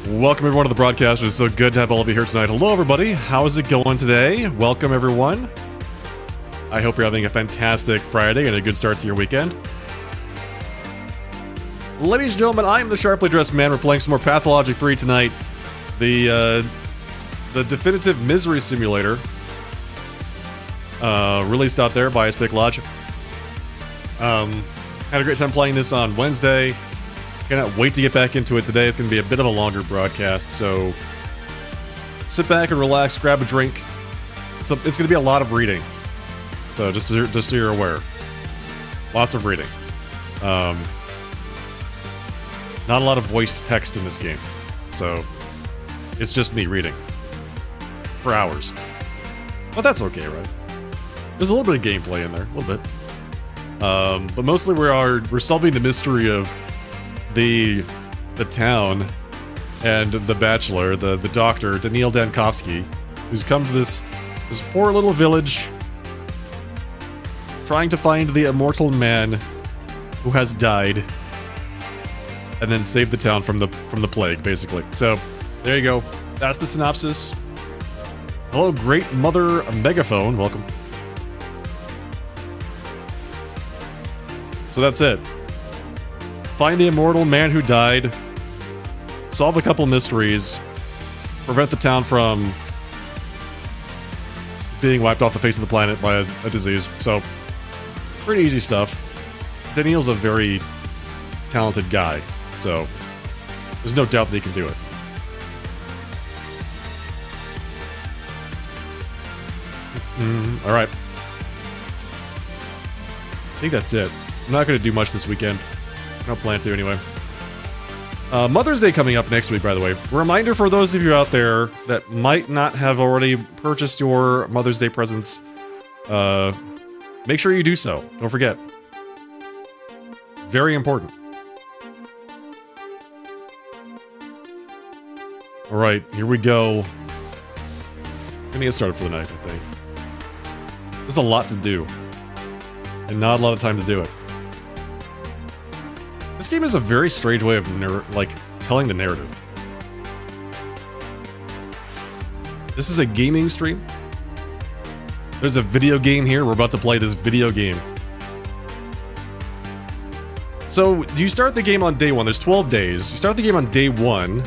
Welcome everyone to the broadcast. It's so good to have all of you here tonight. Hello everybody, how's it going today? Welcome everyone. I hope you're having a fantastic Friday and a good start to your weekend. Ladies and gentlemen, I am the sharply dressed man. We're playing some more PATHOLOGIC 3 tonight. The definitive misery simulator. Released out there by Epic Lodge. Had a great time playing this on Wednesday. Cannot wait to get back into it today. It's going to be a bit of a longer broadcast, so sit back and relax, grab a drink. It's going to be a lot of reading, so just so you're aware. Lots of reading. Not a lot of voiced text in this game, so it's just me reading for hours. But that's okay, right? There's a little bit of gameplay in there, a little bit. But mostly we're solving the mystery of the town and the bachelor, the doctor, Daniil Dankovsky, who's come to this poor little village trying to find the immortal man who has died and then save the town from the plague, basically. So, there you go. That's the synopsis. Hello, Great Mother Megaphone. Welcome. So that's it. Find the immortal man who died, solve a couple mysteries, prevent the town from being wiped off the face of the planet by a disease. So, pretty easy stuff. Daniil's a very talented guy, so there's no doubt that he can do it. Alright. I think that's it. I'm not going to do much this weekend. I don't plan to, anyway. Mother's Day coming up next week, by the way. Reminder for those of you out there that might not have already purchased your Mother's Day presents. Make sure you do so. Don't forget. Very important. Alright, here we go. I'm gonna get started for the night, I think. There's a lot to do. And not a lot of time to do it. This game is a very strange way of telling the narrative. This is a gaming stream. There's a video game here. We're about to play this video game. So, do you start the game on day 1? There's 12 days. You start the game on day 1, and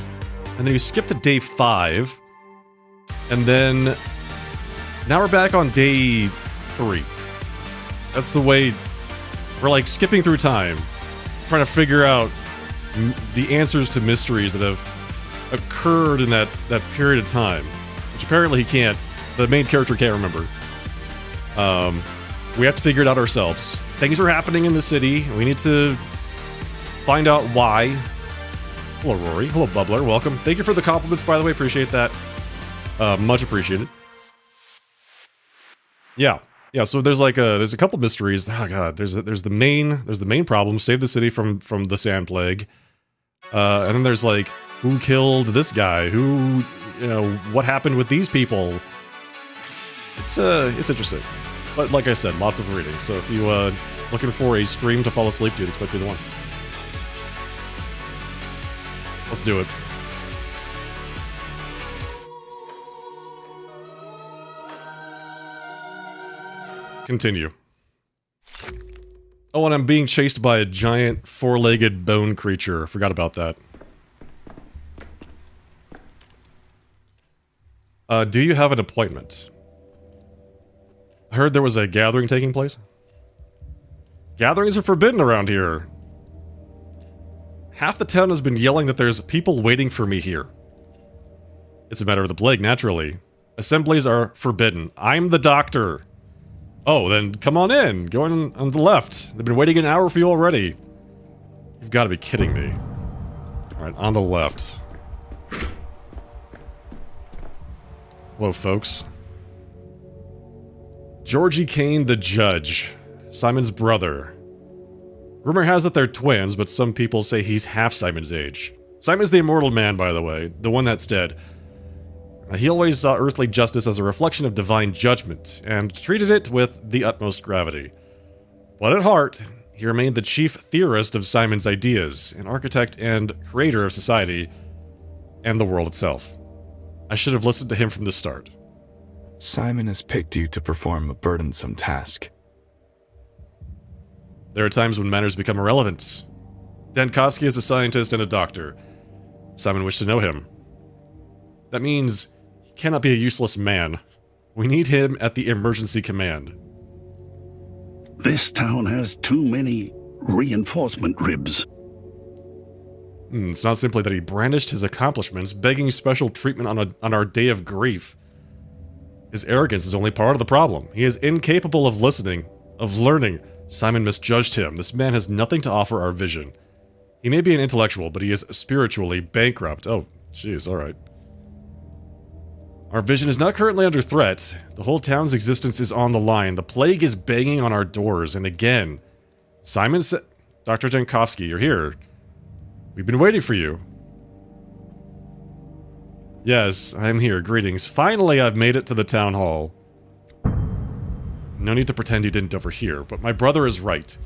then you skip to day 5, and then now we're back on day 3. That's the way we're like skipping through time. Trying to figure out the answers to mysteries that have occurred in that period of time, which apparently the main character can't remember. We have to figure it out ourselves. Things are happening in the city. We need to find out why. Hello, Rory. Hello, Bubbler. Welcome. Thank you for the compliments, by the way. Appreciate that. Much appreciated. Yeah. Yeah, so there's a couple mysteries. Oh god, there's the main problem, save the city from the sand plague. And then there's like, who killed this guy? Who, what happened with these people? It's interesting. But like I said, lots of reading. So if you looking for a stream to fall asleep to, this might be the one. Let's do it. Continue. Oh, and I'm being chased by a giant four-legged bone creature. Forgot about that. Do you have an appointment? I heard there was a gathering taking place. Gatherings are forbidden around here. Half the town has been yelling that there's people waiting for me here. It's a matter of the plague, naturally. Assemblies are forbidden. I'm the doctor. Oh, then come on in. Go on the left. They've been waiting an hour for you already. You've got to be kidding me. Alright, on the left. Hello, folks. Georgie Kane, the judge. Simon's brother. Rumor has it they're twins, but some people say he's half Simon's age. Simon's the immortal man, by the way. The one that's dead. He always saw earthly justice as a reflection of divine judgment, and treated it with the utmost gravity. But at heart, he remained the chief theorist of Simon's ideas, an architect and creator of society, and the world itself. I should have listened to him from the start. Simon has picked you to perform a burdensome task. There are times when matters become irrelevant. Dankowski is a scientist and a doctor. Simon wished to know him. That means he cannot be a useless man. We need him at the emergency command. This town has too many reinforcement ribs. It's not simply that he brandished his accomplishments, begging special treatment on our day of grief. His arrogance is only part of the problem. He is incapable of listening, of learning. Simon misjudged him. This man has nothing to offer our vision. He may be an intellectual, but he is spiritually bankrupt. Oh, jeez, alright. Our vision is not currently under threat. The whole town's existence is on the line. The plague is banging on our doors, and again, Simon said, Dr. Dankowski, you're here. We've been waiting for you. Yes, I am here. Greetings. Finally, I've made it to the town hall. No need to pretend you didn't overhear, but my brother is right.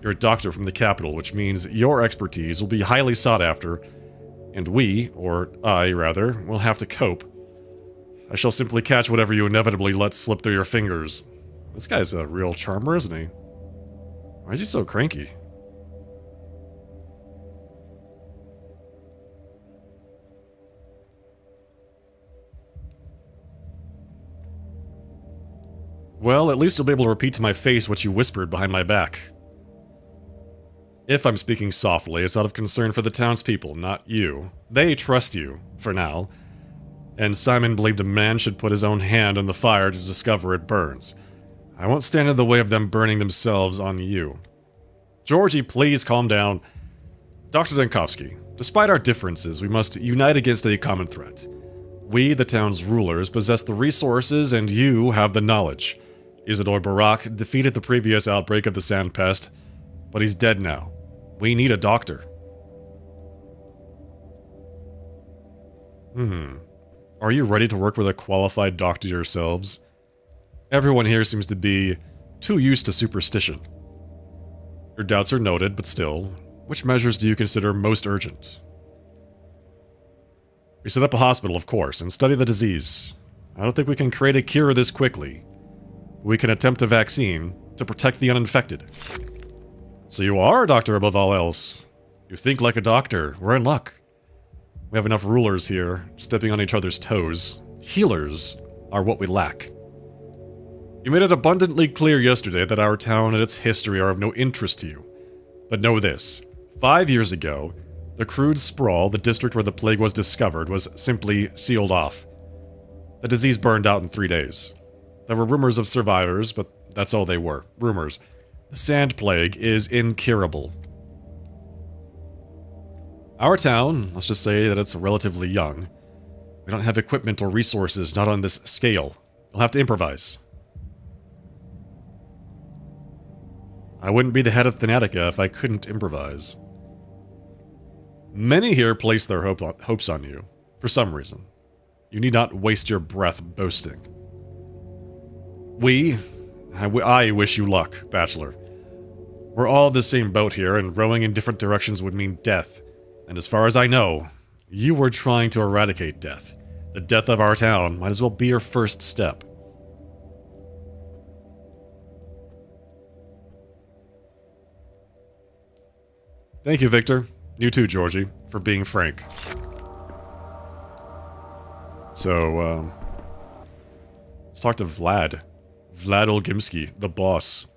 You're a doctor from the capital, which means your expertise will be highly sought after, and we, or I, rather, will have to cope. I shall simply catch whatever you inevitably let slip through your fingers. This guy's a real charmer, isn't he? Why is he so cranky? Well, at least you'll be able to repeat to my face what you whispered behind my back. If I'm speaking softly, it's out of concern for the townspeople, not you. They trust you, for now. And Simon believed a man should put his own hand on the fire to discover it burns. I won't stand in the way of them burning themselves on you. Georgie, please calm down. Dr. Dankowski, despite our differences, we must unite against a common threat. We, the town's rulers, possess the resources and you have the knowledge. Isidore Barak defeated the previous outbreak of the sand pest, but he's dead now. We need a doctor. Are you ready to work with a qualified doctor yourselves? Everyone here seems to be too used to superstition. Your doubts are noted, but still, which measures do you consider most urgent? We set up a hospital, of course, and study the disease. I don't think we can create a cure this quickly. We can attempt a vaccine to protect the uninfected. So you are a doctor above all else. You think like a doctor. We're in luck. We have enough rulers here, stepping on each other's toes. Healers are what we lack. You made it abundantly clear yesterday that our town and its history are of no interest to you. But know this. 5 years ago, the crude sprawl, the district where the plague was discovered, was simply sealed off. The disease burned out in 3 days. There were rumors of survivors, but that's all they were. Rumors. The sand plague is incurable. Our town, let's just say that it's relatively young. We don't have equipment or resources, not on this scale. We'll have to improvise. I wouldn't be the head of Thanatica if I couldn't improvise. Many here place their hopes on you, for some reason. You need not waste your breath boasting. I wish you luck, Bachelor. We're all in the same boat here, and rowing in different directions would mean death. And as far as I know, you were trying to eradicate death. The death of our town might as well be your first step. Thank you, Victor. You too, Georgie, for being frank. So, let's talk to Vlad. Vlad Olgimsky, the boss.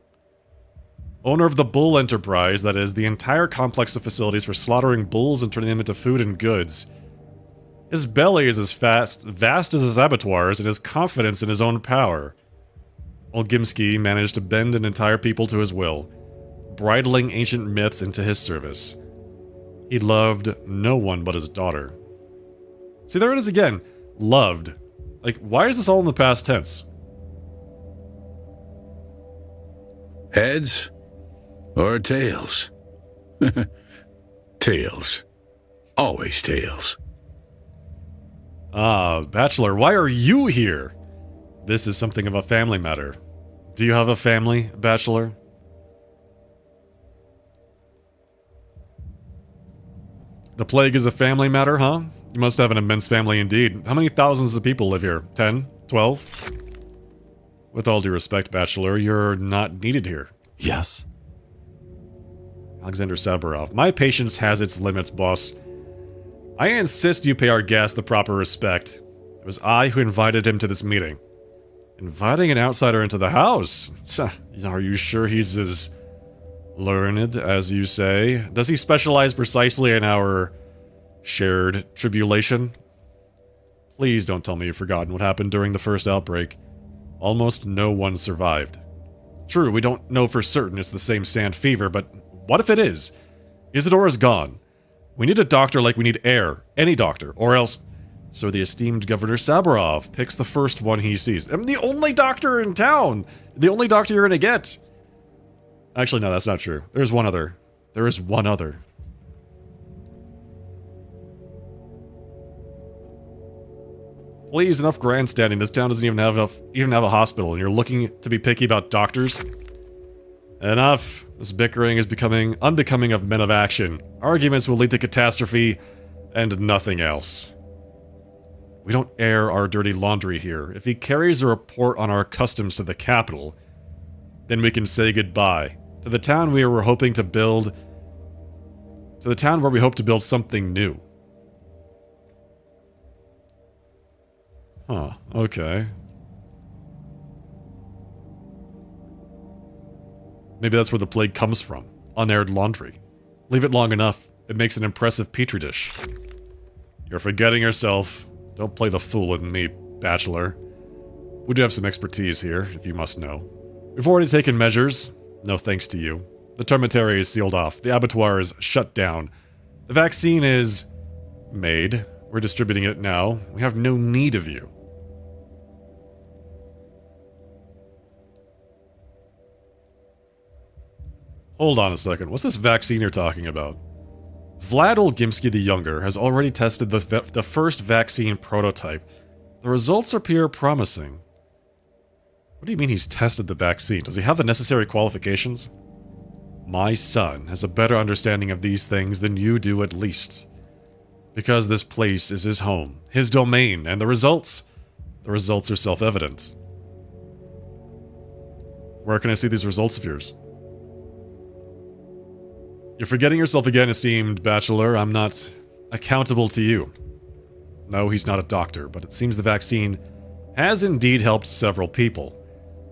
Owner of the Bull Enterprise, that is, the entire complex of facilities for slaughtering bulls and turning them into food and goods. His belly is as vast as his abattoirs, and his confidence in his own power. Olgimsky managed to bend an entire people to his will, bridling ancient myths into his service. He loved no one but his daughter. See, there it is again. Loved. Like, why is this all in the past tense? Heads or tails? Tails. Always tails. Ah, Bachelor, why are you here? This is something of a family matter. Do you have a family, Bachelor? The plague is a family matter, huh? You must have an immense family indeed. How many thousands of people live here? 10? 12? With all due respect, Bachelor, you're not needed here. Yes? Alexander Saburov. My patience has its limits, boss. I insist you pay our guest the proper respect. It was I who invited him to this meeting. Inviting an outsider into the house? Are you sure he's as learned as you say? Does he specialize precisely in our shared tribulation? Please don't tell me you've forgotten what happened during the first outbreak. Almost no one survived. True, we don't know for certain it's the same sand fever, but what if it is? Isadora's gone. We need a doctor like we need air. Any doctor, or else... So the esteemed Governor Saburov picks the first one he sees. I'm the only doctor in town! The only doctor you're gonna get! Actually, no, that's not true. There's one other. There is one other. Please, enough grandstanding. This town doesn't even have a hospital, and you're looking to be picky about doctors? Enough. This bickering is becoming unbecoming of men of action. Arguments will lead to catastrophe and nothing else. We don't air our dirty laundry here. If he carries a report on our customs to the capital, then we can say goodbye to the town we were hoping to build, to the town where we hope to build something new. Huh, okay. Maybe that's where the plague comes from. Unaired laundry. Leave it long enough, it makes an impressive petri dish. You're forgetting yourself. Don't play the fool with me, Bachelor. We do have some expertise here, if you must know. We've already taken measures. No thanks to you. The termitary is sealed off. The abattoir is shut down. The vaccine is made. We're distributing it now. We have no need of you. Hold on a second. What's this vaccine you're talking about? Vlad Olgimsky the Younger has already tested the first vaccine prototype. The results appear promising. What do you mean he's tested the vaccine? Does he have the necessary qualifications? My son has a better understanding of these things than you do, at least. Because this place is his home, his domain, and the results are self-evident. Where can I see these results of yours? You're forgetting yourself again, esteemed Bachelor. I'm not accountable to you. No, he's not a doctor, but it seems the vaccine has indeed helped several people.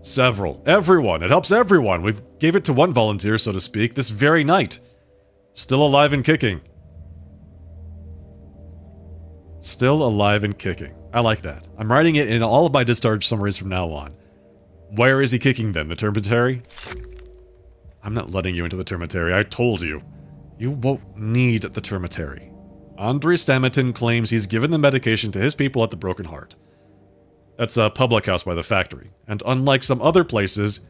Several. Everyone. It helps everyone. We gave it to one volunteer, so to speak, this very night. Still alive and kicking. Still alive and kicking. I like that. I'm writing it in all of my discharge summaries from now on. Where is he kicking then? The termitary? I'm not letting you into the termitary. I told you. You won't need the termitary. Andrei Stamatin claims he's given the medication to his people at the Broken Heart. That's a public house by the factory, and unlike some other places,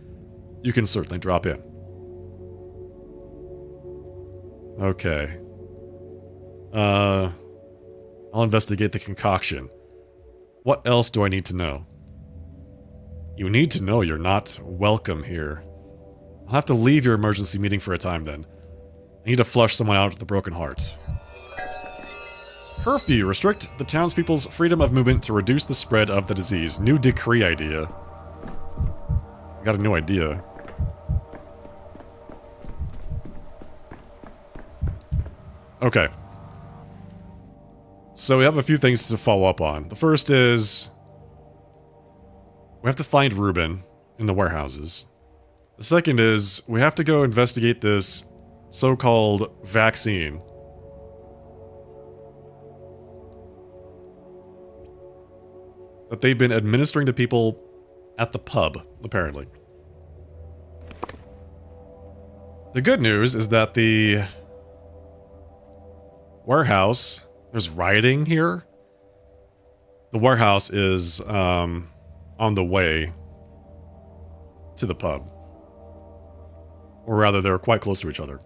you can certainly drop in. Okay. I'll investigate the concoction. What else do I need to know? You need to know you're not welcome here. I'll have to leave your emergency meeting for a time then. I need to flush someone out of the Broken Heart. Curfew. Restrict the townspeople's freedom of movement to reduce the spread of the disease. New decree idea. I got a new idea. Okay. So we have a few things to follow up on. The first is... we have to find Ruben in the warehouses. The second is, we have to go investigate this so-called vaccine. That they've been administering to people at the pub, apparently. The good news is that the warehouse, there's rioting here. The warehouse is on the way to the pub. Or rather, they're quite close to each other.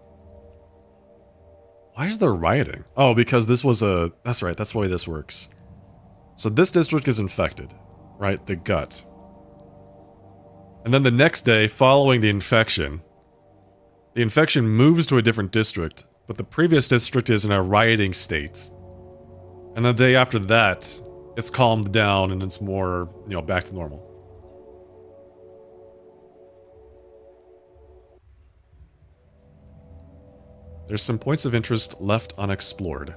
Why is there rioting? Oh, because this was a... that's right, that's the way this works. So this district is infected, right? The gut. And then the next day, following the infection moves to a different district, but the previous district is in a rioting state. And the day after that, it's calmed down and it's more, you know, back to normal. There's some points of interest left unexplored.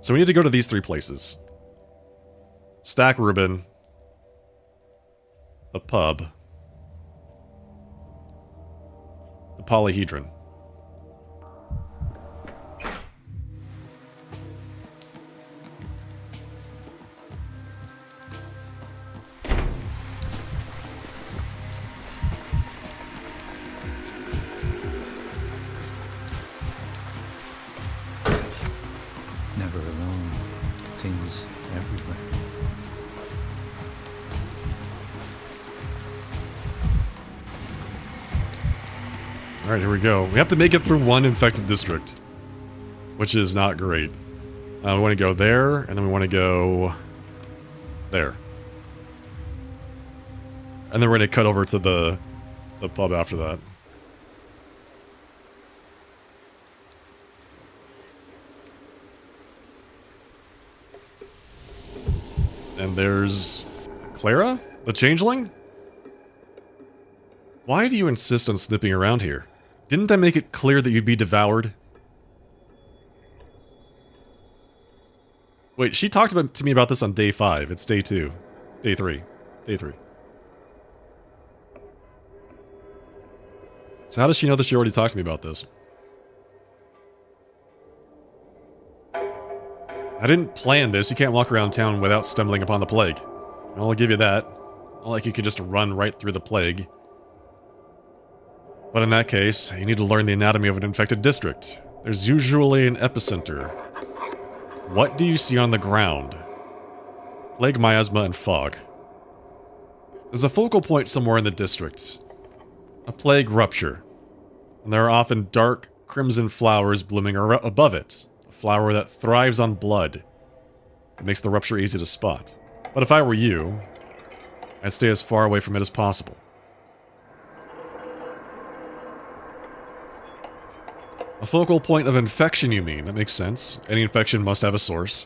So we need to go to these 3 places. Stack Reuben, the pub, the polyhedron. Never alone. Things everywhere. Alright, here we go. We have to make it through 1 infected district, which is not great. We want to go there, and then we want to go there. And then we're going to cut over to the pub after that. And there's Clara, the changeling? Why do you insist on snipping around here? Didn't I make it clear that you'd be devoured? Wait, she talked to me about this on day 5. It's day 2. Day 3. Day 3. So how does she know that she already talked to me about this? I didn't plan this. You can't walk around town without stumbling upon the plague. I'll give you that. Not like you could just run right through the plague. But in that case, you need to learn the anatomy of an infected district. There's usually an epicenter. What do you see on the ground? Plague, miasma, and fog. There's a focal point somewhere in the district. A plague rupture. And there are often dark, crimson flowers blooming above it. A flower that thrives on blood. It makes the rupture easy to spot. But if I were you, I'd stay as far away from it as possible. A focal point of infection, you mean? That makes sense. Any infection must have a source.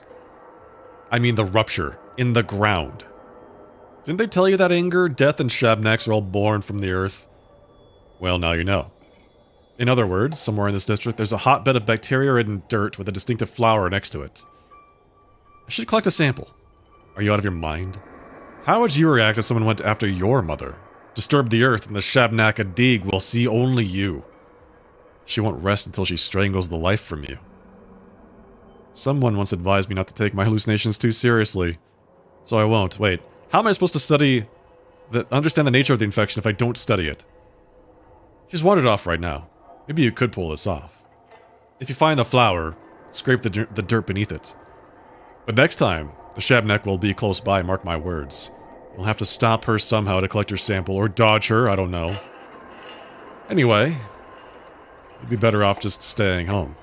I mean the rupture. In the ground. Didn't they tell you that anger, death, and shabnaks are all born from the earth? Well, now you know. In other words, somewhere in this district, there's a hotbed of bacteria-ridden dirt with a distinctive flower next to it. I should collect a sample. Are you out of your mind? How would you react if someone went after your mother? Disturbed the earth, and the Shabnak Adig will see only you. She won't rest until she strangles the life from you. Someone once advised me not to take my hallucinations too seriously. So I won't. Wait, how am I supposed to understand the nature of the infection if I don't study it? She's wandered off right now. Maybe you could pull this off. If you find the flower, scrape the dirt beneath it. But next time, the Shabnak will be close by, mark my words. You'll have to stop her somehow to collect your sample, or dodge her, I don't know. Anyway, you'd be better off just staying home.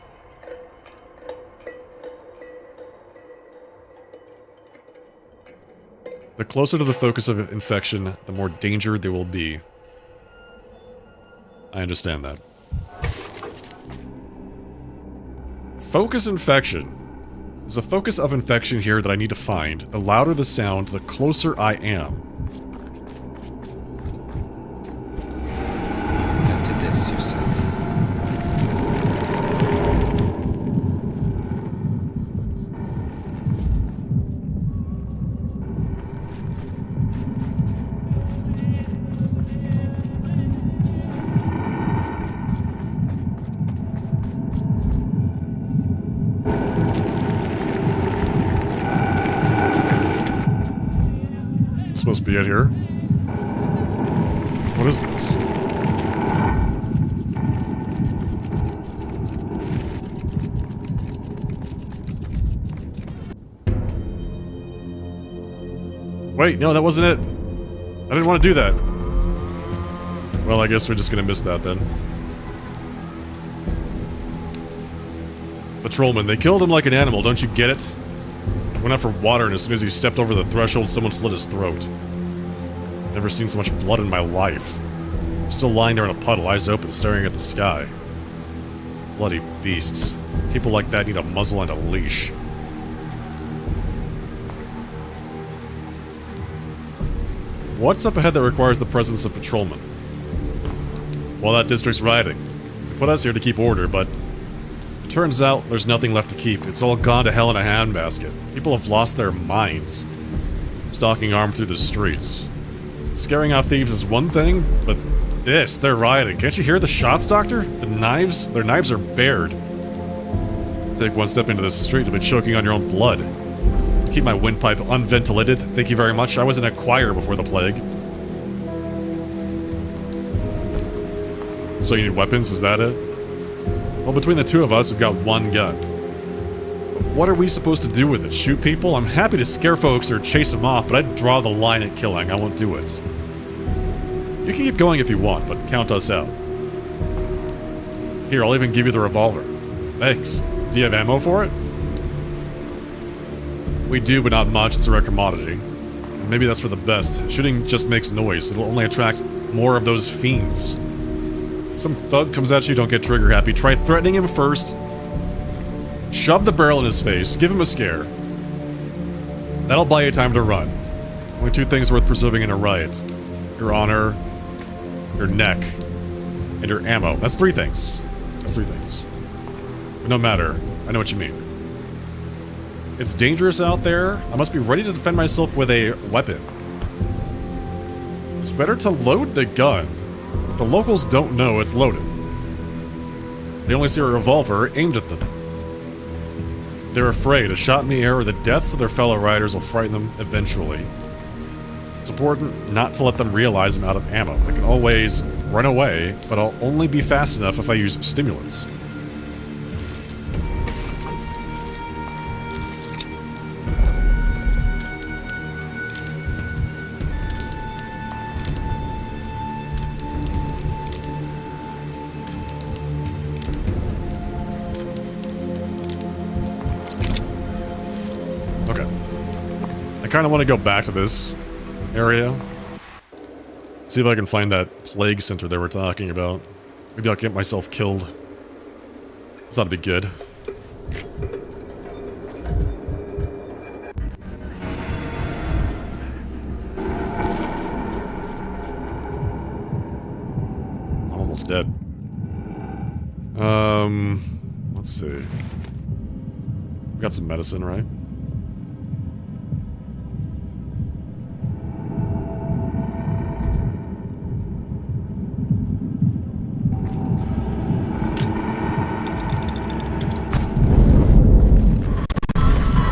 The closer to the focus of infection, the more danger there will be. I understand that. Focus infection. There's a focus of infection here that I need to find. The louder the sound, the closer I am. You invented this yourself. Supposed to be it here. What is this? Wait, no, that wasn't it. I didn't want to do that. Well, I guess we're just gonna miss that then. Patrolman, they killed him like an animal, don't you get it? Went out for water, and as soon as he stepped over the threshold, someone slit his throat. Never seen so much blood in my life. Still lying there in a puddle, eyes open, staring at the sky. Bloody beasts. People like that need a muzzle and a leash. What's up ahead that requires the presence of patrolmen? Well, that district's rioting. They put us here to keep order, but it turns out there's nothing left to keep. It's all gone to hell in a handbasket. People have lost their minds. Stalking armed through the streets. Scaring off thieves is one thing, but this, they're rioting. Can't you hear the shots, Doctor? The knives? Their knives are bared. Take one step into this street and be choking on your own blood. Keep my windpipe unventilated. Thank you very much. I was in a choir before the plague. So you need weapons? Is that it? Well, between the two of us, we've got one gun. But what are we supposed to do with it? Shoot people? I'm happy to scare folks or chase them off, but I'd draw the line at killing. I won't do it. You can keep going if you want, but count us out. Here, I'll even give you the revolver. Thanks. Do you have ammo for it? We do, but not much. It's a rare commodity. Maybe that's for the best. Shooting just makes noise. It'll only attract more of those fiends. Some thug comes at you, don't get trigger happy. Try threatening him first. Shove the barrel in his face. Give him a scare. That'll buy you time to run. Only two things worth preserving in a riot. Your honor, your neck, and your ammo. That's three things. That's three things. But no matter. I know what you mean. It's dangerous out there. I must be ready to defend myself with a weapon. It's better to load the gun. But the locals don't know it's loaded. They only see a revolver aimed at them. They're afraid a shot in the air or the deaths of their fellow riders will frighten them eventually. It's important not to let them realize I'm out of ammo. I can always run away, but I'll only be fast enough if I use stimulants. I kind of want to go back to this area. See if I can find that plague center they were talking about. Maybe I'll get myself killed. This ought to be good. I'm almost dead. Let's see. We got some medicine, right?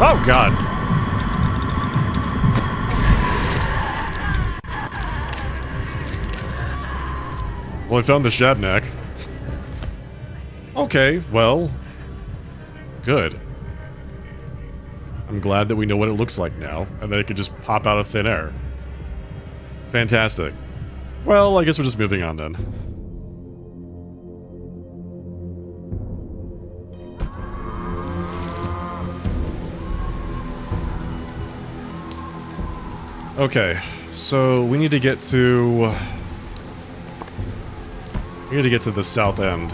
Oh, God. Well, I found the Shabnak. Okay, well. Good. I'm glad that we know what it looks like now, and that it could just pop out of thin air. Fantastic. Well, I guess we're just moving on then. Okay, so we need to get to... We need to get to the south end.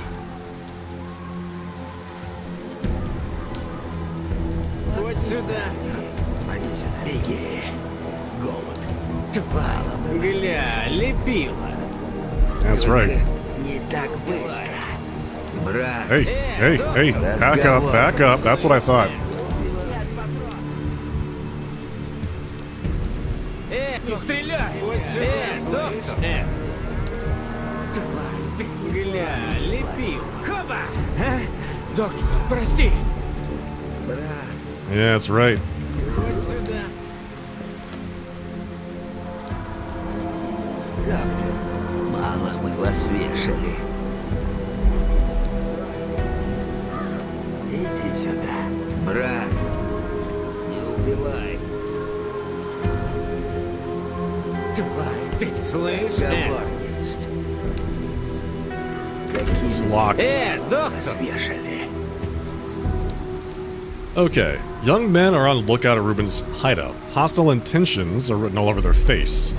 That's right. Hey, back up. That's what I thought. Yeah, that's right. Мало мы вас вешали. Иди сюда, брат. Не убивай. Тварь, ты слышишь? Договор есть. It's locked. Вас вешали. Okay, young men are on lookout at Ruben's hideout. Hostile intentions are written all over their face.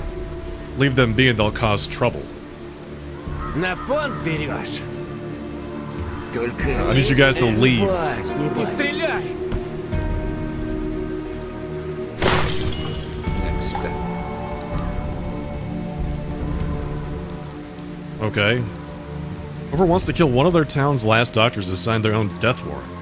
Leave them be and they'll cause trouble. На понт берешь. I need you guys to leave. Не стреляй. Next step. Okay. Whoever wants to kill one of their town's last doctors has signed their own death warrant.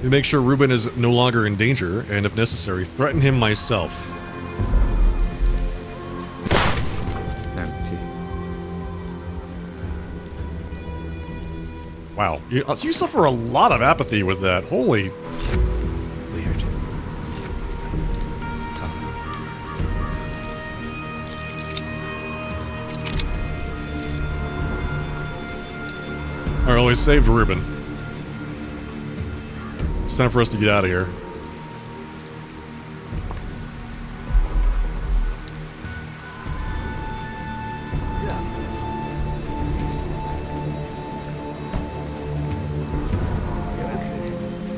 To make sure Ruben is no longer in danger, and if necessary, threaten him myself. Empty. Wow. So you suffer a lot of apathy with that. Holy... Weird. Tough. Alright, well, we saved Ruben. It's time for us to get out of here.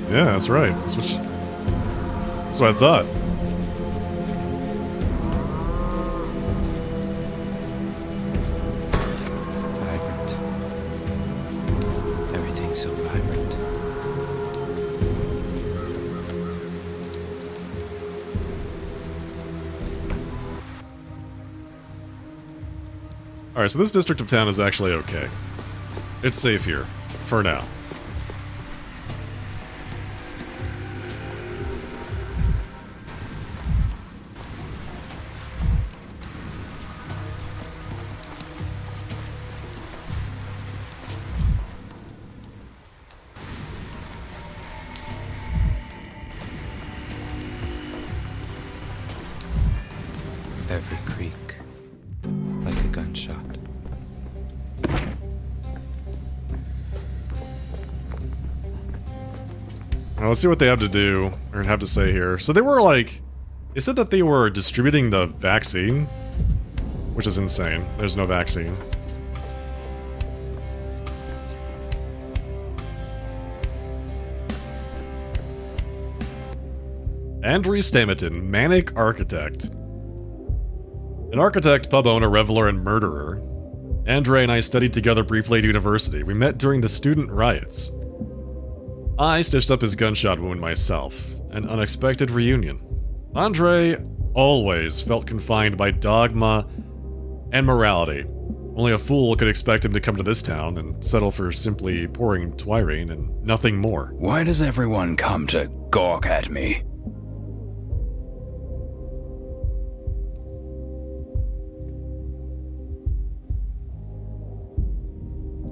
Yeah, that's right. That's what I thought. Vibrant. Everything's so vibrant. Alright, so this district of town is actually okay. It's safe here. For now. Every creak, like a gunshot. Now let's see what they have to do, or have to say here. So they were like... They said that they were distributing the vaccine, which is insane. There's no vaccine. Andre Stamaton, Manic Architect. An architect, pub owner, reveler, and murderer. Andre and I studied together briefly at university. We met during the student riots. I stitched up his gunshot wound myself. An unexpected reunion. Andre always felt confined by dogma and morality. Only a fool could expect him to come to this town and settle for simply pouring Twyrene and nothing more. Why does everyone come to gawk at me?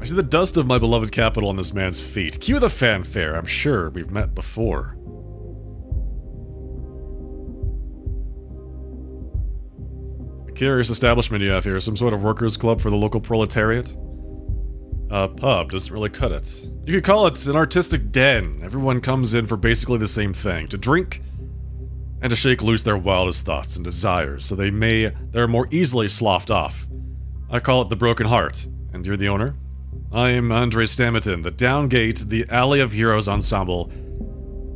I see the dust of my beloved capital on this man's feet. Cue the fanfare. I'm sure we've met before. A curious establishment you have here. Some sort of workers' club for the local proletariat? Pub doesn't really cut it. You could call it an artistic den. Everyone comes in for basically the same thing. To drink and to shake loose their wildest thoughts and desires, so they're more easily sloughed off. I call it the Broken Heart. And you're the owner? I am Andre Stamaton, the Downgate, the Alley of Heroes Ensemble,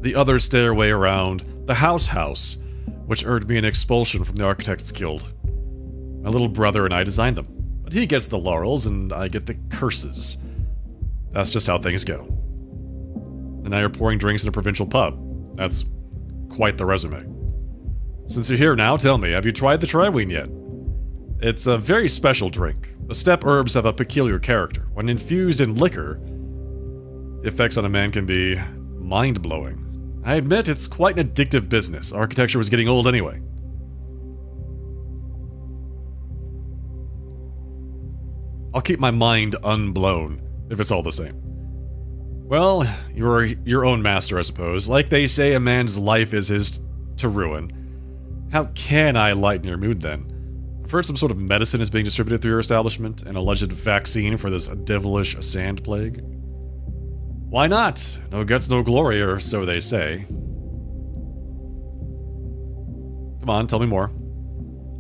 the other stairway around, the House, which earned me an expulsion from the Architects Guild. My little brother and I designed them, but he gets the laurels and I get the curses. That's just how things go. And now you're pouring drinks in a provincial pub. That's quite the resume. Since you're here now, tell me, have you tried the Triween yet? It's a very special drink. The steppe herbs have a peculiar character. When infused in liquor, the effects on a man can be mind-blowing. I admit it's quite an addictive business. Architecture was getting old anyway. I'll keep my mind unblown, if it's all the same. Well, you're your own master, I suppose. Like they say, a man's life is his to ruin. How can I lighten your mood, then? I've heard some sort of medicine is being distributed through your establishment, an alleged vaccine for this devilish sand plague. Why not? No guts, no glory, or so they say. Come on, tell me more.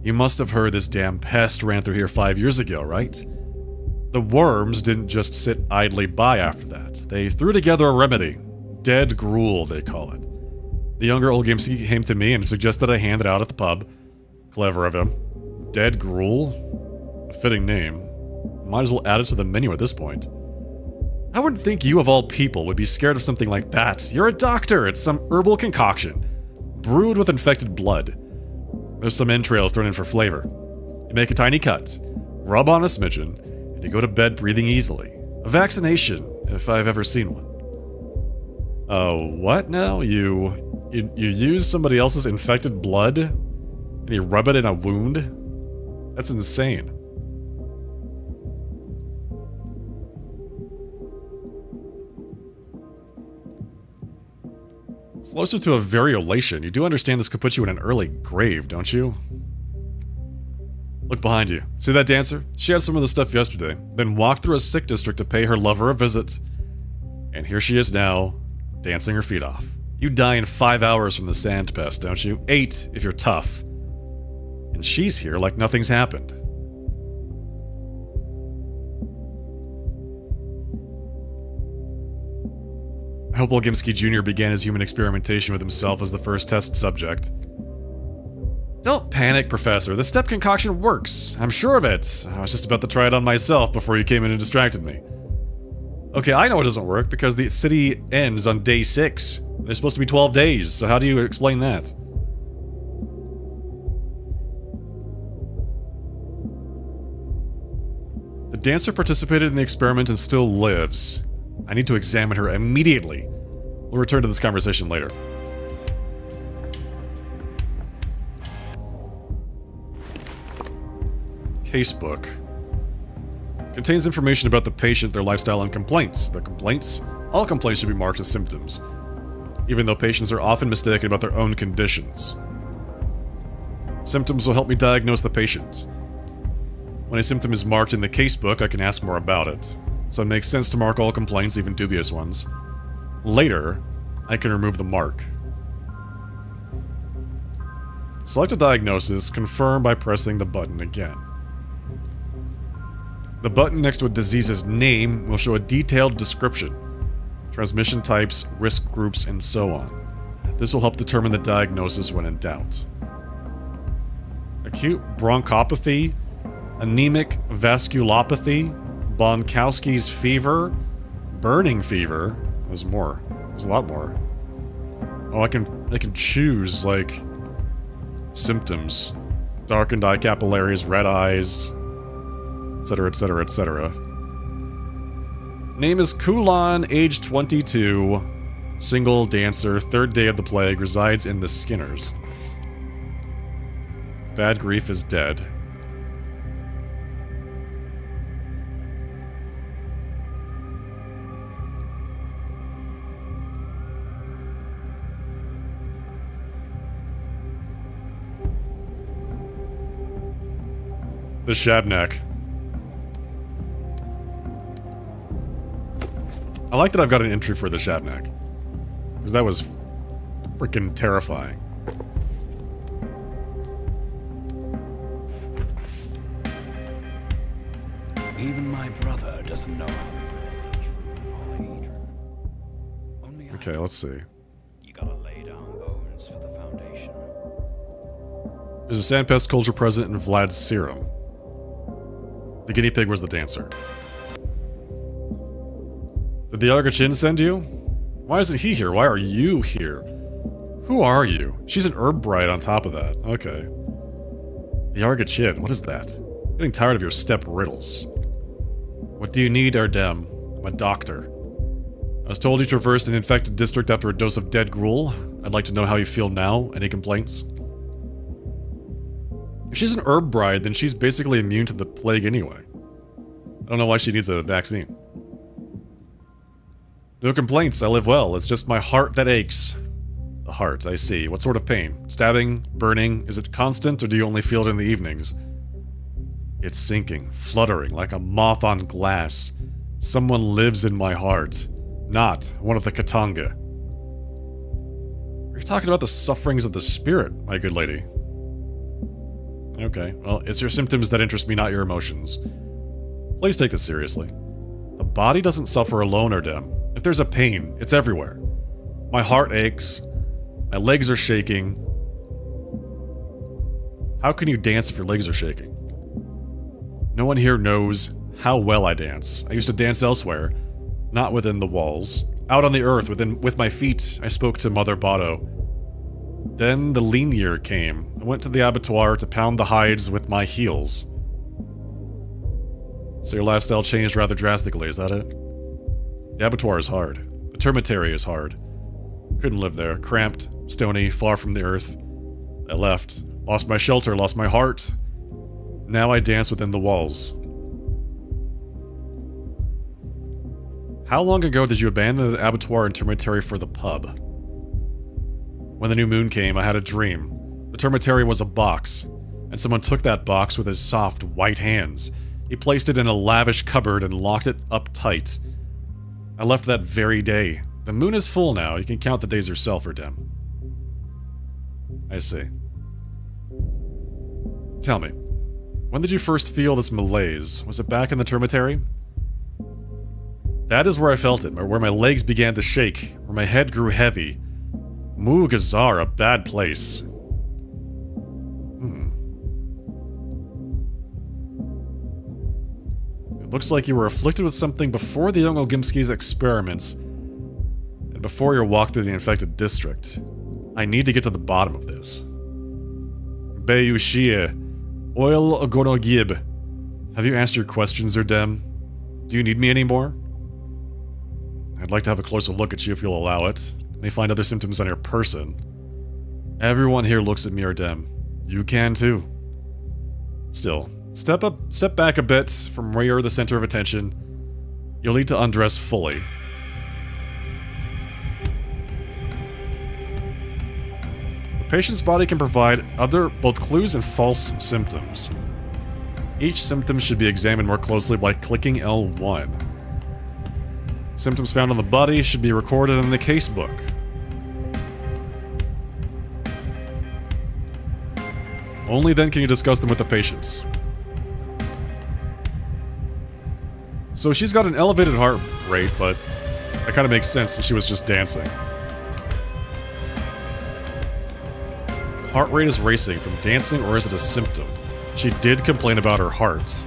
You must have heard this damn pest ran through here 5 years ago, right? The worms didn't just sit idly by after that. They threw together a remedy. Dead gruel, they call it. The younger Olgimsky came to me and suggested I hand it out at the pub. Clever of him. Dead gruel? A fitting name. Might as well add it to the menu at this point. I wouldn't think you of all people would be scared of something like that. You're a doctor. It's some herbal concoction. brewed with infected blood. There's some entrails thrown in for flavor. You make a tiny cut, rub on a smidgen, and you go to bed breathing easily. A vaccination, if I've ever seen one. What now? You use somebody else's infected blood and you rub it in a wound? That's insane. Closer to a variolation. You do understand this could put you in an early grave, don't you? Look behind you. See that dancer? She had some of the stuff yesterday, then walked through a sick district to pay her lover a visit. And here she is now, dancing her feet off. You die in 5 hours from the sand pest, don't you? 8 if you're tough. And she's here like nothing's happened. I hope Wilgimsky Jr. began his human experimentation with himself as the first test subject. Don't panic, Professor. The step concoction works. I'm sure of it. I was just about to try it on myself before you came in and distracted me. Okay, I know it doesn't work because the city ends on day 6. There's supposed to be 12 days, so how do you explain that? The dancer participated in the experiment and still lives. I need to examine her immediately. We'll return to this conversation later. Casebook. Contains information about the patient, their lifestyle, and complaints. All complaints should be marked as symptoms, even though patients are often mistaken about their own conditions. Symptoms will help me diagnose the patient. When a symptom is marked in the casebook, I can ask more about it. So it makes sense to mark all complaints, even dubious ones. Later, I can remove the mark. Select a diagnosis, confirm by pressing the button again. The button next to a disease's name will show a detailed description, transmission types, risk groups, and so on. This will help determine the diagnosis when in doubt. Acute bronchopathy, anemic vasculopathy, Bonkowski's fever, burning fever. There's more. There's a lot more. Oh, I can choose, like, symptoms. Darkened eye capillaries, red eyes, etc., etc., etc. Name is Kulan, age 22, single dancer, 3rd day of the plague, resides in the Skinners. Bad grief is dead. The Shabnak. I like that I've got an entry for the Shabnak, because that was freaking terrifying. Even my brother doesn't know how to build a true polyhedron. Only Okay, let's see. You gotta lay down bones for the foundation. There's a sandpest culture present in Vlad's serum. The guinea pig was the dancer. Did the Argachin send you? Why isn't he here? Why are you here? Who are you? She's an herb bride on top of that. Okay. The Argachin, what is that? I'm getting tired of your step riddles. What do you need, Erdem? I'm a doctor. I was told you traversed an infected district after a dose of dead gruel. I'd like to know how you feel now. Any complaints? If she's an herb bride, then she's basically immune to the plague anyway. I don't know why she needs a vaccine. No complaints, I live well. It's just my heart that aches. The heart, I see. What sort of pain? Stabbing? Burning? Is it constant, or do you only feel it in the evenings? It's sinking, fluttering, like a moth on glass. Someone lives in my heart. Not one of the Katanga. Are you talking about the sufferings of the spirit, my good lady? Okay, well, it's your symptoms that interest me, not your emotions. Please take this seriously. The body doesn't suffer alone, Erdem. If there's a pain, it's everywhere. My heart aches. My legs are shaking. How can you dance if your legs are shaking? No one here knows how well I dance. I used to dance elsewhere, not within the walls. Out on the earth, with my feet, I spoke to Mother Botto. Then the lean year came. I went to the abattoir to pound the hides with my heels. So your lifestyle changed rather drastically, is that it? The abattoir is hard. The termitary is hard. Couldn't live there. Cramped, stony, far from the earth. I left. Lost my shelter, lost my heart. Now I dance within the walls. How long ago did you abandon the abattoir and termitary for the pub? When the new moon came, I had a dream. The termitary was a box, and someone took that box with his soft, white hands. He placed it in a lavish cupboard and locked it up tight. I left that very day. The moon is full now. You can count the days yourself, Erdem. I see. Tell me, when did you first feel this malaise? Was it back in the termitary? That is where I felt it, where my legs began to shake, where my head grew heavy. Mughazar, a bad place. It looks like you were afflicted with something before the young Ogimski's experiments, and before your walk through the infected district. I need to get to the bottom of this. Beyushie, Oil Ogonogib. Have you asked your questions, Erdem? Do you need me anymore? I'd like to have a closer look at you if you'll allow it. May find other symptoms on your person. Everyone here looks at me, Erdem. You can too. Still, step back a bit from where you're the center of attention. You'll need to undress fully. The patient's body can provide both clues and false symptoms. Each symptom should be examined more closely by clicking L1. Symptoms found on the body should be recorded in the casebook. Only then can you discuss them with the patients. So she's got an elevated heart rate, but that kind of makes sense since she was just dancing. Heart rate is racing from dancing, or is it a symptom? She did complain about her heart.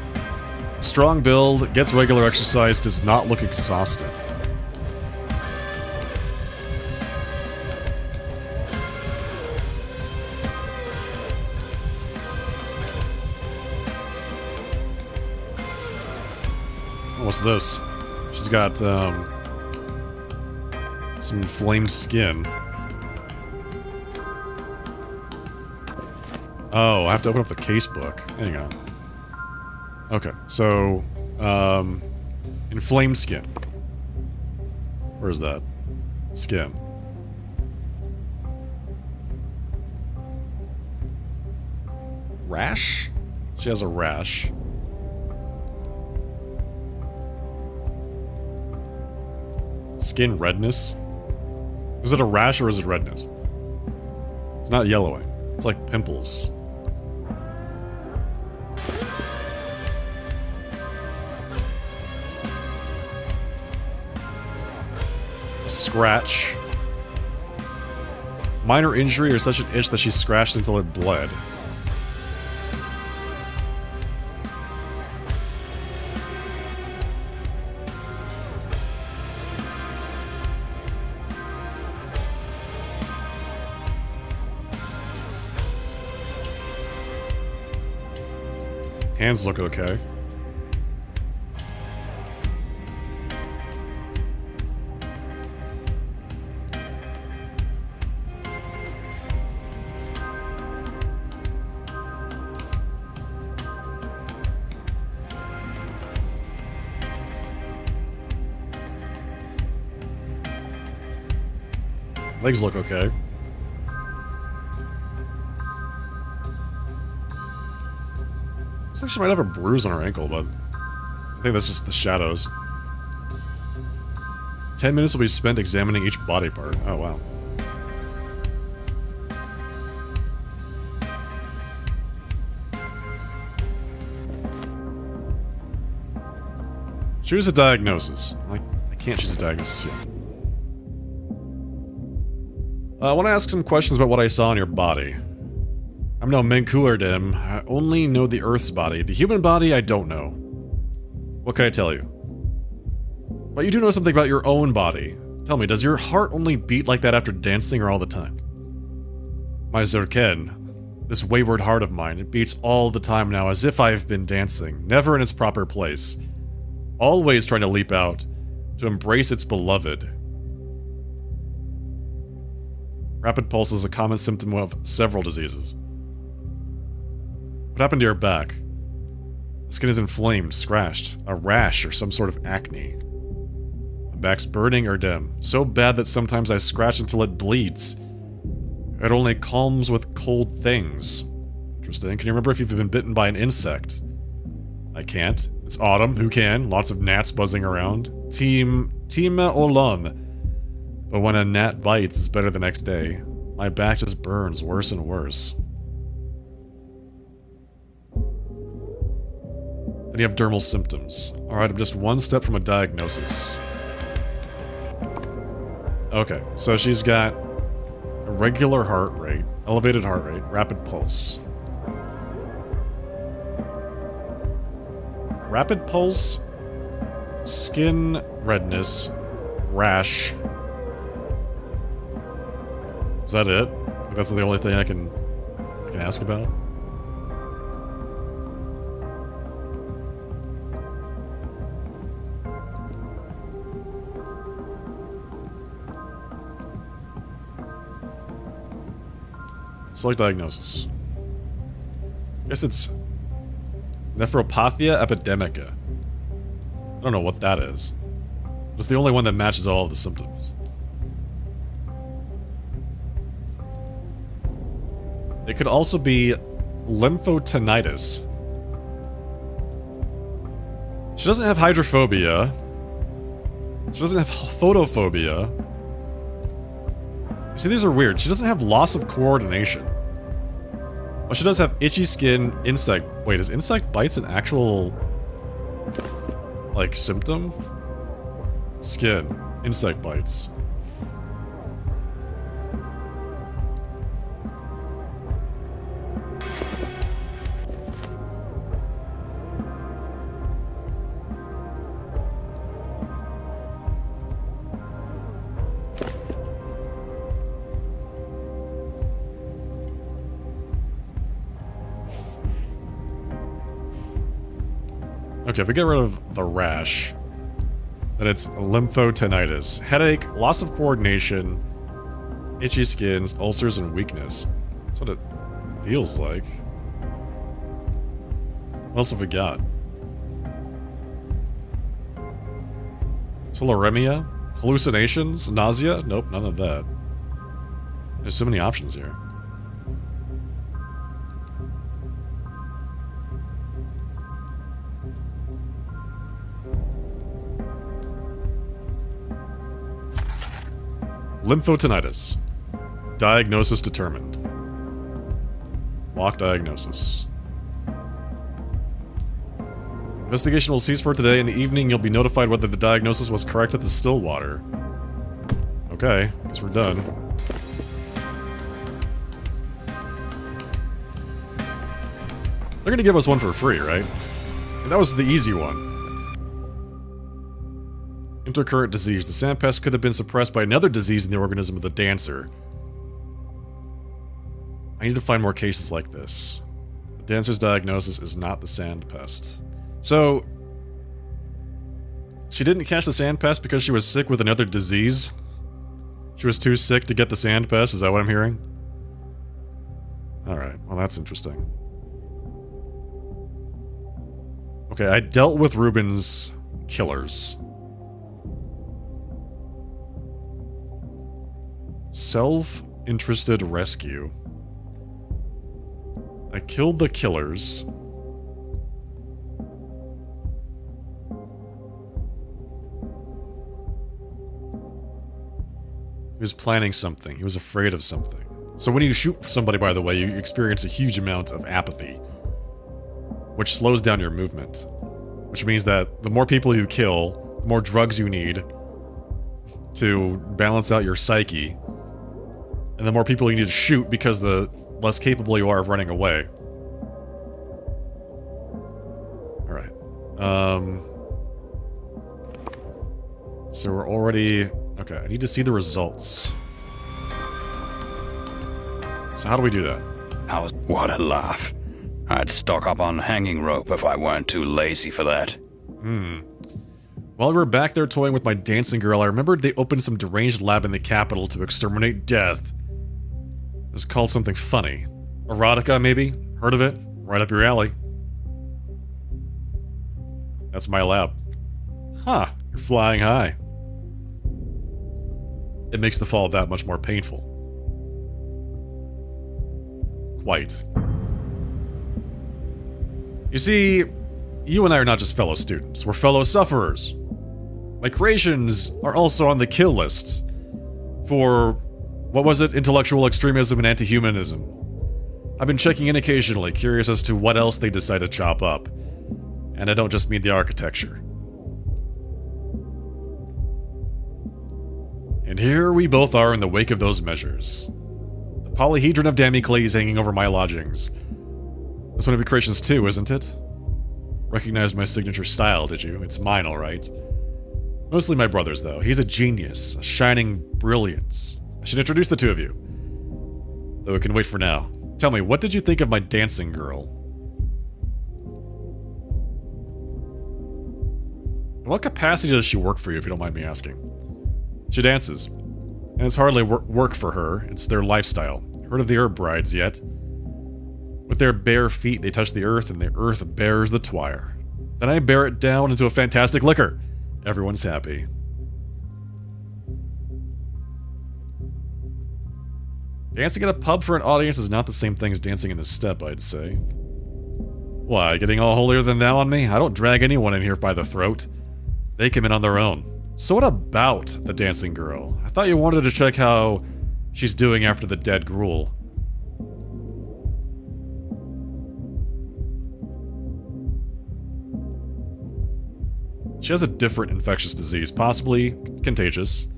Strong build, gets regular exercise, does not look exhausted. What's this? She's got, some inflamed skin. Oh, I have to open up the casebook. Hang on. Okay, so, inflamed skin. Where's that? Skin. Rash? She has a rash. Skin redness? Is it a rash or is it redness? It's not yellowing. It's like pimples. Scratch. Minor injury or such an itch that she scratched until it bled. Hands look okay. Legs look okay. Looks like she might have a bruise on her ankle, but I think that's just the shadows. 10 minutes will be spent examining each body part. Oh, wow. Choose a diagnosis. I can't choose a diagnosis yet. I want to ask some questions about what I saw on your body. I'm no Menkuerdem. I only know the Earth's body. The human body, I don't know. What can I tell you? But you do know something about your own body. Tell me, does your heart only beat like that after dancing or all the time? My Zurken. This wayward heart of mine, it beats all the time now as if I've been dancing, never in its proper place. Always trying to leap out, to embrace its beloved. Rapid pulse is a common symptom of several diseases. What happened to your back? The skin is inflamed, scratched, a rash or some sort of acne. My back's burning or dim, so bad that sometimes I scratch until it bleeds. It only calms with cold things. Interesting. Can you remember if you've been bitten by an insect? I can't. It's autumn. Who can? Lots of gnats buzzing around. Team Olam. But when a gnat bites, it's better the next day. My back just burns worse and worse. Then you have dermal symptoms. Alright, I'm just one step from a diagnosis. Okay, so she's got irregular heart rate, elevated heart rate, rapid pulse. Rapid pulse, skin redness, rash. Is that it? That's the only thing I can ask about? Select diagnosis. Guess it's nephropathia epidemica. I don't know what that is. It's the only one that matches all of the symptoms. It could also be lymphotinitis. She doesn't have hydrophobia. She doesn't have photophobia. See, these are weird. She doesn't have loss of coordination. But she does have itchy skin, insect... Wait, is insect bites an actual... like, symptom? Skin. Insect bites. Okay, if we get rid of the rash, then it's lymphotinitis. Headache, loss of coordination, itchy skins, ulcers, and weakness. That's what it feels like. What else have we got? Tularemia? Hallucinations? Nausea? Nope, none of that. There's so many options here. Lymphotinitis. Diagnosis determined. Lock diagnosis. Investigation will cease for today. In the evening, you'll be notified whether the diagnosis was correct at the Stillwater. Okay, guess we're done. They're gonna give us one for free, right? And that was the easy one. Intercurrent disease. The sand pest could have been suppressed by another disease in the organism of the dancer. I need to find more cases like this. The dancer's diagnosis is not the sand pest. So, she didn't catch the sand pest because she was sick with another disease? She was too sick to get the sand pest, is that what I'm hearing? Alright, well that's interesting. Okay, I dealt with Ruben's killers. Self-interested rescue. I killed the killers. He was planning something. He was afraid of something. So when you shoot somebody, by the way, you experience a huge amount of apathy, which slows down your movement. Which means that the more people you kill, the more drugs you need to balance out your psyche. And the more people you need to shoot because the less capable you are of running away. Alright. So we're already... Okay, I need to see the results. So how do we do that? What a laugh. I'd stock up on hanging rope if I weren't too lazy for that. While we were back there toying with my dancing girl, I remembered they opened some deranged lab in the capital to exterminate death. It was called something funny. Erotica, maybe? Heard of it? Right up your alley. That's my lab. Huh, you're flying high. It makes the fall that much more painful. Quite. You see, you and I are not just fellow students, we're fellow sufferers. My creations are also on the kill list for, what was it, intellectual extremism and anti-humanism. I've been checking in occasionally, curious as to what else they decide to chop up. And I don't just mean the architecture. And here we both are in the wake of those measures. The polyhedron of Damocles hanging over my lodgings. That's one of your creations too, isn't it? Recognized my signature style, did you? It's mine, alright. Mostly my brother's, though. He's a genius, a shining brilliance. I should introduce the two of you. Though it can wait for now. Tell me, what did you think of my dancing girl? In what capacity does she work for you, if you don't mind me asking? She dances. And it's hardly work for her, it's their lifestyle. Heard of the herb brides yet? With their bare feet, they touch the earth, and the earth bears the twire. Then I bear it down into a fantastic liquor. Everyone's happy. Dancing at a pub for an audience is not the same thing as dancing in the steppe, I'd say. Why, getting all holier than thou on me? I don't drag anyone in here by the throat. They come in on their own. So what about the dancing girl? I thought you wanted to check how she's doing after the dead gruel. She has a different infectious disease, possibly contagious.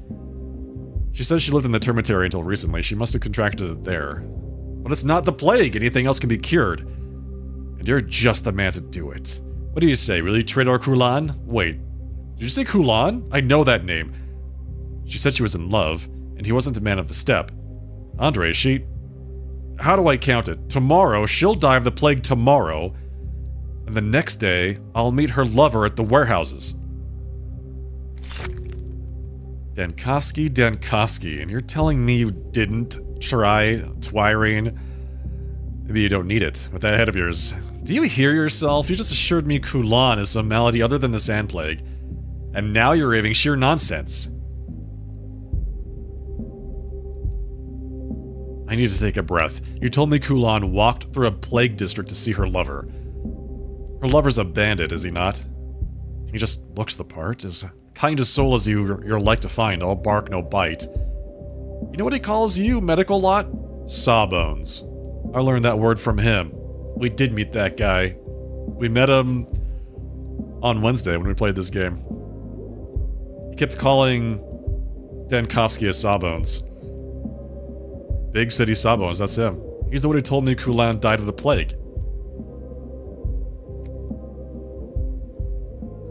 She says she lived in the termitary until recently. She must have contracted it there. But it's not the plague. Anything else can be cured. And you're just the man to do it. What do you say? Really, Trador Kulan? Wait. Did you say Kulan? I know that name. She said she was in love, and he wasn't a man of the steppe. Andre, how do I count it? Tomorrow, she'll die of the plague tomorrow. And the next day, I'll meet her lover at the warehouses. Dankovsky, and you're telling me you didn't try Twirine? Maybe you don't need it, with that head of yours. Do you hear yourself? You just assured me Kulan is some malady other than the sand plague. And now you're raving sheer nonsense. I need to take a breath. You told me Kulan walked through a plague district to see her lover. Her lover's a bandit, is he not? He just looks the part, as kind a soul as you're like to find, all bark, no bite. You know what he calls you, medical lot? Sawbones. I learned that word from him. We did meet that guy. We met him on Wednesday when we played this game. He kept calling Dankovsky a Sawbones. Big City Sawbones, that's him. He's the one who told me Kulan died of the plague.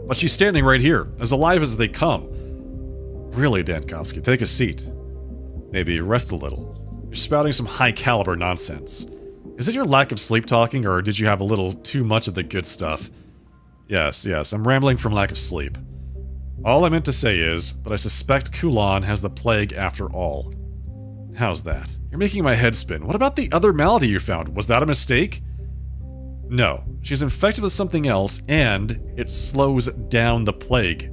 But she's standing right here, as alive as they come. Really, Dankovsky, take a seat. Maybe rest a little. You're spouting some high-caliber nonsense. Is it your lack of sleep talking, or did you have a little too much of the good stuff? Yes, I'm rambling from lack of sleep. All I meant to say is that I suspect Kulan has the plague after all. How's that? You're making my head spin. What about the other malady you found? Was that a mistake? No, she's infected with something else, and it slows down the plague.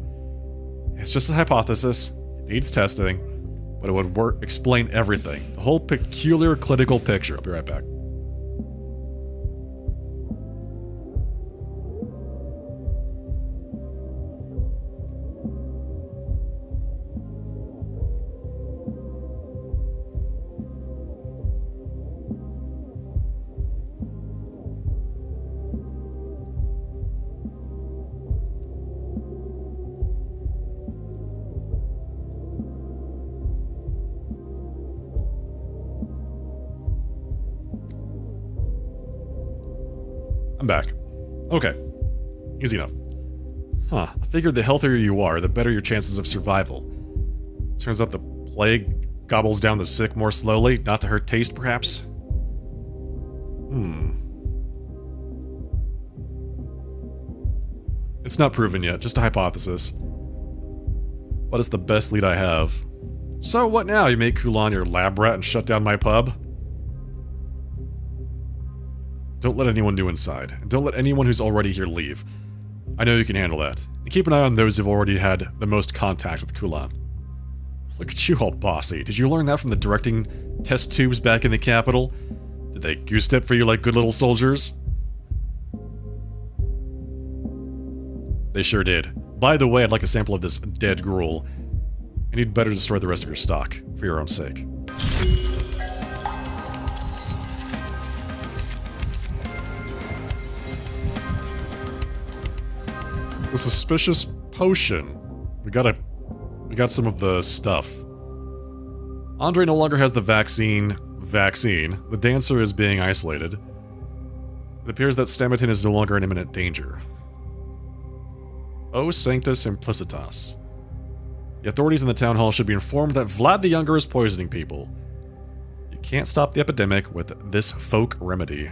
It's just a hypothesis. It needs testing, but it would explain everything. The whole peculiar clinical picture. I'll be right back. I'm back. Okay. Easy enough. Huh. I figured the healthier you are, the better your chances of survival. Turns out the plague gobbles down the sick more slowly, not to her taste, perhaps? It's not proven yet, just a hypothesis. But it's the best lead I have. So what now? You make Kulan your lab rat and shut down my pub? Don't let anyone new inside. And don't let anyone who's already here leave. I know you can handle that. And keep an eye on those who've already had the most contact with Kulan. Look at you all bossy. Did you learn that from the directing test tubes back in the capital? Did they goose step for you like good little soldiers? They sure did. By the way, I'd like a sample of this dead gruel. And you'd better destroy the rest of your stock, for your own sake. The suspicious potion. We got some of the stuff. Andre no longer has the vaccine. The dancer is being isolated. It appears that Stamatin is no longer in imminent danger. O Sancta Simplicitas. The authorities in the town hall should be informed that Vlad the Younger is poisoning people. You can't stop the epidemic with this folk remedy.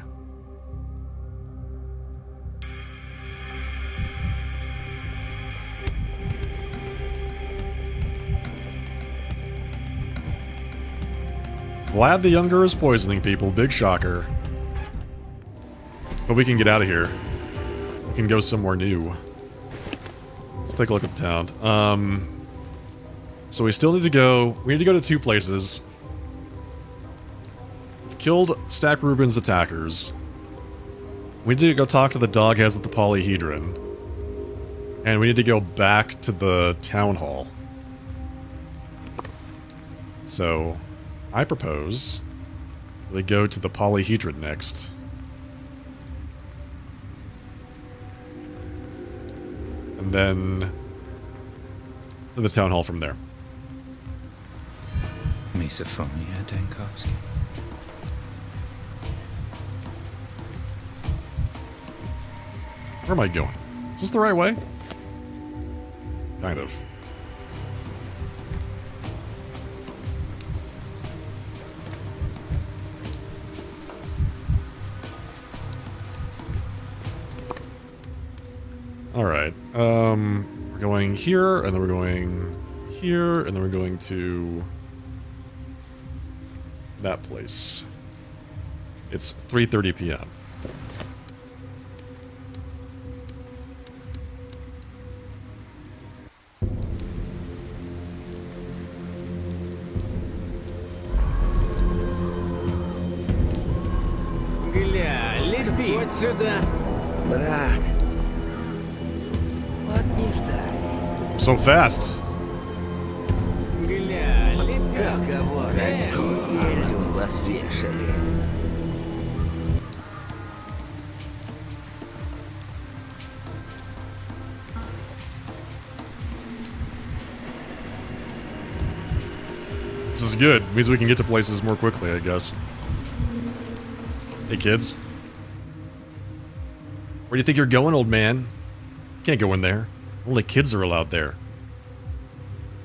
Vlad the Younger is poisoning people, big shocker. But we can get out of here. We can go somewhere new. Let's take a look at the town. So we still need to go... We need to go to two places. We've killed Stack Rubin's attackers. We need to go talk to the dog heads at the Polyhedron. And we need to go back to the town hall. So, I propose we go to the Polyhedron next. And then to the town hall from there. Misophonia, Dankovsky. Where am I going? Is this the right way? Kind of. Alright, we're going here, and then we're going here, and then we're going to that place. It's 3:30 p.m. Гля, лети вот сюда. Брат. Вот не ждали. So fast. Гля, лети. Договор неделю вас вешали. This is good. It means we can get to places more quickly, I guess. Hey, kids. Where do you think you're going, old man? Can't go in there. Only kids are allowed there.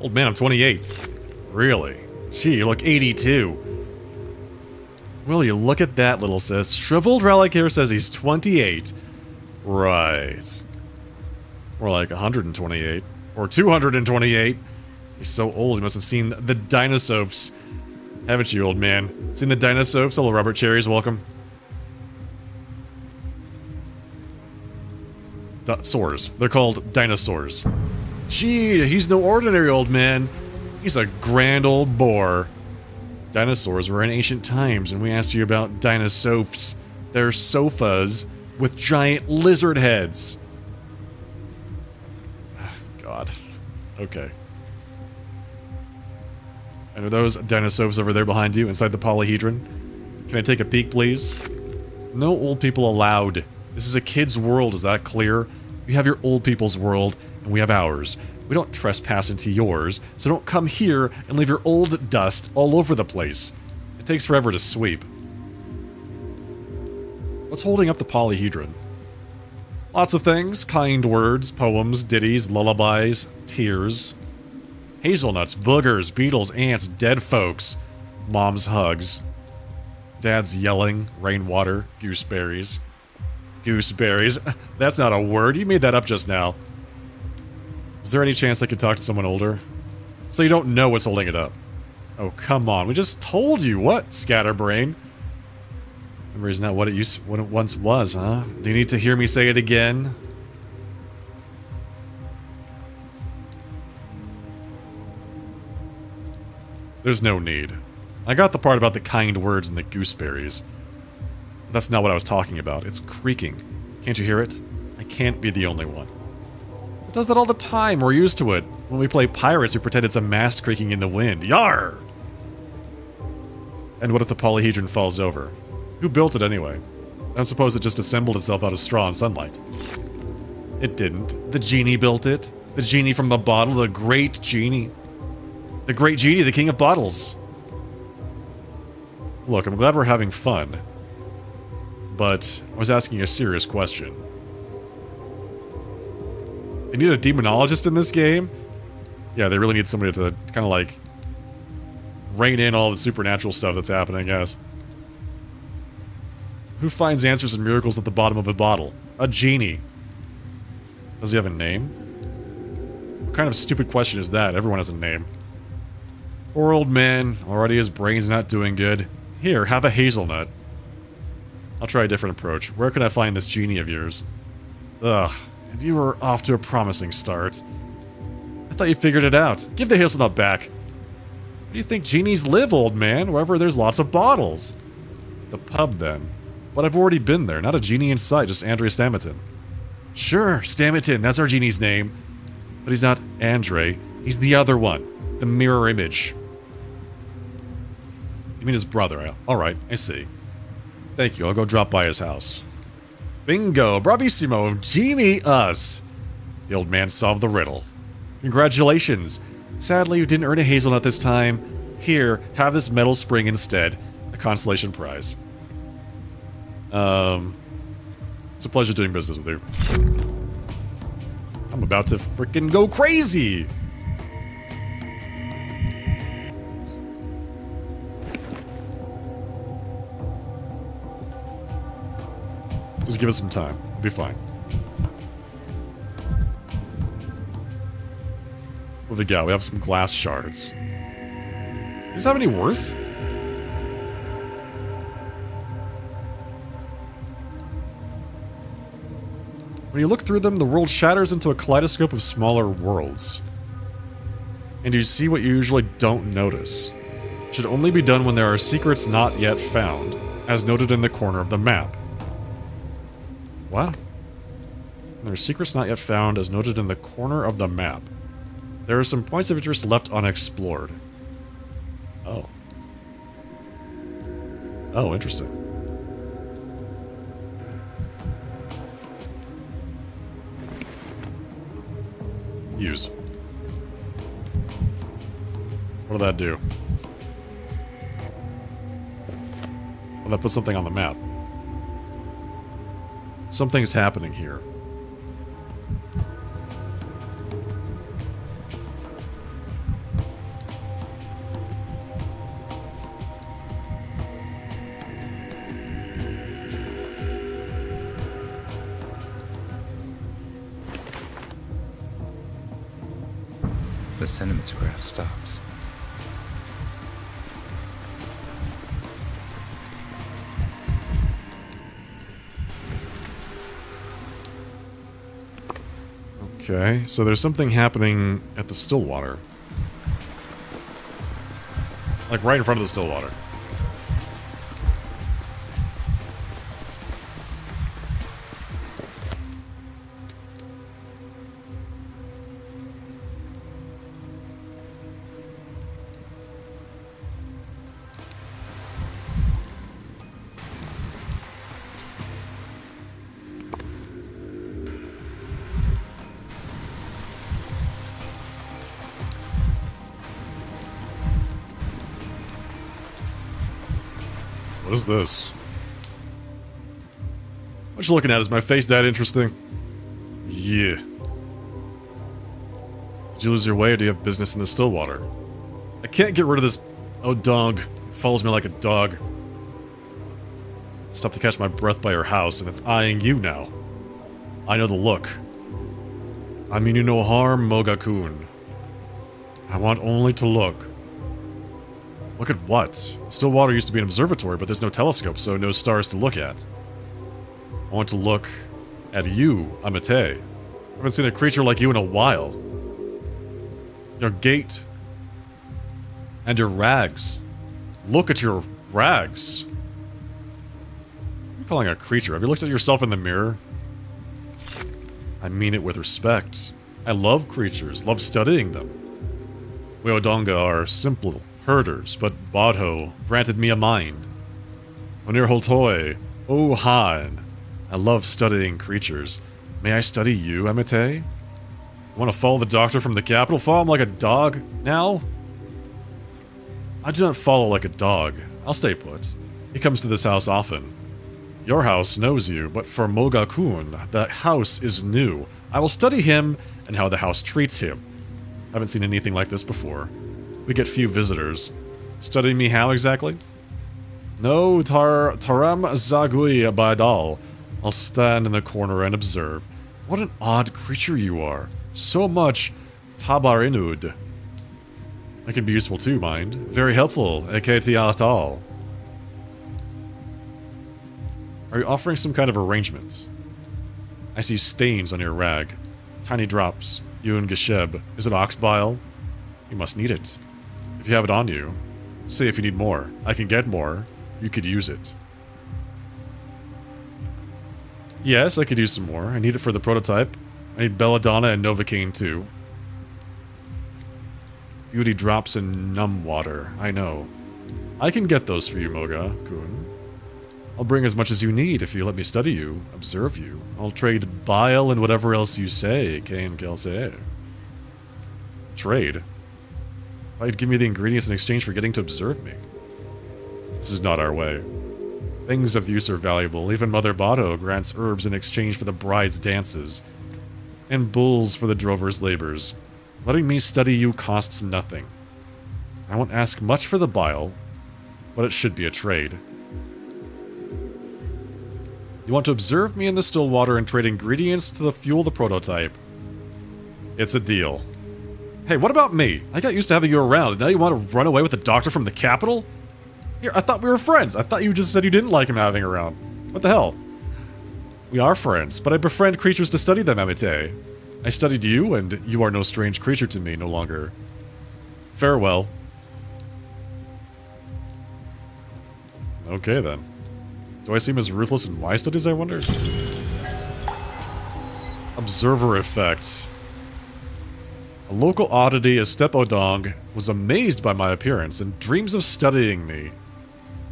Old man, I'm 28. Really? Gee, you look 82. Will you look at that, little sis? Shriveled Relic here says he's 28. Right. More like 128. Or 228. He's so old, he must have seen the Dinosaurs. Haven't you, old man? Seen the Dinosaurs? Hello, Robert Cherries, welcome. Saurs. They're called dinosaurs. Gee, he's no ordinary old man. He's a grand old boar. Dinosaurs were in ancient times, and we asked you about dinosaurs. They're sofas with giant lizard heads. God. Okay. And are those dinosaurs over there behind you, inside the Polyhedron? Can I take a peek, please? No old people allowed. This is a kid's world, is that clear? You have your old people's world, and we have ours. We don't trespass into yours, so don't come here and leave your old dust all over the place. It takes forever to sweep. What's holding up the Polyhedron? Lots of things. Kind words, poems, ditties, lullabies, tears. Hazelnuts, boogers, beetles, ants, dead folks. Mom's hugs. Dad's yelling, rainwater, gooseberries. Gooseberries? That's not a word, you made that up just now. Is there any chance I could talk to someone older? So you don't know what's holding it up. Oh, come on, we just told you. What, scatterbrain? Memory is not what it once was, huh? Do you need to hear me say it again? There's no need. I got the part about the kind words and the gooseberries. That's not what I was talking about. It's creaking. Can't you hear it? I can't be the only one. It does that all the time. We're used to it. When we play pirates, we pretend it's a mast creaking in the wind. Yar! And what if the polyhedron falls over? Who built it anyway? I don't suppose it just assembled itself out of straw and sunlight. It didn't. The genie built it. The genie from the bottle, the great genie. The great genie, the king of bottles. Look, I'm glad we're having fun. But I was asking a serious question. They need a demonologist in this game? Yeah, they really need somebody to kind of like rein in all the supernatural stuff that's happening, I guess. Who finds answers and miracles at the bottom of a bottle? A genie. Does he have a name? What kind of stupid question is that? Everyone has a name. Poor old man. Already his brain's not doing good. Here, have a hazelnut. I'll try a different approach. Where can I find this genie of yours? Ugh. And you were off to a promising start. I thought you figured it out. Give the hazelnut back. Where do you think genies live, old man? Wherever there's lots of bottles. The pub, then. But I've already been there. Not a genie in sight, just Andre Stamerton. Sure, Stamerton. That's our genie's name. But he's not Andre. He's the other one. The mirror image. You mean his brother? Alright, I see. Thank you, I'll go drop by his house. Bingo! Bravissimo! Genie us! The old man solved the riddle. Congratulations! Sadly, you didn't earn a hazelnut this time. Here, have this metal spring instead. A consolation prize. It's a pleasure doing business with you. I'm about to frickin' go crazy! Just give us some time. We'll be fine. What have we got? We have some glass shards. Does this have any worth? When you look through them, the world shatters into a kaleidoscope of smaller worlds. And you see what you usually don't notice. It should only be done when there are secrets not yet found, as noted in the corner of the map. What? There are secrets not yet found, as noted in the corner of the map. There are some points of interest left unexplored. Oh. Oh, interesting. Use. What did that do? Well, that put something on the map. Something's happening here. The cinematograph stops. Okay, so there's something happening at the Stillwater. Like right in front of the Stillwater. What is this? What you looking at? Is my face that interesting? Yeah. Did you lose your way or do you have business in the Stillwater? I can't get rid of this dog. It follows me like a dog. Stopped to catch my breath by her house, and it's eyeing you now. I know the look. I mean you no harm, Moga-kun. I want only to look. Look at what? Stillwater used to be an observatory, but there's no telescope, so no stars to look at. I want to look at you, Amate. I haven't seen a creature like you in a while. Your gait and your rags. Look at your rags. What are you calling a creature? Have you looked at yourself in the mirror? I mean it with respect. I love creatures, love studying them. We Odonga are simple herders, but Bodho granted me a mind. Onir Holtoi, O Han. I love studying creatures. May I study you, Amate? You want to follow the doctor from the capital? Follow him like a dog now? I do not follow like a dog. I'll stay put. He comes to this house often. Your house knows you, but for Moga-kun, the house is new. I will study him and how the house treats him. Haven't seen anything like this before. We get few visitors. Study me how exactly? No taram zagui abadal. I'll stand in the corner and observe. What an odd creature you are. So much tabarinud. That can be useful too, mind. Very helpful, eketi atal. Are you offering some kind of arrangement? I see stains on your rag. Tiny drops. Yun Gesheb. Is it ox bile? You must need it. If you have it on you, say if you need more. I can get more. You could use it. Yes, I could use some more. I need it for the prototype. I need belladonna and novocaine too. Beauty drops in numb water. I know. I can get those for you, Moga-kun. I'll bring as much as you need if you let me study you, observe you. I'll trade bile and whatever else you say, Kane Kelsey. Trade? I'd give me the ingredients in exchange for getting to observe me. This is not our way. Things of use are valuable. Even Mother Bado grants herbs in exchange for the bride's dances, and bulls for the drover's labors. Letting me study you costs nothing. I won't ask much for the bile, but it should be a trade. You want to observe me in the still water and trade ingredients to fuel the prototype. It's a deal. Hey, what about me? I got used to having you around, and now you want to run away with the doctor from the capital? Here, I thought we were friends. I thought you just said you didn't like him having around. What the hell? We are friends, but I befriend creatures to study them, Amite. I studied you, and you are no strange creature to me no longer. Farewell. Okay, then. Do I seem as ruthless in my studies, I wonder? Observer effect. A local oddity, a Step Odong, was amazed by my appearance and dreams of studying me.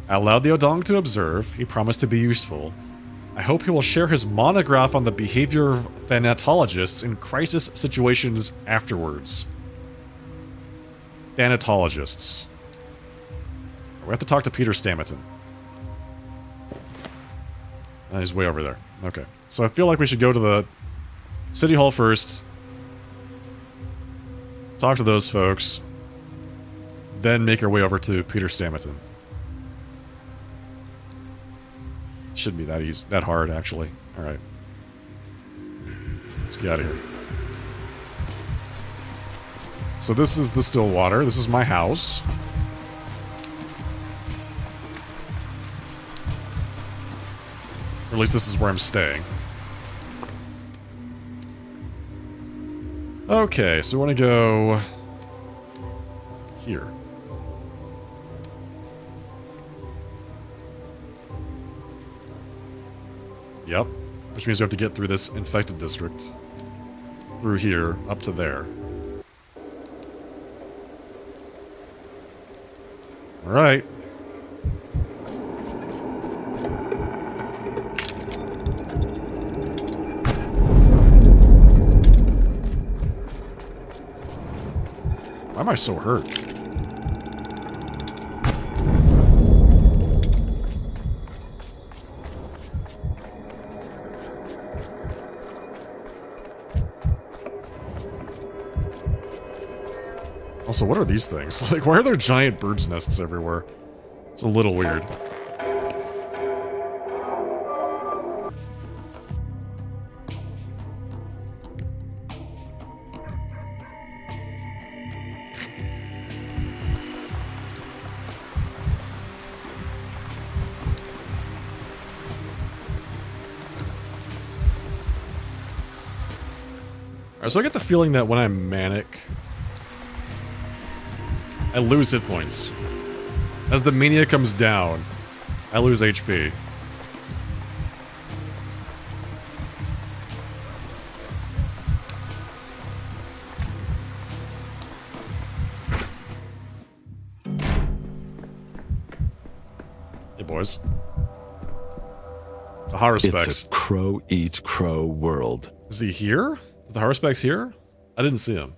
I allowed the Odong to observe. He promised to be useful. I hope he will share his monograph on the behavior of thanatologists in crisis situations afterwards. Thanatologists. We have to talk to Peter Stamerton. He's way over there. Okay. So I feel like we should go to the City Hall first. Talk to those folks. Then make our way over to Peter Stamerton. Shouldn't be that easy, that hard, actually. Alright. Let's get out of here. So this is the still water. This is my house. Or at least this is where I'm staying. Okay, so we want to go here. Yep. Which means we have to get through this infected district. Through here, up to there. Alright. Why am I so hurt? Also, what are these things? Like, why are there giant birds' nests everywhere? It's a little weird. So I get the feeling that when I'm manic, I lose hit points. As the mania comes down, I lose HP. Hey, boys. The Haruspecs. It's a crow eat crow world. Is he here? Is the Haruspecs here? I didn't see him.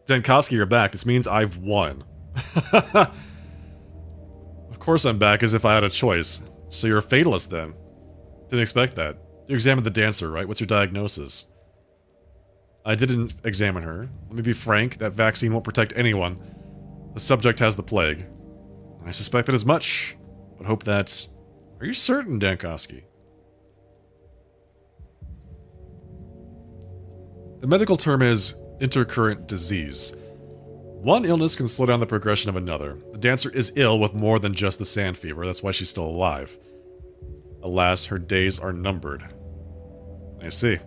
Denkovsky, you're back. This means I've won. Of course I'm back, as if I had a choice. So you're a fatalist then. Didn't expect that. You examined the dancer, right? What's your diagnosis? I didn't examine her. Let me be frank, that vaccine won't protect anyone. The subject has the plague. I suspected as much, but hope that... Are you certain, Denkovsky? The medical term is intercurrent disease. One illness can slow down the progression of another. The dancer is ill with more than just the sand fever, that's why she's still alive. Alas, her days are numbered. I see.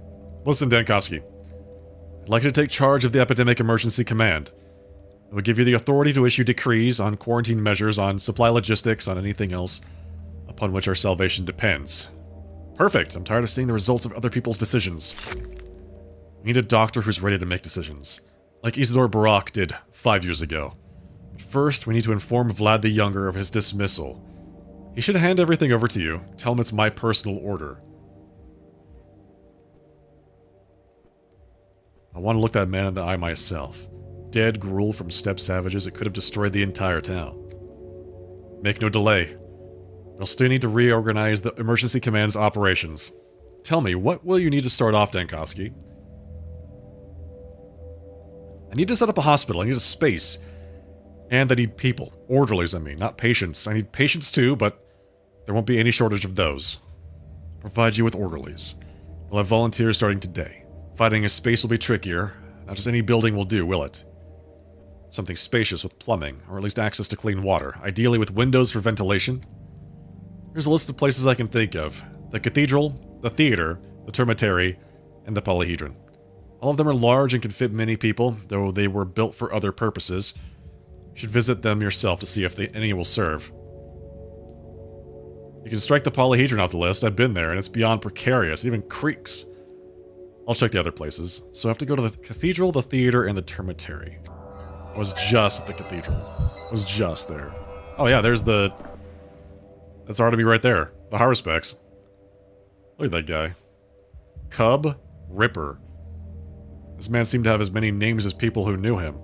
Listen, Denkovsky. I'd like you to take charge of the Epidemic Emergency Command. It will give you the authority to issue decrees on quarantine measures, on supply logistics, on anything else upon which our salvation depends. Perfect. I'm tired of seeing the results of other people's decisions. We need a doctor who's ready to make decisions. Like Isidore Barak did 5 years ago. But first, we need to inform Vlad the Younger of his dismissal. He should hand everything over to you. Tell him it's my personal order. I want to look that man in the eye myself. Dead gruel from steppe savages, it could have destroyed the entire town. Make no delay. We'll still need to reorganize the emergency command's operations. Tell me, what will you need to start off, Denkovsky? I need to set up a hospital. I need a space. And I need people. Orderlies, I mean, not patients. I need patients too, but there won't be any shortage of those. I'll provide you with orderlies. We'll have volunteers starting today. Finding a space will be trickier. Not just any building will do, will it? Something spacious with plumbing, or at least access to clean water. Ideally with windows for ventilation. Here's a list of places I can think of. The cathedral, the theater, the termitary, and the polyhedron. All of them are large and can fit many people, though they were built for other purposes. You should visit them yourself to see if any will serve. You can strike the polyhedron off the list. I've been there, and it's beyond precarious. It even creaks. I'll check the other places. So I have to go to the cathedral, the theater, and the termitary. I was just at the cathedral. I was just there. Oh yeah, there's the... That's Artemy right there. The Haruspecs. Look at that guy. Cub Ripper. This man seemed to have as many names as people who knew him.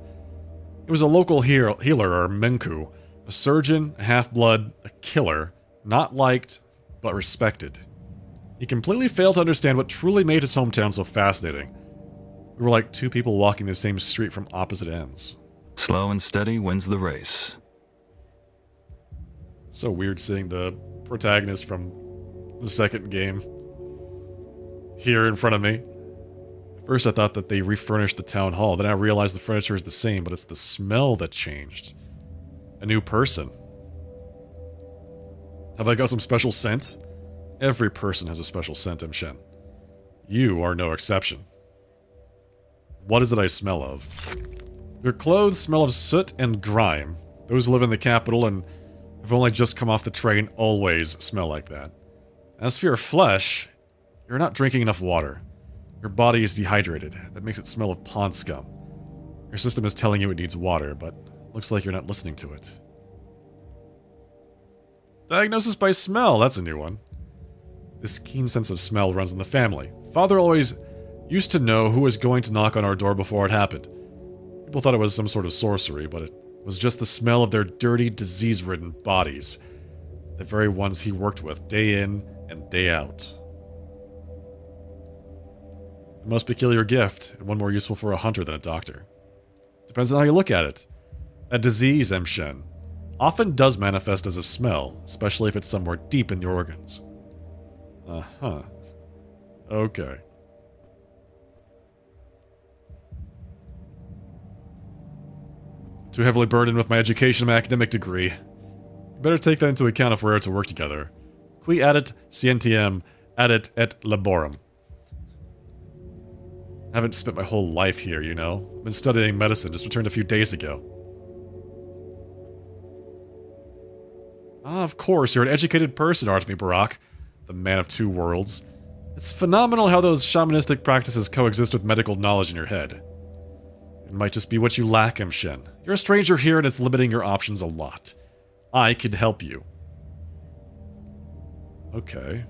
He was a local healer, or Menku, a surgeon, a half-blood, a killer, not liked, but respected. He completely failed to understand what truly made his hometown so fascinating. We were like two people walking the same street from opposite ends. Slow and steady wins the race. It's so weird seeing the protagonist from the second game here in front of me. First I thought that they refurnished the town hall, then I realized the furniture is the same, but it's the smell that changed. A new person. Have I got some special scent? Every person has a special scent, Mshen. You are no exception. What is it I smell of? Your clothes smell of soot and grime. Those who live in the capital and have only just come off the train always smell like that. As for your flesh, you're not drinking enough water. Your body is dehydrated. That makes it smell of pond scum. Your system is telling you it needs water, but looks like you're not listening to it. Diagnosis by smell, that's a new one. This keen sense of smell runs in the family. Father always used to know who was going to knock on our door before it happened. People thought it was some sort of sorcery, but it was just the smell of their dirty, disease-ridden bodies. The very ones he worked with, day in and day out. A most peculiar gift, and one more useful for a hunter than a doctor. Depends on how you look at it. A disease, Mshen, often does manifest as a smell, especially if it's somewhere deep in your organs. Uh-huh. Okay. Too heavily burdened with my education and my academic degree. You better take that into account if we're to work together. Qui addit scientiam addit et laborum. I haven't spent my whole life here, you know? I've been studying medicine, just returned a few days ago. Ah, of course, you're an educated person, Artemi Barak, the man of two worlds. It's phenomenal how those shamanistic practices coexist with medical knowledge in your head. It might just be what you lack, Shen. You're a stranger here and it's limiting your options a lot. I could help you. Okay.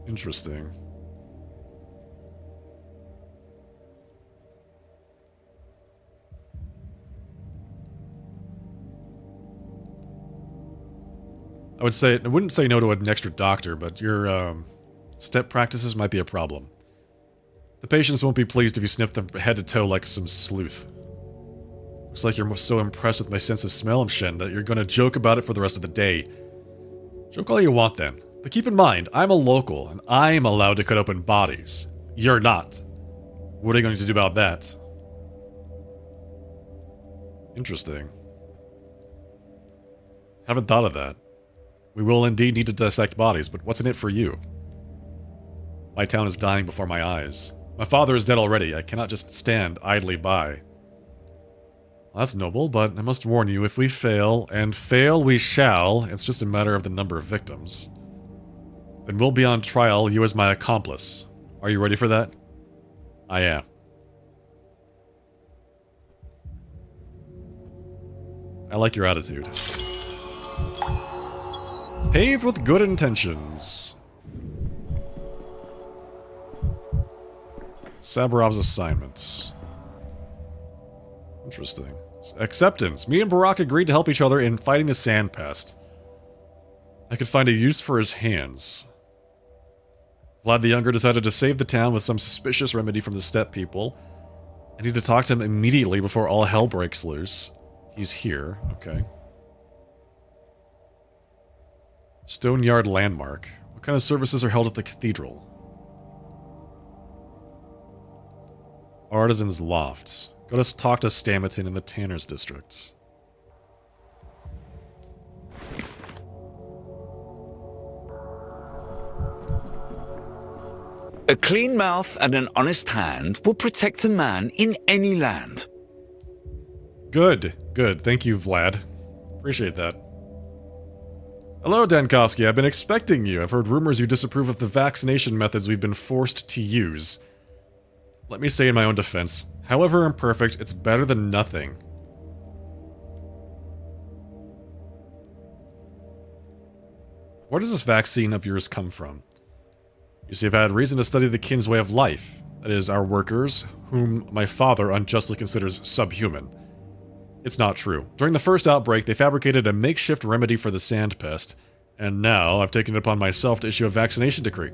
Interesting. I wouldn't say no to an extra doctor, but your step practices might be a problem. The patients won't be pleased if you sniff them head to toe like some sleuth. Looks like you're so impressed with my sense of smell, Shen, that you're gonna joke about it for the rest of the day. Joke all you want then. But keep in mind, I'm a local, and I'm allowed to cut open bodies. You're not. What are you going to do about that? Interesting. Haven't thought of that. We will indeed need to dissect bodies, but what's in it for you? My town is dying before my eyes. My father is dead already. I cannot just stand idly by. Well, that's noble, but I must warn you, if we fail, and fail we shall, it's just a matter of the number of victims. Then we'll be on trial, you as my accomplice. Are you ready for that? I am. I like your attitude. Paved with good intentions. Sabarov's assignments. Interesting. Acceptance. Me and Barak agreed to help each other in fighting the sand pest. I could find a use for his hands. Vlad the Younger decided to save the town with some suspicious remedy from the steppe people. I need to talk to him immediately before all hell breaks loose. He's here. Okay. Stoneyard Landmark. What kind of services are held at the cathedral? Artisan's Lofts. Go to talk to Stamerton in the Tanner's districts. A clean mouth and an honest hand will protect a man in any land. Good, good. Thank you, Vlad. Appreciate that. Hello, Dankovsky. I've been expecting you. I've heard rumors you disapprove of the vaccination methods we've been forced to use. Let me say in my own defense, however imperfect, it's better than nothing. Where does this vaccine of yours come from? You see, I've had reason to study the kin's way of life. That is, our workers, whom my father unjustly considers subhuman. It's not true. During the first outbreak, they fabricated a makeshift remedy for the sand pest, and now I've taken it upon myself to issue a vaccination decree.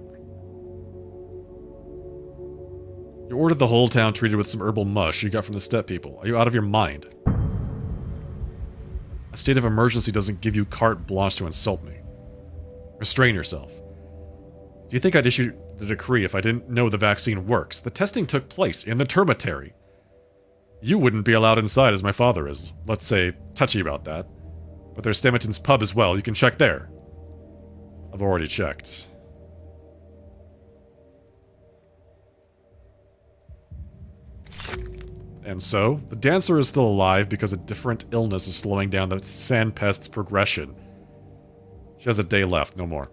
You ordered the whole town treated with some herbal mush you got from the steppe people. Are you out of your mind? A state of emergency doesn't give you carte blanche to insult me. Restrain yourself. Do you think I'd issue the decree if I didn't know the vaccine works? The testing took place in the termitary. You wouldn't be allowed inside as my father is. Let's say, touchy about that. But there's Stamerton's pub as well. You can check there. I've already checked. And so, the dancer is still alive because a different illness is slowing down the sand pest's progression. She has a day left, no more.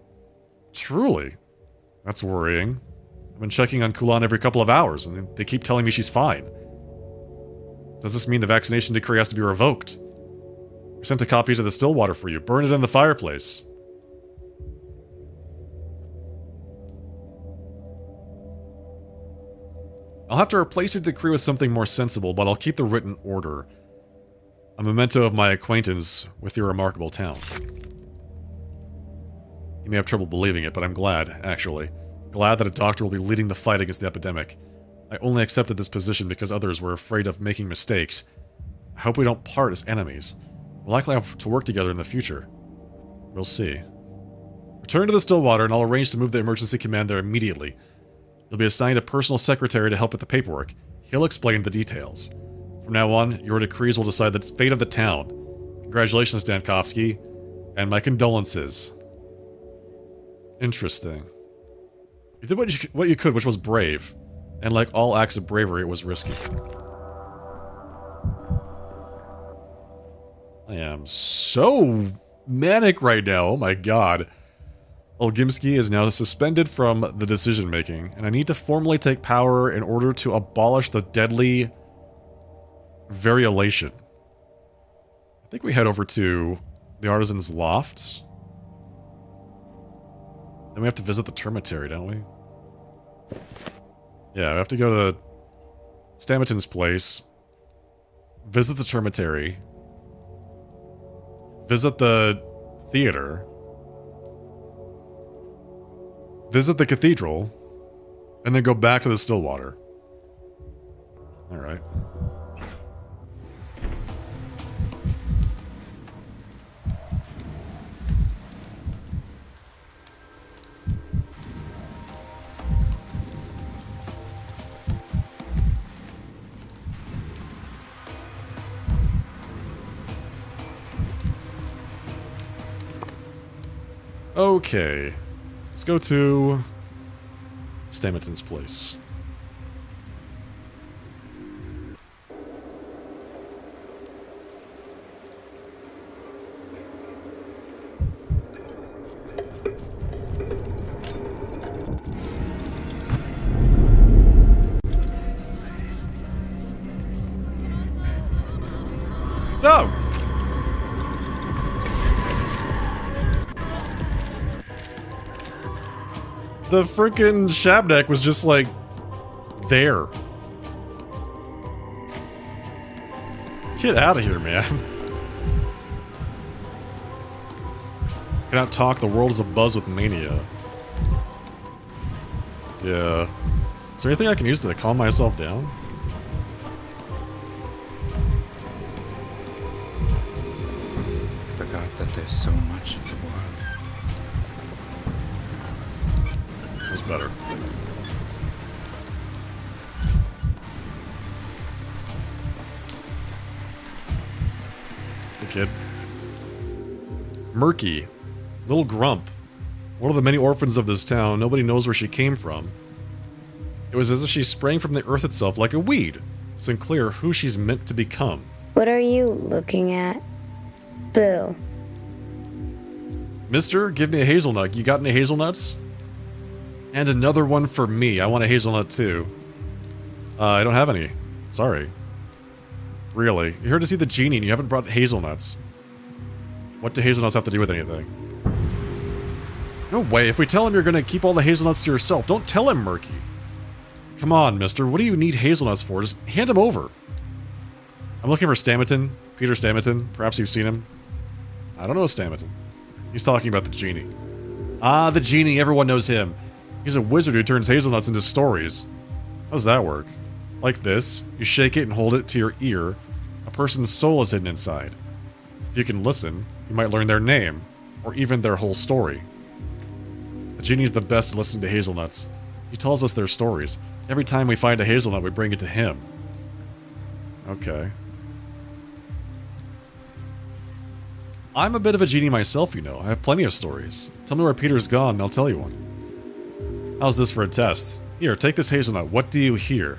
Truly? That's worrying. I've been checking on Kulan every couple of hours, and they keep telling me she's fine. Does this mean the vaccination decree has to be revoked? I sent a copy to the Stillwater for you. Burn it in the fireplace. I'll have to replace your decree with something more sensible, but I'll keep the written order. A memento of my acquaintance with your remarkable town. You may have trouble believing it, but I'm glad, actually. Glad that a doctor will be leading the fight against the epidemic. I only accepted this position because others were afraid of making mistakes. I hope we don't part as enemies. We'll likely have to work together in the future. We'll see. Return to the Stillwater and I'll arrange to move the emergency command there immediately. You'll be assigned a personal secretary to help with the paperwork. He'll explain the details. From now on, your decrees will decide the fate of the town. Congratulations, Dankovsky, and my condolences. Interesting. You did what you could, which was brave. And like all acts of bravery, it was risky. I am so manic right now, oh my god. Olgimsky is now suspended from the decision-making, and I need to formally take power in order to abolish the deadly variolation. I think we head over to the Artisan's Lofts. Then we have to visit the Termitary, don't we? Yeah, we have to go to Stamaton's place, visit the Termitary, visit the theater, visit the cathedral, and then go back to the Stillwater. Alright. Okay. Let's go to Stamaton's place. Oh! The frickin' Shabnak was just like there. Get out of here, man. Cannot talk, the world is abuzz with mania. Yeah. Is there anything I can use to calm myself down? Forgot that there's so much of the world. That's better. Hey, kid. Murky. Little Grump. One of the many orphans of this town. Nobody knows where she came from. It was as if she sprang from the earth itself like a weed. It's unclear who she's meant to become. What are you looking at? Boo. Mister, give me a hazelnut. You got any hazelnuts? And another one for me. I want a hazelnut too. I don't have any. Sorry. Really? You're here to see the genie and you haven't brought hazelnuts. What do hazelnuts have to do with anything? No way. If we tell him you're gonna keep all the hazelnuts to yourself, don't tell him, Murky. Come on, mister. What do you need hazelnuts for? Just hand them over. I'm looking for Stamaton. Peter Stamaton. Perhaps you've seen him. I don't know Stamaton. He's talking about the genie. Ah, the genie. Everyone knows him. He's a wizard who turns hazelnuts into stories. How does that work? Like this. You shake it and hold it to your ear. A person's soul is hidden inside. If you can listen, you might learn their name, or even their whole story. The genie's the best at listening to hazelnuts. He tells us their stories. Every time we find a hazelnut, we bring it to him. Okay. I'm a bit of a genie myself, you know. I have plenty of stories. Tell me where Peter's gone, and I'll tell you one. How's this for a test? Here, take this hazelnut. What do you hear?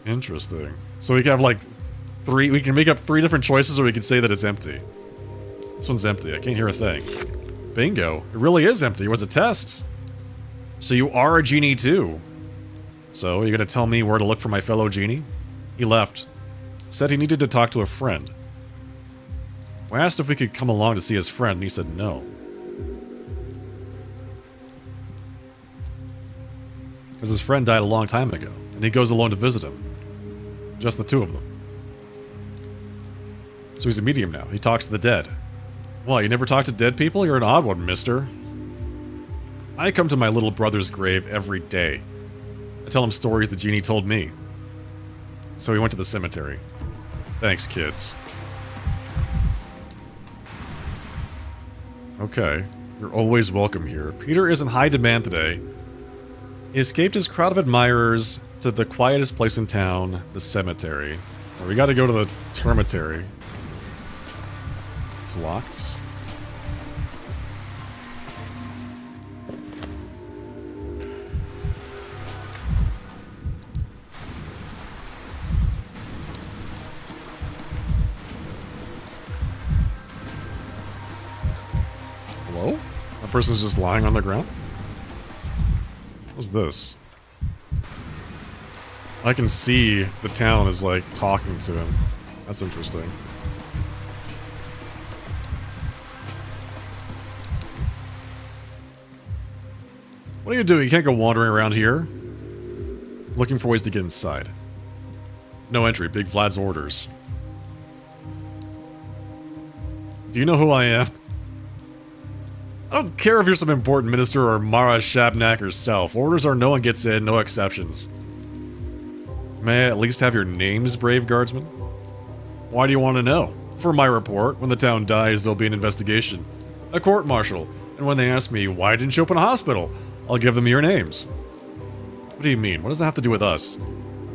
Interesting. So we can have like three, we can make up 3 different choices, or we can say that it's empty. This one's empty. I can't hear a thing. Bingo. It really is empty. It was a test. So you are a genie too. So, are you gonna tell me where to look for my fellow genie? He left. Said he needed to talk to a friend. I asked if we could come along to see his friend, and he said no. Because his friend died a long time ago, and he goes alone to visit him. Just the 2 of them. So he's a medium now. He talks to the dead. Well, you never talk to dead people? You're an odd one, mister. I come to my little brother's grave every day. I tell him stories the genie told me. So we went to the cemetery. Thanks, kids. Okay. You're always welcome here. Peter is in high demand today. He escaped his crowd of admirers to the quietest place in town, the cemetery. Well, we gotta go to the termitary. It's locked. person's just lying on the ground? What's this? I can see the town is like talking to him. That's interesting. What do you do? You can't go wandering around here. Looking for ways to get inside. No entry. Big Vlad's orders. Do you know who I am? I don't care if you're some important minister or Mara Shabnak herself. Orders are no one gets in, no exceptions. May I at least have your names, brave guardsman? Why do you want to know? For my report, when the town dies, there'll be an investigation. A court-martial. And when they ask me, why didn't you open a hospital? I'll give them your names. What do you mean? What does that have to do with us?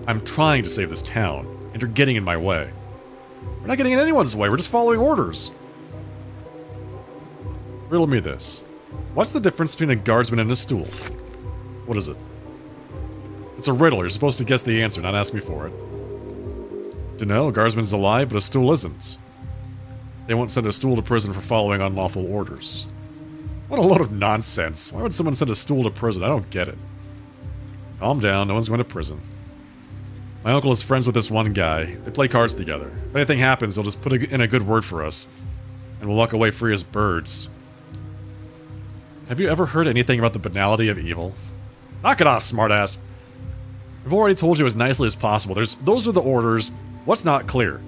I'm trying to save this town, and you're getting in my way. We're not getting in anyone's way, we're just following orders. Riddle me this. What's the difference between a guardsman and a stool? What is it? It's a riddle, you're supposed to guess the answer, not ask me for it. Dunno, a guardsman's alive, but a stool isn't. They won't send a stool to prison for following unlawful orders. What a load of nonsense. Why would someone send a stool to prison? I don't get it. Calm down, no one's going to prison. My uncle is friends with this one guy. They play cards together. If anything happens, they'll just put in a good word for us. And we'll walk away free as birds. Have you ever heard anything about the banality of evil? Knock it off, smartass. I've already told you as nicely as possible. Those are the orders. What's not clear?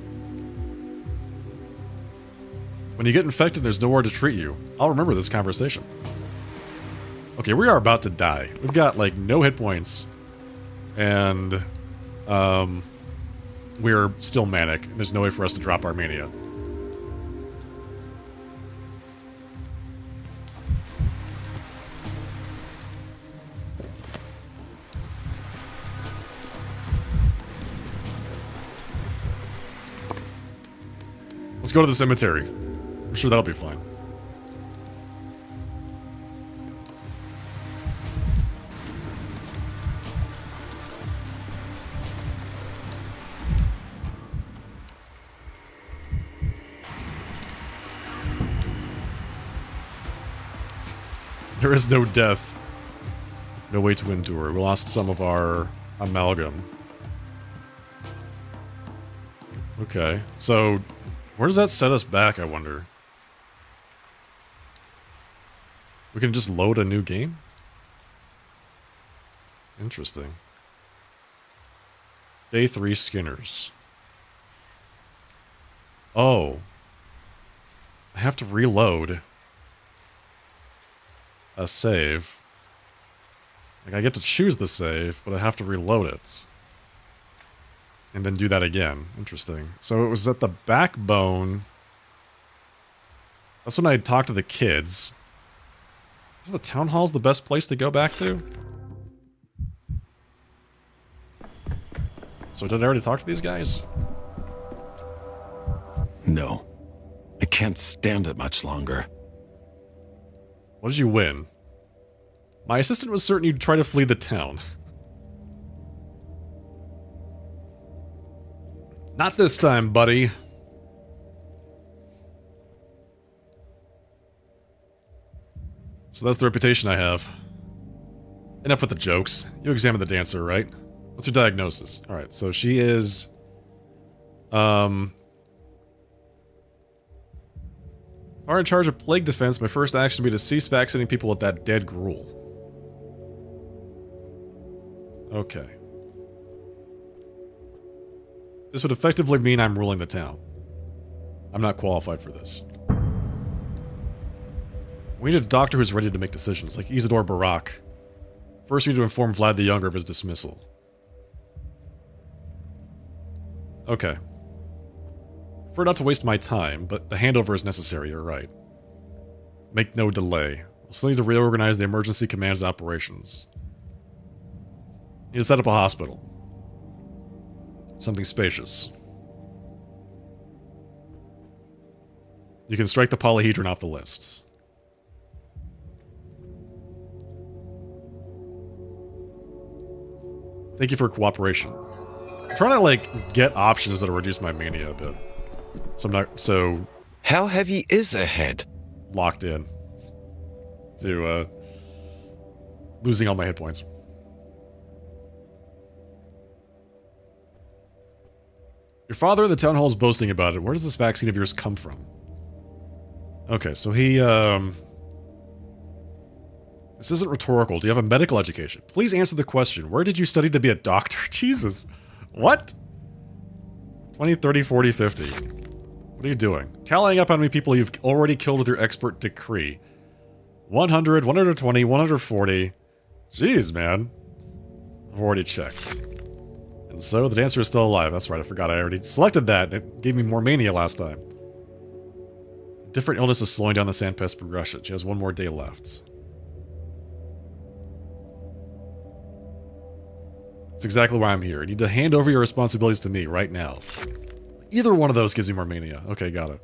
When you get infected, there's nowhere to treat you. I'll remember this conversation. Okay, we are about to die. We've got, like, no hit points. And, we're still manic. There's no way for us to drop our mania. Let's go to the cemetery. I'm sure that'll be fine. There is no death. No way to endure. We lost some of our amalgam. Okay, so where does that set us back, I wonder? We can just load a new game? Interesting. Day 3 Skinners. Oh. I have to reload a save. Like, I get to choose the save, but I have to reload it. And then do that again. Interesting. So it was at the Backbone. That's when I talked to the kids. Is the town hall's the best place to go back to? So did I already talk to these guys? No. I can't stand it much longer. What did you win? My assistant was certain you'd try to flee the town. Not this time, buddy. So that's the reputation I have. Enough with the jokes. You examined the dancer, right? What's her diagnosis? Alright, so she is... If I'm in charge of plague defense, my first action would be to cease vaccinating people with that dead gruel. Okay. This would effectively mean I'm ruling the town. I'm not qualified for this. We need a doctor who's ready to make decisions, like Isidore Barak. First, we need to inform Vlad the Younger of his dismissal. Okay. Prefer not to waste my time, but the handover is necessary, you're right. Make no delay. We'll still need to reorganize the emergency command's operations. Need to set up a hospital. Something spacious. You can strike the polyhedron off the list. Thank you for cooperation. I'm trying to, like, get options that'll reduce my mania a bit. So I'm not so... How heavy is a head? Locked in. to losing all my hit points. Your father in the town hall is boasting about it. Where does this vaccine of yours come from? Okay, so he, this isn't rhetorical. Do you have a medical education? Please answer the question. Where did you study to be a doctor? Jesus. What? 20, 30, 40, 50. What are you doing? Tallying up how many people you've already killed with your expert decree. 100, 120, 140. Jeez, man. I've already checked. And so the dancer is still alive. That's right, I forgot I already selected that. It gave me more mania last time. Different illness is slowing down the sandpest progression. She has one more day left. That's exactly why I'm here. You need to hand over your responsibilities to me right now. Either one of those gives me more mania. Okay, got it.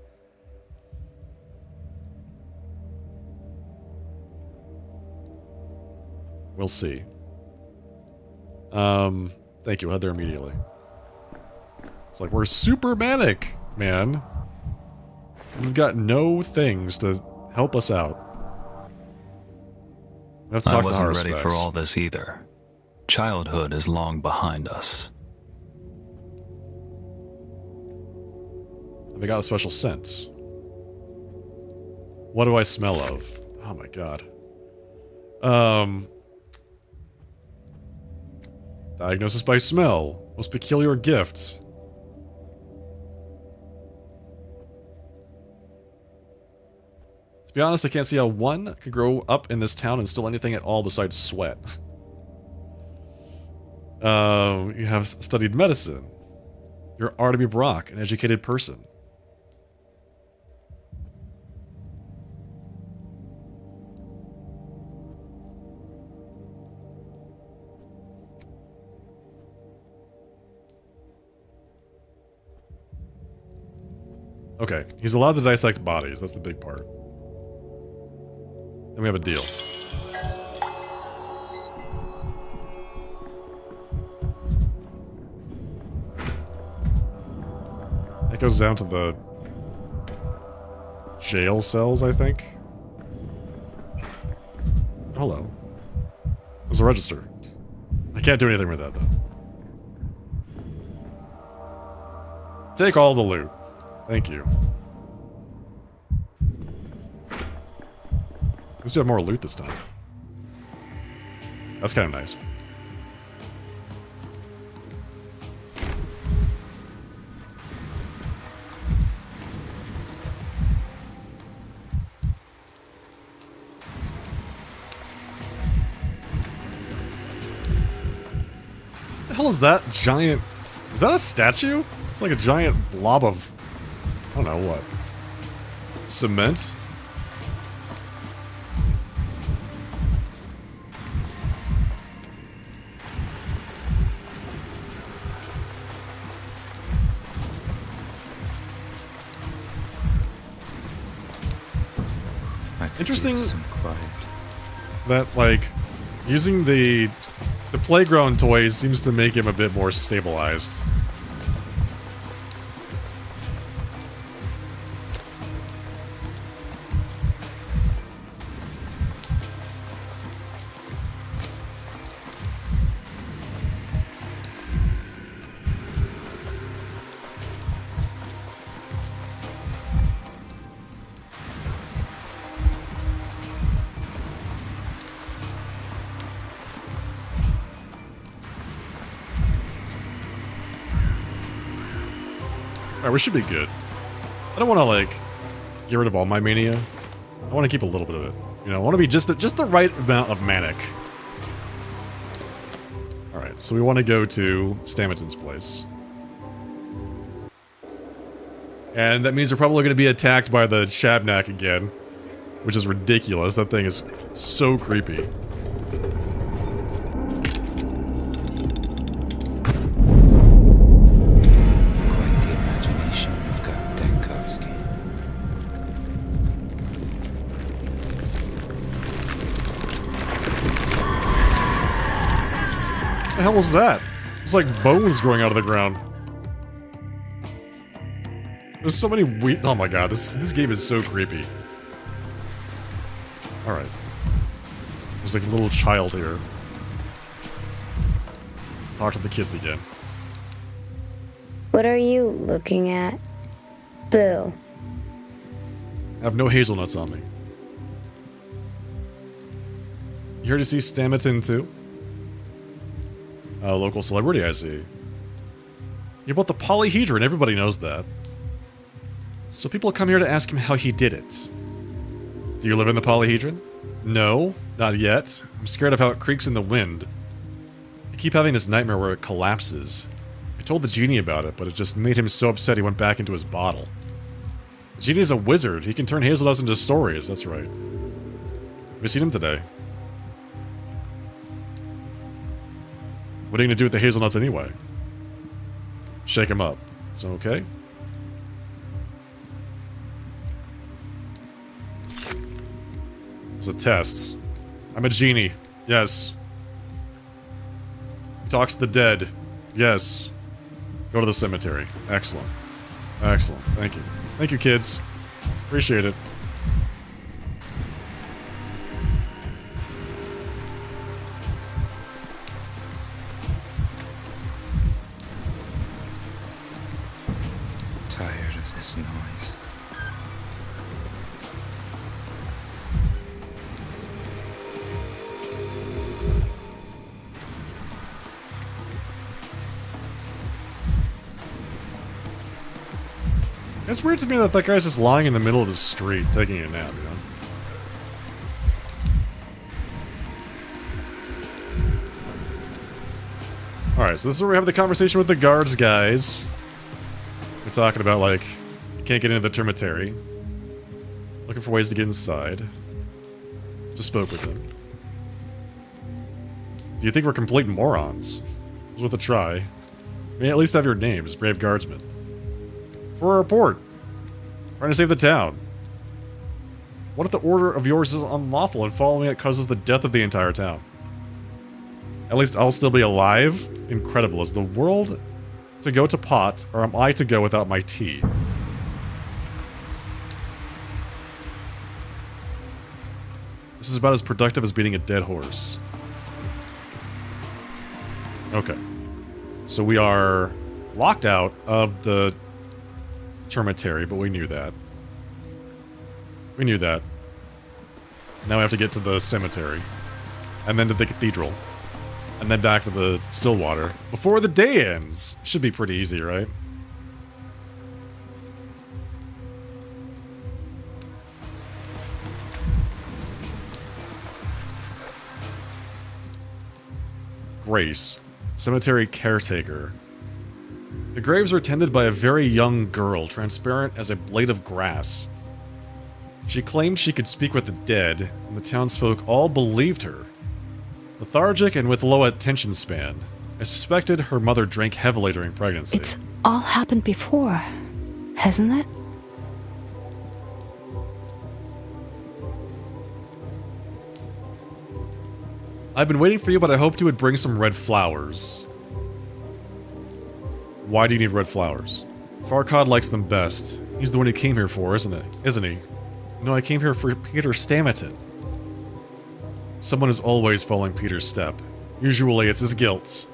We'll see. Thank you. I'll head there immediately. It's like we're super manic, man. We've got no things to help us out. We have to talk to the I wasn't ready Haruspecs. for all this either. Childhood is long behind us. Have I got a special sense? What do I smell of? Oh my god. Diagnosis by smell. Most peculiar gifts. To be honest, I can't see how one could grow up in this town and still anything at all besides sweat. You have studied medicine. You're Artemy Brock, an educated person. Okay, he's allowed to dissect bodies. That's the big part. Then we have a deal. That goes down to the jail cells, I think. Hello. There's a register. I can't do anything with that, though. Take all the loot. Thank you. Let's do have more loot this time. That's kind of nice. What the hell is that giant? Is that a statue? It's like a giant blob of, I don't know what. Cement? Interesting that, like, using the playground toys seems to make him a bit more stabilized. Alright, we should be good. I don't want to, like, get rid of all my mania. I want to keep a little bit of it. You know, I want to be just the right amount of manic. Alright, so we want to go to Stamanton's place. And that means we're probably going to be attacked by the Shabnak again. Which is ridiculous. That thing is so creepy. What the hell was that? It's like bones growing out of the ground. There's so many weird. Oh my god, this game is so creepy. Alright. There's like a little child here. Talk to the kids again. What are you looking at? Bill. I have no hazelnuts on me. You here to see Stamerton too? Local celebrity, I see. You bought the polyhedron, everybody knows that. So people come here to ask him how he did it. Do you live in the polyhedron? No, not yet. I'm scared of how it creaks in the wind. I keep having this nightmare where it collapses. I told the genie about it, but it just made him so upset he went back into his bottle. The genie is a wizard. He can turn hazelnuts into stories, that's right. Have you seen him today? What are you going to do with the hazelnuts anyway? Shake him up. Is that okay? It's a test. I'm a genie. Yes. He talks to the dead. Yes. Go to the cemetery. Excellent. Excellent. Thank you. Thank you, kids. Appreciate it. Tired of this noise. It's weird to me that that guy's just lying in the middle of the street taking a nap, you know? Alright, so this is where we have the conversation with the guards, guys. We're talking about, like, you can't get into the termitary. Looking for ways to get inside. Just spoke with them. Do you think we're complete morons? It was worth a try. May at least have your names, brave guardsmen. For a report. Trying to save the town. What if the order of yours is unlawful and following it causes the death of the entire town? At least I'll still be alive? Incredible. Is the world to go to pot, or am I to go without my tea? This is about as productive as beating a dead horse. Okay. So we are locked out of the termitary, but we knew that. We knew that. Now we have to get to the cemetery. And then to the cathedral. And then back to the Stillwater. Before the day ends! Should be pretty easy, right? Grace. Cemetery caretaker. The graves are tended by a very young girl, transparent as a blade of grass. She claimed she could speak with the dead, and the townsfolk all believed her. Lethargic and with low attention span, I suspected her mother drank heavily during pregnancy. It's all happened before, hasn't it? I've been waiting for you, but I hoped you would bring some red flowers. Why do you need red flowers? Farquaad likes them best. He's the one he came here for, isn't he? No, I came here for Peter Stamerton. Someone is always following Peter's step. Usually it's his guilt.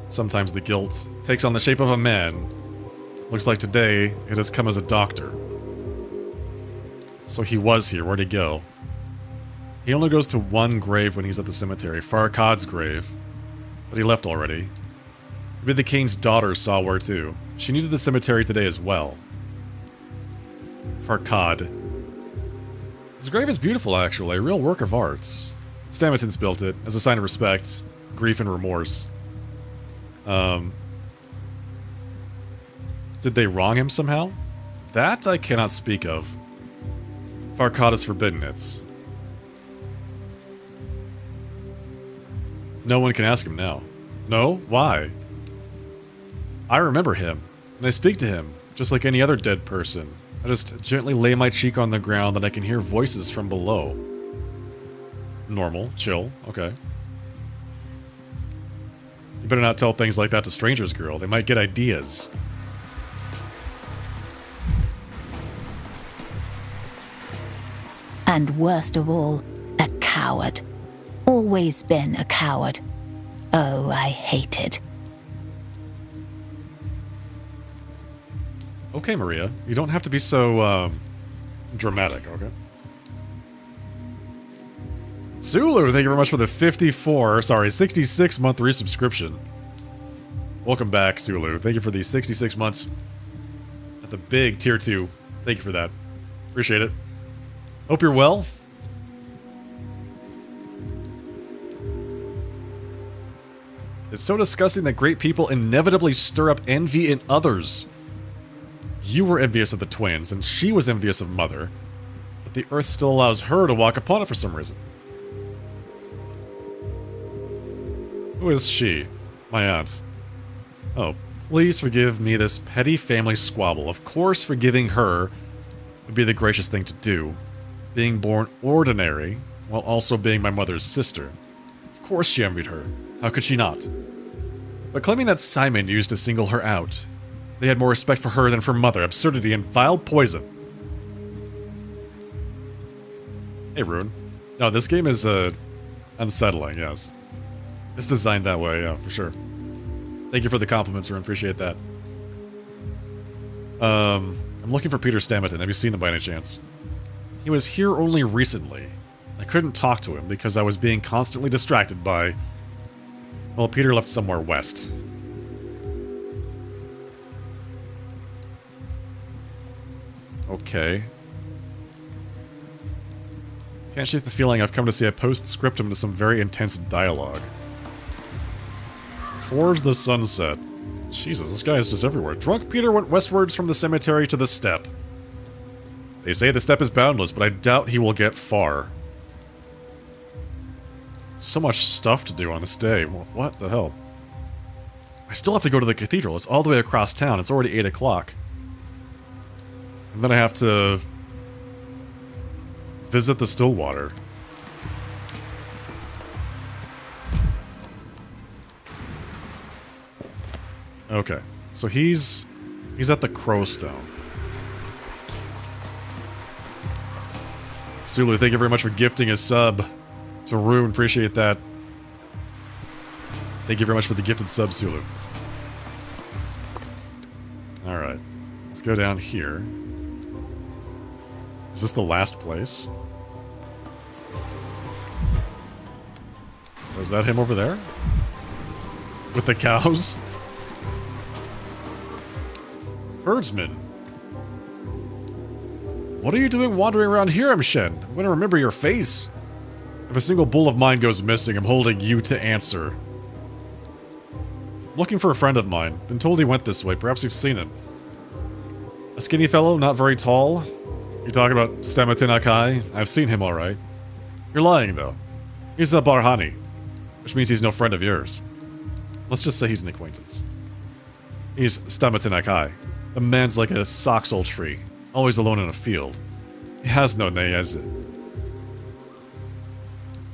Sometimes the guilt takes on the shape of a man. Looks like today it has come as a doctor. So he was here. Where'd he go? He only goes to one grave when he's at the cemetery, Farquaad's grave. But he left already. Maybe the king's daughter saw where too. She needed the cemetery today as well. Farquaad. His grave is beautiful, actually. A real work of art. Stamerton's built it as a sign of respect, grief, and remorse. Did they wrong him somehow? That I cannot speak of. Farquaad has forbidden it. No one can ask him now. No? Why? I remember him, and I speak to him, just like any other dead person. I just gently lay my cheek on the ground and I can hear voices from below. Normal, chill, okay. You better not tell things like that to strangers, girl. They might get ideas. And worst of all, a coward. always been a coward. Oh, I hate it. Okay, Maria. You don't have to be so, dramatic, okay? Sulu, thank you very much for the 66-month resubscription. Welcome back, Sulu. Thank you for the 66 months at the big tier 2. Thank you for that. Appreciate it. Hope you're well. It's so disgusting that great people inevitably stir up envy in others. You were envious of the twins, and she was envious of Mother, but the Earth still allows her to walk upon it for some reason. Who is she? My aunt. Oh, please forgive me this petty family squabble. Of course forgiving her would be the gracious thing to do. Being born ordinary, while also being my mother's sister. Of course she envied her. How could she not? But claiming that Simon used to single her out. They had more respect for her than for Mother. Absurdity and vile poison. Hey, Rune. No, this game is, unsettling, yes. It's designed that way, yeah, for sure. Thank you for the compliments, Rune. Appreciate that. I'm looking for Peter Stammerton. Have you seen him by any chance? He was here only recently. I couldn't talk to him because I was being constantly distracted by... Well, Peter left somewhere west. Okay. Can't shake the feeling I've come to see a postscriptum to some very intense dialogue. Towards the sunset. Jesus, this guy is just everywhere. Drunk Peter went westwards from the cemetery to the steppe. They say the steppe is boundless, but I doubt he will get far. So much stuff to do on this day. What the hell? I still have to go to the cathedral. It's all the way across town. It's already 8 o'clock. And then I have to visit the Stillwater. Okay, so he's at the Crowstone. Sulu, thank you very much for gifting a sub to Rune. Appreciate that. Thank you very much for the gifted sub, Sulu. Alright, let's go down here. Is this the last place? Is that him over there? With the cows? Herdsman. What are you doing wandering around here, Mshen? I'm gonna remember your face. If a single bull of mine goes missing, I'm holding you to answer. Looking for a friend of mine. Been told he went this way. Perhaps you've seen him. A skinny fellow, not very tall. You talking about Stammerton Akai? I've seen him alright. You're lying, though. He's a Barhani, which means he's no friend of yours. Let's just say he's an acquaintance. He's Stammerton Akai. The man's like a soxole tree, always alone in a field. He has no name, has it?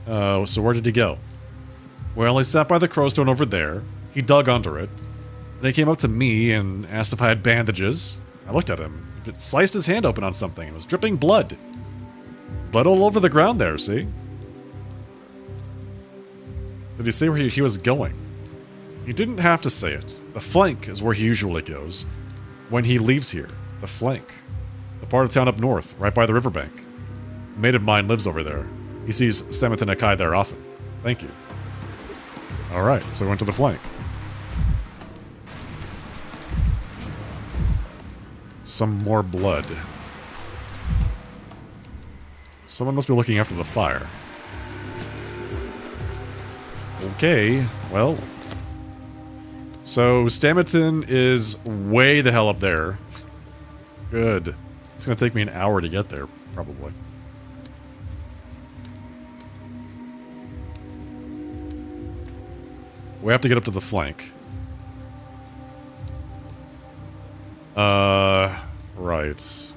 So where did he go? Well, he sat by the crowstone over there. He dug under it. Then he came up to me and asked if I had bandages. I looked at him. It sliced his hand open on something. It was dripping blood. Blood all over the ground there, see? Did he say where he was going? He didn't have to say it. The flank is where he usually goes. When he leaves here. The flank. The part of town up north, right by the riverbank. A mate of mine lives over there. He sees Stammerton Akai there often. Thank you. Alright, so we went to the flank. Some more blood. Someone must be looking after the fire. Okay, well. So, Stammerton is way the hell up there. Good. It's gonna take me an hour to get there, probably. We have to get up to the flank. Right.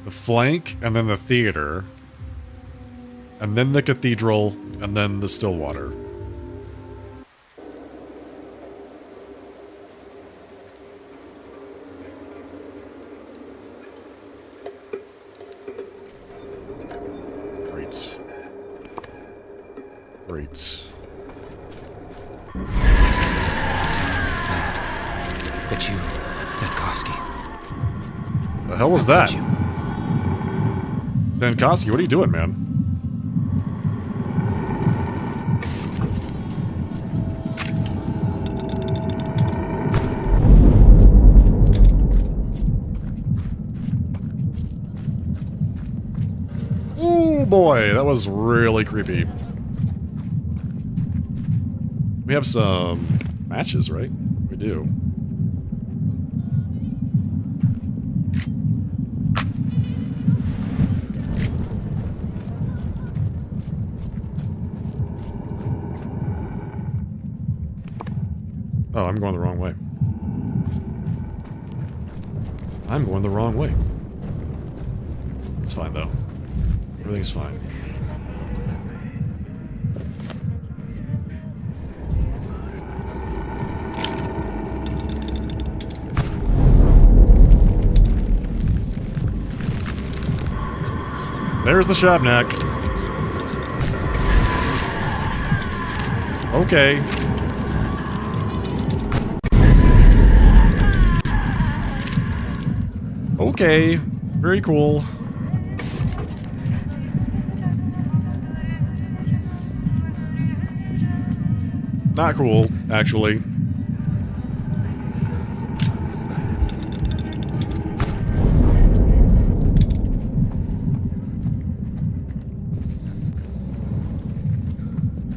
The flank, and then the theater. And then the cathedral, and then the Stillwater. Right. The hell was that? Dankoski, what are you doing, man? Oh boy, that was really creepy. We have some matches, right? We do. Oh, I'm going the wrong way. I'm going the wrong way. It's fine, though. Everything's fine. There's the Shabnak. Okay. Okay. Very cool. Not cool, actually.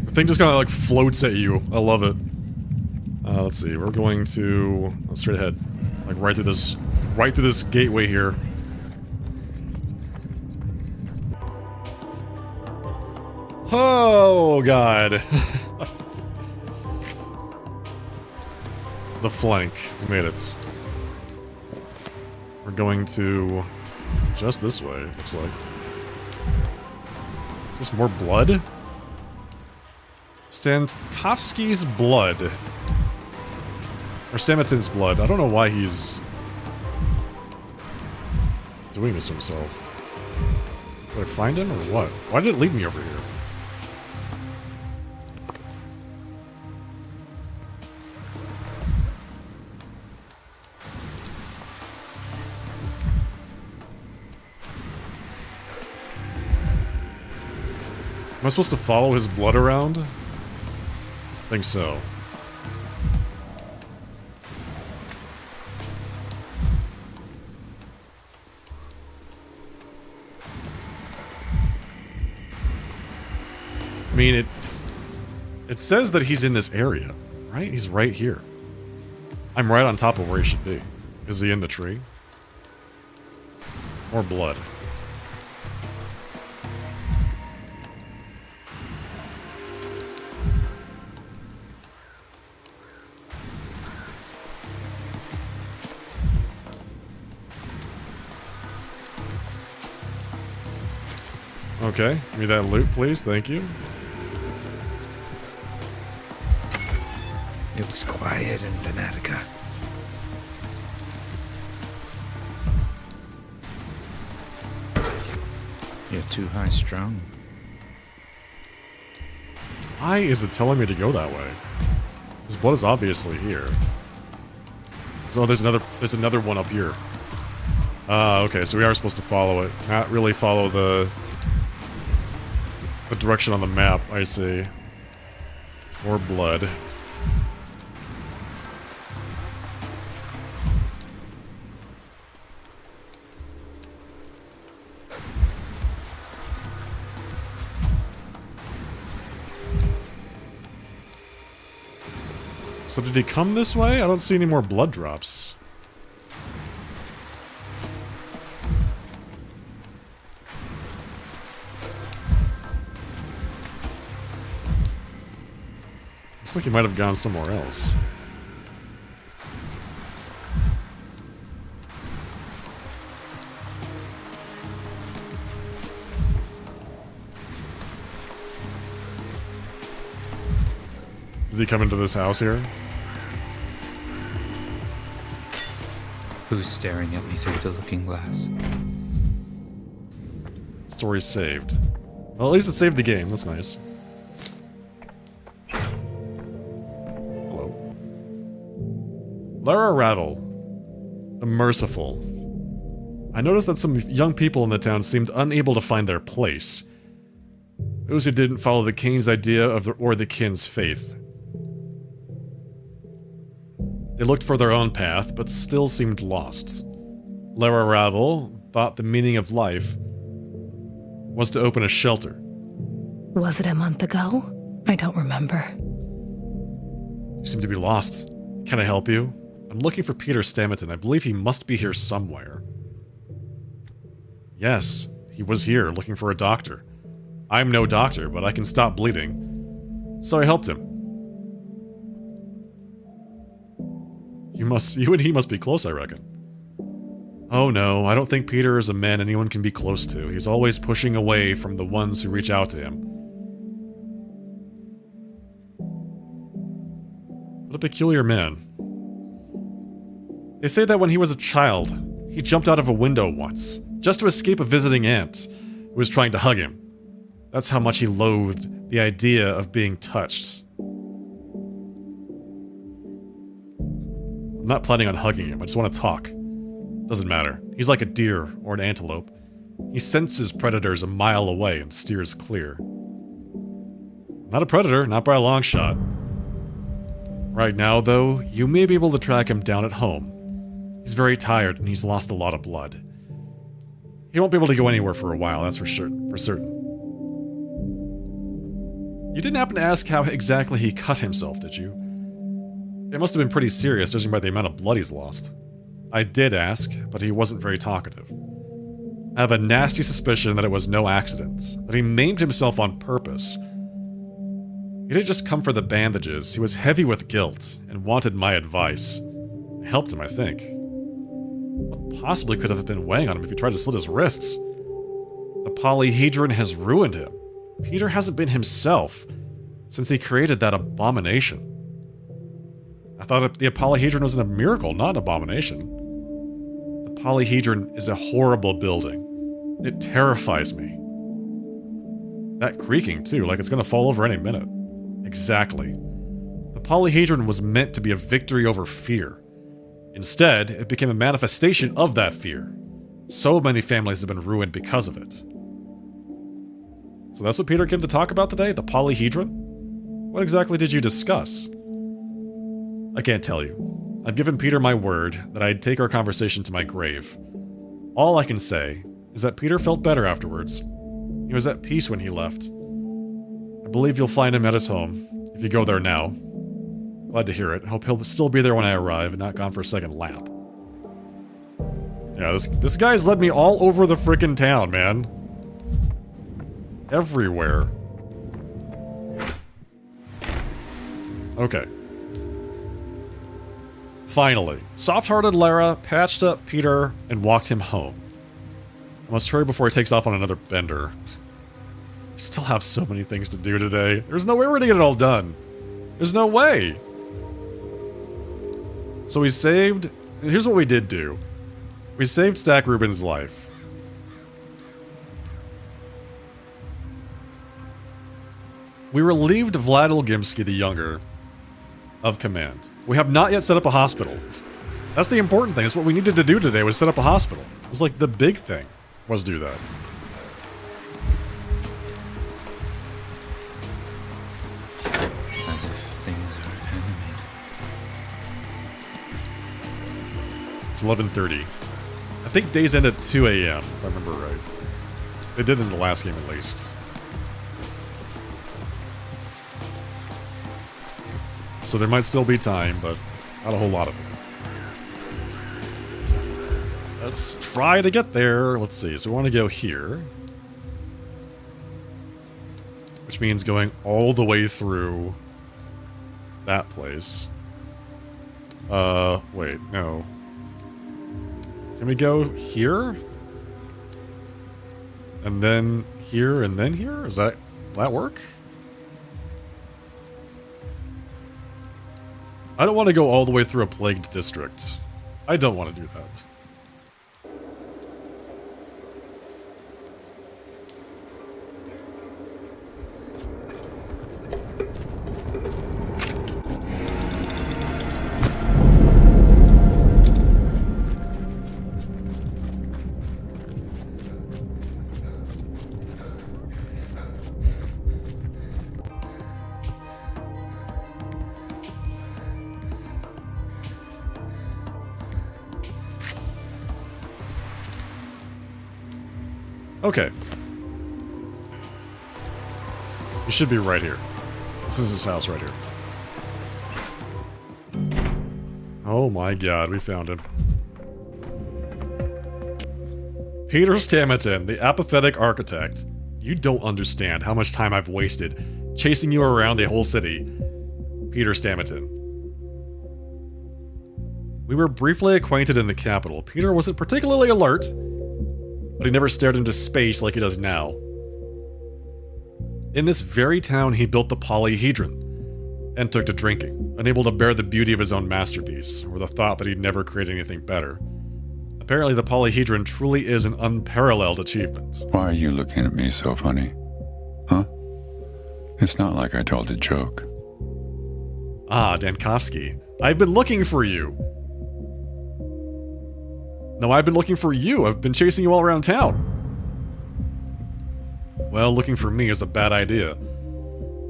The thing just kind of like floats at you. I love it. Let's see. We're going to straight ahead, like right through this gateway here. Oh God. The flank. We made it. We're going to just this way, looks like. Is this more blood? Stankovsky's blood. Or Samatin's blood. I don't know why he's doing this to himself. Did I find him or what? Why did it lead me over here? Am I supposed to follow his blood around? I think so. I mean, it says that he's in this area, right? He's right here. I'm right on top of where he should be. Is he in the tree? More blood. Okay, give me that loot, please. Thank you. It was quiet in Venetica. You're too high-strung. Why is it telling me to go that way? His blood is obviously here. So there's another one up here. Okay, so we are supposed to follow it. Not really follow the direction on the map, I see. More blood. So did he come this way? I don't see any more blood drops. Looks like he might have gone somewhere else. Did he come into this house here? Who's staring at me through the looking glass? Story saved. Well, at least it saved the game. That's nice. Lara Ravel, the Merciful. I noticed that some young people in the town seemed unable to find their place. Those who didn't follow the king's idea of or the kin's faith. They looked for their own path, but still seemed lost. Lara Ravel thought the meaning of life was to open a shelter. Was it a month ago? I don't remember. You seem to be lost. Can I help you? I'm looking for Peter Stamerton. I believe he must be here somewhere. Yes, he was here looking for a doctor. I'm no doctor, but I can stop bleeding. So I helped him. You and he must be close, I reckon. Oh no, I don't think Peter is a man anyone can be close to. He's always pushing away from the ones who reach out to him. What a peculiar man. They say that when he was a child, he jumped out of a window once, just to escape a visiting aunt who was trying to hug him. That's how much he loathed the idea of being touched. I'm not planning on hugging him, I just want to talk. Doesn't matter. He's like a deer or an antelope. He senses predators a mile away and steers clear. Not a predator, not by a long shot. Right now, though, you may be able to track him down at home. He's very tired and he's lost a lot of blood. He won't be able to go anywhere for a while, that's for certain. You didn't happen to ask how exactly he cut himself, did you? It must have been pretty serious, judging by the amount of blood he's lost. I did ask, but he wasn't very talkative. I have a nasty suspicion that it was no accident, that he maimed himself on purpose. He didn't just come for the bandages, he was heavy with guilt, and wanted my advice. I helped him, I think. What possibly could have been weighing on him if he tried to slit his wrists? The polyhedron has ruined him. Peter hasn't been himself since he created that abomination. I thought the polyhedron was a miracle, not an abomination. The polyhedron is a horrible building. It terrifies me. That creaking, too, like it's gonna fall over any minute. Exactly. The polyhedron was meant to be a victory over fear. Instead, it became a manifestation of that fear. So many families have been ruined because of it. So that's what Peter came to talk about today? The polyhedron? What exactly did you discuss? I can't tell you. I've given Peter my word that I'd take our conversation to my grave. All I can say is that Peter felt better afterwards. He was at peace when he left. I believe you'll find him at his home, if you go there now. Glad to hear it. Hope he'll still be there when I arrive and not gone for a second lap. Yeah, this guy's led me all over the frickin' town, man. Everywhere. Okay. Finally, soft-hearted Lara patched up Peter and walked him home. I must hurry before he takes off on another bender. I still have so many things to do today. There's no way we're gonna get it all done. There's no way. So we saved... Here's what we did do. We saved Stack Rubin's life. We relieved Vlad Ilgimsky the Younger of command. We have not yet set up a hospital. That's the important thing. That's what we needed to do today, was set up a hospital. It was like the big thing, was do that. As if things are animated. It's 11:30. I think days end at 2 a.m., if I remember right. They did in the last game, at least. So there might still be time, but not a whole lot of it. Let's try to get there. Let's see. So we want to go here. Which means going all the way through that place. Wait, no. Can we go here? And then here and then here? Will that work? I don't want to go all the way through a plagued district. I don't want to do that. Okay. He should be right here. This is his house right here. Oh my god, we found him. Peter Stamerton, the apathetic architect. You don't understand how much time I've wasted chasing you around the whole city. Peter Stamerton. We were briefly acquainted in the capital. Peter wasn't particularly alert, but he never stared into space like he does now. In this very town, he built the polyhedron and took to drinking, unable to bear the beauty of his own masterpiece, or the thought that he'd never create anything better. Apparently, the polyhedron truly is an unparalleled achievement. Why are you looking at me so funny? Huh? It's not like I told a joke. Ah, Dankovsky. I've been looking for you. No, I've been looking for you. I've been chasing you all around town. Well, looking for me is a bad idea.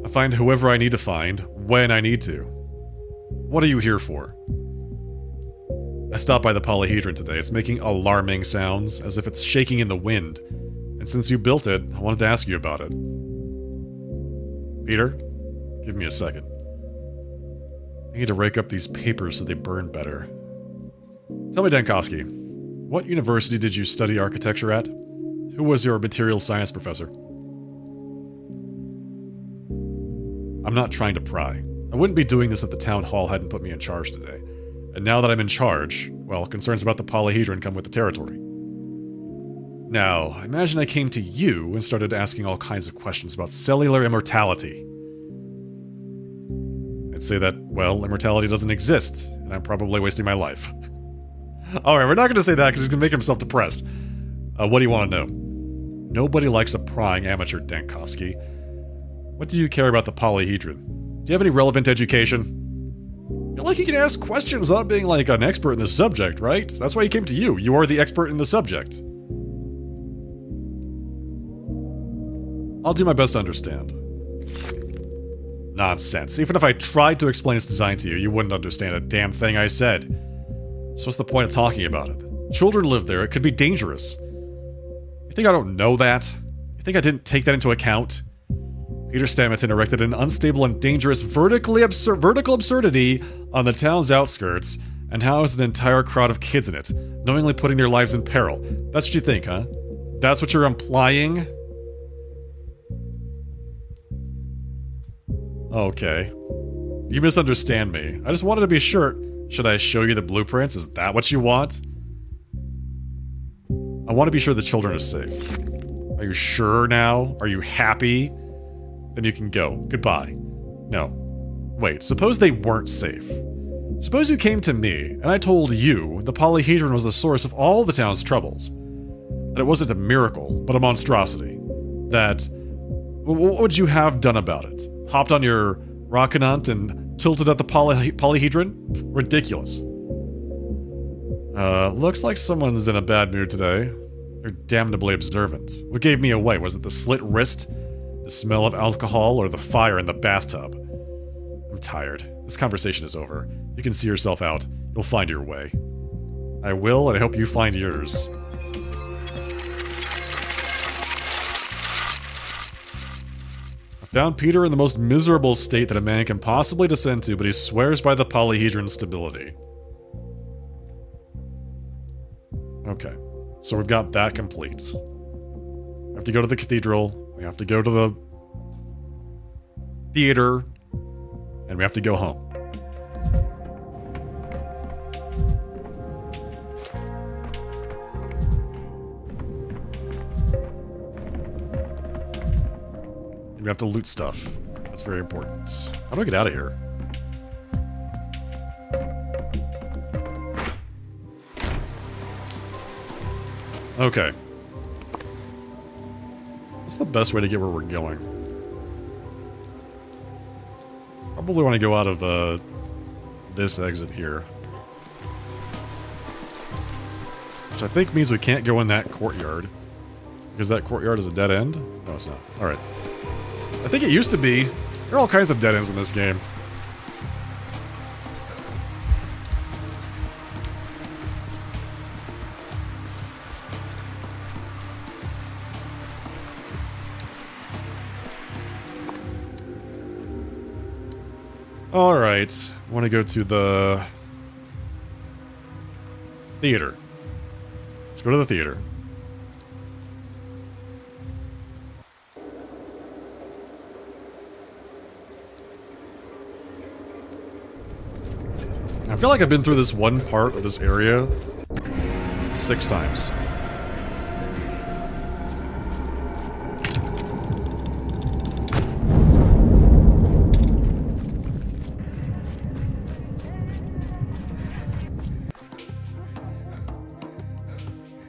I find whoever I need to find, when I need to. What are you here for? I stopped by the polyhedron today. It's making alarming sounds, as if it's shaking in the wind. And since you built it, I wanted to ask you about it. Peter, give me a second. I need to rake up these papers so they burn better. Tell me, Dankovsky, what university did you study architecture at? Who was your material science professor? I'm not trying to pry. I wouldn't be doing this if the town hall hadn't put me in charge today. And now that I'm in charge, well, concerns about the polyhedron come with the territory. Now, imagine I came to you and started asking all kinds of questions about cellular immortality. I'd say that, well, immortality doesn't exist, and I'm probably wasting my life. Alright, we're not going to say that because he's going to make himself depressed. What do you want to know? Nobody likes a prying amateur, Dankovsky. What do you care about the polyhedron? Do you have any relevant education? You're like you can ask questions without being like an expert in the subject, right? That's why he came to you. You are the expert in the subject. I'll do my best to understand. Nonsense. Even if I tried to explain its design to you, you wouldn't understand a damn thing I said. So what's the point of talking about it? Children live there. It could be dangerous. You think I don't know that? You think I didn't take that into account? Peter Stamerton erected an unstable and dangerous vertical absurdity on the town's outskirts and housed an entire crowd of kids in it, knowingly putting their lives in peril. That's what you think, huh? That's what you're implying? Okay. You misunderstand me. I just wanted to be sure. Should I show you the blueprints? Is that what you want? I want to be sure the children are safe. Are you sure now? Are you happy? Then you can go. Goodbye. No. Wait, suppose they weren't safe. Suppose you came to me, and I told you the polyhedron was the source of all the town's troubles. That it wasn't a miracle, but a monstrosity. That... what would you have done about it? Hopped on your rockinant and tilted at the polyhedron? Ridiculous. Looks like someone's in a bad mood today. You're damnably observant. What gave me away? Was it the slit wrist? The smell of alcohol, or the fire in the bathtub? I'm tired. This conversation is over. You can see yourself out. You'll find your way. I will, and I hope you find yours. I found Peter in the most miserable state that a man can possibly descend to, but he swears by the polyhedron stability. Okay, so we've got that complete. We have to go to the cathedral. We have to go to the theater, and we have to go home. And we have to loot stuff. That's very important. How do I get out of here? Okay. What's the best way to get where we're going? Probably want to go out of this exit here. Which I think means we can't go in that courtyard. Because that courtyard is a dead end? No, it's not. Alright. I think it used to be. There are all kinds of dead ends in this game. Alright. I want to go to the theater. Let's go to the theater. I feel like I've been through this one part of this area 6 times.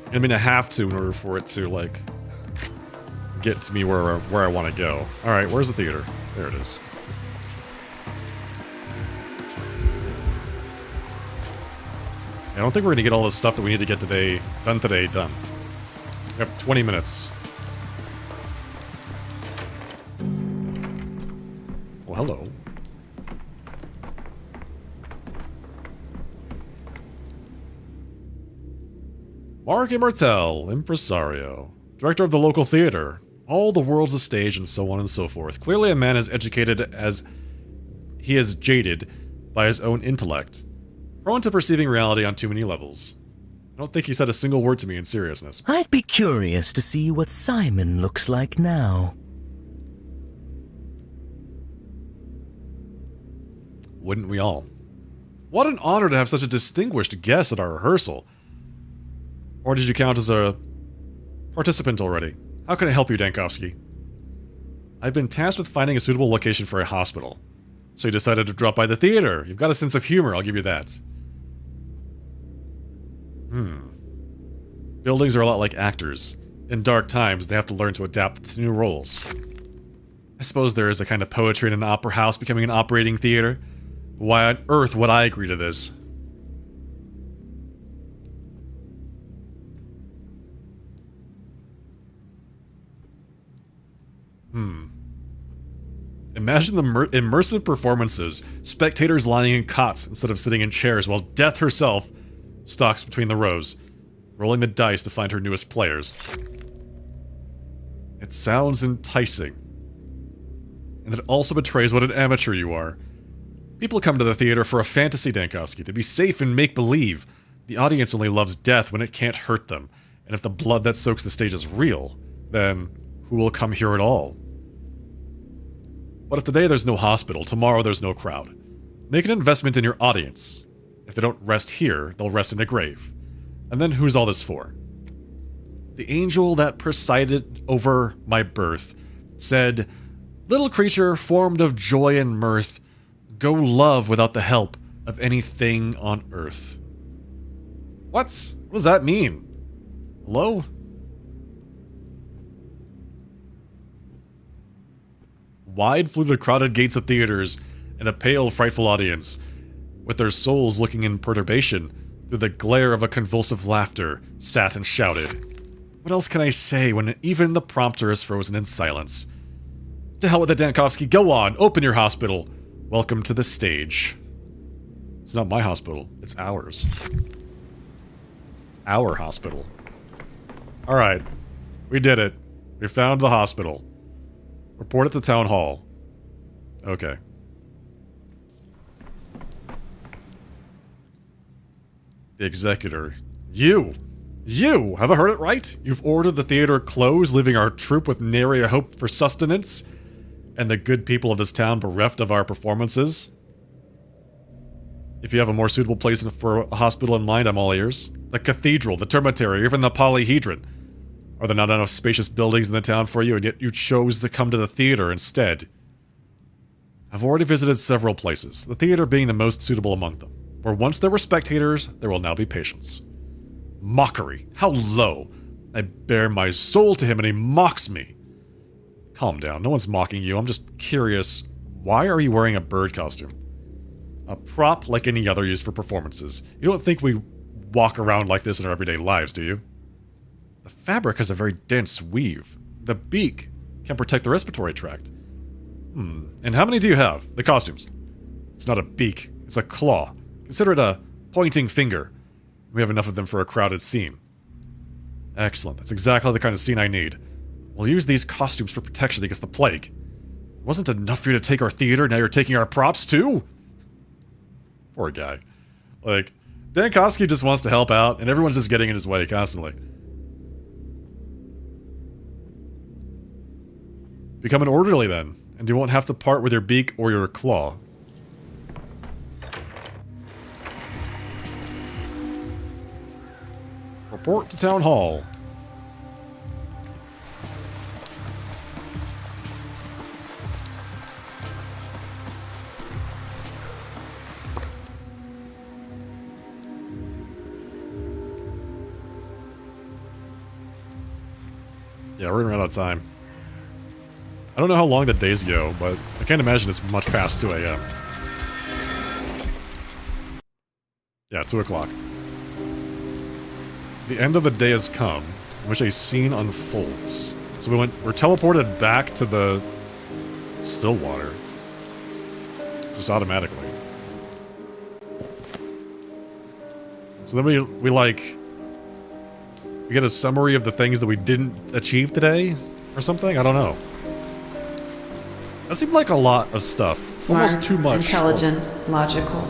I mean, I have to in order for it to, like, get to me where I want to go. Alright, where's the theater? There it is. I don't think we're going to get all the stuff that we need to get done. We have 20 minutes. Well, hello. Mark Immortel, impresario, director of the local theater. All the world's a stage and so on and so forth. Clearly a man as educated as he is jaded by his own intellect. Prone to perceiving reality on too many levels. I don't think he said a single word to me in seriousness. I'd be curious to see what Simon looks like now. Wouldn't we all? What an honor to have such a distinguished guest at our rehearsal. Or did you count as a participant already? How can I help you, Dankovsky? I've been tasked with finding a suitable location for a hospital. So you decided to drop by the theater. You've got a sense of humor, I'll give you that. Buildings are a lot like actors. In dark times, they have to learn to adapt to new roles. I suppose there is a kind of poetry in an opera house becoming an operating theater. Why on earth would I agree to this? Imagine the immersive performances. Spectators lying in cots instead of sitting in chairs while Death herself stalks between the rows, rolling the dice to find her newest players. It sounds enticing. And it also betrays what an amateur you are. People come to the theater for a fantasy, Dankovsky, to be safe and make-believe. The audience only loves death when it can't hurt them. And if the blood that soaks the stage is real, then who will come here at all? But if today there's no hospital, tomorrow there's no crowd. Make an investment in your audience. If they don't rest here, they'll rest in a grave. And then who's all this for? The angel that presided over my birth said, "Little creature formed of joy and mirth, go love without the help of anything on earth." What? What does that mean? Hello? Wide flew the crowded gates of theaters, and a pale, frightful audience, with their souls looking in perturbation through the glare of a convulsive laughter, sat and shouted. What else can I say when even the prompter is frozen in silence? To hell with it, Dankovsky, go on, open your hospital. Welcome to the stage. It's not my hospital, it's ours. Our hospital. Alright, we did it. We found the hospital. Report at the town hall. Okay. The executor. You! Have I heard it right? You've ordered the theater closed, leaving our troupe with nary a hope for sustenance? And the good people of this town bereft of our performances? If you have a more suitable place for a hospital in mind, I'm all ears. The cathedral, the termitary, even the polyhedron. Are there not enough spacious buildings in the town for you, and yet you chose to come to the theater instead? I've already visited several places, the theater being the most suitable among them. Where once there were spectators, there will now be patients. Mockery! How low! I bare my soul to him and he mocks me! Calm down, no one's mocking you, I'm just curious. Why are you wearing a bird costume? A prop like any other used for performances. You don't think we walk around like this in our everyday lives, do you? The fabric has a very dense weave. The beak can protect the respiratory tract. And how many do you have? The costumes. It's not a beak, it's a claw. Consider it a pointing finger. We have enough of them for a crowded scene. Excellent, that's exactly the kind of scene I need. We'll use these costumes for protection against the plague. It wasn't enough for you to take our theater, now you're taking our props too? Poor guy. Like, Dankovsky just wants to help out, and everyone's just getting in his way constantly. Become an orderly then, and you won't have to part with your beak or your claw. Report to Town Hall. Yeah, we're gonna run out of time. I don't know how long the days go, but I can't imagine it's much past 2 a.m. Yeah, 2 o'clock. The end of the day has come, in which a scene unfolds. So we're teleported back to the Stillwater. Just automatically. So then we get a summary of the things that we didn't achieve today? Or something? I don't know. That seemed like a lot of stuff. Smart, almost too much. Intelligent, logical,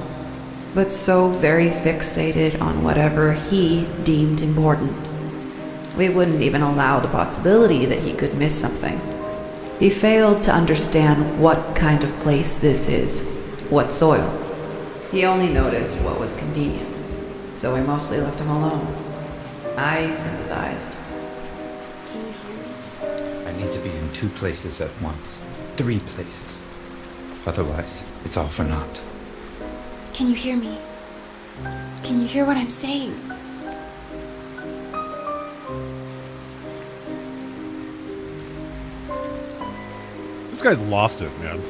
but so very fixated on whatever he deemed important. We wouldn't even allow the possibility that he could miss something. He failed to understand what kind of place this is, what soil. He only noticed what was convenient, so we mostly left him alone. I sympathized. I need to be in 2 places at once. 3 places. Otherwise, it's all for naught. Can you hear me? Can you hear what I'm saying? This guy's lost it, man.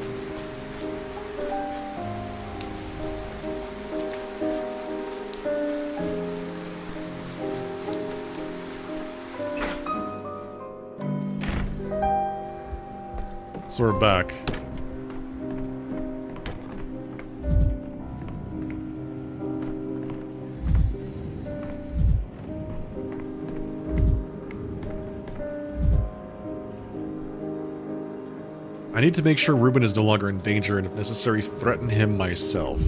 So we're back. I need to make sure Ruben is no longer in danger and if necessary threaten him myself.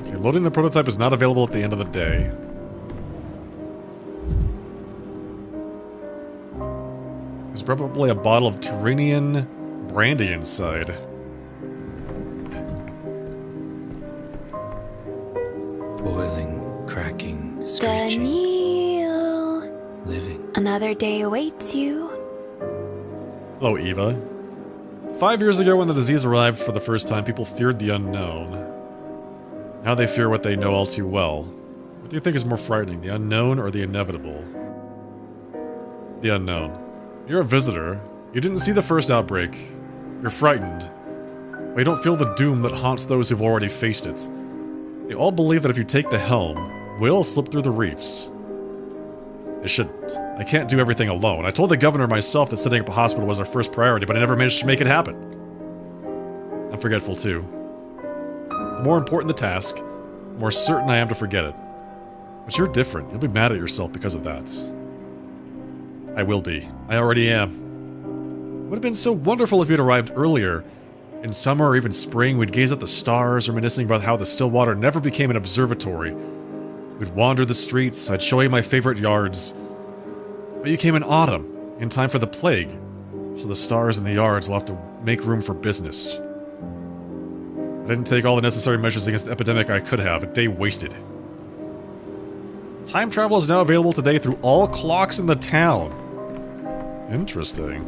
Okay, loading the prototype is not available at the end of the day. There's probably a bottle of Turanian brandy inside. Boiling, cracking, screeching. Daniel. Living. Another day awaits you. Hello, Eva. 5 years ago when the disease arrived for the first time, people feared the unknown. Now they fear what they know all too well. What do you think is more frightening, the unknown or the inevitable? The unknown. You're a visitor. You didn't see the first outbreak. You're frightened. But you don't feel the doom that haunts those who've already faced it. They all believe that if you take the helm, we'll slip through the reefs. They shouldn't. I can't do everything alone. I told the governor myself that setting up a hospital was our first priority, but I never managed to make it happen. I'm forgetful too. The more important the task, the more certain I am to forget it. But you're different. You'll be mad at yourself because of that. I will be. I already am. It would have been so wonderful if you'd arrived earlier. In summer or even spring, we'd gaze at the stars, reminiscing about how the Stillwater never became an observatory. We'd wander the streets, I'd show you my favorite yards. But you came in autumn, in time for the plague, so the stars in the yards will have to make room for business. I didn't take all the necessary measures against the epidemic I could have, a day wasted. Time travel is now available today through all clocks in the town. Interesting.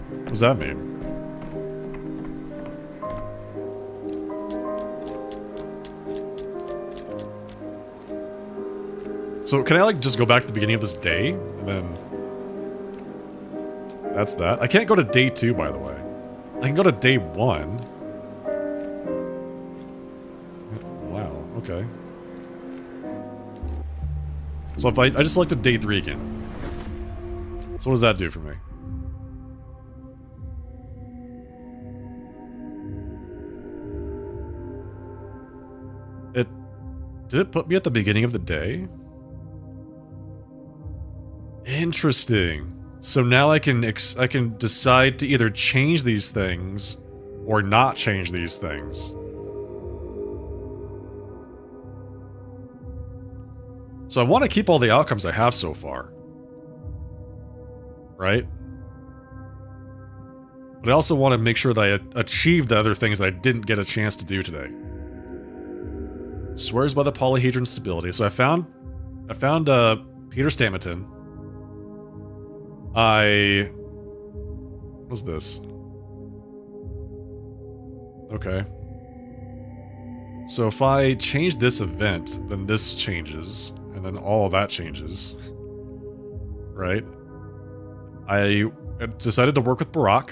What does that mean? So can I like just go back to the beginning of this day? And then... That's that. I can't go to day 2, by the way. I can go to day 1. Wow, okay. So if I just selected day 3 again. So what does that do for me? Did it put me at the beginning of the day? Interesting. So now I can decide to either change these things or not change these things. So I want to keep all the outcomes I have so far. Right? But I also want to make sure that I achieve the other things that I didn't get a chance to do today. Swears by the polyhedron stability. So I found Peter Stamerton. What's this? Okay. So if I change this event, then this changes, and then all of that changes. Right? I decided to work with Barack.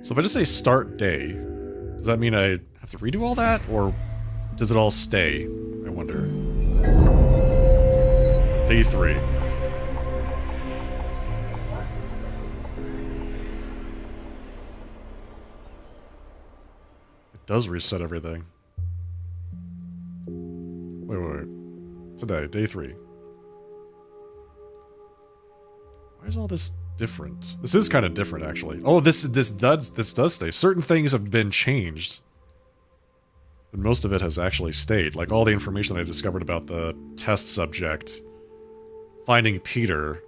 So if I just say start day, does that mean I have to redo all that, or does it all stay? I wonder. Day 3. It does reset everything. Wait. Today, day 3. Why is all this different? This is kind of different, actually. Oh, this does stay. Certain things have been changed, but most of it has actually stayed. Like all the information that I discovered about the test subject, finding Peter.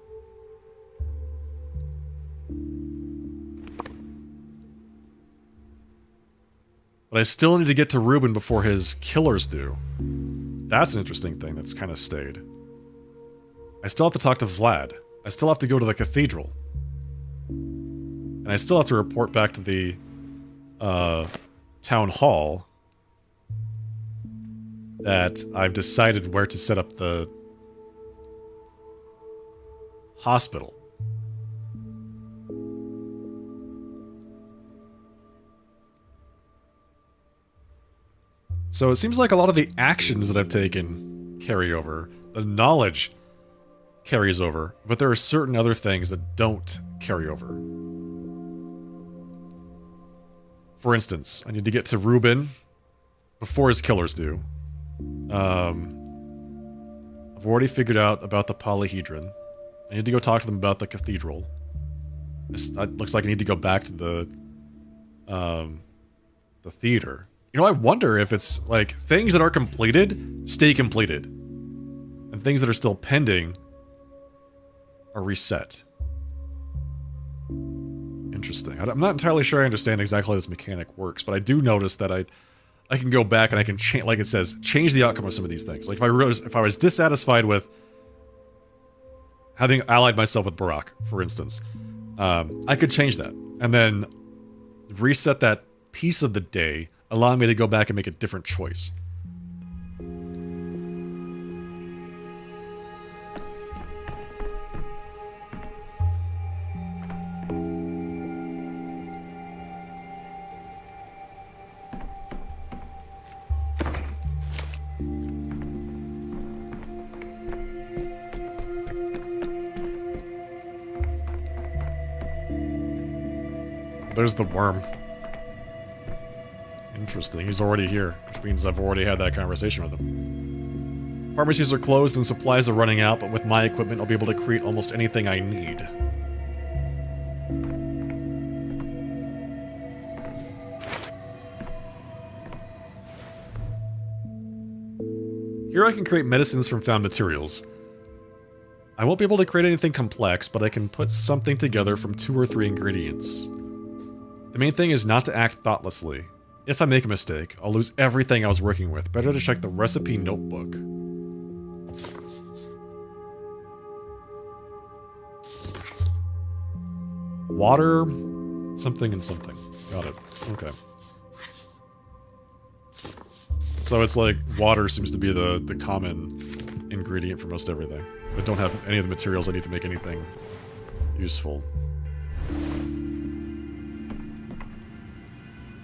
But I still need to get to Ruben before his killers do. That's an interesting thing that's kind of stayed. I still have to talk to Vlad. I still have to go to the cathedral. And I still have to report back to the town hall that I've decided where to set up the hospital. So it seems like a lot of the actions that I've taken carry over. The knowledge carries over, but there are certain other things that don't carry over. For instance, I need to get to Ruben before his killers do. I've already figured out about the polyhedron. I need to go talk to them about the cathedral. It looks like I need to go back to the theater. You know, I wonder if it's like things that are completed stay completed, and things that are still pending are reset. Interesting. I'm not entirely sure I understand exactly how this mechanic works, but I do notice that I can go back and I can change, like it says, change the outcome of some of these things. Like if I was dissatisfied with having allied myself with Barack, for instance, I could change that and then reset that piece of the day, allowing me to go back and make a different choice. There's the worm. Interesting, he's already here, which means I've already had that conversation with him. Pharmacies are closed and supplies are running out, but with my equipment I'll be able to create almost anything I need. Here I can create medicines from found materials. I won't be able to create anything complex, but I can put something together from 2 or 3 ingredients. The main thing is not to act thoughtlessly. If I make a mistake, I'll lose everything I was working with. Better to check the recipe notebook. Water, something and something. Got it. Okay. So it's like water seems to be the common ingredient for most everything. I don't have any of the materials I need to make anything useful.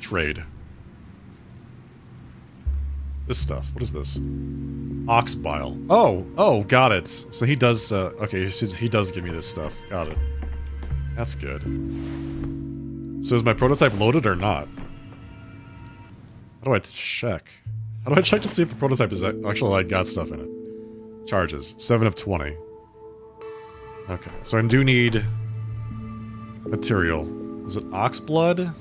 Trade. This stuff. What is this? Ox bile. Oh, got it. So he does, okay, he does give me this stuff. Got it. That's good. So is my prototype loaded or not? How do I check? How do I check to see if the prototype is actually, like, got stuff in it? Charges. 7 of 20. Okay, so I do need material. Is it ox blood?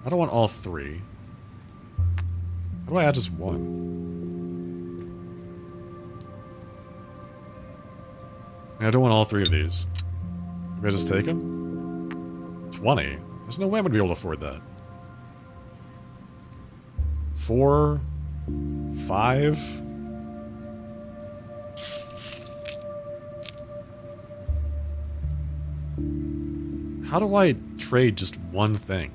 I don't want all 3. How do I add just 1? I don't want all 3 of these. Maybe I just take them? 20? There's no way I'm going to be able to afford that. 4? 5? How do I trade just one thing?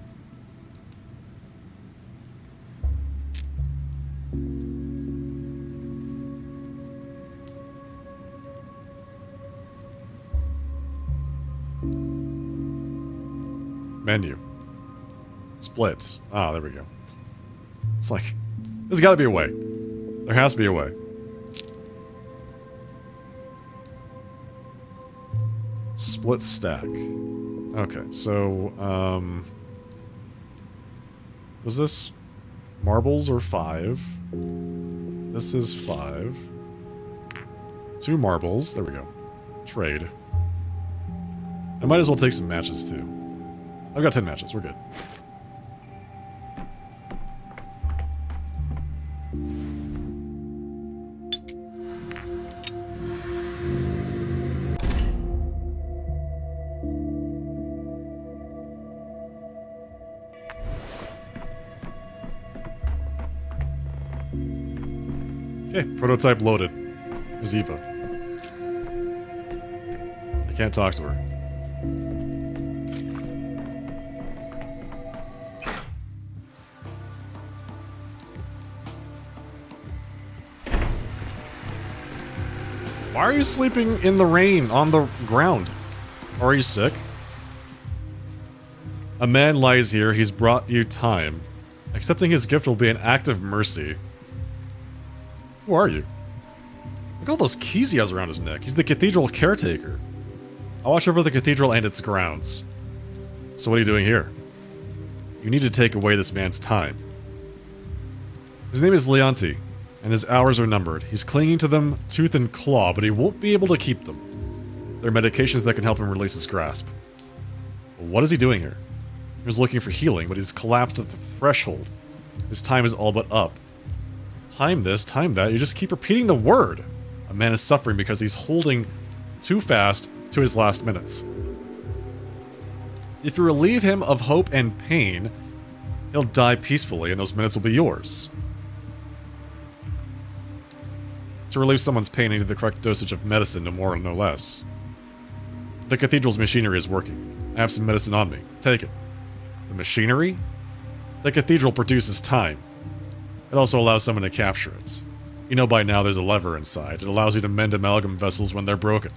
Menu. Splits. Ah, there we go. It's like, there's gotta be a way. There has to be a way. Split stack. Okay, so, was this marbles or 5? This is 5. 2 marbles. There we go. Trade. I might as well take some matches, too. I've got 10 matches. We're good. Okay, prototype loaded. Here's Eva. I can't talk to her. Why are you sleeping in the rain on the ground? Are you sick? A man lies here. He's brought you time. Accepting his gift will be an act of mercy. Who are you? Look at all those keys he has around his neck. He's the cathedral caretaker. I watch over the cathedral and its grounds. So what are you doing here? You need to take away this man's time. His name is Leonti, and his hours are numbered. He's clinging to them tooth and claw, but he won't be able to keep them. There are medications that can help him release his grasp. But what is he doing here? He was looking for healing, but he's collapsed at the threshold. His time is all but up. Time this, time that, you just keep repeating the word. A man is suffering because he's holding too fast to his last minutes. If you relieve him of hope and pain, he'll die peacefully and those minutes will be yours. To relieve someone's pain, I need the correct dosage of medicine, no more no less. The cathedral's machinery is working. I have some medicine on me. Take it. The machinery? The cathedral produces time. It also allows someone to capture it. You know by now there's a lever inside. It allows you to mend amalgam vessels when they're broken.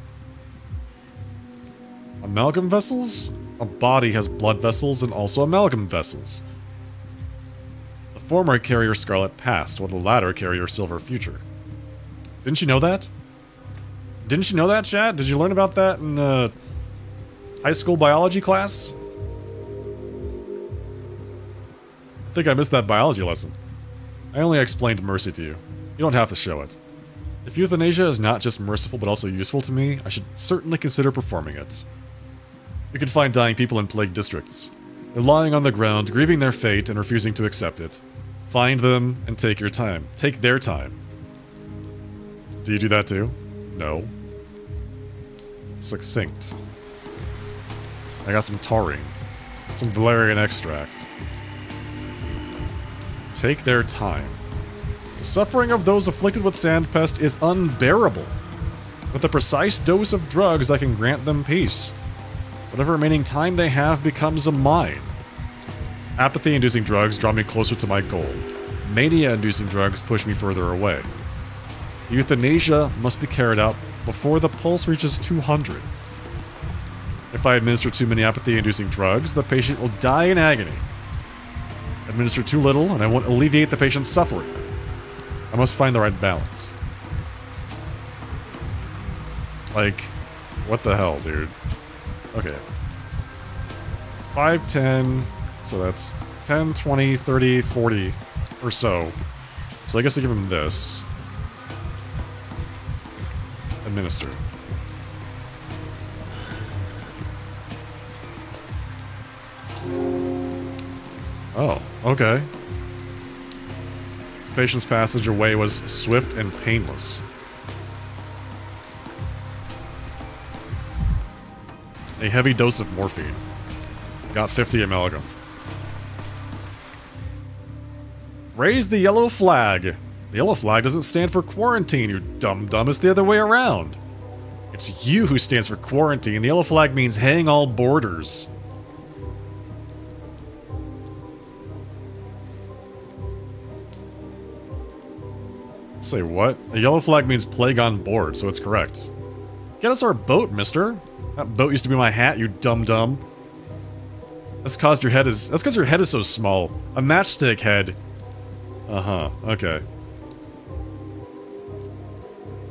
Amalgam vessels? A body has blood vessels and also amalgam vessels. The former carry your scarlet past, while the latter carry your silver future. Didn't you know that? Didn't you know that, Chad? Did you learn about that in high school biology class? I think I missed that biology lesson. I only explained mercy to you. You don't have to show it. If euthanasia is not just merciful but also useful to me, I should certainly consider performing it. You can find dying people in plague districts. They're lying on the ground, grieving their fate and refusing to accept it. Find them and take your time. Take their time. Do you do that too? No. Succinct. I got some taurine. Some valerian extract. Take their time. The suffering of those afflicted with sandpest is unbearable. With a precise dose of drugs, I can grant them peace. Whatever remaining time they have becomes a mine. Apathy-inducing drugs draw me closer to my goal. Mania-inducing drugs push me further away. Euthanasia must be carried out before the pulse reaches 200. If I administer too many apathy-inducing drugs, the patient will die in agony. Administer too little, and I won't alleviate the patient's suffering. I must find the right balance. Like, what the hell, dude? Okay. 5, 10, so that's 10, 20, 30, 40. or so. So I guess I give him this. Administer. Oh, okay. Patient's passage away was swift and painless. A heavy dose of morphine. Got 50 amalgam. Raise the yellow flag. The yellow flag doesn't stand for quarantine, you dumb. It's the other way around. It's you who stands for quarantine. The yellow flag means hang all borders. Say what? A yellow flag means plague on board, so it's correct. Get us our boat, mister. That boat used to be my hat, you dumb. That's because your head is so small. A matchstick head. Uh-huh, okay.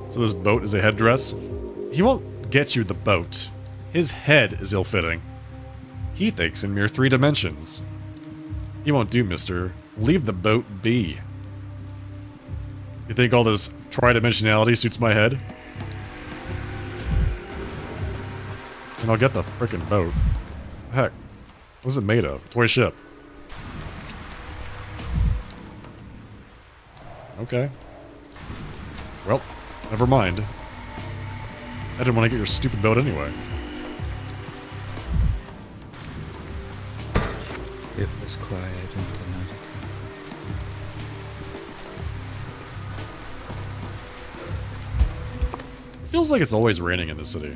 So this boat is a headdress? He won't get you the boat. His head is ill-fitting. He thinks in mere 3 dimensions. He won't do, mister. Leave the boat be. You think all this tridimensionality suits my head? And I'll get the frickin' boat. Heck, what is it made of? A toy ship. Okay. Well, never mind. I didn't want to get your stupid boat anyway. It was quiet in the night. Feels like it's always raining in this city.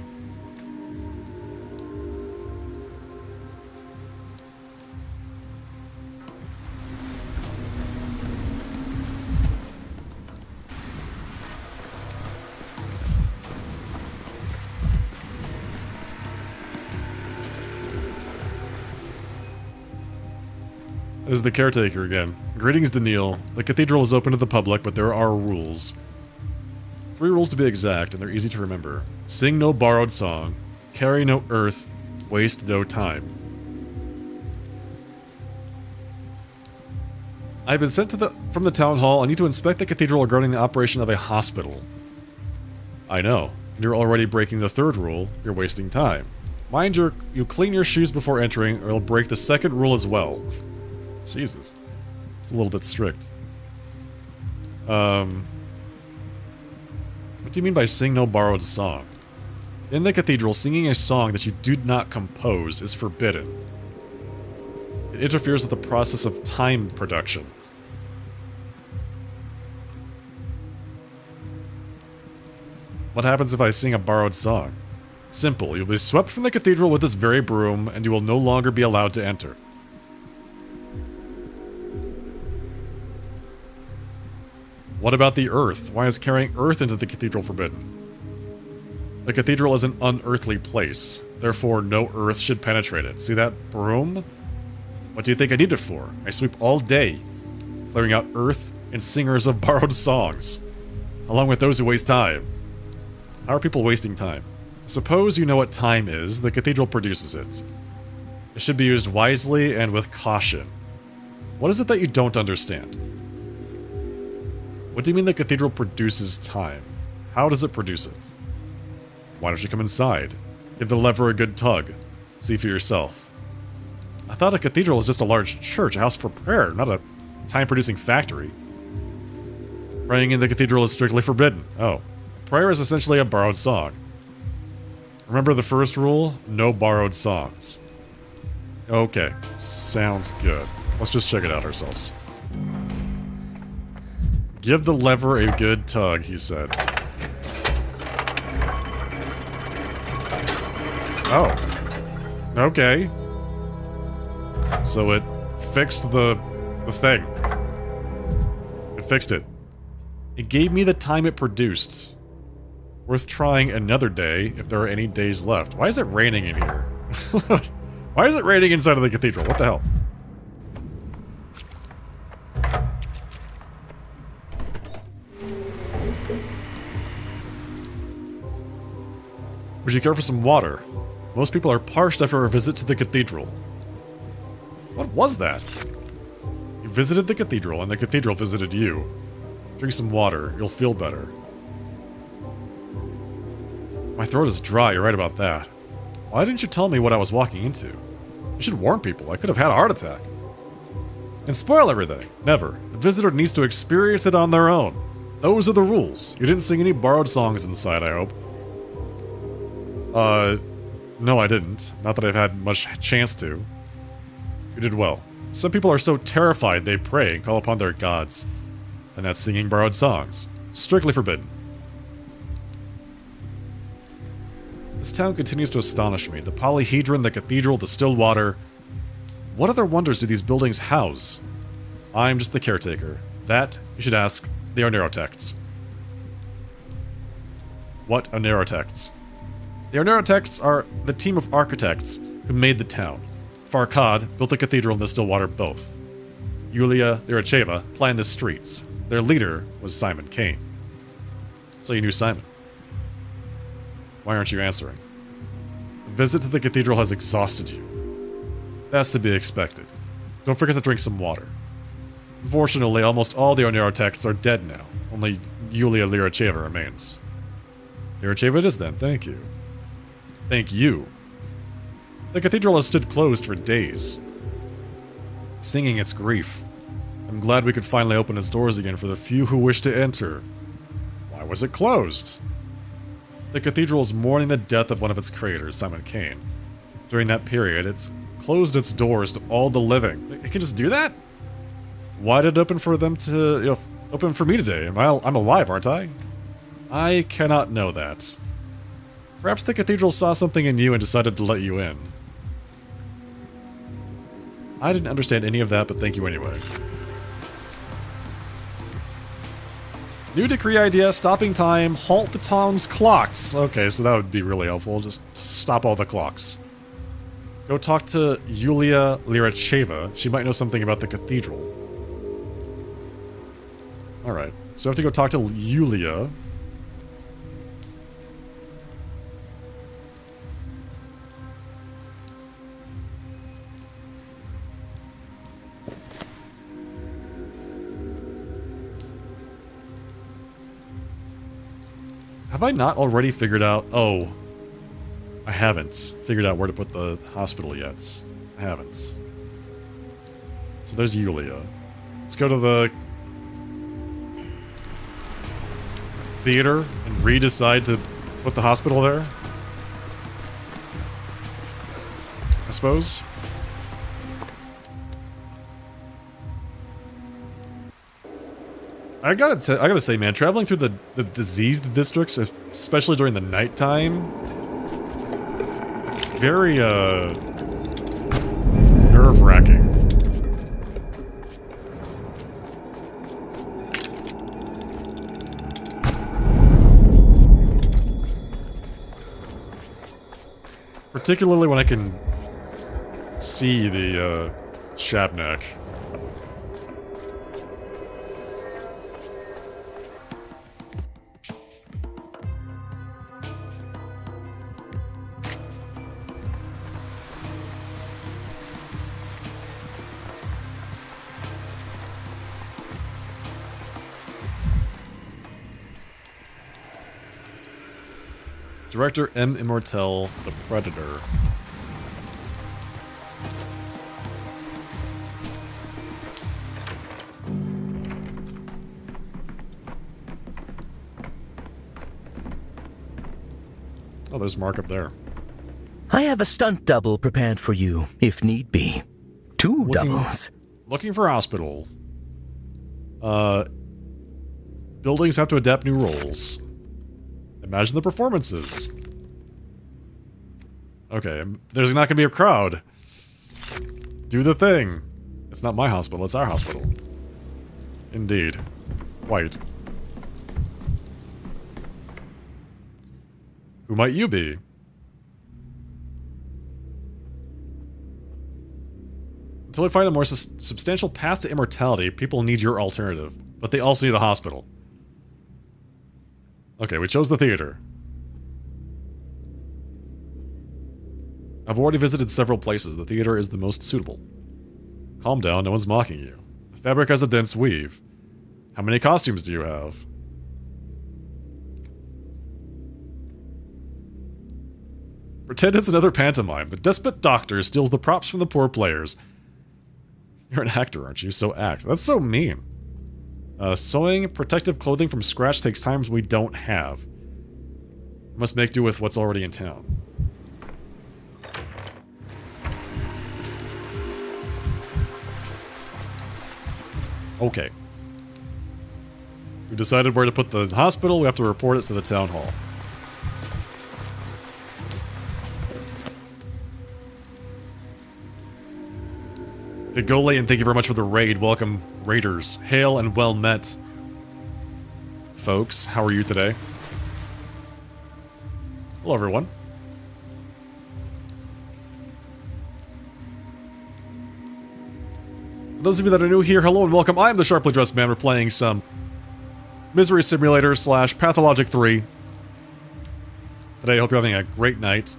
This is the caretaker again. Greetings, Daniil. The cathedral is open to the public, but there are rules. 3 rules to be exact, and they're easy to remember. Sing no borrowed song, carry no earth, waste no time. I've been sent from the town hall. I need to inspect the cathedral regarding the operation of a hospital. I know. You're already breaking the 3rd rule. You're wasting time. Mind you clean your shoes before entering, or you'll break the 2nd rule as well. Jesus. It's a little bit strict. What do you mean by sing no borrowed song? In the cathedral, singing a song that you do not compose is forbidden. It interferes with the process of time production. What happens if I sing a borrowed song? Simple. You'll be swept from the cathedral with this very broom, and you will no longer be allowed to enter. What about the earth? Why is carrying earth into the cathedral forbidden? The cathedral is an unearthly place. Therefore, no earth should penetrate it. See that broom? What do you think I need it for? I sweep all day, clearing out earth and singers of borrowed songs, along with those who waste time. How are people wasting time? Suppose you know what time is. The cathedral produces it. It should be used wisely and with caution. What is it that you don't understand? What do you mean the cathedral produces time? How does it produce it? Why don't you come inside? Give the lever a good tug. See for yourself. I thought a cathedral was just a large church, a house for prayer, not a time-producing factory. Praying in the cathedral is strictly forbidden. Oh. Prayer is essentially a borrowed song. Remember the first rule? No borrowed songs. Okay. Sounds good. Let's just check it out ourselves. Give the lever a good tug, he said. Oh. Okay. So it fixed the thing. It fixed it. It gave me the time it produced. Worth trying another day if there are any days left. Why is it raining in here? Why is it raining inside of the cathedral? What the hell? Would you care for some water? Most people are parched after a visit to the cathedral. What was that? visited the cathedral, and the cathedral visited you. Drink some water. You'll feel better. My throat is dry. You're right about that. Why didn't you tell me what I was walking into? You should warn people. I could have had a heart attack. And spoil everything. Never. The visitor needs to experience it on their own. Those are the rules. You didn't sing any borrowed songs inside, I hope. No, I didn't. Not that I've had much chance to. You did well. Some people are so terrified they pray and call upon their gods. And that's singing borrowed songs. Strictly forbidden. This town continues to astonish me. The polyhedron, the cathedral, the still water. What other wonders do these buildings house? I'm just the caretaker. That, you should ask the Arnerotects. What Arnerotects? The Arnerotects are the team of architects who made the town. Farkad built the cathedral and the still water both. Yulia Liracheva planned the streets. Their leader was Simon Kane. So you knew Simon. Why aren't you answering? The visit to the cathedral has exhausted you. That's to be expected. Don't forget to drink some water. Unfortunately, almost all the Arnerotects are dead now. Only Yulia Liracheva remains. Liracheva it is then, thank you. Thank you. The cathedral has stood closed for days, singing its grief. I'm glad we could finally open its doors again for the few who wish to enter. Why was it closed? The cathedral is mourning the death of one of its creators, Simon Kane. During that period, it's closed its doors to all the living. It can just do that? Why did it open for them to, open for me today? I'm alive, aren't I? I cannot know that. Perhaps the cathedral saw something in you and decided to let you in. I didn't understand any of that, but thank you anyway. New decree idea, stopping time, halt the town's clocks. Okay, so that would be really helpful. Just stop all the clocks. Go talk to Yulia Liracheva. She might know something about the cathedral. Alright, so I have to go talk to Yulia. Have I not already figured out... Oh. I haven't figured out where to put the hospital yet. I haven't. So there's Yulia. Let's go to the... theater and redecide to put the hospital there. I suppose. I gotta say, man, traveling through the diseased districts, especially during the nighttime, very, nerve-wracking. Particularly when I can see the, Shabnak. Director M. Immortel, the Predator. Oh, there's Mark up there. I have a stunt double prepared for you, if need be. Two doubles. Looking for hospital. Buildings have to adapt new roles. Imagine the performances. Okay, there's not gonna be a crowd. Do the thing. It's not my hospital, it's our hospital. Indeed. White. Who might you be? Until we find a more substantial path to immortality, people need your alternative. But they also need a hospital. Okay, we chose the theater. I've already visited several places. The theater is the most suitable. Calm down, no one's mocking you. The Fabric has a dense weave. How many costumes do you have? Pretend it's another pantomime. The despot doctor steals the props from the poor players. You're an actor, aren't you? So act. That's so mean. Sewing protective clothing from scratch takes time we don't have. We must make do with what's already in town. Okay. We decided where to put the hospital. We have to report it to the town hall. Gigole, and thank you very much for the raid. Welcome, raiders. Hail and well met. Folks, how are you today? Hello, everyone. For those of you that are new here, hello and welcome. I am the Sharply Dressed Man. We're playing some Misery Simulator / Pathologic 3. Today, I hope you're having a great night.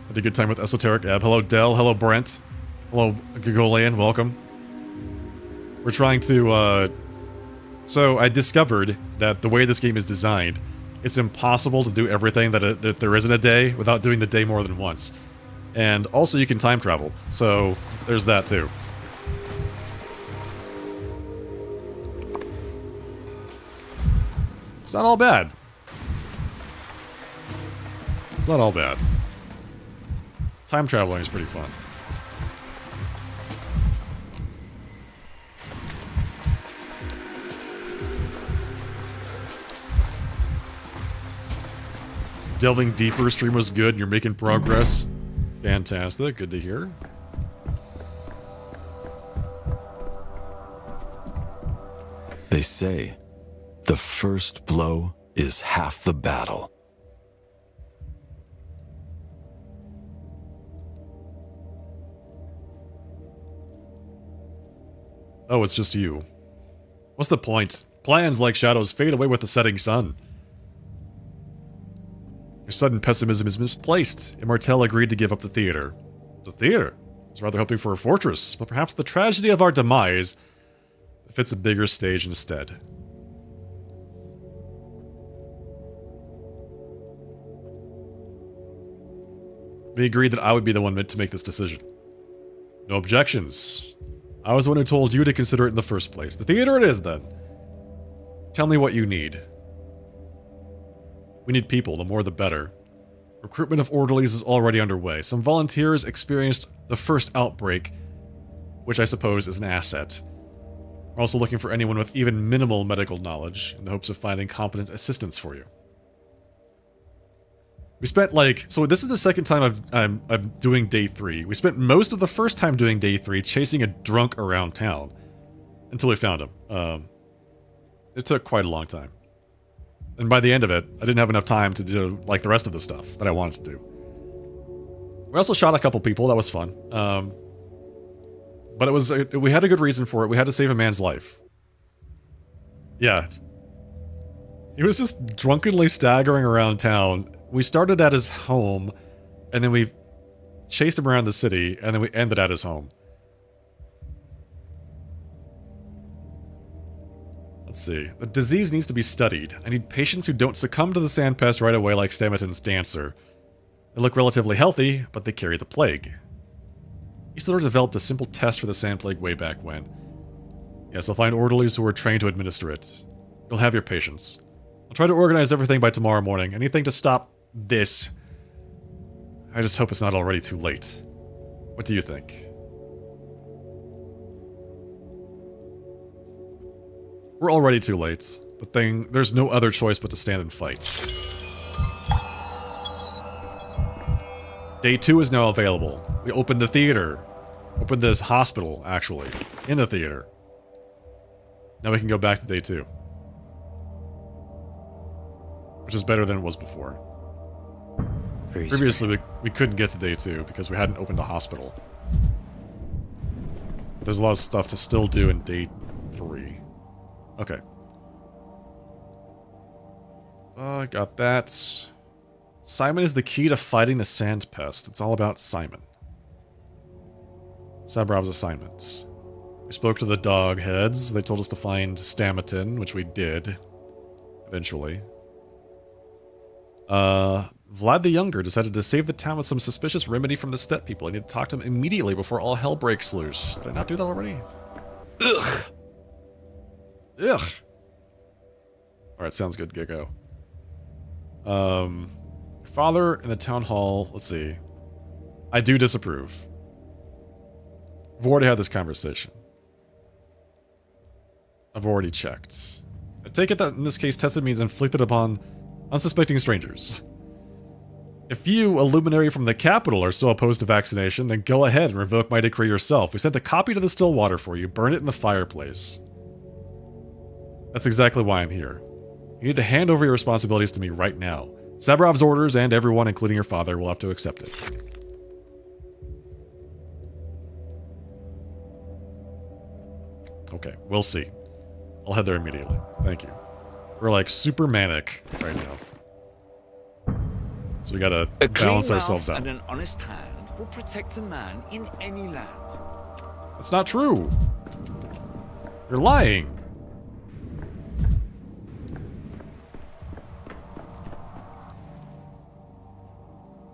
Had a good time with Esoteric Ebb. Hello, Dell. Hello, Brent. Hello, Gigolian. Welcome. We're trying to, So, I discovered that the way this game is designed, it's impossible to do everything that there is in a day without doing the day more than once. And also, you can time travel. So, there's that, too. It's not all bad. It's not all bad. Time traveling is pretty fun. Delving deeper, stream was good, and you're making progress. Fantastic, good to hear. They say, the first blow is half the battle. Oh, it's just you. What's the point? Plans like shadows fade away with the setting sun. Your sudden pessimism is misplaced. Immortel agreed to give up the theater. The theater? I was rather hoping for a fortress, but perhaps the tragedy of our demise fits a bigger stage instead. We agreed that I would be the one meant to make this decision. No objections. I was the one who told you to consider it in the first place. The theater it is, then. Tell me what you need. We need people, the more the better. Recruitment of orderlies is already underway. Some volunteers experienced the first outbreak, which I suppose is an asset. We're also looking for anyone with even minimal medical knowledge in the hopes of finding competent assistance for you. We spent so this is the second time I'm doing day 3. We spent most of the first time doing day 3 chasing a drunk around town until we found him. It took quite a long time. And by the end of it, I didn't have enough time to do the rest of the stuff that I wanted to do. We also shot a couple people. That was fun. But we had a good reason for it. We had to save a man's life. Yeah. He was just drunkenly staggering around town. We started at his home, and then we chased him around the city, and then we ended at his home. Let's see. The disease needs to be studied. I need patients who don't succumb to the sand pest right away like Stamaton's dancer. They look relatively healthy, but they carry the plague. Isidore developed a simple test for the sand plague way back when. Yes, I'll find orderlies who are trained to administer it. You'll have your patients. I'll try to organize everything by tomorrow morning. Anything to stop this. I just hope it's not already too late. What do you think? We're already too late, but there's no other choice but to stand and fight. Day 2 is now available. We opened the theater. Opened this hospital, actually, in the theater. Now we can go back to day 2. Which is better than it was before. Previously, we couldn't get to day 2 because we hadn't opened the hospital. But there's a lot of stuff to still do in day 3. Okay. Got that. Simon is the key to fighting the sand pest. It's all about Simon. Sabrov's assignments. We spoke to the dog heads. They told us to find Stamatin, which we did. Eventually. Vlad the Younger decided to save the town with some suspicious remedy from the steppe people. I need to talk to him immediately before all hell breaks loose. Did I not do that already? Ugh! Ugh! Alright, sounds good, Gecko. Father in the town hall, let's see. I do disapprove. We've already had this conversation. I've already checked. I take it that in this case tested means inflicted upon unsuspecting strangers. If you, a luminary from the capital, are so opposed to vaccination, then go ahead and revoke my decree yourself. We sent a copy to the Stillwater for you. Burn it in the fireplace. That's exactly why I'm here. You need to hand over your responsibilities to me right now. Zabrov's orders and everyone, including your father, will have to accept it. Okay, we'll see. I'll head there immediately. Thank you. We're like super manic right now. So we gotta balance ourselves out. And an honest hand will protect a man in any land. That's not true. You're lying.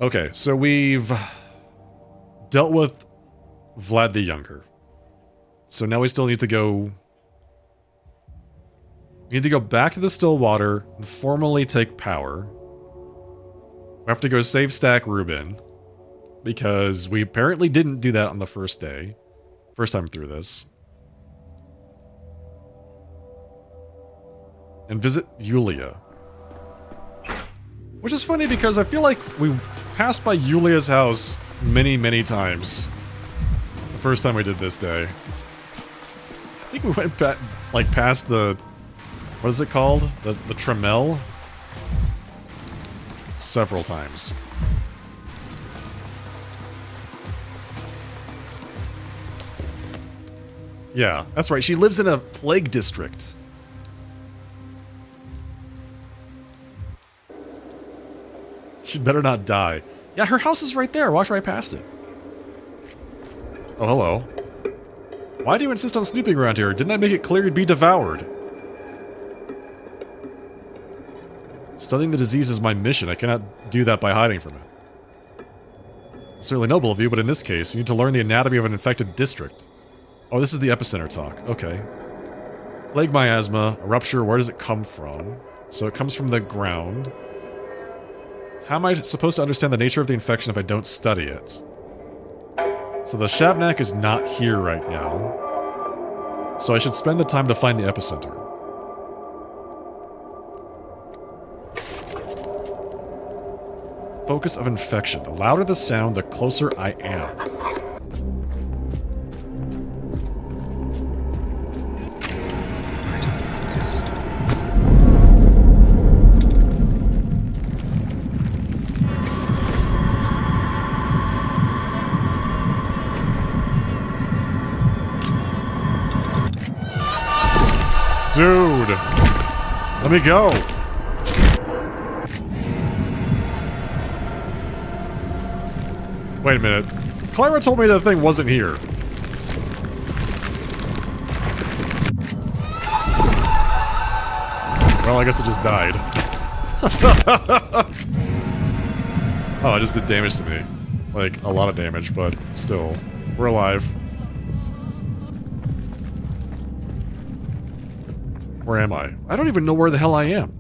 Okay, so we've dealt with Vlad the Younger. So now we still need to go... We need to go back to the Stillwater and formally take power. We have to go save Stack Reuben. Because we apparently didn't do that on the first day. First time through this. And visit Yulia. Which is funny because I feel like we passed by Yulia's house many, many times. The first time we did this day. I think we went past the... What is it called? The Tremel? Several times. Yeah, that's right. She lives in a plague district. She'd better not die. Yeah, her house is right there. Walk right past it. Oh, hello. Why do you insist on snooping around here? Didn't I make it clear you'd be devoured? Studying the disease is my mission. I cannot do that by hiding from it. It's certainly noble of you, but in this case, you need to learn the anatomy of an infected district. Oh, this is the epicenter talk. Okay. Plague miasma, a rupture, where does it come from? So it comes from the ground. How am I supposed to understand the nature of the infection if I don't study it? So the Shabnak is not here right now. So I should spend the time to find the epicenter. Focus of infection. The louder the sound, the closer I am. I don't like this. Dude! Let me go! Wait a minute. Clara told me that thing wasn't here. Well, I guess it just died. Oh, it just did damage to me. Like, a lot of damage, but still. We're alive. Where am I? I don't even know where the hell I am.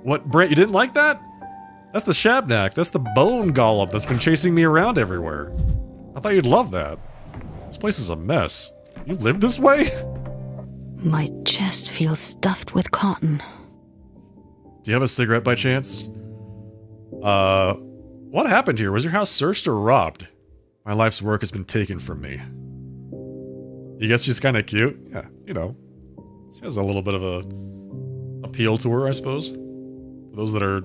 What, Brent, you didn't like that? That's the Shabnak. That's the bone golem that's been chasing me around everywhere. I thought you'd love that. This place is a mess. You live this way? My chest feels stuffed with cotton. Do you have a cigarette by chance? What happened here? Was your house searched or robbed? My life's work has been taken from me. You guess she's kind of cute? Yeah, you know. She has a little bit of a appeal to her, I suppose. For those that are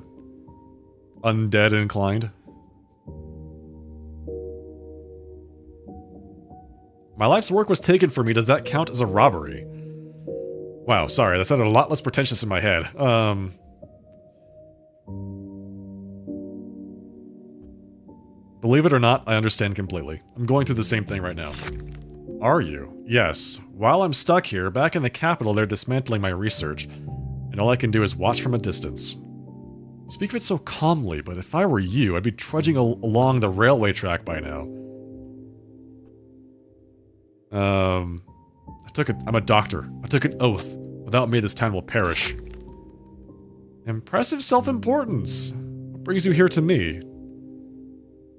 undead inclined. My life's work was taken from me. Does that count as a robbery? Wow, sorry. That sounded a lot less pretentious in my head. Believe it or not, I understand completely. I'm going through the same thing right now. Are you? Yes. While I'm stuck here, back in the capital, they're dismantling my research, and all I can do is watch from a distance. You speak of it so calmly, but if I were you, I'd be trudging along the railway track by now. I'm a doctor. I took an oath. Without me, this town will perish. Impressive self-importance. What brings you here to me?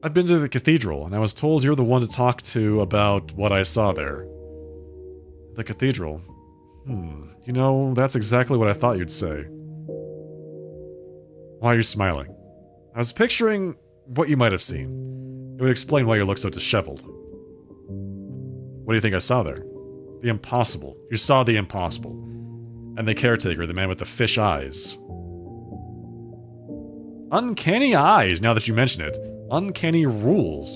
I've been to the cathedral, and I was told you're the one to talk to about what I saw there. The cathedral. You know, that's exactly what I thought you'd say. Why are you smiling? I was picturing what you might have seen. It would explain why you look so disheveled. What do you think I saw there? The impossible. You saw the impossible. And the caretaker, the man with the fish eyes. Uncanny eyes, now that you mention it. Uncanny rules.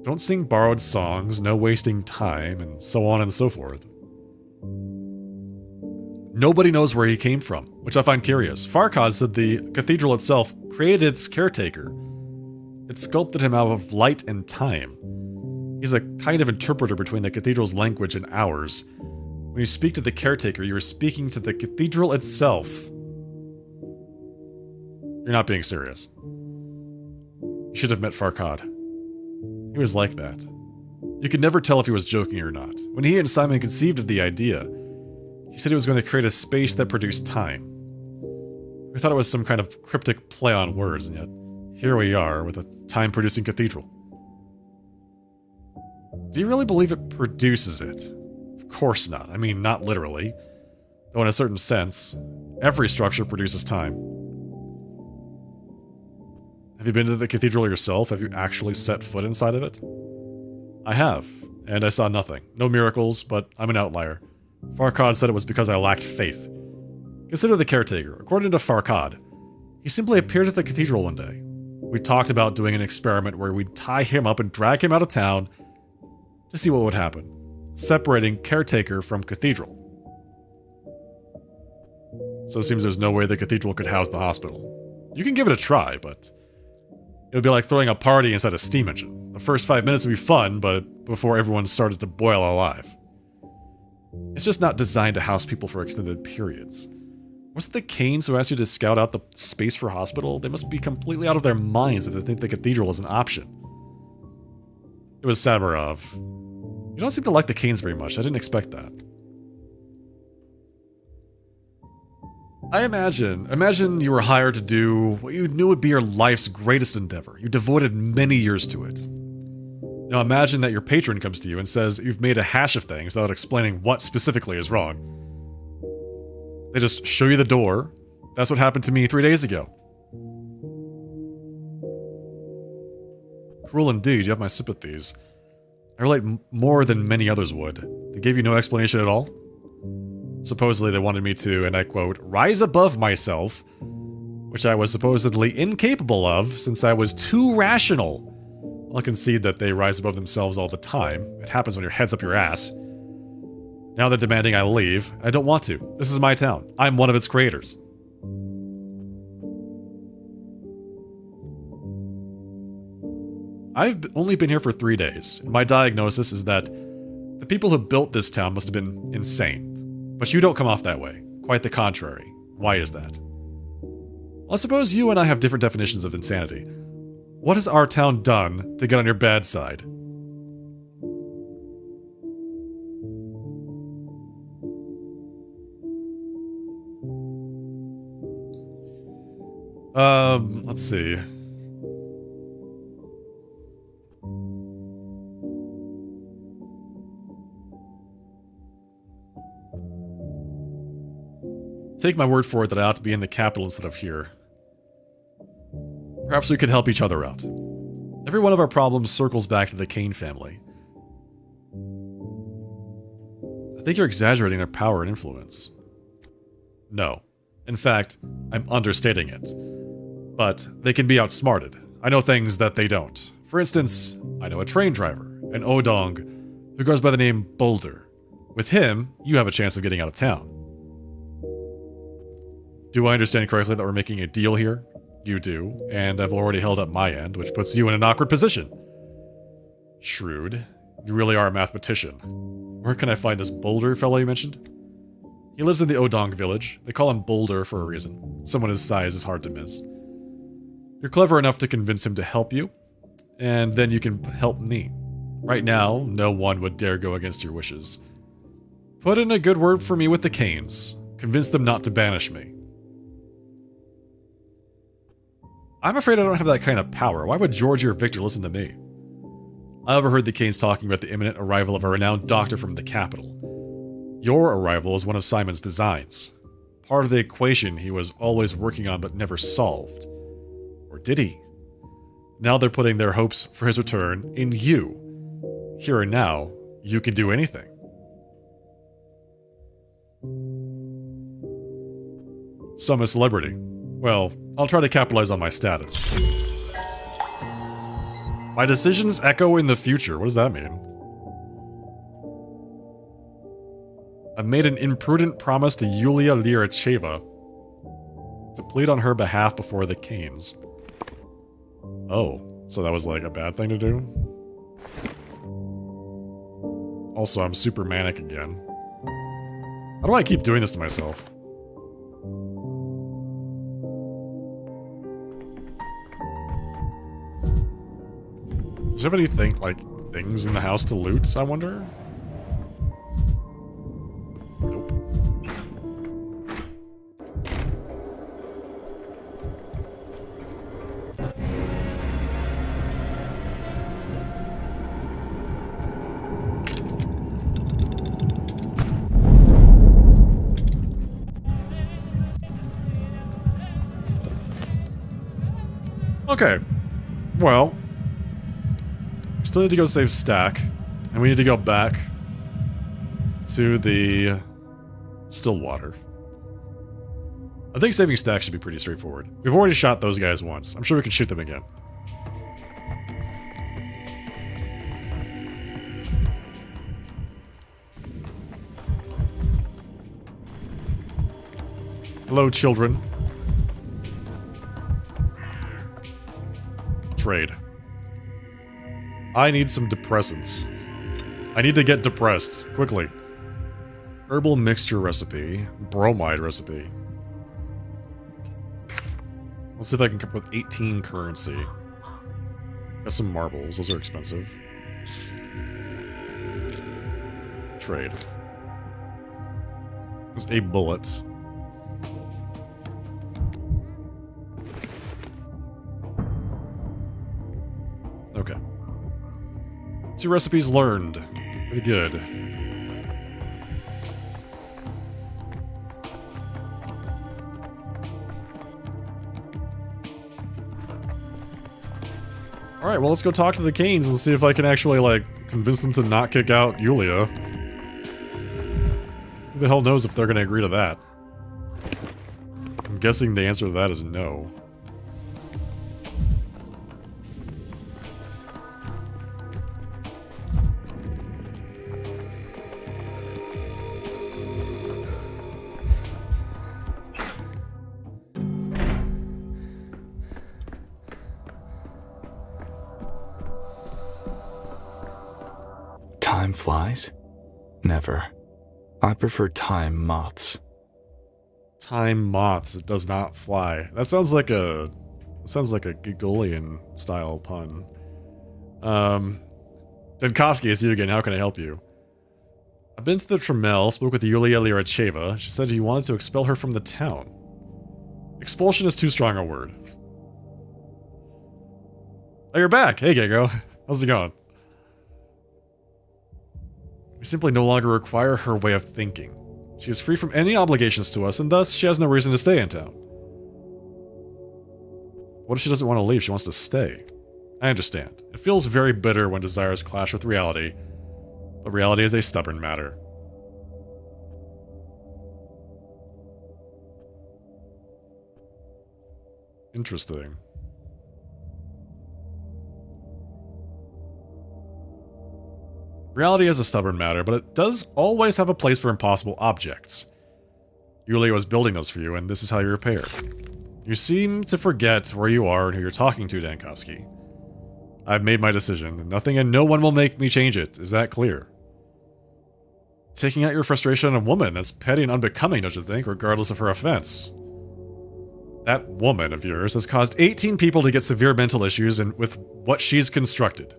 Don't sing borrowed songs, no wasting time, and so on and so forth. Nobody knows where he came from, which I find curious. Farkad said the cathedral itself created its caretaker. It sculpted him out of light and time. He's a kind of interpreter between the cathedral's language and ours. When you speak to the caretaker, you are speaking to the cathedral itself. You're not being serious. You should have met Farkad. He was like that. You could never tell if he was joking or not. When he and Simon conceived of the idea, he said he was going to create a space that produced time. We thought it was some kind of cryptic play on words, and yet here we are with a time-producing cathedral. Do you really believe it produces it? Of course not. I mean, not literally. Though in a certain sense, every structure produces time. Have you been to the cathedral yourself? Have you actually set foot inside of it? I have, and I saw nothing. No miracles, but I'm an outlier. Farkad said it was because I lacked faith. Consider the caretaker. According to Farkad, he simply appeared at the cathedral one day. We talked about doing an experiment where we'd tie him up and drag him out of town to see what would happen, separating caretaker from cathedral. So it seems there's no way the cathedral could house the hospital. You can give it a try, but it would be like throwing a party inside a steam engine. The first 5 minutes would be fun, but before everyone started to boil alive. It's just not designed to house people for extended periods. Was it the Canes who asked you to scout out the space for hospital? They must be completely out of their minds if they think the cathedral is an option. It was Samarov. You don't seem to like the Canes very much. I didn't expect that. I imagine you were hired to do what you knew would be your life's greatest endeavor. You devoted many years to it. Now imagine that your patron comes to you and says you've made a hash of things without explaining what specifically is wrong. They just show you the door. That's what happened to me 3 days ago. Cruel indeed, you have my sympathies. I relate more than many others would. They gave you no explanation at all? Supposedly they wanted me to, and I quote, rise above myself, which I was supposedly incapable of since I was too rational. I'll concede that they rise above themselves all the time. It happens when your head's up your ass. Now they're demanding I leave. I don't want to. This is my town. I'm one of its creators. I've only been here for 3 days, and my diagnosis is that the people who built this town must have been insane. But you don't come off that way. Quite the contrary. Why is that? Well, I suppose you and I have different definitions of insanity. What has our town done to get on your bad side? Let's see. Take my word for it that I ought to be in the capital instead of here. Perhaps we could help each other out. Every one of our problems circles back to the Kane family. I think you're exaggerating their power and influence. No. In fact, I'm understating it. But they can be outsmarted. I know things that they don't. For instance, I know a train driver, an Odong, who goes by the name Boulder. With him, you have a chance of getting out of town. Do I understand correctly that we're making a deal here? You do, and I've already held up my end, which puts you in an awkward position. Shrewd. You really are a mathematician. Where can I find this Boulder fellow you mentioned? He lives in the Odong village. They call him Boulder for a reason. Someone his size is hard to miss. You're clever enough to convince him to help you, and then you can help me. Right now, no one would dare go against your wishes. Put in a good word for me with the Canes. Convince them not to banish me. I'm afraid I don't have that kind of power. Why would Georgie or Victor listen to me? I overheard the Canes talking about the imminent arrival of a renowned doctor from the capital. Your arrival is one of Simon's designs. Part of the equation he was always working on but never solved. Or did he? Now they're putting their hopes for his return in you. Here and now, you can do anything. So I'm a celebrity. Well, I'll try to capitalize on my status. My decisions echo in the future. What does that mean? I made an imprudent promise to Yulia Liracheva to plead on her behalf before the Canes. Oh, so that was like a bad thing to do? Also, I'm super manic again. How do I keep doing this to myself? Does anybody think, like, things in the house to loot, I wonder? Nope. Okay. Well, still need to go save Stack, and we need to go back to the Stillwater. I think saving Stack should be pretty straightforward. We've already shot those guys once. I'm sure we can shoot them again. Hello, children. Trade. I need some depressants. I need to get depressed, quickly. Herbal mixture recipe. Bromide recipe. Let's see if I can come up with 18 currency. Got some marbles, those are expensive. Trade. There's a bullet. Okay. 2 recipes learned. Pretty good. Alright, well let's go talk to the Canes and see if I can actually, like, convince them to not kick out Yulia. Who the hell knows if they're gonna agree to that? I'm guessing the answer to that is no. Time flies? Never. I prefer time moths. Time moths. It does not fly. That sounds like a Gregorian style pun. Denkovsky, it's you again. How can I help you? I've been to the Tremel, spoke with Yulia Liracheva. She said you wanted to expel her from the town. Expulsion is too strong a word. Oh, you're back. Hey, Gego. How's it going? We simply no longer require her way of thinking. She is free from any obligations to us, and thus she has no reason to stay in town. What if she doesn't want to leave? She wants to stay. I understand. It feels very bitter when desires clash with reality, but reality is a stubborn matter. Interesting. Reality is a stubborn matter, but it does always have a place for impossible objects. Yulia was building those for you, and this is how you repair. You seem to forget where you are and who you're talking to, Dankovsky. I've made my decision, and nothing and no one will make me change it. Is that clear? Taking out your frustration on a woman, that's petty and unbecoming, don't you think, regardless of her offense? That woman of yours has caused 18 people to get severe mental issues and with what she's constructed.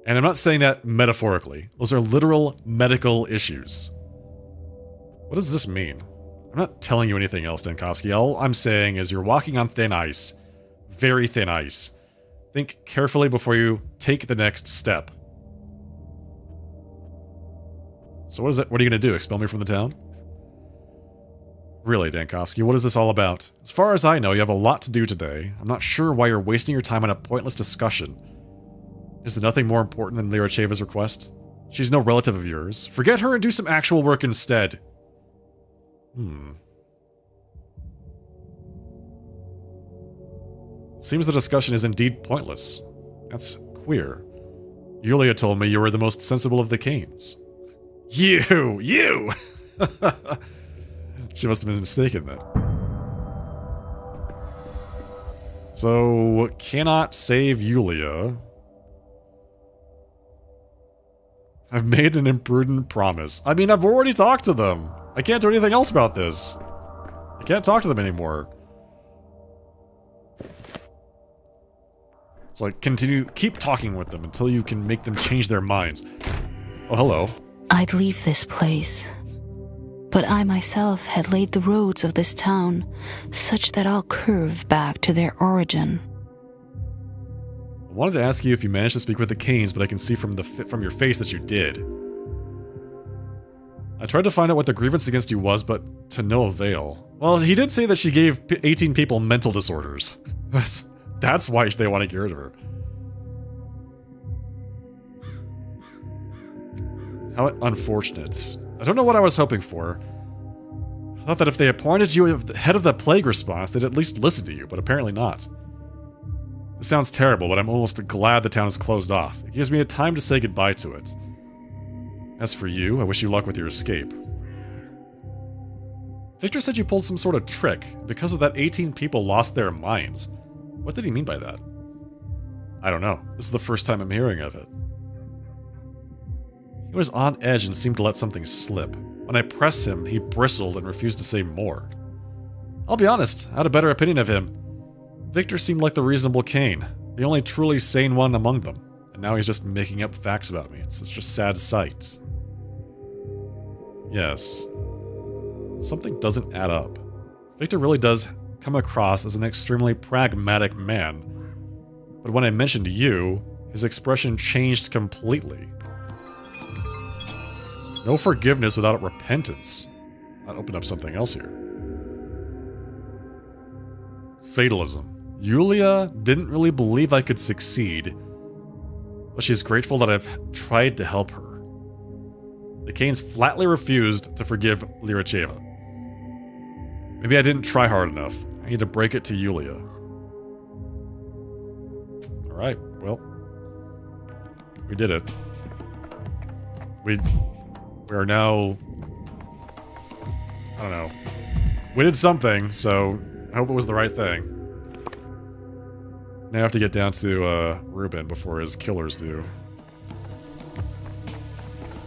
And I'm not saying that metaphorically. Those are literal medical issues. What does this mean? I'm not telling you anything else, Dankovsky. All I'm saying is you're walking on thin ice. Very thin ice. Think carefully before you take the next step. So what are you going to do? Expel me from the town? Really, Dankovsky, what is this all about? As far as I know, you have a lot to do today. I'm not sure why you're wasting your time on a pointless discussion. Is there nothing more important than Lyracheva's request? She's no relative of yours. Forget her and do some actual work instead. Seems the discussion is indeed pointless. That's queer. Yulia told me you were the most sensible of the Canes. You! She must have been mistaken then. So, cannot save Yulia. I've made an imprudent promise. I mean, I've already talked to them. I can't do anything else about this. I can't talk to them anymore. So like, keep talking with them until you can make them change their minds. Oh, hello. I'd leave this place. But I myself had laid the roads of this town such that I'll curve back to their origin. I wanted to ask you if you managed to speak with the Canes, but I can see from your face that you did. I tried to find out what the grievance against you was, but to no avail. Well, he did say that she gave 18 people mental disorders. That's why they want to get rid of her. How unfortunate. I don't know what I was hoping for. I thought that if they appointed you the head of the plague response, they'd at least listen to you, but apparently not. This sounds terrible, but I'm almost glad the town is closed off. It gives me a time to say goodbye to it. As for you, I wish you luck with your escape. Victor said you pulled some sort of trick. Because of that, 18 people lost their minds. What did he mean by that? I don't know. This is the first time I'm hearing of it. He was on edge and seemed to let something slip. When I pressed him, he bristled and refused to say more. I'll be honest, I had a better opinion of him. Victor seemed like the reasonable Cain, the only truly sane one among them, and now he's just making up facts about me. It's such a sad sight. Yes. Something doesn't add up. Victor really does come across as an extremely pragmatic man, but when I mentioned you, his expression changed completely. No forgiveness without repentance. I'd open up something else here. Fatalism. Yulia didn't really believe I could succeed, but she's grateful that I've tried to help her. The Canes flatly refused to forgive Lyracheva. Maybe I didn't try hard enough. I need to break it to Yulia. Alright, well. We did it. We are now... I don't know. We did something, so I hope it was the right thing. Now I have to get down to Ruben before his killers do.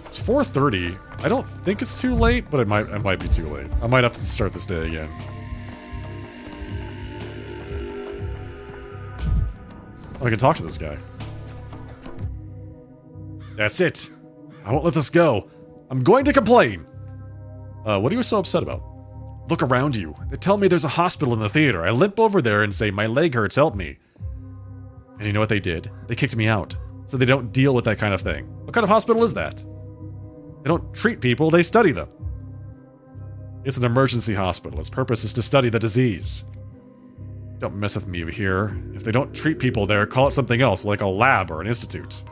It's 4:30. I don't think it's too late, but it might be too late. I might have to start this day again. Oh, I can talk to this guy. That's it. I won't let this go. I'm going to complain. What are you so upset about? Look around you. They tell me there's a hospital in the theater. I limp over there and say, my leg hurts, help me. And you know what they did? They kicked me out. So they don't deal with that kind of thing. What kind of hospital is that? They don't treat people, they study them. It's an emergency hospital. Its purpose is to study the disease. Don't mess with me here. If they don't treat people there, call it something else, like a lab or an institute.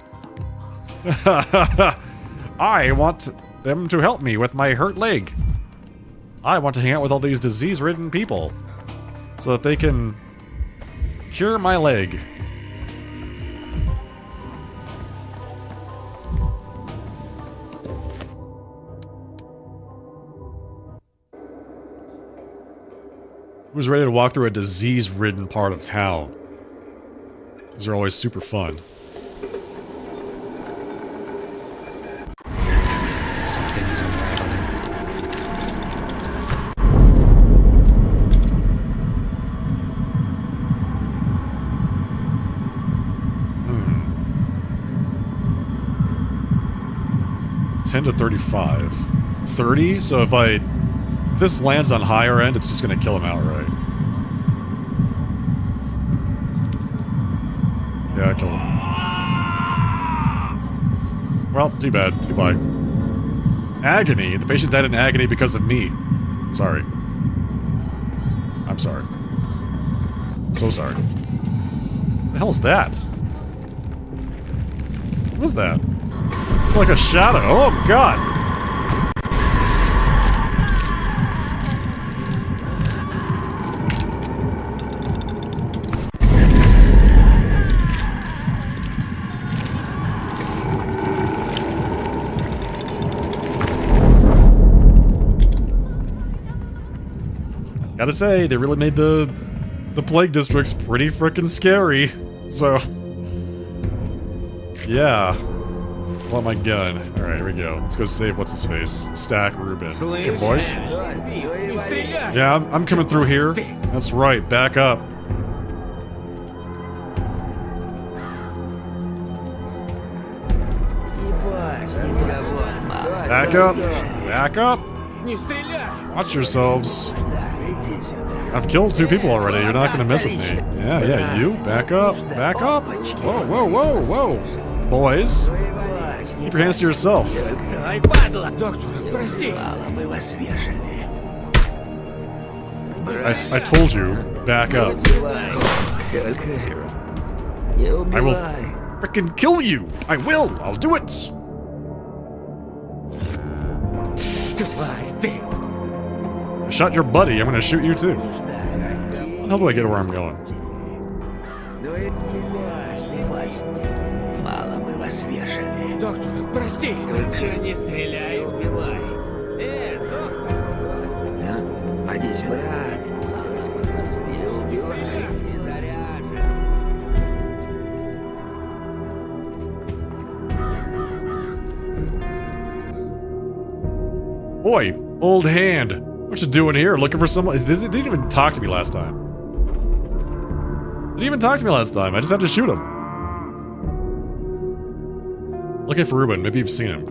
I want them to help me with my hurt leg. I want to hang out with all these disease-ridden people so that they can cure my leg. Who's ready to walk through a disease-ridden part of town? These are always super fun. Something is unraveling. Hmm. 10 to 35. 30? So if this lands on higher end, it's just gonna kill him outright. Yeah, I killed him. Well, too bad. Goodbye. Agony? The patient died in agony because of me. Sorry. I'm sorry. So sorry. What the hell is that? What is that? It's like a shadow. Oh, God! Gotta say, they really made the plague districts pretty frickin' scary. So, yeah. I want my gun. Alright, here we go. Let's go save what's-his-face. Stack Ruben. Hey, boys. Yeah, I'm coming through here. That's right, back up. Back up. Back up. Watch yourselves. I've killed 2 people already. You're not gonna mess with me. Yeah, you. Back up. Back up. Whoa, whoa, whoa, whoa. Boys. Keep your hands to yourself. I told you, back up. I will frickin' kill you. I will. I'll do it. I shot your buddy. I'm gonna shoot you too. How do I get where I'm going? Boy, old hand. What you doing here? Looking for someone? They didn't even talk to me last time. They didn't even talk to me last time. I just had to shoot him. Looking for Ruben. Maybe you've seen him.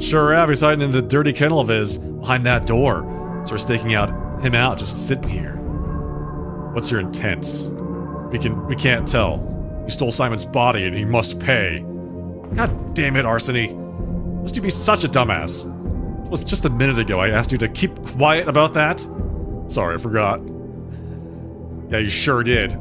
Sure have. He's hiding in the dirty kennel of his behind that door. So we're staking him out, just sitting here. What's your intent? We can't tell. You stole Simon's body and he must pay. God damn it, Arsony. Must you be such a dumbass? It was just a minute ago I asked you to keep quiet about that. Sorry, I forgot. Yeah, you sure did.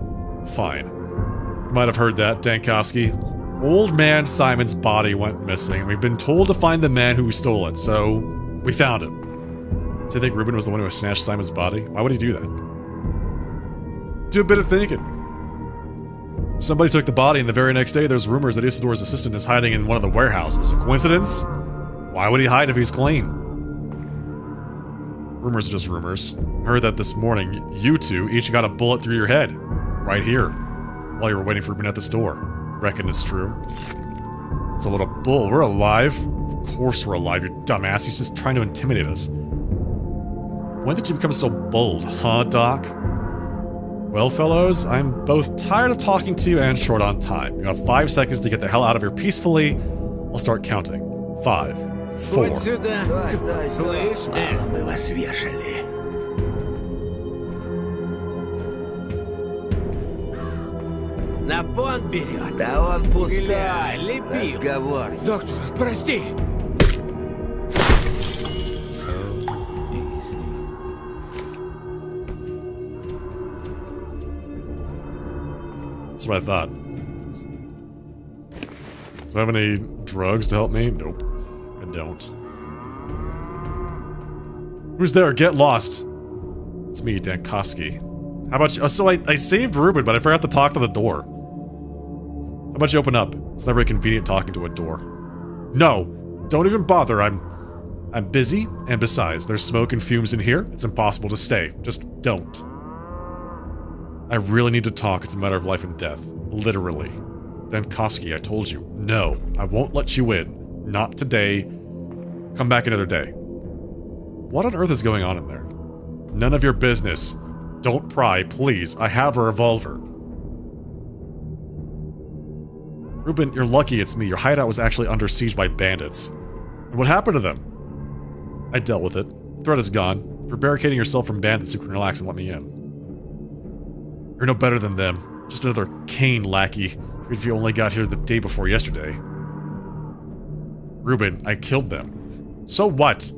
Fine. You might have heard that, Dankovsky. Old man Simon's body went missing. We've been told to find the man who stole it, so we found him. So you think Ruben was the one who snatched Simon's body? Why would he do that? Do a bit of thinking. Somebody took the body and the very next day there's rumors that Isidore's assistant is hiding in one of the warehouses. A coincidence? Why would he hide if he's clean? Rumors are just rumors. I heard that this morning, you two each got a bullet through your head. Right here. While you were waiting for Ruben at this door. Reckon it's true. It's a little bull. We're alive. Of course we're alive, you dumbass. He's just trying to intimidate us. When did you become so bold, huh, Doc? Well, fellows, I'm both tired of talking to you and short on time. You have 5 seconds to get the hell out of here peacefully. I'll start counting. 5, 4. На понт берет. Да он пустой. Гля, лепил. Разговор. Доктор, прости. So easy. That's what I thought. Do I have any drugs to help me? Nope. I don't. Who's there? Get lost. It's me, Dankovsky. How about you? So I saved Ruben, but I forgot to talk to the door. How about you open up? It's not very convenient talking to a door. No, don't even bother. I'm busy, and besides, there's smoke and fumes in here. It's impossible to stay. Just don't. I really need to talk. It's a matter of life and death. Literally. Dankovsky, I told you. No, I won't let you in. Not today. Come back another day. What on earth is going on in there? None of your business. Don't pry, please. I have a revolver. Ruben, you're lucky it's me. Your hideout was actually under siege by bandits. And what happened to them? I dealt with it. The threat is gone. For barricading yourself from bandits, you can relax and let me in. You're no better than them. Just another Kane lackey. If you only got here the day before yesterday. Ruben, I killed them. So what?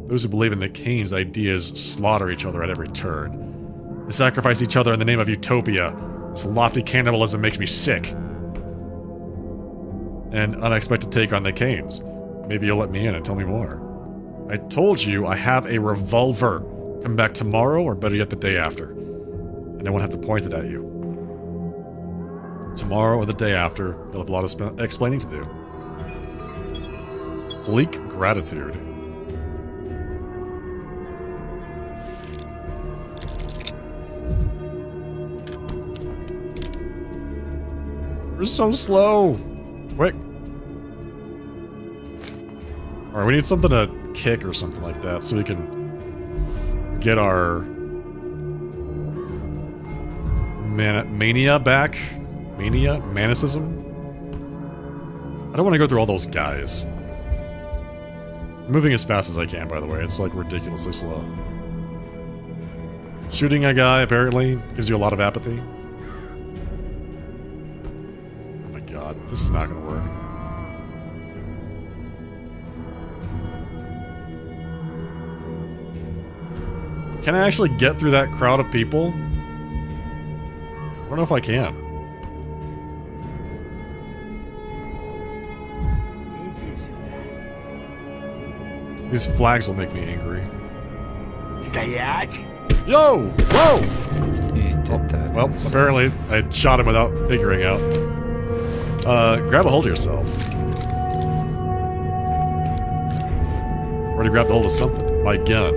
Those who believe in the Kane's ideas slaughter each other at every turn. They sacrifice each other in the name of utopia. This lofty cannibalism makes me sick. An unexpected take on the Kanes. Maybe you'll let me in and tell me more. I told you I have a revolver. Come back tomorrow or better yet the day after. And I won't have to point it at you. Tomorrow or the day after, you'll have a lot of explaining to do. Bleak gratitude. We're so slow. Quick. Alright, we need something to kick or something like that so we can get our mania back. Mania? Manicism? I don't want to go through all those guys. I'm moving as fast as I can, by the way. It's like ridiculously slow. Shooting a guy, apparently, gives you a lot of apathy. Oh my god, this is not gonna work. Can I actually get through that crowd of people? I don't know if I can. These flags will make me angry. Стоять! Yo! Whoa! Oh, well, apparently I shot him without figuring out. Grab a hold of yourself. Already grabbed a hold of something. My gun.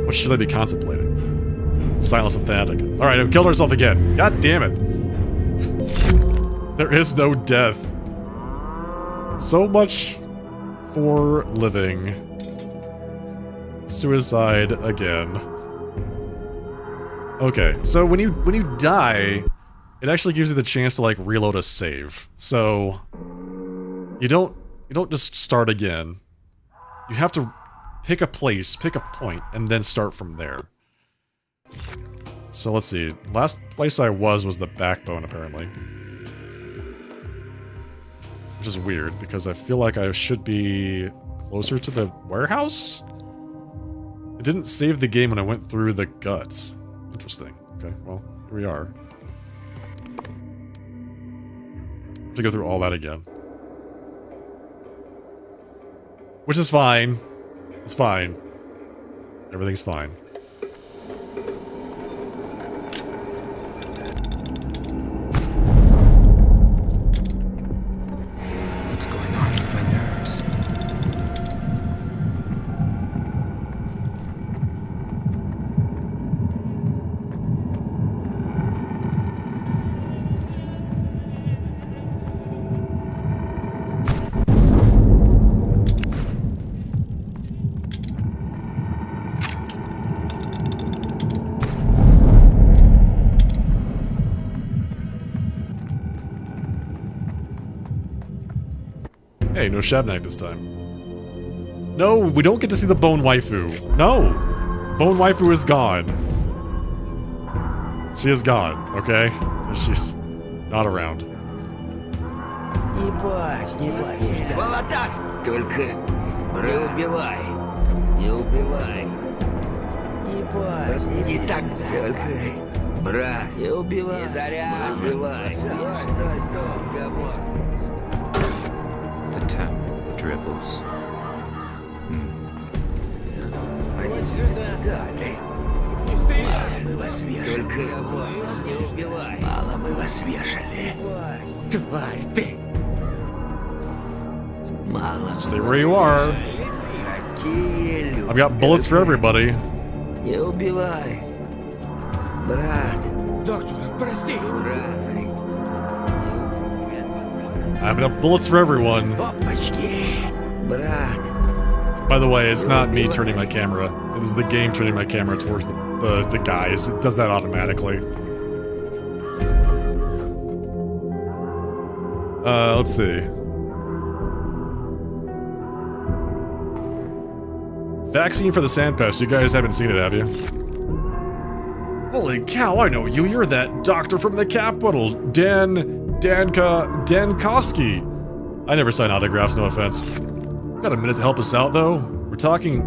What should I be contemplating? Silence of Fanatic. Alright, I've killed herself again. God damn it. There is no death. So much for living. Suicide again. Okay, so when you die, it actually gives you the chance to like reload a save. So you don't just start again. You have to pick a place, pick a point, and then start from there. So let's see. Last place I was the backbone, apparently. Which is weird, because I feel like I should be closer to the warehouse? It didn't save the game when I went through the guts. Interesting. Okay, well, here we are. Have to go through all that again. Which is fine. It's fine. Everything's fine. What's going on with my nerves? Hey, no Shabnak this time. No, we don't get to see the Bone Waifu. No! Bone Waifu is gone. She is gone, okay? She's not around. Не бойся, не бойся. Сволота! Только не убивай. Не убивай. Не бойся. Не так, только... Брат, не убивай. Не заря. Не убивай. Стой. The town dribbles. Они сюда. Не стреляй! Мало мы вас вешали. Только не убивай. Мало мы вас вешали. Тварь ты. Мало. Stay where you are. Какие люди. I've got bullets for everybody. Не убивай. Брат. Доктор, прости. I have enough bullets for everyone. Опачки. Брат. By the way, it's not me turning my camera. It is the game turning my camera towards the guys. It does that automatically. Let's see. Vaccine for the sandpest. You guys haven't seen it, have you? Holy cow, I know you. You're that doctor from the Capitol. Dankowski. I never sign autographs, no offense. Got a minute to help us out, though? We're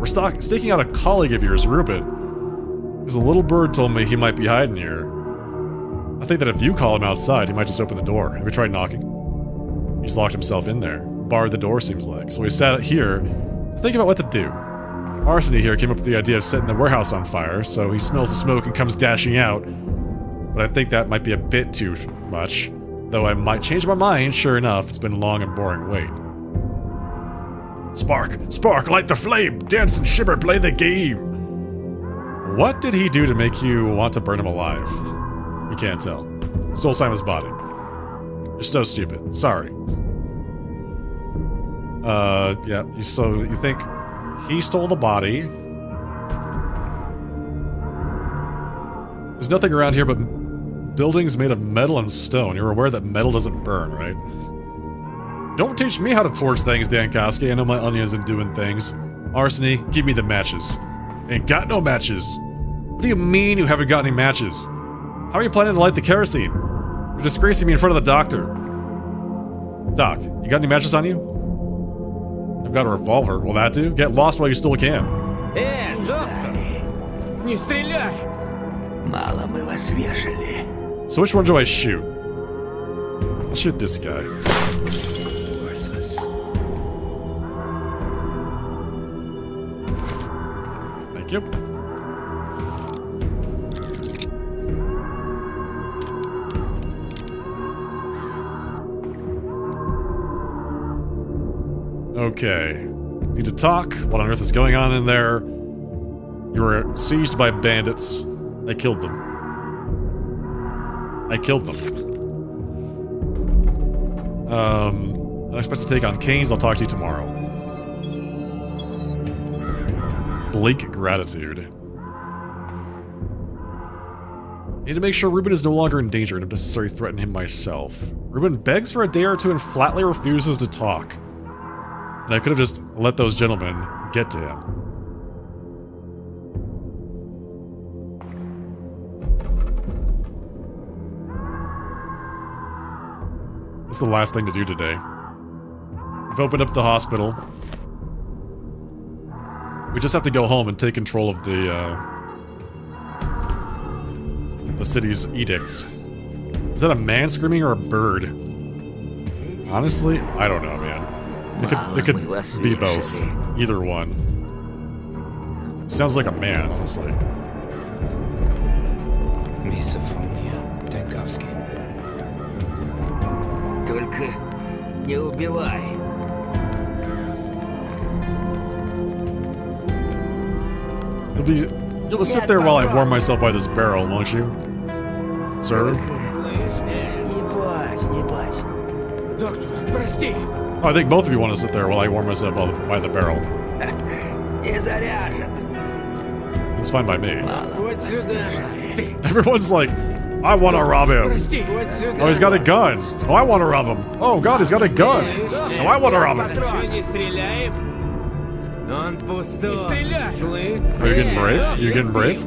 staking out a colleague of yours, Ruben. Because a little bird told me he might be hiding here. I think that if you call him outside, he might just open the door. Have you tried knocking? He's locked himself in there. Barred the door, seems like. So we sat here to think about what to do. Arsony here came up with the idea of setting the warehouse on fire, so he smells the smoke and comes dashing out. But I think that might be a bit too much. Though I might change my mind, sure enough, it's been a long and boring wait. Spark! Spark! Light the flame! Dance and shiver, play the game! What did he do to make you want to burn him alive? You can't tell. Stole Simon's body. You're so stupid. Sorry. Yeah, so you think he stole the body. There's nothing around here but buildings made of metal and stone. You're aware that metal doesn't burn, right? Don't teach me how to torch things, Dankowski. I know my onions and doing things. Arsony, give me the matches. Ain't got no matches. What do you mean you haven't got any matches? How are you planning to light the kerosene? You're disgracing me in front of the doctor. Doc, you got any matches on you? I've got a revolver. Will that do? Get lost while you still can. Доктор! Не стреляй! Мало мы вас вешали. So which one do I shoot? I'll shoot this guy. Worthless. Thank you. Okay. Need to talk. What on earth is going on in there? You were sieged by bandits. I killed them. I killed them. I'm expected to take on Canes. I'll talk to you tomorrow. Bleak gratitude. Need to make sure Ruben is no longer in danger and if necessary threaten him myself. Ruben begs for a day or two and flatly refuses to talk. And I could have just let those gentlemen get to him. This is the last thing to do today. We've opened up the hospital. We just have to go home and take control of the city's edicts. Is that a man screaming or a bird? Honestly, I don't know, man. It could be both. Either one. Sounds like a man, honestly. Misophonia, Dankowski. Только не убивай. You'll sit there while I warm myself by this barrel, won't you? Sir? Не бойся, не бойся. Доктор, прости. Oh, I think both of you want to sit there while I warm myself by the barrel. Не заряжен. It's fine by me. Вот сюда. Everyone's like, I want to rob him. Прости. Вот сюда. Oh, he's got a gun. Oh, I want to rob him. Oh, God, he's got a gun. Oh, I want to rob him. Чё, не стреляем? Он пустой. Не стреляй. Слышь? Are you getting brave? You getting brave?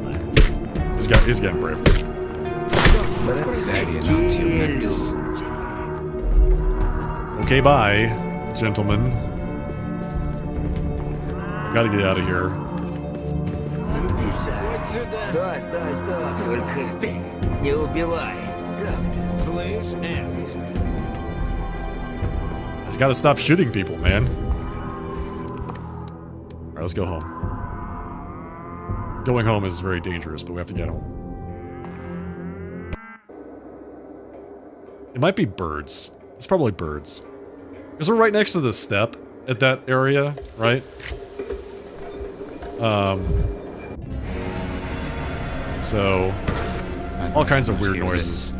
He's getting brave. Okay, bye, gentlemen. Gotta get out of here. Стой, стой, стой. Только не убивай. Слышь? He's gotta stop shooting people, man. Alright, let's go home. Going home is very dangerous, but we have to get home. It might be birds. It's probably birds. Because we're right next to the step at that area, right? So All kinds of weird noises.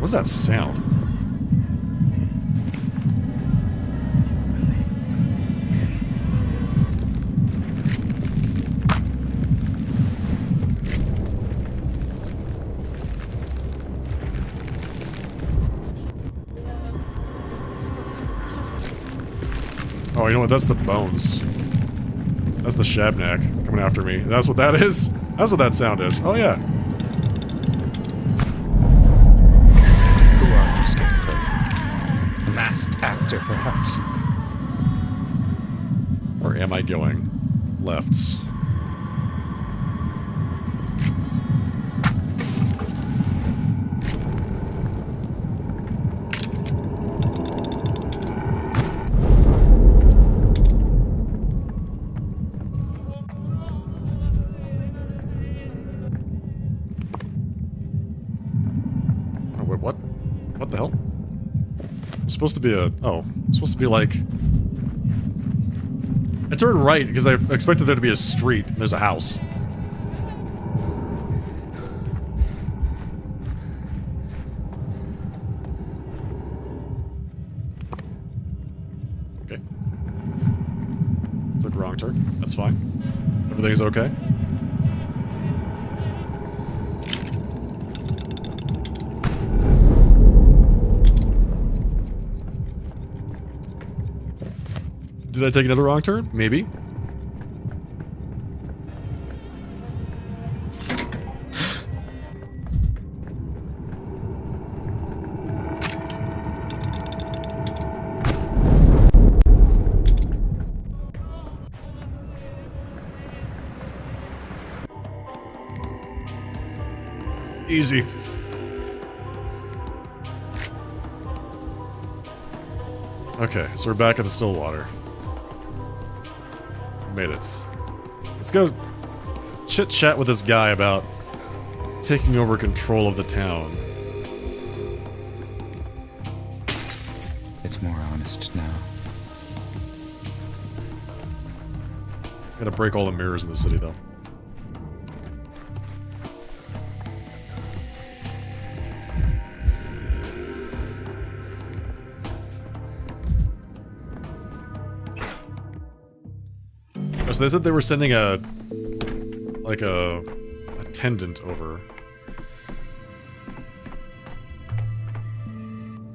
What's that sound? Oh, you know what? That's the bones. That's the Shabnak coming after me. That's what that is? That's what that sound is. Oh, yeah. Who are you, Scarecrow? A masked actor, perhaps? Where am I going? Lefts. What the hell? It's supposed to be a... Oh. It's supposed to be like... I turned right because I expected there to be a street and there's a house. Okay. Took a wrong turn. That's fine. Everything's okay. Did I take another wrong turn? Maybe. Easy. Okay, so we're back at the Stillwater. Made it. Let's go chit-chat with this guy about taking over control of the town. It's more honest now. Gotta break all the mirrors in the city, though. So they said they were sending a attendant over.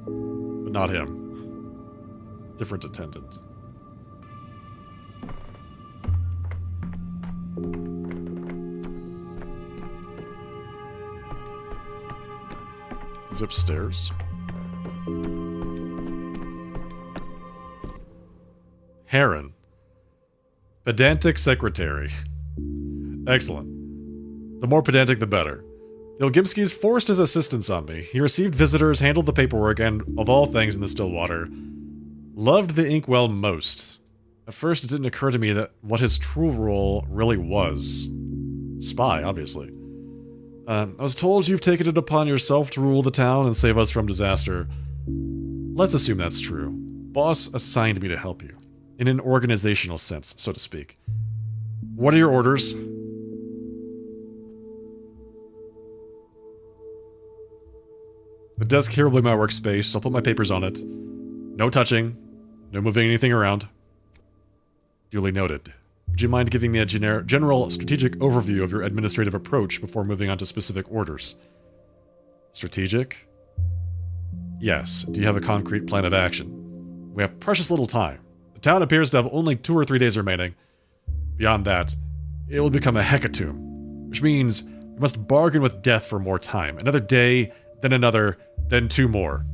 But not him. Different attendant. He's upstairs. Heron. Pedantic secretary. Excellent. The more pedantic, the better. Ilgimski's forced his assistance on me. He received visitors, handled the paperwork, and, of all things in the Stillwater, loved the inkwell most. At first, it didn't occur to me that what his true role really was. Spy, obviously. I was told you've taken it upon yourself to rule the town and save us from disaster. Let's assume that's true. Boss assigned me to help you. In an organizational sense, so to speak. What are your orders? The desk here will be my workspace. I'll put my papers on it. No touching. No moving anything around. Duly noted. Would you mind giving me a general strategic overview of your administrative approach before moving on to specific orders? Strategic? Yes. Do you have a concrete plan of action? We have precious little time. The town appears to have only 2 or 3 days remaining. Beyond that, it will become a hecatomb, which means we must bargain with death for more time. Another day, then another, then 2 more.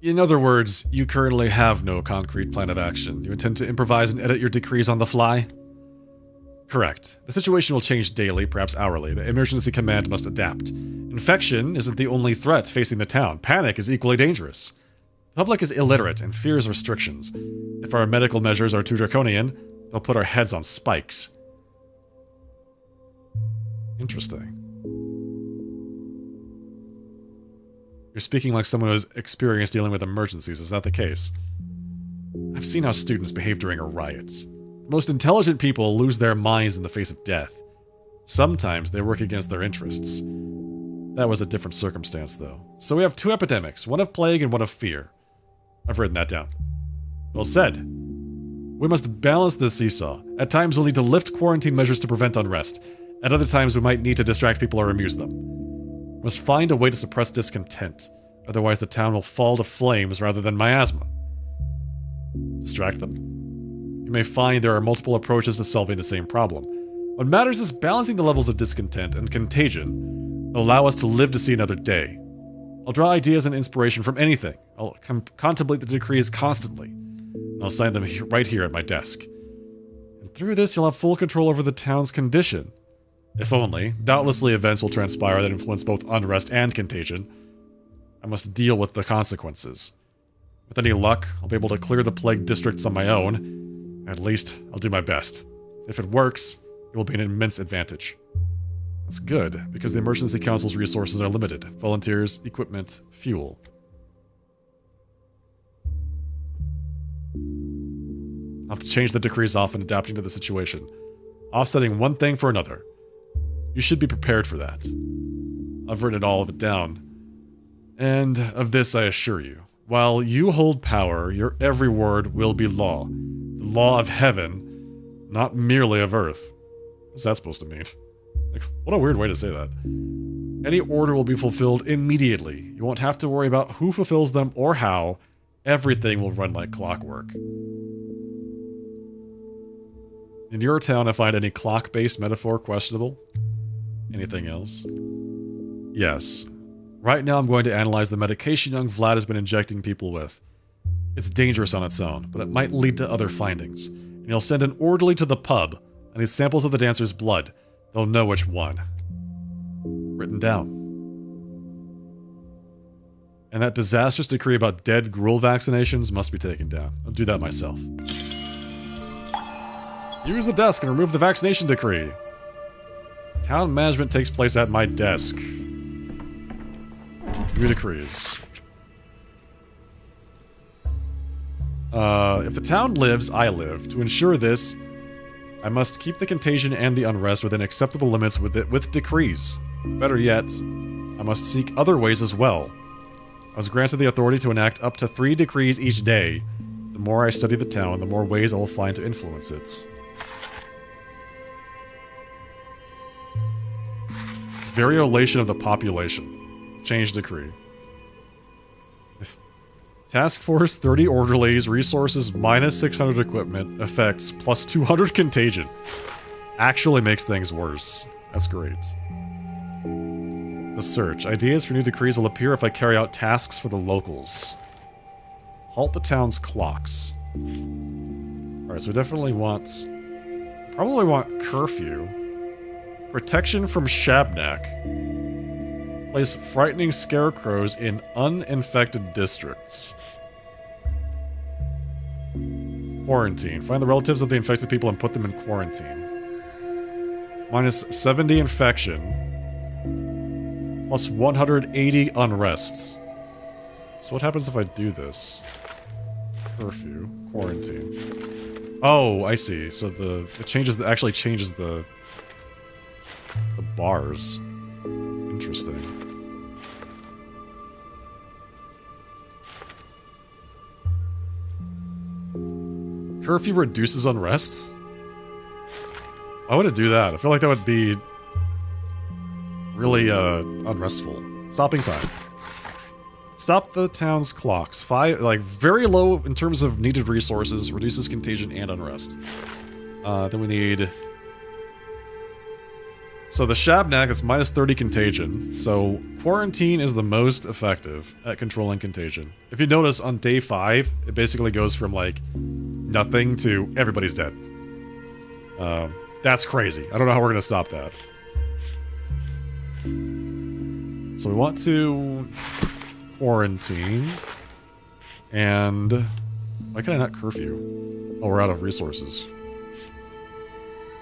In other words, you currently have no concrete plan of action. You intend to improvise and edit your decrees on the fly? Correct. The situation will change daily, perhaps hourly. The emergency command must adapt. Infection isn't the only threat facing the town. Panic is equally dangerous. The public is illiterate and fears restrictions. If our medical measures are too draconian, they'll put our heads on spikes. Interesting. You're speaking like someone who has experience dealing with emergencies. Is that the case? I've seen how students behave during a riot. The most intelligent people lose their minds in the face of death. Sometimes they work against their interests. That was a different circumstance, though. So we have 2 epidemics, one of plague and one of fear. I've written that down. Well said. We must balance this seesaw. At times we'll need to lift quarantine measures to prevent unrest. At other times we might need to distract people or amuse them. We must find a way to suppress discontent. Otherwise the town will fall to flames rather than miasma. Distract them? You may find there are multiple approaches to solving the same problem. What matters is balancing the levels of discontent and contagion that allow us to live to see another day. I'll draw ideas and inspiration from anything. I'll contemplate the decrees constantly. And I'll sign them right here at my desk. And through this, you'll have full control over the town's condition. If only, doubtlessly events will transpire that influence both unrest and contagion. I must deal with the consequences. With any luck, I'll be able to clear the plague districts on my own. At least, I'll do my best. If it works, it will be an immense advantage. That's good, because the Emergency Council's resources are limited. Volunteers, equipment, fuel. I'll have to change the decrees often, adapting to the situation. Offsetting one thing for another. You should be prepared for that. I've written all of it down. And of this I assure you. While you hold power, your every word will be law. The law of heaven, not merely of earth. What's that supposed to mean? Like, what a weird way to say that. Any order will be fulfilled immediately. You won't have to worry about who fulfills them or how. Everything will run like clockwork. In your town, I find any clock-based metaphor questionable? Anything else? Yes. Right now I'm going to analyze the medication young Vlad has been injecting people with. It's dangerous on its own, but it might lead to other findings. And he'll send an orderly to the pub. I need samples of the dancer's blood. They'll know which one. Written down. And that disastrous decree about dead gruel vaccinations must be taken down. I'll do that myself. Use the desk and remove the vaccination decree. Town management takes place at my desk. New decrees. If the town lives, I live. To ensure this, I must keep the contagion and the unrest within acceptable limits with decrees. Better yet, I must seek other ways as well. I was granted the authority to enact up to 3 decrees each day. The more I study the town, the more ways I will find to influence it. Variolation of the population. Change decree. Task Force, 30 orderlies, resources minus 600 equipment, effects plus 200 contagion. Actually makes things worse. That's great. The search. Ideas for new decrees will appear if I carry out tasks for the locals. Halt the town's clocks. Alright, so we definitely want... Probably want curfew. Protection from Shabnak. Place frightening scarecrows in uninfected districts. Quarantine. Find the relatives of the infected people and put them in quarantine. Minus 70 infection. Plus 180 unrest. So what happens if I do this? Curfew. Quarantine. Oh, I see. So it changes, actually changes the bars. Interesting. Curfew reduces unrest? Why would it do that? I feel like that would be really unrestful. Stopping time. Stop the town's clocks. 5, like, very low in terms of needed resources, reduces contagion and unrest. Then we need... So the Shabnak is minus 30 contagion, so quarantine is the most effective at controlling contagion. If you notice, on day 5, it basically goes from, like, nothing to everybody's dead. That's crazy. I don't know how we're gonna stop that. So we want to quarantine, and why can I not curfew? Oh, we're out of resources.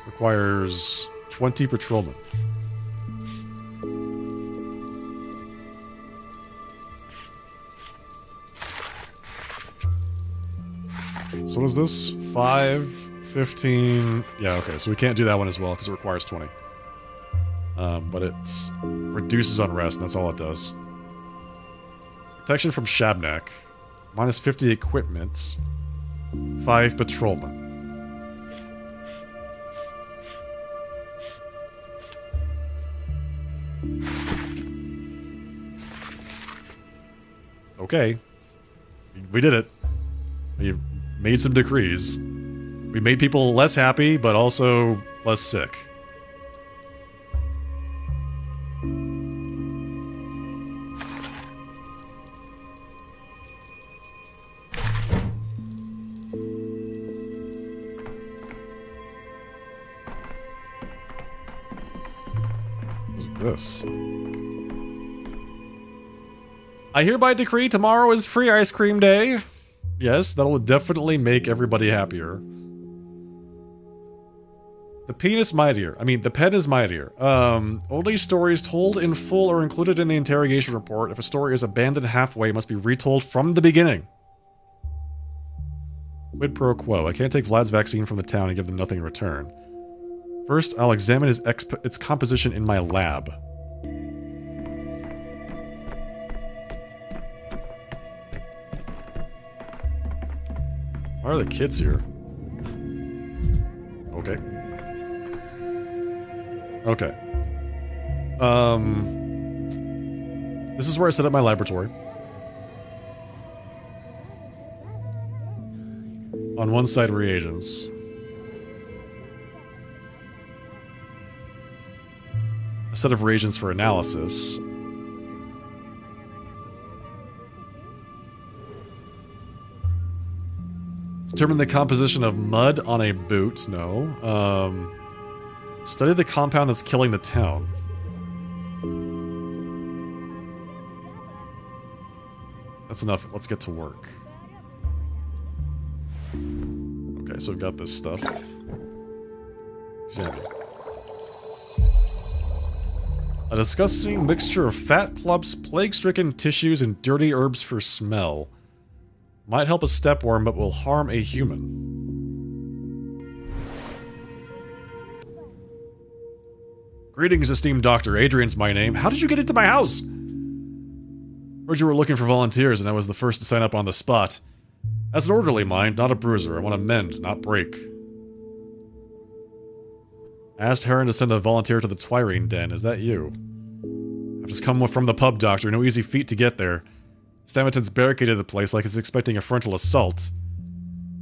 Requires 20 patrolmen. So what is this? 5, 15... Yeah, okay, so we can't do that one as well, because it requires 20. But it reduces unrest, and that's all it does. Protection from Shabnak. Minus 50 equipment. 5 patrolmen. Okay. We did it. We made some decrees. We made people less happy, but also less sick. What's this? I hereby decree tomorrow is free ice cream day. Yes, that'll definitely make everybody happier. The pen is mightier. The pen is mightier. Only stories told in full are included in the interrogation report. If a story is abandoned halfway, it must be retold from the beginning. Quid pro quo. I can't take Vlad's vaccine from the town and give them nothing in return. First, I'll examine its composition in my lab. Why are the kids here? Okay. Okay. This is where I set up my laboratory. On one side, reagents. A set of reagents for analysis. Determine the composition of mud on a boot. No. Study the compound that's killing the town. That's enough. Let's get to work. Okay, so we've got this stuff. Examine. A disgusting mixture of fat clumps, plague-stricken tissues, and dirty herbs for smell. Might help a stepworm, but will harm a human. Greetings, esteemed doctor. Adrian's my name. How did you get into my house? Heard you were looking for volunteers, and I was the first to sign up on the spot. As an orderly mind, not a bruiser. I want to mend, not break. Asked Heron to send a volunteer to the Twirene Den. Is that you? I've just come from the pub, doctor. No easy feat to get there. Stamanton's barricaded the place like he's expecting a frontal assault.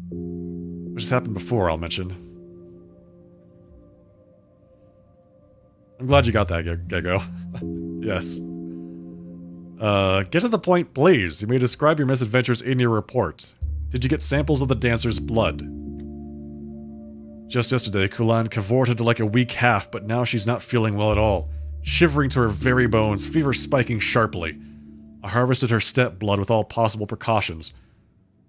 Which has happened before, I'll mention. I'm glad you got that, Gecko. Yes. Get to the point, please. You may describe your misadventures in your report. Did you get samples of the dancer's blood? Just yesterday, Kulan cavorted like a weak half, but now she's not feeling well at all. Shivering to her very bones, fever spiking sharply. I harvested her step blood with all possible precautions.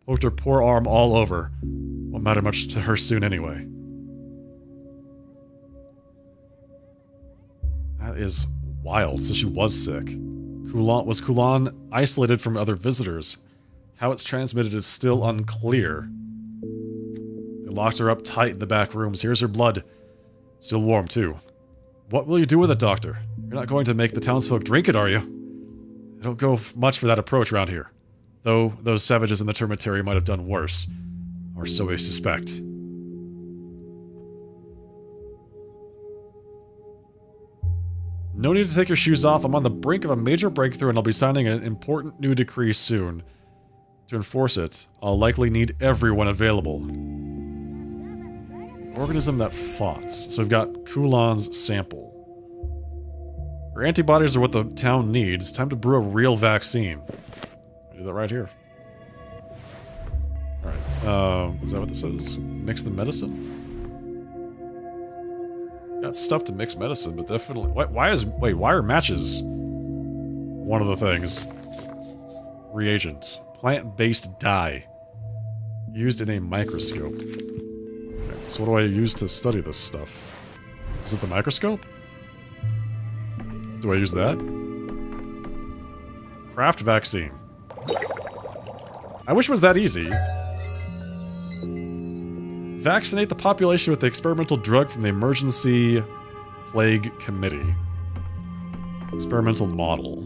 Poked her poor arm all over. Won't matter much to her soon anyway. That is wild, so she was sick. Was Kulan isolated from other visitors? How it's transmitted is still unclear. They locked her up tight in the back rooms. Here's her blood. Still warm, too. What will you do with it, Doctor? You're not going to make the townsfolk drink it, are you? They don't go much for that approach around here. Though those savages in the termitary might have done worse. Or so we suspect. No need to take your shoes off. I'm on the brink of a major breakthrough and I'll be signing an important new decree soon. To enforce it, I'll likely need everyone available. Organism that fought. So we've got Kulan's sample. Her antibodies are what the town needs. Time to brew a real vaccine. I do that right here. Alright, is that what this says? Mix the medicine? Got stuff to mix medicine, but definitely... Why are matches one of the things? Reagent. Plant-based dye. Used in a microscope. Okay, so what do I use to study this stuff? Is it the microscope? Do I use that? Craft vaccine. I wish it was that easy. Vaccinate the population with the experimental drug from the Emergency Plague Committee. Experimental model.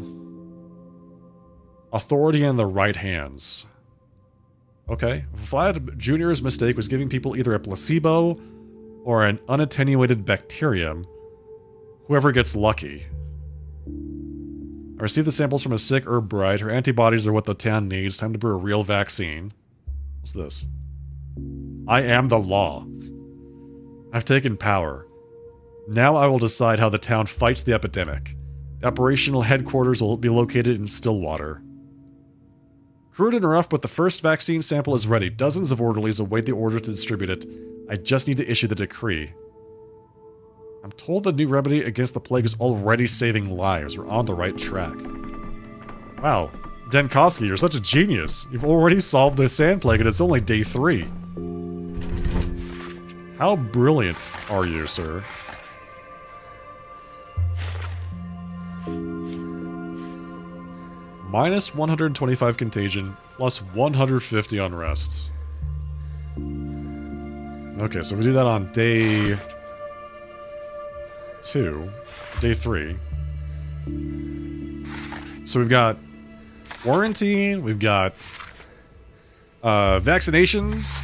Authority in the right hands. Okay. Vlad Jr.'s mistake was giving people either a placebo or an unattenuated bacterium. Whoever gets lucky. I received the samples from a sick herb bride. Her antibodies are what the town needs. Time to brew a real vaccine. What's this? I am the law. I've taken power. Now I will decide how the town fights the epidemic. The operational headquarters will be located in Stillwater. Crude and rough, but the first vaccine sample is ready. Dozens of orderlies await the order to distribute it. I just need to issue the decree. I'm told the new remedy against the plague is already saving lives. We're on the right track. Wow. Denkovsky, you're such a genius. You've already solved the sand plague and it's only day 3. How brilliant are you, sir? Minus 125 contagion, plus 150 unrests. Okay, so we do that on day 2. Day 3. So we've got quarantine, we've got vaccinations,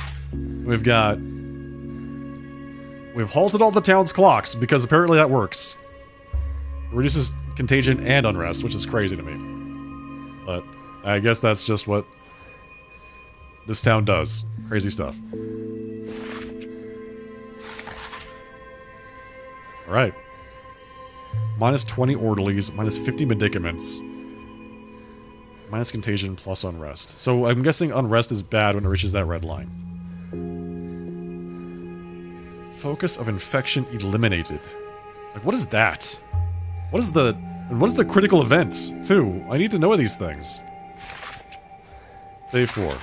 we've halted all the town's clocks because apparently that works. It reduces contagion and unrest, which is crazy to me. But I guess that's just what this town does. Crazy stuff. Alright. Minus 20 orderlies, minus 50 medicaments. Minus contagion plus unrest. So I'm guessing unrest is bad when it reaches that red line. Focus of infection eliminated. Like, what is that? What is the critical event, too? I need to know these things. Day 4.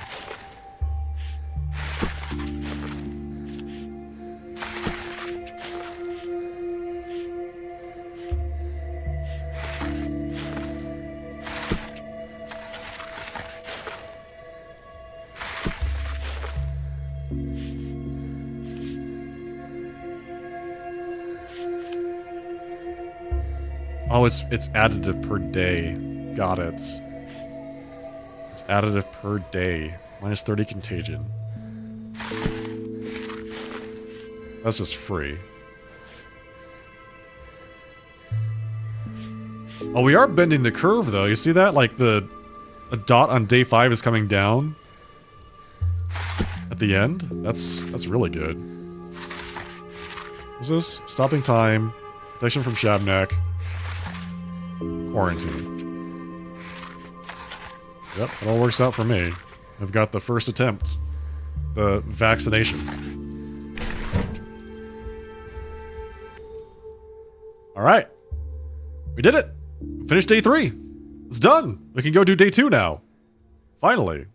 Oh, it's additive per day. Got it. It's additive per day. Minus 30 contagion. That's just free. Oh, we are bending the curve, though. You see that? Like, the dot on day 5 is coming down at the end. That's really good. What's this? Stopping time. Protection from Shabnak. Quarantine. Yep, it all works out for me. I've got the first attempt. The vaccination. Alright. We did it! We finished day 3. It's done! We can go do day 2 now. Finally.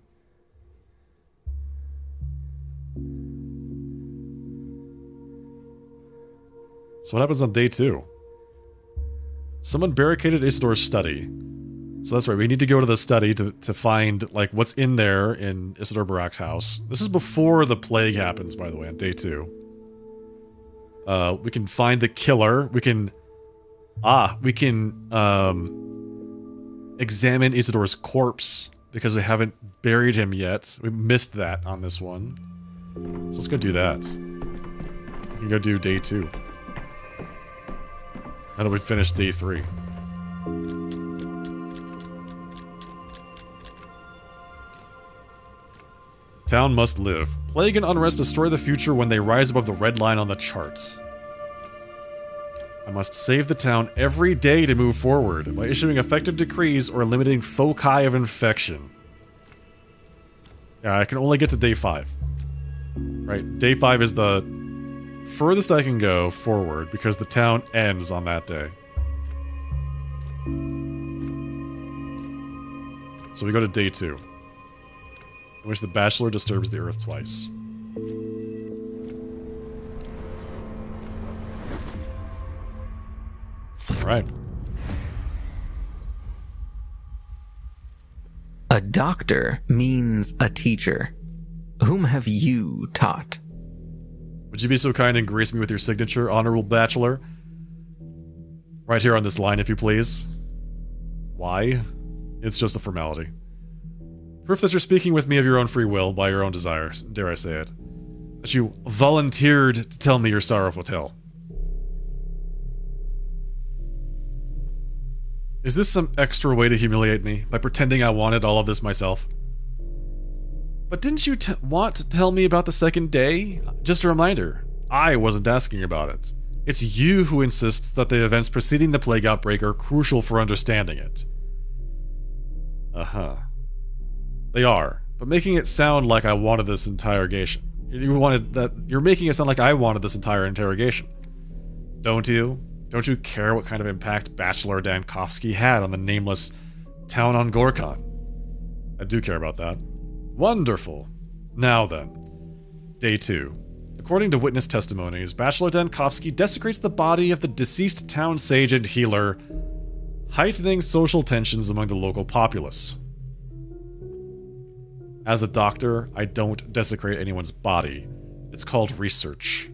So what happens on day 2? Someone barricaded Isidore's study. So that's right, we need to go to the study to find, like, what's in there in Isidore Barak's house. This is before the plague happens, by the way, on day 2. We can find the killer. We can examine Isidore's corpse, because we haven't buried him yet. We missed that on this one. So let's go do that. We can go do day 2. Now that we've finished day 3. Town must live. Plague and unrest destroy the future when they rise above the red line on the chart. I must save the town every day to move forward by issuing effective decrees or limiting foci of infection. Yeah, I can only get to day 5. Right, day 5 is the furthest I can go forward because the town ends on that day. So we go to day 2, in which the Bachelor disturbs the Earth twice. Alright. A doctor means a teacher. Whom have you taught? Would you be so kind and grace me with your signature, Honorable Bachelor? Right here on this line, if you please. Why? It's just a formality. Proof that you're speaking with me of your own free will, by your own desire, dare I say it. That you volunteered to tell me your sorrowful tale. Is this some extra way to humiliate me, by pretending I wanted all of this myself? But didn't you want to tell me about the second day? Just a reminder, I wasn't asking about it. It's you who insists that the events preceding the plague outbreak are crucial for understanding it. Uh-huh. They are, but making it sound like I wanted this interrogation. You're making it sound like I wanted this entire interrogation. Don't you? Don't you care what kind of impact Bachelor Dankovsky had on the nameless town on Gorkon? I do care about that. Wonderful. Now then. Day 2. According to witness testimonies, Bachelor Dankovsky desecrates the body of the deceased town sage and healer, heightening social tensions among the local populace. As a doctor, I don't desecrate anyone's body. It's called research.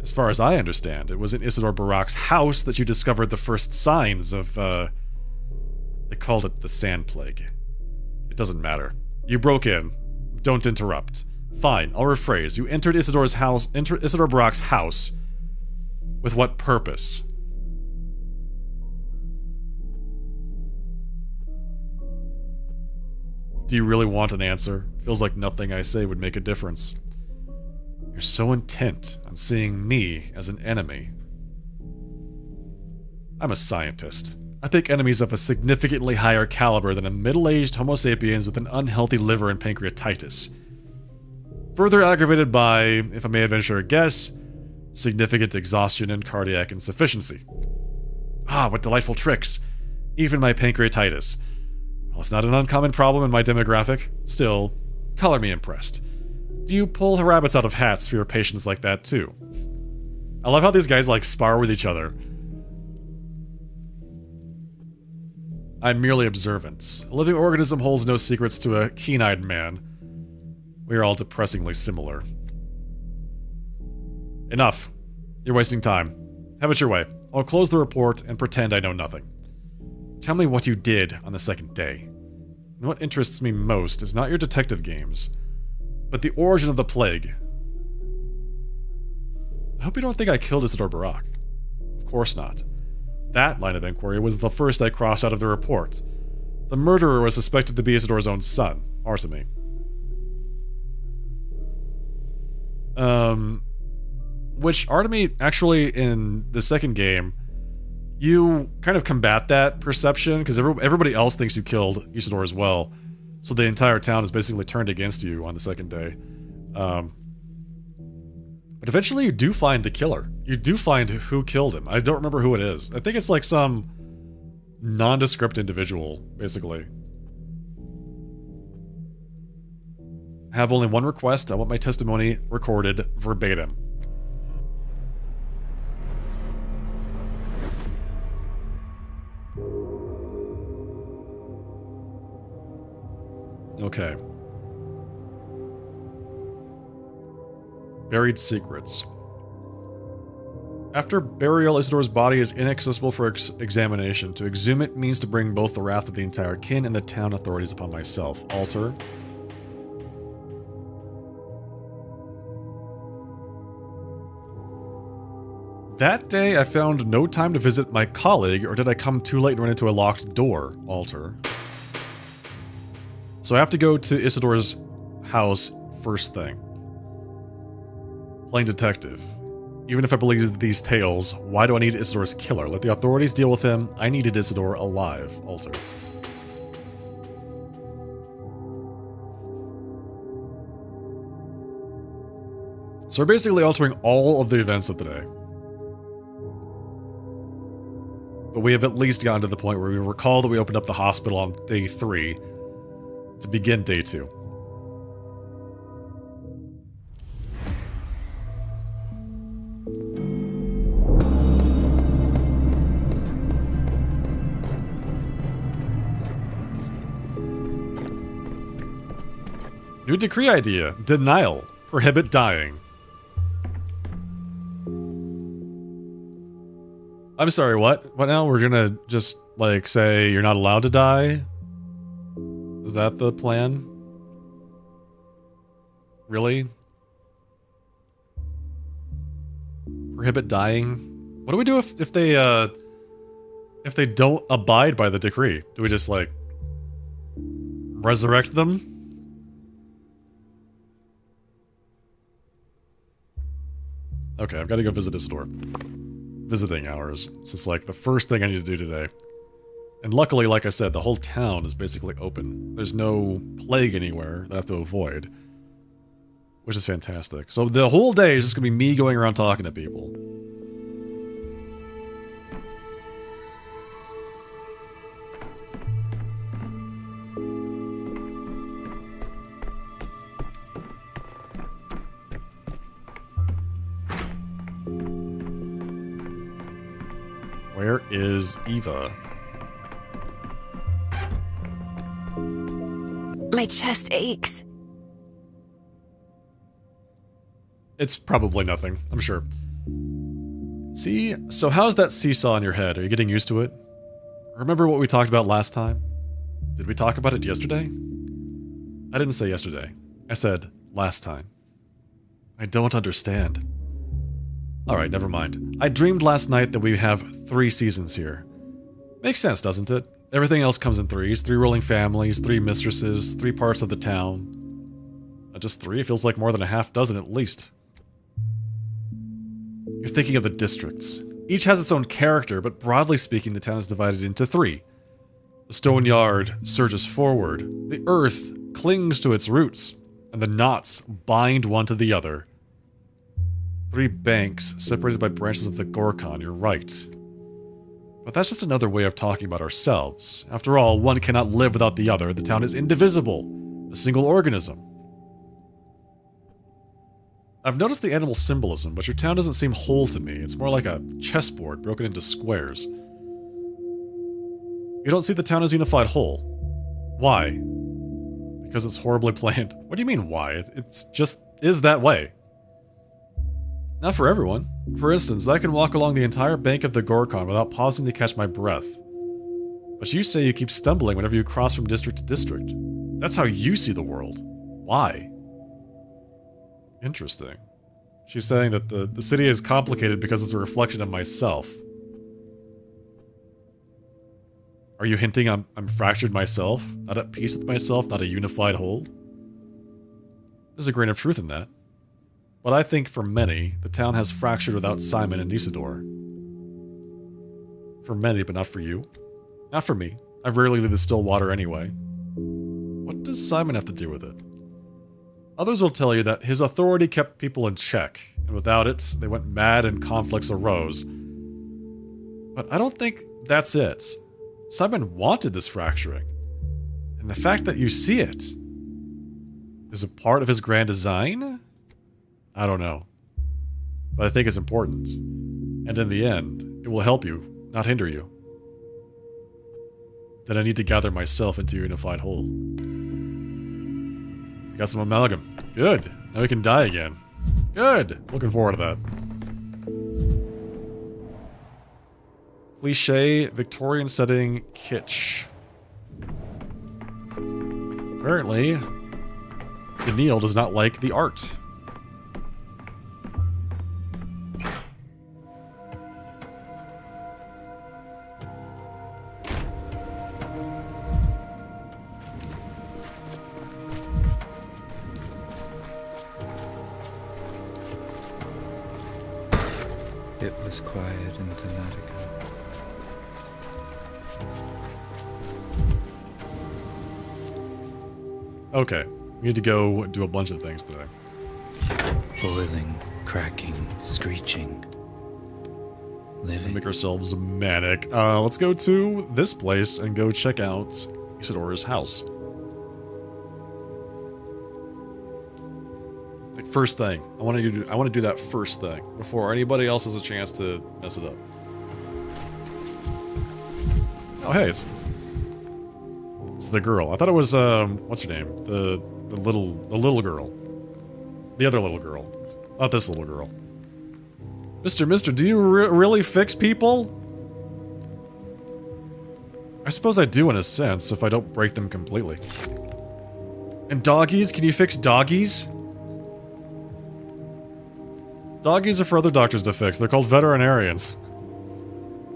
As far as I understand, it was in Isidore Barak's house that you discovered the first signs of, they called it the Sand Plague. It doesn't matter. You broke in. Don't interrupt. Fine, I'll rephrase. You entered Isidore Barak's house. With what purpose? Do you really want an answer? Feels like nothing I say would make a difference. You're so intent on seeing me as an enemy. I'm a scientist. I pick enemies of a significantly higher caliber than a middle-aged Homo sapiens with an unhealthy liver and pancreatitis. Further aggravated by, if I may venture a guess, significant exhaustion and cardiac insufficiency. Ah, what delightful tricks. Even my pancreatitis. Well, it's not an uncommon problem in my demographic. Still, color me impressed. Do you pull rabbits out of hats for your patients like that, too? I love how these guys, like, spar with each other. I'm merely observant. A living organism holds no secrets to a keen-eyed man. We are all depressingly similar. Enough. You're wasting time. Have it your way. I'll close the report and pretend I know nothing. Tell me what you did on the second day. And what interests me most is not your detective games, but the origin of the plague. I hope you don't think I killed Isidore Barak. Of course not. That line of inquiry was the first I crossed out of the report. The murderer was suspected to be Isidore's own son, Artemy. Which Artemy, actually, in the second game, you kind of combat that perception, because everybody else thinks you killed Isidore as well. So the entire town is basically turned against you on the second day. But eventually you do find the killer. You do find who killed him. I don't remember who it is. I think it's like some nondescript individual, basically. I have only one request. I want my testimony recorded verbatim. Okay. Buried secrets. After burial, Isidore's body is inaccessible for examination. To exhume it means to bring both the wrath of the entire kin and the town authorities upon myself. Alter. That day, I found no time to visit my colleague, or did I come too late and run into a locked door? Alter. So I have to go to Isidore's house first thing. Playing detective. Even if I believe these tales, why do I need Isidore's killer? Let the authorities deal with him. I needed Isidore alive. Alter. So we're basically altering all of the events of the day. But we have at least gotten to the point where we recall that we opened up the hospital on day 3 to begin day 2. New decree idea. Denial. Prohibit dying. I'm sorry, what? What now? We're gonna just, like, say you're not allowed to die? Is that the plan? Really? Prohibit dying? What do we do if they don't abide by the decree? Do we just, like, resurrect them? Okay, I've got to go visit Isidore. Visiting hours. So it's like the first thing I need to do today. And luckily, like I said, the whole town is basically open. There's no plague anywhere that I have to avoid. Which is fantastic. So the whole day is just going to be me going around talking to people. Where is Eva? My chest aches. It's probably nothing, I'm sure. See? So how's that seesaw in your head? Are you getting used to it? Remember what we talked about last time? Did we talk about it yesterday? I didn't say yesterday. I said last time. I don't understand. Alright, never mind. I dreamed last night that we have 3 seasons here. Makes sense, doesn't it? Everything else comes in 3s. 3 ruling families, 3 mistresses, 3 parts of the town. Just 3 feels like more than a half dozen at least. You're thinking of the districts. Each has its own character, but broadly speaking, the town is divided into 3. The stone yard surges forward, the earth clings to its roots, and the knots bind one to the other. 3 banks separated by branches of the Gorkon, you're right. But that's just another way of talking about ourselves. After all, one cannot live without the other. The town is indivisible, a single organism. I've noticed the animal symbolism, but your town doesn't seem whole to me. It's more like a chessboard broken into squares. You don't see the town as a unified whole. Why? Because it's horribly planned. What do you mean, why? It's just is that way. Not for everyone. For instance, I can walk along the entire bank of the Gorkon without pausing to catch my breath. But you say you keep stumbling whenever you cross from district to district. That's how you see the world. Why? Interesting. She's saying that the city is complicated because it's a reflection of myself. Are you hinting I'm fractured myself? Not at peace with myself? Not a unified whole? There's a grain of truth in that. But I think for many, the town has fractured without Simon and Isidore. For many, but not for you. Not for me. I rarely leave the still water anyway. What does Simon have to do with it? Others will tell you that his authority kept people in check, and without it, they went mad and conflicts arose. But I don't think that's it. Simon wanted this fracturing. And the fact that you see it is a part of his grand design? I don't know. But I think it's important. And in the end, it will help you, not hinder you. Then I need to gather myself into a unified whole. Got some amalgam. Good. Now we can die again. Good. Looking forward to that. Cliche, Victorian setting, kitsch. Apparently, Daniil does not like the art. It was quiet in Thanatica. Okay, we need to go do a bunch of things today. Boiling, cracking, screeching. Living. Make ourselves manic. Let's go to this place and go check out Isidore's house. Like first thing, I want to do that first thing before anybody else has a chance to mess it up. Oh hey, it's the girl. I thought it was what's her name? The little girl. The other little girl. Not this little girl. Mister, do you really fix people? I suppose I do in a sense, if I don't break them completely. And doggies? Can you fix doggies? Doggies are for other doctors to fix. They're called veterinarians.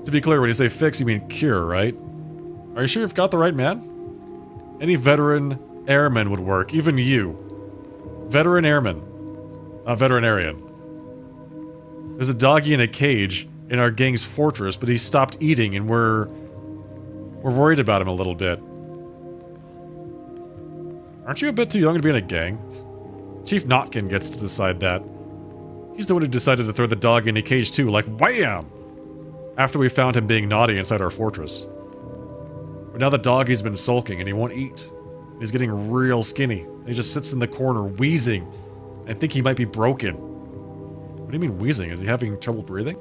To be clear, when you say fix, you mean cure, right? Are you sure you've got the right man? Any veteran airman would work. Even you. Veteran airman. Not veterinarian. There's a doggy in a cage in our gang's fortress, but he stopped eating and we're worried about him a little bit. Aren't you a bit too young to be in a gang? Chief Notkin gets to decide that. He's the one who decided to throw the dog in a cage too, like wham! After we found him being naughty inside our fortress. But now the doggy's been sulking and he won't eat. He's getting real skinny. And he just sits in the corner wheezing. I think he might be broken. What do you mean wheezing? Is he having trouble breathing?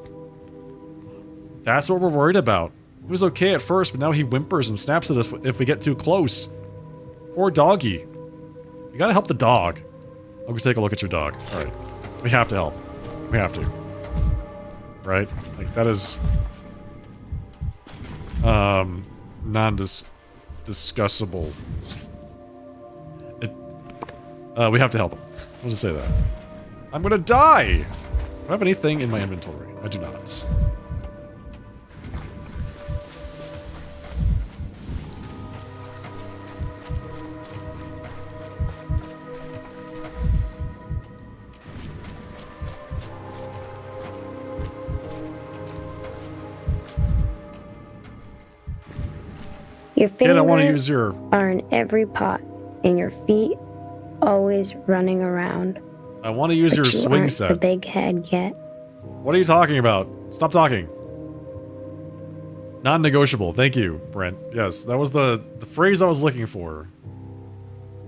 That's what we're worried about. He was okay at first, but now he whimpers and snaps at us if we get too close. Poor doggy. You gotta help the dog. I'll go take a look at your dog. Alright. We have to help. We have to. Right? Like, that is... non-discussable. We have to help him. I'll just say that. I'm gonna die! Do I have anything in my inventory? I do not. Your fingers I want to use your... are in every pot, and your feet always running around. I want to use your swing set. The big head yet. What are you talking about? Stop talking. Non-negotiable. Thank you, Brent. Yes, that was the phrase I was looking for.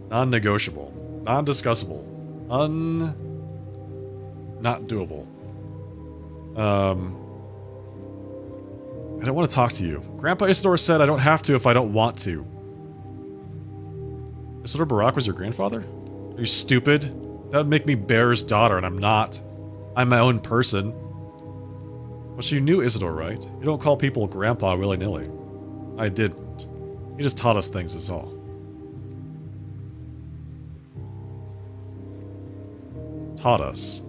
Non-negotiable. Non-discussable. Not doable. I don't want to talk to you. Grandpa Isidore said I don't have to if I don't want to. Isidore Barak was your grandfather? Are you stupid? That would make me Bear's daughter, and I'm not. I'm my own person. But you knew Isidore, right? You don't call people grandpa willy-nilly. I didn't. He just taught us things, is all. Taught us.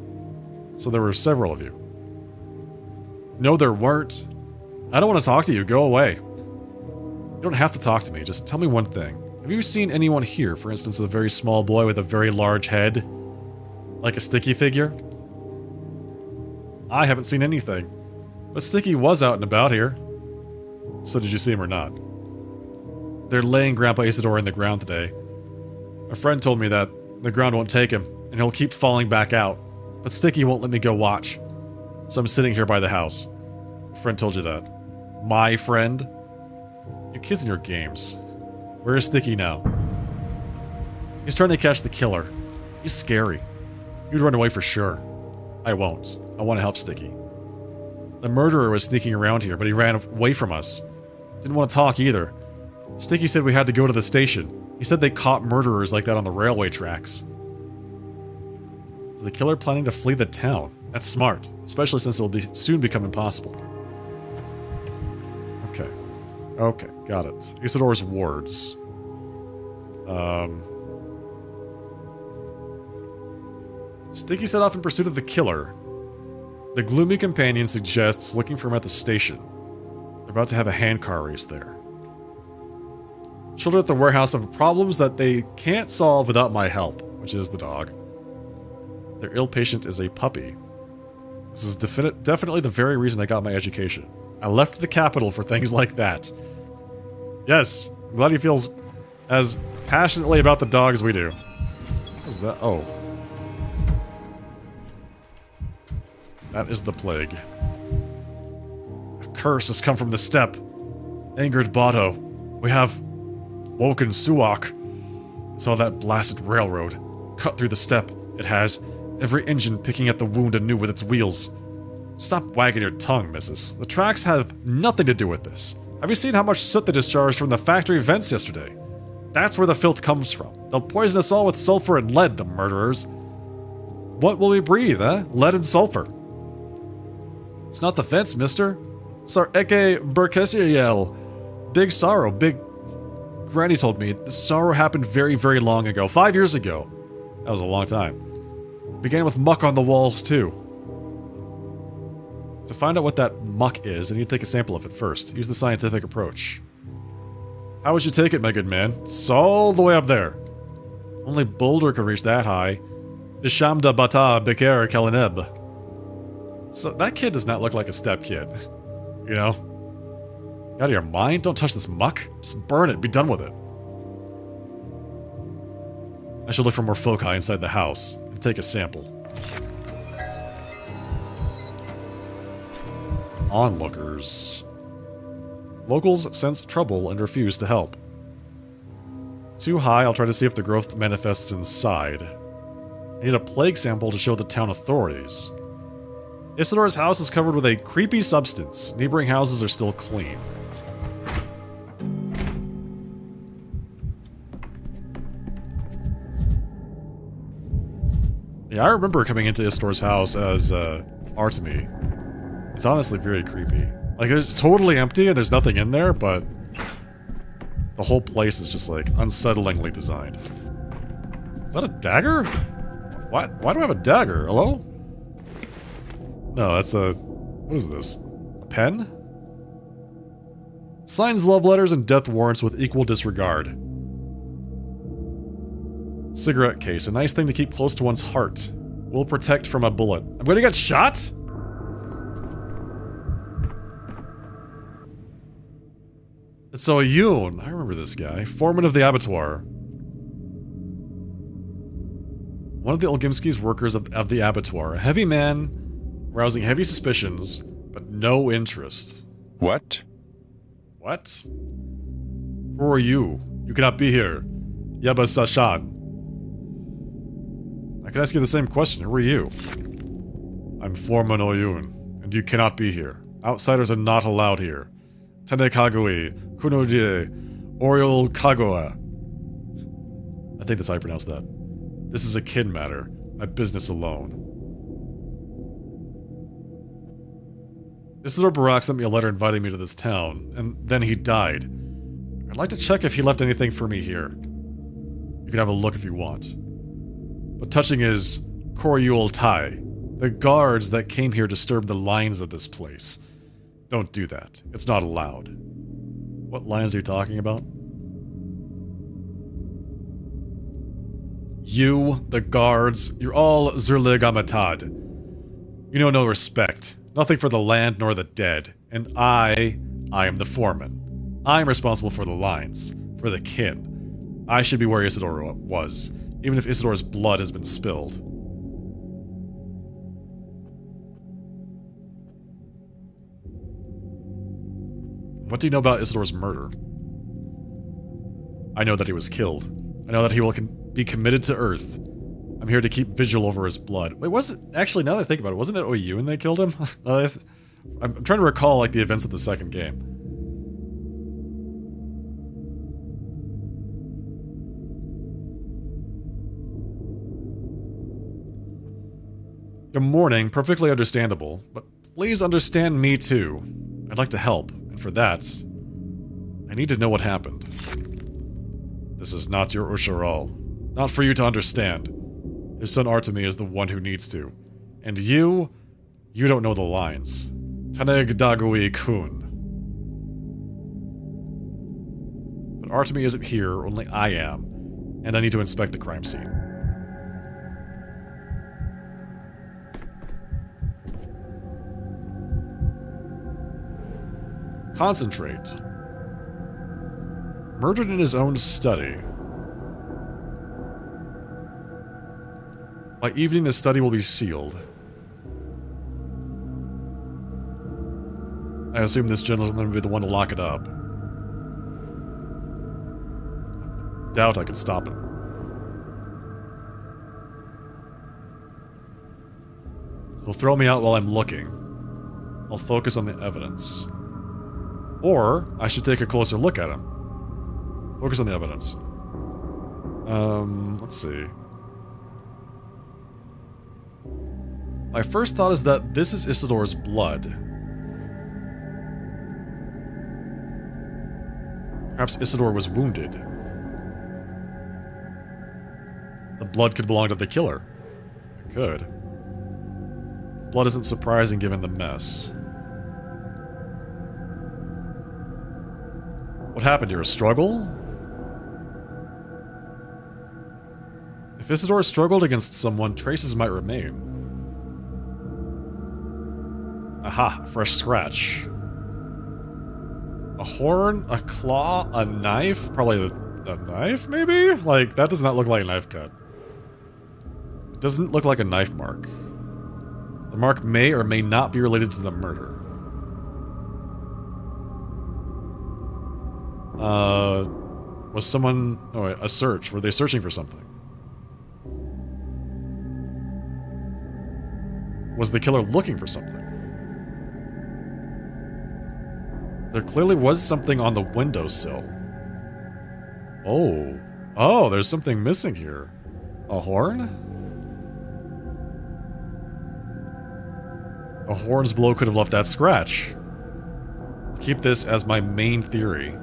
So there were several of you. No, there weren't. I don't want to talk to you. Go away. You don't have to talk to me. Just tell me one thing. Have you seen anyone here, for instance, a very small boy with a very large head? Like a Sticky figure? I haven't seen anything. But Sticky was out and about here. So did you see him or not? They're laying Grandpa Isidore in the ground today. A friend told me that the ground won't take him, and he'll keep falling back out. But Sticky won't let me go watch. So I'm sitting here by the house. A friend told you that. My friend? You kids in your games. Where is Sticky now? He's trying to catch the killer. He's scary. You'd run away for sure. I won't. I want to help Sticky. The murderer was sneaking around here, but he ran away from us. Didn't want to talk either. Sticky said we had to go to the station. He said they caught murderers like that on the railway tracks. Is the killer planning to flee the town? That's smart, especially since it will soon become impossible. Okay. Okay, got it. Isidore's wards. Sticky set off in pursuit of the killer. The gloomy companion suggests looking for him at the station. They're about to have a handcar race there. Children at the warehouse have problems that they can't solve without my help, which is the dog. Their ill patient is a puppy. This is definitely the very reason I got my education. I left the capital for things like that. Yes, I'm glad he feels as passionately about the dog as we do. What is that? Oh. That is the plague. A curse has come from the steppe. Angered Bato. We have woken Suak. Saw that blasted railroad. Cut through the steppe. It has. Every engine picking at the wound anew with its wheels. Stop wagging your tongue, missus. The tracks have nothing to do with this. Have you seen how much soot they discharged from the factory vents yesterday? That's where the filth comes from. They'll poison us all with sulfur and lead, the murderers. What will we breathe, eh? Lead and sulfur. It's not the fence, mister. Sar Eke Berkesiel. Big sorrow, big... Granny told me, the sorrow happened very, very long ago. 5 years ago. That was a long time. Began with muck on the walls, too. To find out what that muck is, I need to take a sample of it first. Use the scientific approach. How would you take it, my good man? It's all the way up there. Only Boulder can reach that high. Ishamda Bata Beker Kalineb. So that kid does not look like a step kid. You know? You out of your mind? Don't touch this muck. Just burn it. Be done with it. I should look for more foci inside the house and take a sample. Onlookers. Locals sense trouble and refuse to help. Too high, I'll try to see if the growth manifests inside. I need a plague sample to show the town authorities. Isidore's house is covered with a creepy substance. Neighboring houses are still clean. Yeah, I remember coming into Isidore's house as Artemy. It's honestly very creepy. Like, it's totally empty and there's nothing in there, but the whole place is just, like, unsettlingly designed. Is that a dagger? Why do I have a dagger? Hello? No, that's a... What is this? A pen? Signs love letters and death warrants with equal disregard. Cigarette case. A nice thing to keep close to one's heart. Will protect from a bullet. I'm gonna get shot?! It's Oyun. I remember this guy. Foreman of the abattoir. One of the Olgimski's workers of the abattoir. A heavy man, rousing heavy suspicions, but no interest. What? What? Who are you? You cannot be here. Yaba Sashan. I could ask you the same question. Who are you? I'm Foreman Oyun, and you cannot be here. Outsiders are not allowed here. Tenekagui, Kunodie, Oriol Kagoa. I think that's how I pronounce that. This is a kid matter. My business alone. Isidore Barak sent me a letter inviting me to this town, and then he died. I'd like to check if he left anything for me here. You can have a look if you want. But touching his Koryul Tai, the guards that came here disturbed the lines of this place. Don't do that. It's not allowed. What lines are you talking about? You, the guards, you're all Zurligamatad. You know no respect. Nothing for the land nor the dead. And I am the foreman. I'm responsible for the lines, for the kin. I should be where Isidore was, even if Isidore's blood has been spilled. What do you know about Isidore's murder? I know that he was killed. I know that he will be committed to Earth. I'm here to keep vigil over his blood. Wait, was it... Actually, now that I think about it, wasn't it Oyun they killed him? I'm trying to recall, like, the events of the second game. Your mourning, perfectly understandable, but please understand me too. I'd like to help, and for that, I need to know what happened. This is not your Usharal. Not for you to understand. His son Artemy is the one who needs to. And you don't know the lines. Taneg Dagui Kun. But Artemy isn't here, only I am. And I need to inspect the crime scene. Concentrate. Murdered in his own study. By evening, the study will be sealed. I assume this gentleman will be the one to lock it up. Doubt I could stop him. He'll throw me out while I'm looking. I'll focus on the evidence. Or, I should take a closer look at him. Focus on the evidence. Let's see. My first thought is that this is Isidore's blood. Perhaps Isidore was wounded. The blood could belong to the killer. It could. Blood isn't surprising given the mess. What happened here? A struggle? If Isidore struggled against someone, traces might remain. Aha, a fresh scratch. A horn, a claw, a knife? Probably a knife, maybe? Like, that does not look like a knife cut. It doesn't look like a knife mark. The mark may or may not be related to the murder. Was someone... Oh, wait, a search. Were they searching for something? Was the killer looking for something? There clearly was something on the windowsill. Oh. Oh, there's something missing here. A horn? A horn's blow could have left that scratch. Keep this as my main theory.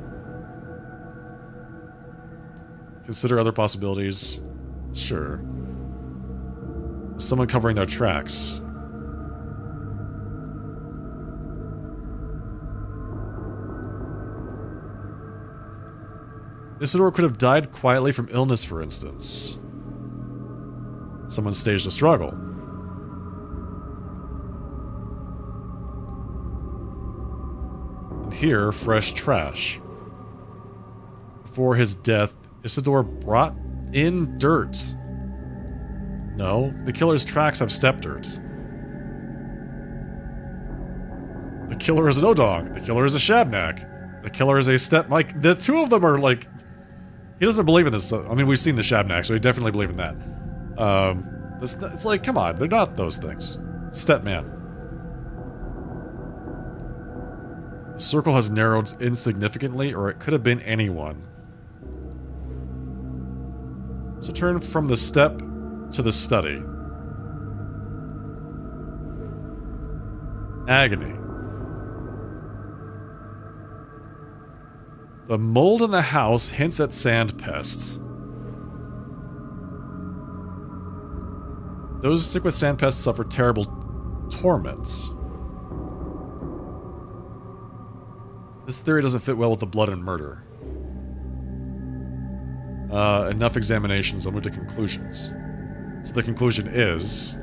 Consider other possibilities. Sure. Someone covering their tracks. Isidore could have died quietly from illness, for instance. Someone staged a struggle. And here, fresh trash. Before his death, Isidore brought in dirt. No, the killer's tracks have step dirt. The killer is an Odong. The killer is a Shabnak. The killer is a step... Like, the two of them are, like... He doesn't believe in this. I mean, we've seen the Shabnak, so we definitely believe in that. It's like, come on, they're not those things. Stepman. The circle has narrowed insignificantly, or it could have been anyone. So turn from the step to the study. Agony. The mold in the house hints at sand pests. Those sick with sand pests suffer terrible torments. This theory doesn't fit well with the blood and murder. Enough examinations, I'll move to conclusions. So the conclusion is...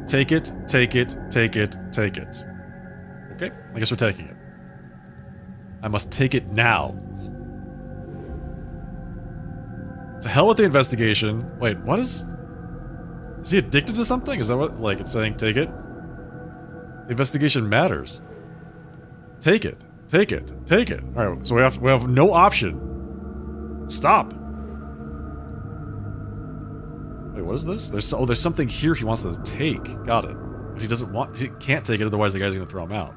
Take it, take it, take it, take it. Okay, I guess we're taking it. I must take it now. To hell with the investigation. Wait, what is... Is he addicted to something? Is that what, like, it's saying take it? The investigation matters. Take it. Take it. Take it. Alright, so we have no option. Stop. Wait, what is this? There's something here he wants to take. Got it. But he doesn't want... He can't take it, otherwise the guy's gonna throw him out.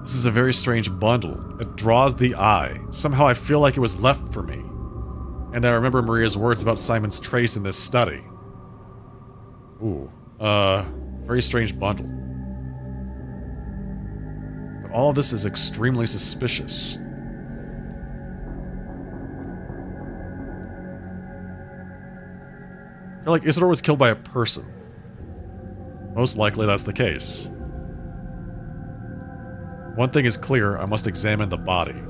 This is a very strange bundle. It draws the eye. Somehow I feel like it was left for me. And I remember Maria's words about Simon's trace in this study. Ooh. Very strange bundle. But all of this is extremely suspicious. I feel like Isidore was killed by a person. Most likely that's the case. One thing is clear, I must examine the body.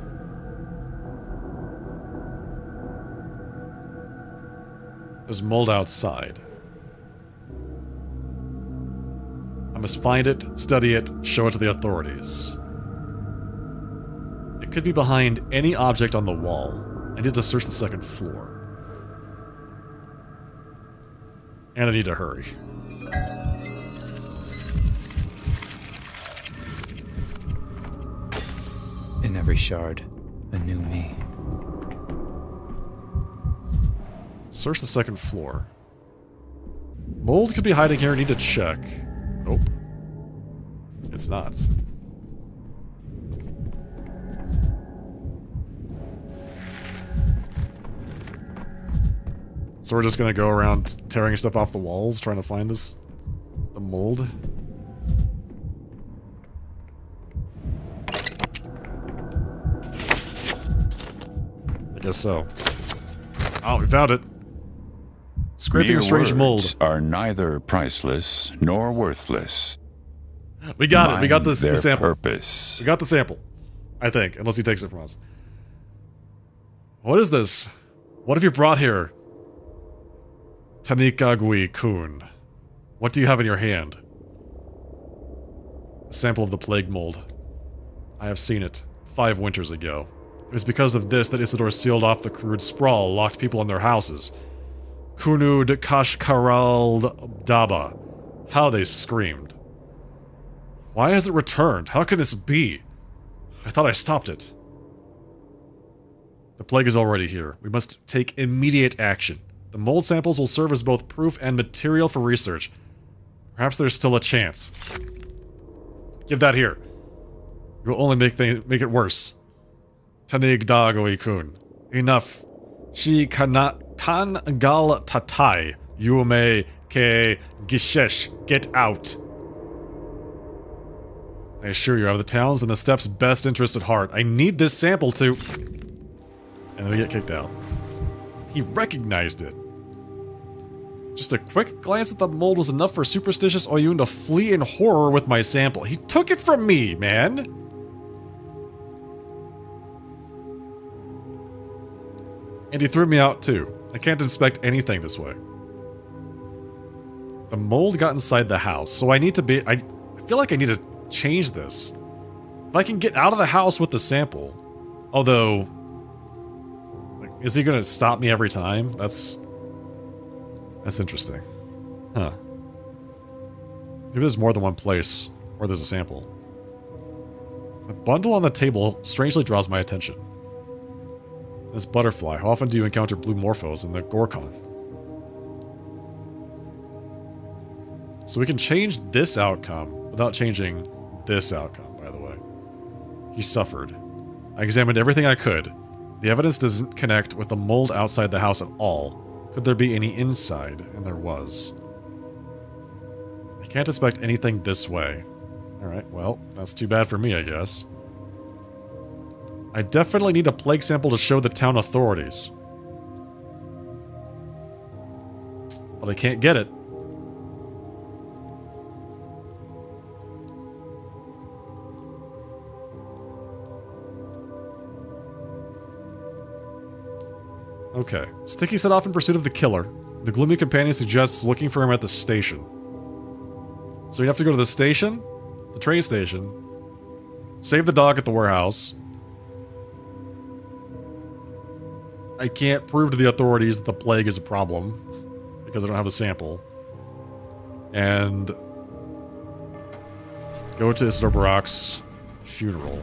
There's mold outside. I must find it, study it, show it to the authorities. It could be behind any object on the wall. I need to search the second floor. And I need to hurry. In every shard, a new me. Search the second floor. Mold could be hiding here, I need to check. Nope. It's not. So we're just gonna go around tearing stuff off the walls, trying to find the mold. I guess so. Oh, we found it. Scraping a strange mold. Are neither priceless nor worthless. We got it. We got the sample. Purpose. We got the sample. I think, unless he takes it from us. What is this? What have you brought here? Tanikagui-kun. What do you have in your hand? A sample of the plague mold. I have seen it 5 winters ago. It was because of this that Isidore sealed off the crude sprawl, locked people in their houses. Kunud Kashkarald Daba. How they screamed. Why has it returned? How can this be? I thought I stopped it. The plague is already here. We must take immediate action. The mold samples will serve as both proof and material for research. Perhaps there's still a chance. Give that here. You will only make it worse. Tanigdagoi-kun. Enough. Shi kan gal tatai. Yume ke gishesh. Get out. I assure you, I have the town's and the stepp's best interest at heart. I need this sample to... And then we get kicked out. He recognized it. Just a quick glance at the mold was enough for superstitious Oyun to flee in horror with my sample. He took it from me, man! And he threw me out too. I can't inspect anything this way. The mold got inside the house, so I need to be... I feel like I need to change this. If I can get out of the house with the sample. Although... like, is he gonna stop me every time? That's interesting. Huh. Maybe there's more than one place where there's a sample. The bundle on the table strangely draws my attention. This butterfly. How often do you encounter blue morphos in the Gorkon? So we can change this outcome without changing this outcome, by the way. He suffered. I examined everything I could. The evidence doesn't connect with the mold outside the house at all. Could there be any inside? And there was. I can't inspect anything this way. Alright, well, that's too bad for me, I guess. I definitely need a plague sample to show the town authorities. But I can't get it. Okay. Sticky set off in pursuit of the killer. The gloomy companion suggests looking for him at the station. So you have to go to the station, the train station, save the dog at the warehouse. I can't prove to the authorities that the plague is a problem because I don't have a sample. And go to Isidore Barak's funeral.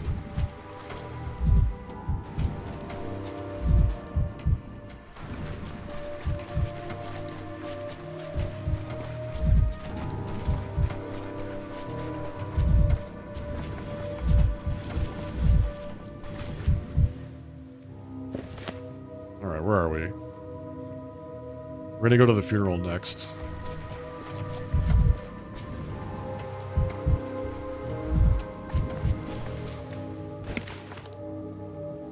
Alright, where are we? We're gonna go to the funeral next.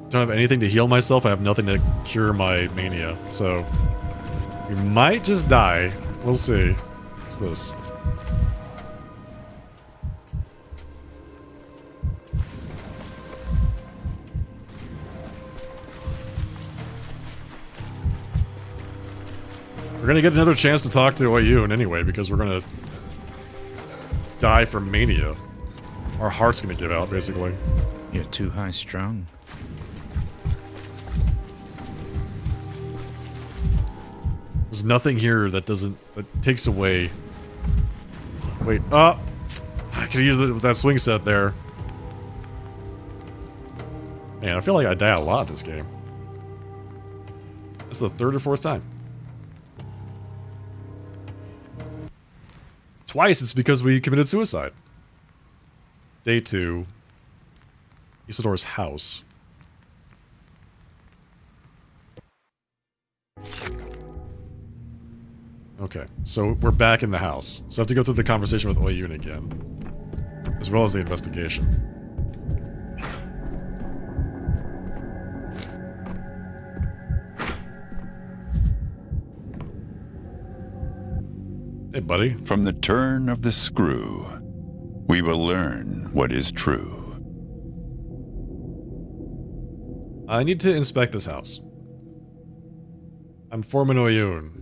Don't have anything to heal myself, I have nothing to cure my mania, so... we might just die. We'll see. What's this? We're gonna get another chance to talk to Oyun anyway, because we're gonna die from mania. Our heart's gonna give out, basically. You're too high strung. There's nothing here that takes away. Wait, I could use that swing set there. Man, I feel like I die a lot this game. This is the 3rd or 4th time. Twice it's because we committed suicide. Day 2. Isidore's house. Okay, so we're back in the house. So I have to go through the conversation with Oyun again. As well as the investigation. Hey, buddy. From the turn of the screw, we will learn what is true. I need to inspect this house. I'm Foreman Oyun.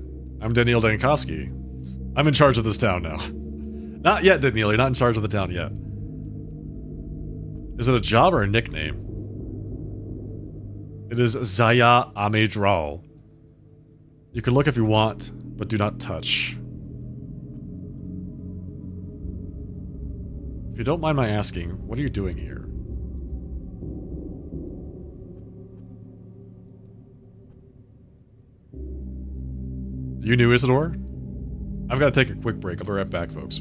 I'm Daniel Dankowski. I'm in charge of this town now. Not yet, Daniel. You're not in charge of the town yet. Is it a job or a nickname? It is Zaya Amedral. You can look if you want, but do not touch. If you don't mind my asking, what are you doing here? You knew Isidore? I've got to take a quick break. I'll be right back, folks.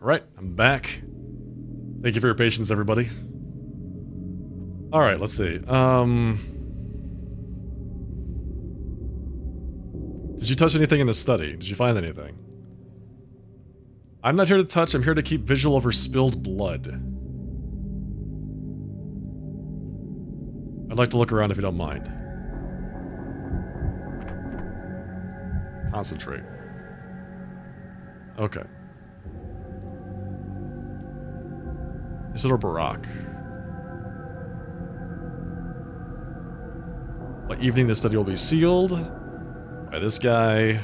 Alright, I'm back. Thank you for your patience, everybody. Alright, let's see. Did you touch anything in the study? Did you find anything? I'm not here to touch, I'm here to keep visual over spilled blood. I'd like to look around if you don't mind. Concentrate. Okay. Isidore Barak. By evening, the study will be sealed by this guy,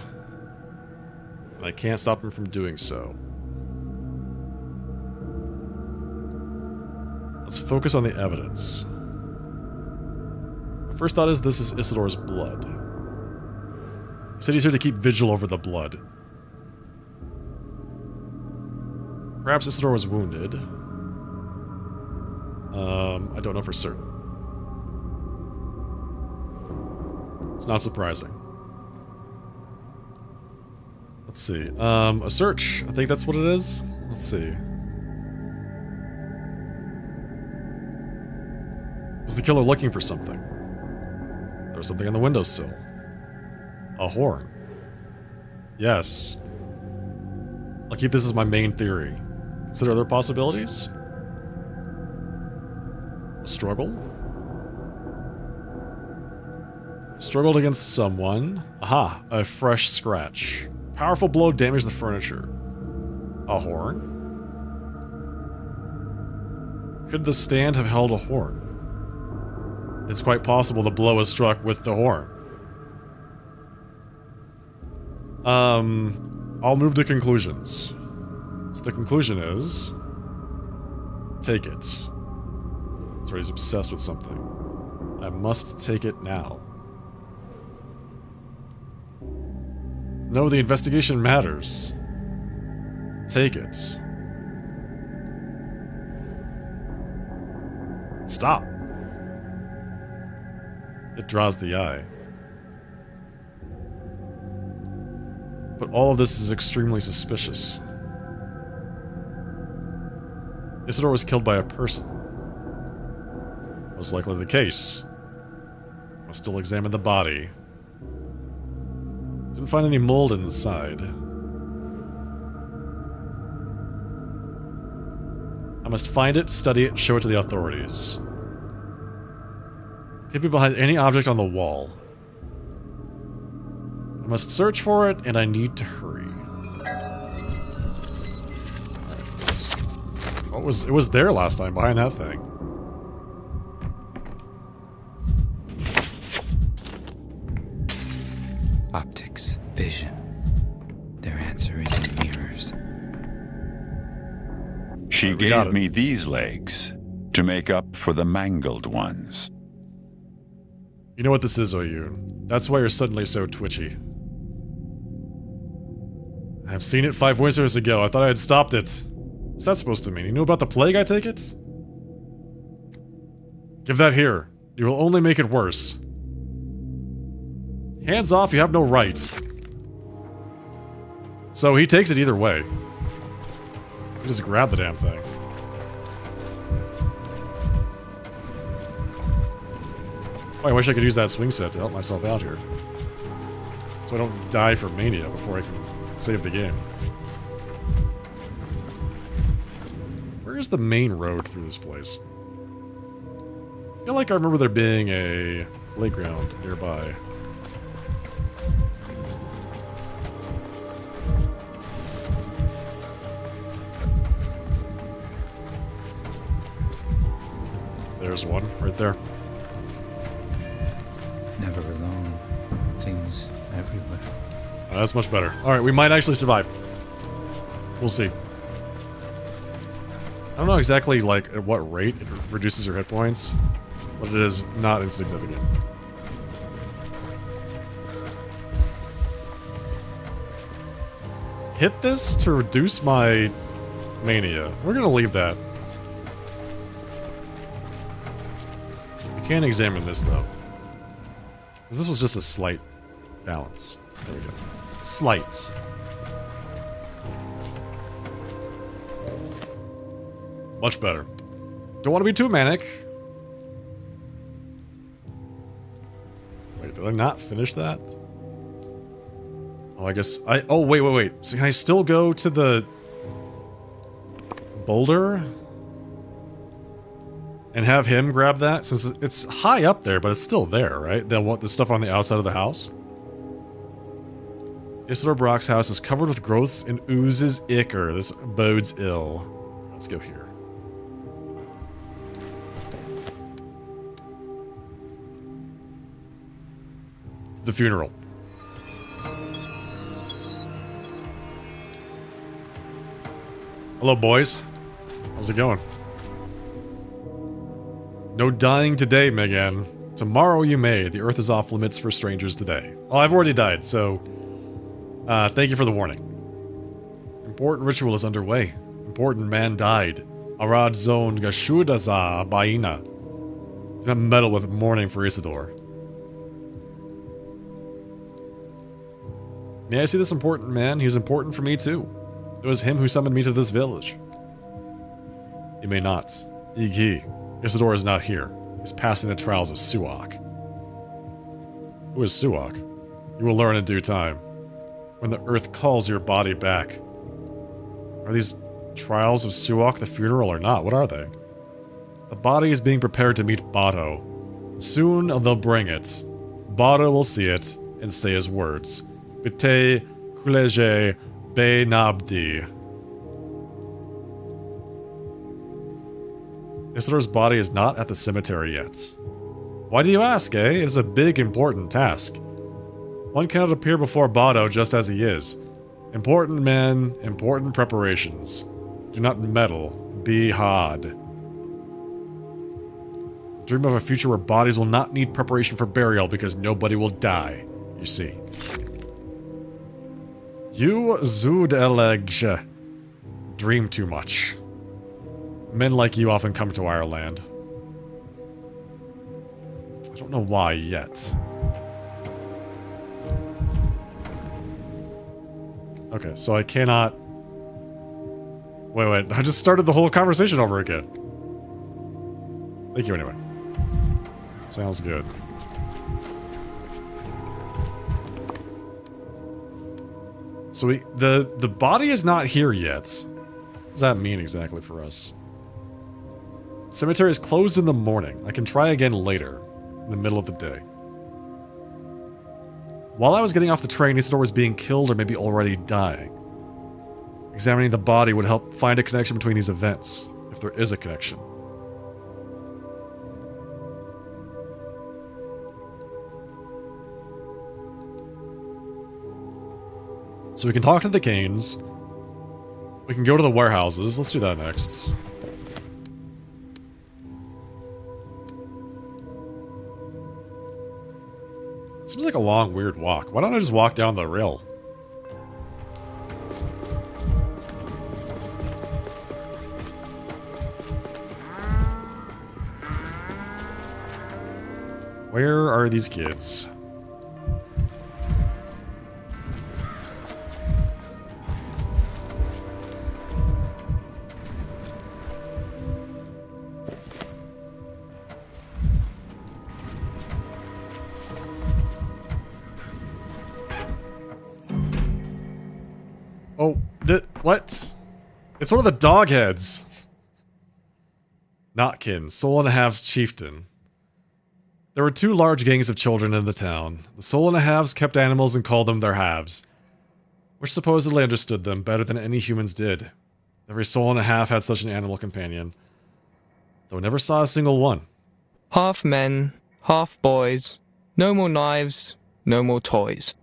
and I can't stop him from doing so. Let's focus on the evidence. My first thought is this is Isidore's blood. He said he's here to keep vigil over the blood. Perhaps Isidore was wounded. I don't know for certain. It's not surprising. Let's see. A search. I think that's what it is. Let's see. Was the killer looking for something? There was something on the windowsill. A horn. Yes. I'll keep this as my main theory. Consider other possibilities? A struggle? Struggled against someone. Aha, a fresh scratch. Powerful blow damaged the furniture. A horn? Could the stand have held a horn? It's quite possible the blow was struck with the horn. I'll move to conclusions. So the conclusion is... take it. That's right, he's obsessed with something. I must take it now. No, the investigation matters. Take it. Stop. It draws the eye. But all of this is extremely suspicious. Isidore was killed by a person. Most likely the case. Must still examine the body. Didn't find any mold inside. I must find it, study it, show it to the authorities. Can't be behind any object on the wall. I must search for it, and I need to hurry. It was there last time, behind that thing. Optics, vision. Their answer is in mirrors. She gave me these legs to make up for the mangled ones. You know what this is, Oyun. That's why you're suddenly so twitchy. I've seen it 5 winters ago. I thought I had stopped it. What's that supposed to mean? You knew about the plague, I take it? Give that here. You will only make it worse. Hands off, you have no right. So he takes it either way. He just grabbed the damn thing. Oh, I wish I could use that swing set to help myself out here. So I don't die for mania before I can save the game. Where is the main road through this place? I feel like I remember there being a playground nearby. There's one right there. Never alone. Things everywhere. That's much better. Alright, we might actually survive. We'll see. I don't know exactly, like, at what rate it reduces your hit points, but it is not insignificant. Hit this to reduce my mania. We're gonna leave that. We can't examine this, though. Because this was just a slight balance. There we go. Slight. Much better. Don't want to be too manic. Wait, did I not finish that? Oh, I guess I... Oh, wait. So can I still go to the... boulder? And have him grab that? Since it's high up there, but it's still there, right? They'll want the stuff on the outside of the house? Isidore Brock's house is covered with growths and oozes ichor. This bodes ill. Let's go here. The funeral. Hello, boys. How's it going? No dying today, Megan. Tomorrow you may. The earth is off limits for strangers today. Oh, I've already died, so... thank you for the warning. Important ritual is underway. Important man died. Arad Zone Gashudaza Baina. Do not meddle with mourning for Isidore. May I see this important man? He was important for me too. It was him who summoned me to this village. You may not. Igi. Isidore is not here. He's passing the trials of Suak. Who is Suak? You will learn in due time. When the earth calls your body back. Are these trials of Suak the funeral or not? What are they? The body is being prepared to meet Bado. Soon they'll bring it. Bado will see it and say his words. Bite kuleje be nabdi. Isidore's body is not at the cemetery yet. Why do you ask, eh? It is a big, important task. One cannot appear before Bado just as he is. Important men, important preparations. Do not meddle. Be hard. Dream of a future where bodies will not need preparation for burial because nobody will die, you see. You Zudelegje dream too much. Men like you often come to our land. Don't know why yet. Okay, so I cannot... Wait, I just started the whole conversation over again. Thank you anyway. Sounds good. So the body is not here yet. What does that mean exactly for us? Cemetery is closed in the morning. I can try again later, in the middle of the day. While I was getting off the train, Isidore was being killed or maybe already dying. Examining the body would help find a connection between these events, if there is a connection. So we can talk to the Canes. We can go to the warehouses. Let's do that next. Seems like a long, weird walk. Why don't I just walk down the rail? Where are these kids? Oh, what? It's one of the dog heads. Notkin, Soul and a Halves chieftain. There were two large gangs of children in the town. The Soul and a Halves kept animals and called them their halves, which supposedly understood them better than any humans did. Every soul and a half had such an animal companion, though never saw a single one. Half men, half boys. No more knives, no more toys.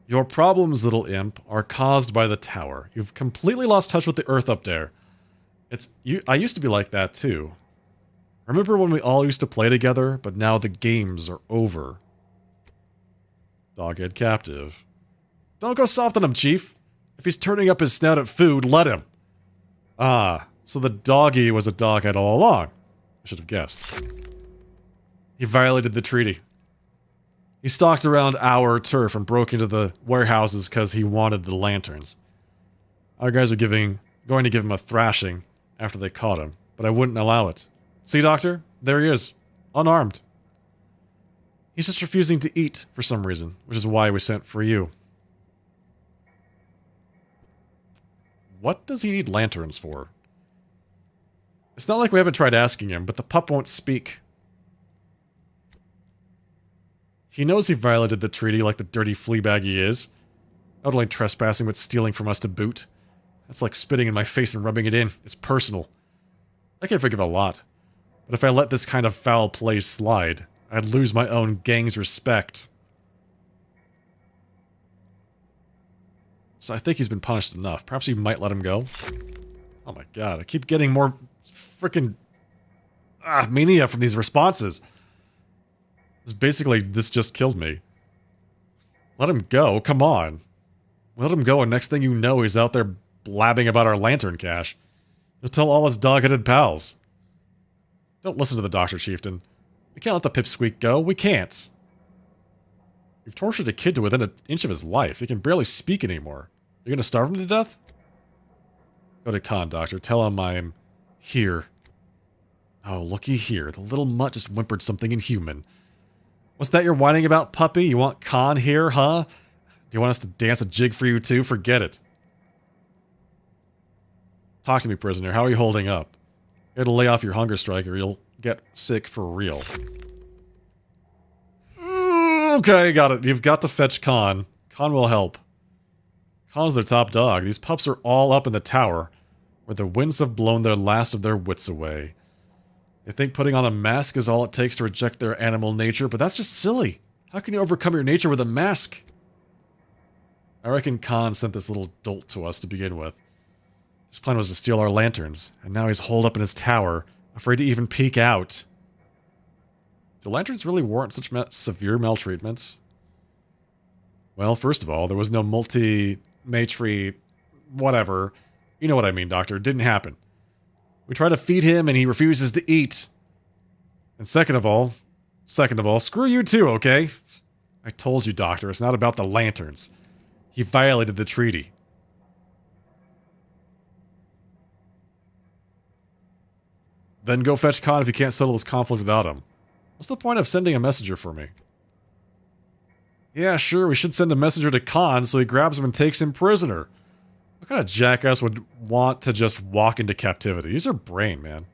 Your problems, little imp, are caused by the tower. You've completely lost touch with the earth up there. I used to be like that too. Remember when we all used to play together, but now the games are over. Doghead captive. Don't go soft on him, Chief. If he's turning up his snout at food, let him. Ah, so the doggy was a doghead all along. I should have guessed. He violated the treaty. He stalked around our turf and broke into the warehouses because he wanted the lanterns. Our guys are going to give him a thrashing after they caught him, but I wouldn't allow it. See, Doctor? There he is. Unarmed. He's just refusing to eat for some reason, which is why we sent for you. What does he need lanterns for? It's not like we haven't tried asking him, but the pup won't speak. He knows he violated the treaty like the dirty fleabag he is. Not only trespassing, but stealing from us to boot. That's like spitting in my face and rubbing it in. It's personal. I can forgive a lot. But if I let this kind of foul play slide, I'd lose my own gang's respect. So I think he's been punished enough. Perhaps we might let him go. Oh my god, I keep getting more freaking mania from these responses. This just killed me. Let him go, come on. Let him go and next thing you know he's out there blabbing about our lantern cache. He'll tell all his dog-headed pals. Don't listen to the Doctor, Chieftain. We can't let the pipsqueak go. We can't. You've tortured a kid to within an inch of his life. He can barely speak anymore. You're gonna starve him to death? Go to Khan, Doctor. Tell him I'm here. Oh, looky here. The little mutt just whimpered something inhuman. What's that you're whining about, puppy? You want Khan here, huh? Do you want us to dance a jig for you too? Forget it. Talk to me, prisoner. How are you holding up? You gotta lay off your hunger strike or you'll get sick for real. Okay, got it. You've got to fetch Khan. Khan will help. Khan's their top dog. These pups are all up in the tower, where the winds have blown their last of their wits away. They think putting on a mask is all it takes to reject their animal nature, but that's just silly. How can you overcome your nature with a mask? I reckon Khan sent this little dolt to us to begin with. His plan was to steal our lanterns, and now he's holed up in his tower, afraid to even peek out. Do lanterns really warrant such severe maltreatment? Well, first of all, there was no multi-matri... whatever. You know what I mean, Doctor. It didn't happen. We try to feed him, and he refuses to eat. And second of all, screw you too, okay? I told you, Doctor, it's not about the lanterns. He violated the treaty. Then go fetch Khan if you can't settle this conflict without him. What's the point of sending a messenger for me? Yeah, sure, we should send a messenger to Khan so he grabs him and takes him prisoner. What kind of jackass would want to just walk into captivity? Use your brain, man.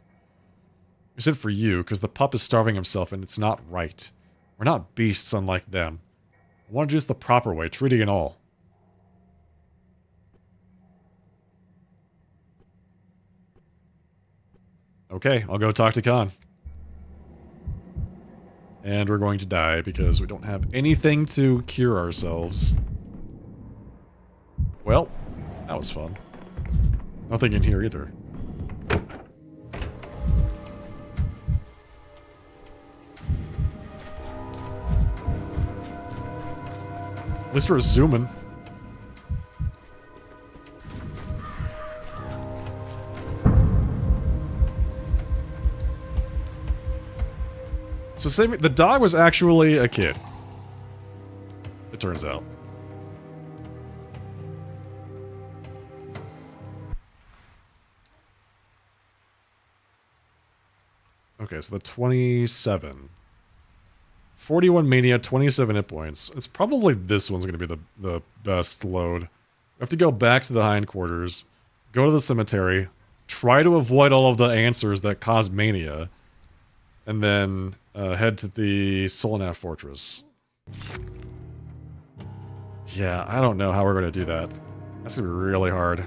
We said for you, because the pup is starving himself and it's not right. We're not beasts unlike them. I want to do this the proper way, treaty and all. Okay, I'll go talk to Khan. And we're going to die because we don't have anything to cure ourselves. Well, that was fun. Nothing in here either. At least we're zooming. So the dog was actually a kid. It turns out. Okay, so the 27. 41 mania, 27 hit points. It's probably this one's going to be the best load. We have to go back to the hindquarters, go to the cemetery, try to avoid all of the answers that cause mania, and then head to the Solanath Fortress. Yeah, I don't know how we're going to do that. That's going to be really hard.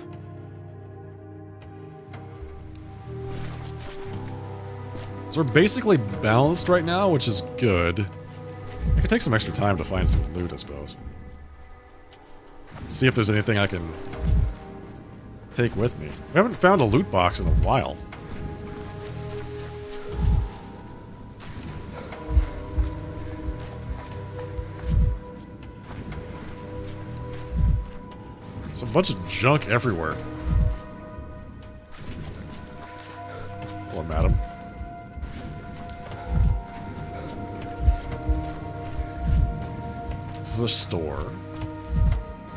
So we're basically balanced right now, which is good. I could take some extra time to find some loot, I suppose. See if there's anything I can take with me. We haven't found a loot box in a while. There's a bunch of junk everywhere. Hello, madam. This is a store.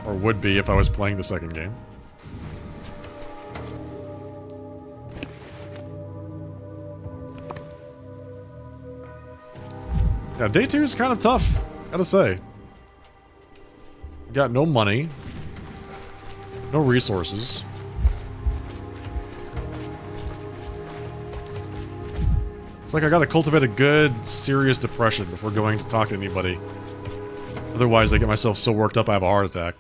Or would be if I was playing the second game. Yeah, day 2 is kind of tough, gotta say. Got no money. No resources. It's like I gotta cultivate a good, serious depression before going to talk to anybody. Otherwise, I get myself so worked up I have a heart attack.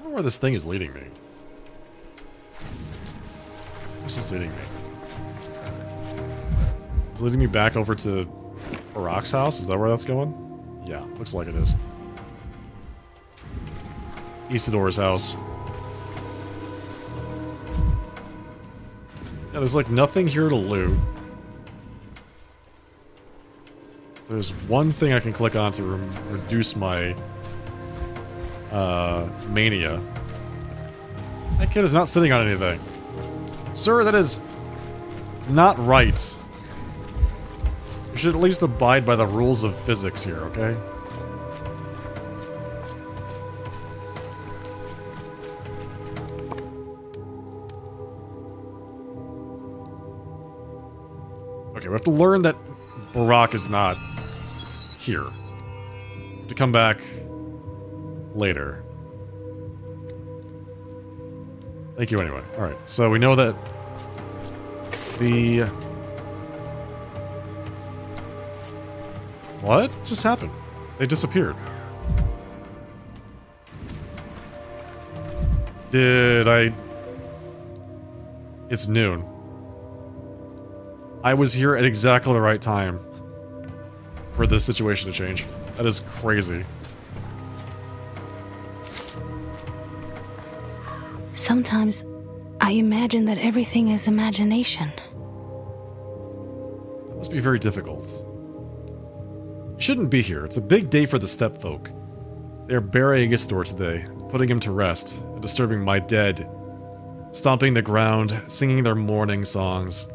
Where this thing is leading me. Where's this leading me? Is it leading me back over to Barak's house? Is that where that's going? Yeah, looks like it is. Isidor's house. Yeah, there's like nothing here to loot. There's one thing I can click on to reduce my mania. That kid is not sitting on anything. Sir, that is not right. You should at least abide by the rules of physics here, okay? Okay, we have to learn that Barak is not here. To come back later. Thank you anyway. Alright, so we know that the... What just happened? They disappeared. Did I... It's noon. I was here at exactly the right time. for this situation to change. That is crazy. Sometimes I imagine that everything is imagination. That must be very difficult. You shouldn't be here. It's a big day for the steppe folk. They are burying Istor today, putting him to rest, and disturbing my dead. Stomping the ground, singing their mourning songs.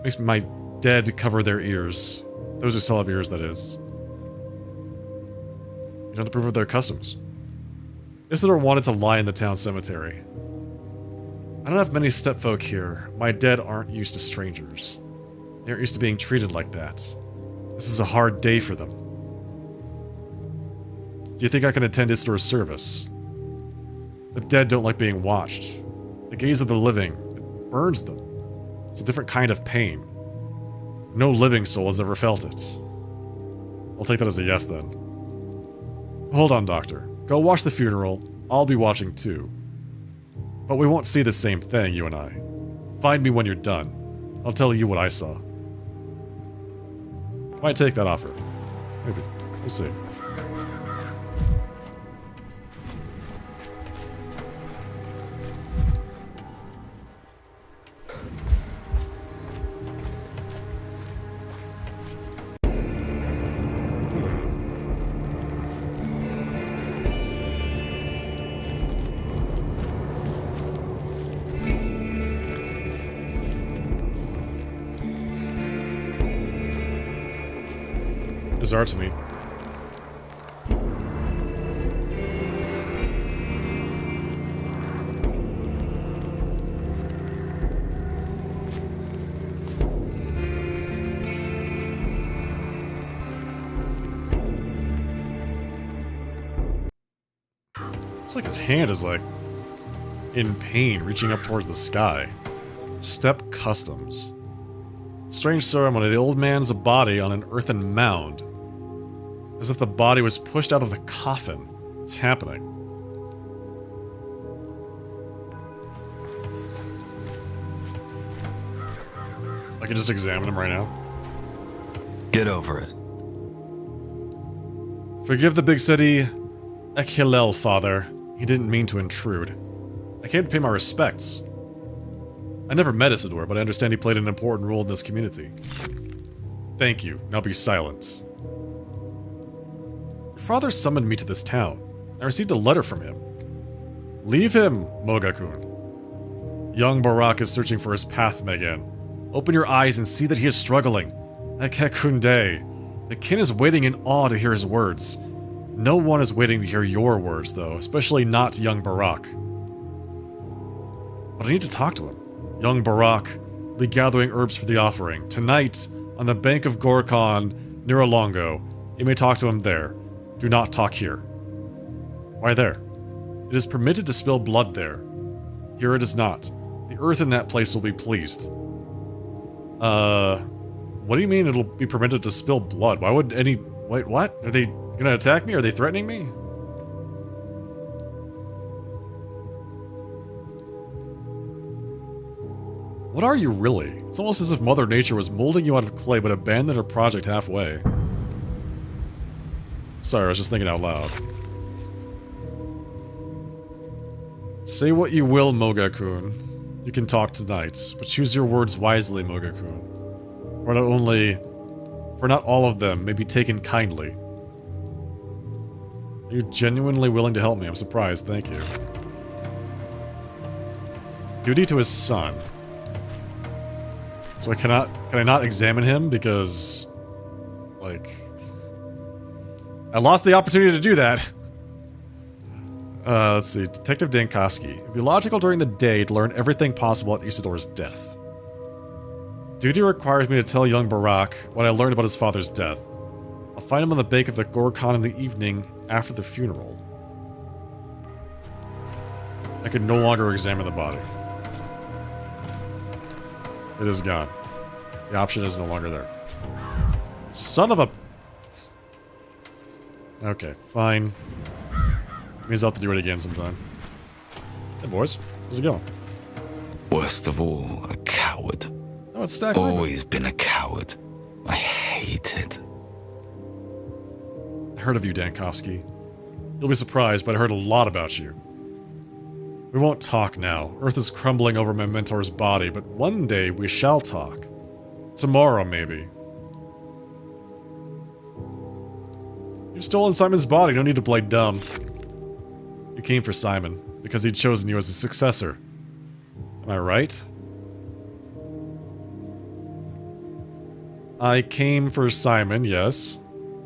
Makes my dead cover their ears. Those who still have ears, that is. You don't approve of their customs. Isidore wanted to lie in the town cemetery. I don't have many steppe folk here. My dead aren't used to strangers. They aren't used to being treated like that. This is a hard day for them. Do you think I can attend Isidore's service? The dead don't like being watched. The gaze of the living, it burns them. It's a different kind of pain. No living soul has ever felt it. I'll take that as a yes then. Hold on, Doctor. Go watch the funeral. I'll be watching too. But we won't see the same thing, you and I. Find me when you're done. I'll tell you what I saw. Might take that offer. Maybe. We'll see. Bizarre to me. It's like his hand is like in pain, reaching up towards the sky. Steppe customs. Strange ceremony, the old man's body on an earthen mound. As if the body was pushed out of the coffin. It's happening. I can just examine him right now. Get over it. Forgive the big city Ekhilel, father. He didn't mean to intrude. I came to pay my respects. I never met Isidore, but I understand he played an important role in this community. Thank you. Now be silent. Your father summoned me to this town. I received a letter from him. Leave him, Mogakun. Young Barak is searching for his path, Megan. Open your eyes and see that he is struggling. Ekekunde. The kin is waiting in awe to hear his words. No one is waiting to hear your words, though, especially not young Barak. But I need to talk to him. Young Barak will be gathering herbs for the offering. Tonight, on the bank of Gorkon, near Alongo. You may talk to him there. Do not talk here. Why there? It is permitted to spill blood there. Here it is not. The earth in that place will be pleased. What do you mean it'll be permitted to spill blood? Why would any... Wait, what? Are they gonna attack me? Are they threatening me? What are you really? It's almost as if Mother Nature was molding you out of clay but abandoned her project halfway. Sorry, I was just thinking out loud. Say what you will, Mogakun. You can talk tonight, but choose your words wisely, Mogakun. For not all of them may be taken kindly. Are you genuinely willing to help me? I'm surprised, thank you. Duty to his son. So can I not examine him because, like, I lost the opportunity to do that. Let's see, Detective Dankoski. It'd be logical during the day to learn everything possible at Isidore's death. Duty requires me to tell young Barak what I learned about his father's death. I'll find him on the bank of the Gorkon in the evening after the funeral. I can no longer examine the body. It is gone. The option is no longer there. Son of a... Okay, fine. Means I'll have to do it again sometime. Hey boys, how's it going? Worst of all, a coward. Oh, it's Stack. Always been a coward. I hate it. I heard of you, Dankovsky. You'll be surprised, but I heard a lot about you. We won't talk now. Earth is crumbling over my mentor's body, but one day we shall talk. Tomorrow, maybe. You've stolen Simon's body, no need to play dumb. You came for Simon, because he'd chosen you as his successor. Am I right? I came for Simon, yes.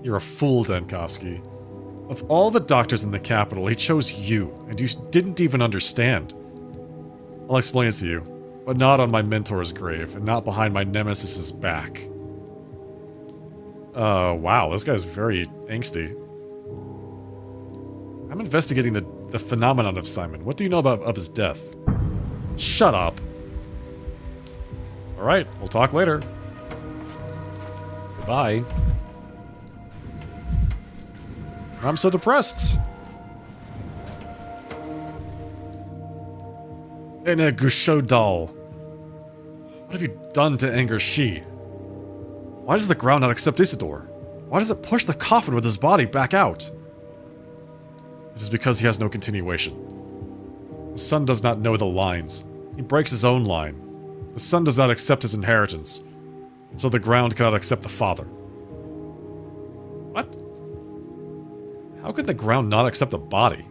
You're a fool, Dankovsky. Of all the doctors in the capital, he chose you, and you didn't even understand. I'll explain it to you, but not on my mentor's grave, and not behind my nemesis's back. Wow, this guy's very angsty. I'm investigating the phenomenon of Simon. What do you know of his death? Shut up. Alright, we'll talk later. Goodbye. I'm so depressed. Ene Gushodal. What have you done to anger she? Why does the ground not accept Isidore? Why does it push the coffin with his body back out? It is because he has no continuation. The son does not know the lines. He breaks his own line. The son does not accept his inheritance. So the ground cannot accept the father. What? How could the ground not accept the body?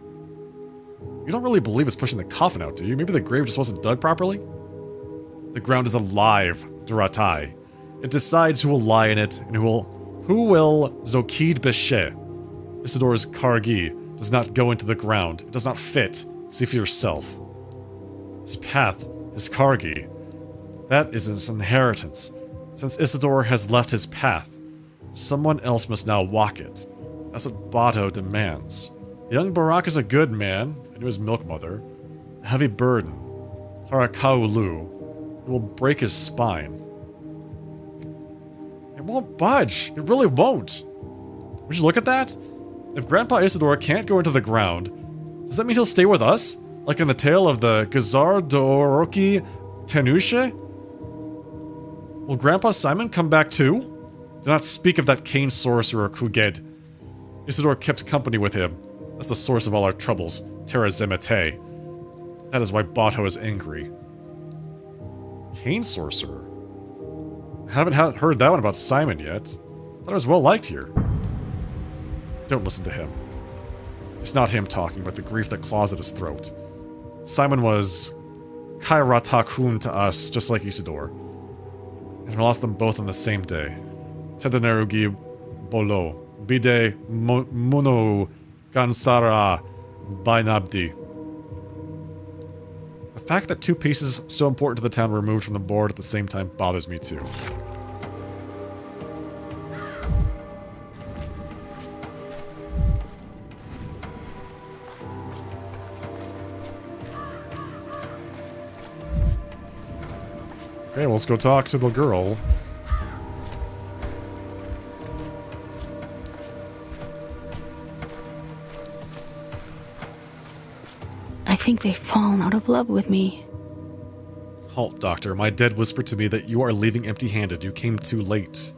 You don't really believe it's pushing the coffin out, do you? Maybe the grave just wasn't dug properly? The ground is alive, Duratai. It decides who will lie in it, and who will Zokid Beshe. Isidore's Kargi does not go into the ground. It does not fit. See for yourself. His path, his Kargi, that is his inheritance. Since Isidore has left his path, someone else must now walk it. That's what Bato demands. The young Barak is a good man, and his milk mother. A heavy burden. Harakaulu. It will break his spine. It won't budge. It really won't. Would you look at that? If Grandpa Isidore can't go into the ground, does that mean he'll stay with us? Like in the tale of the Gazar Dooroki Tenushe? Will Grandpa Simon come back too? Do not speak of that Kane sorcerer Kuged. Isidore kept company with him. That's the source of all our troubles, Terra Zemete. That is why Bato is angry. Kane sorcerer? I haven't heard that one about Simon yet. I thought I was well liked here. Don't listen to him. It's not him talking, but the grief that claws at his throat. Simon was Kairatakun to us, just like Isidore. And we lost them both on the same day. Tedanerugi Bolo. Bide Muno Gansara Bainabdi. The fact that two pieces so important to the town were removed from the board at the same time bothers me too. Okay, well, let's go talk to the girl. I think they've fallen out of love with me. Halt, Doctor. My dead whispered to me that you are leaving empty-handed. You came too late.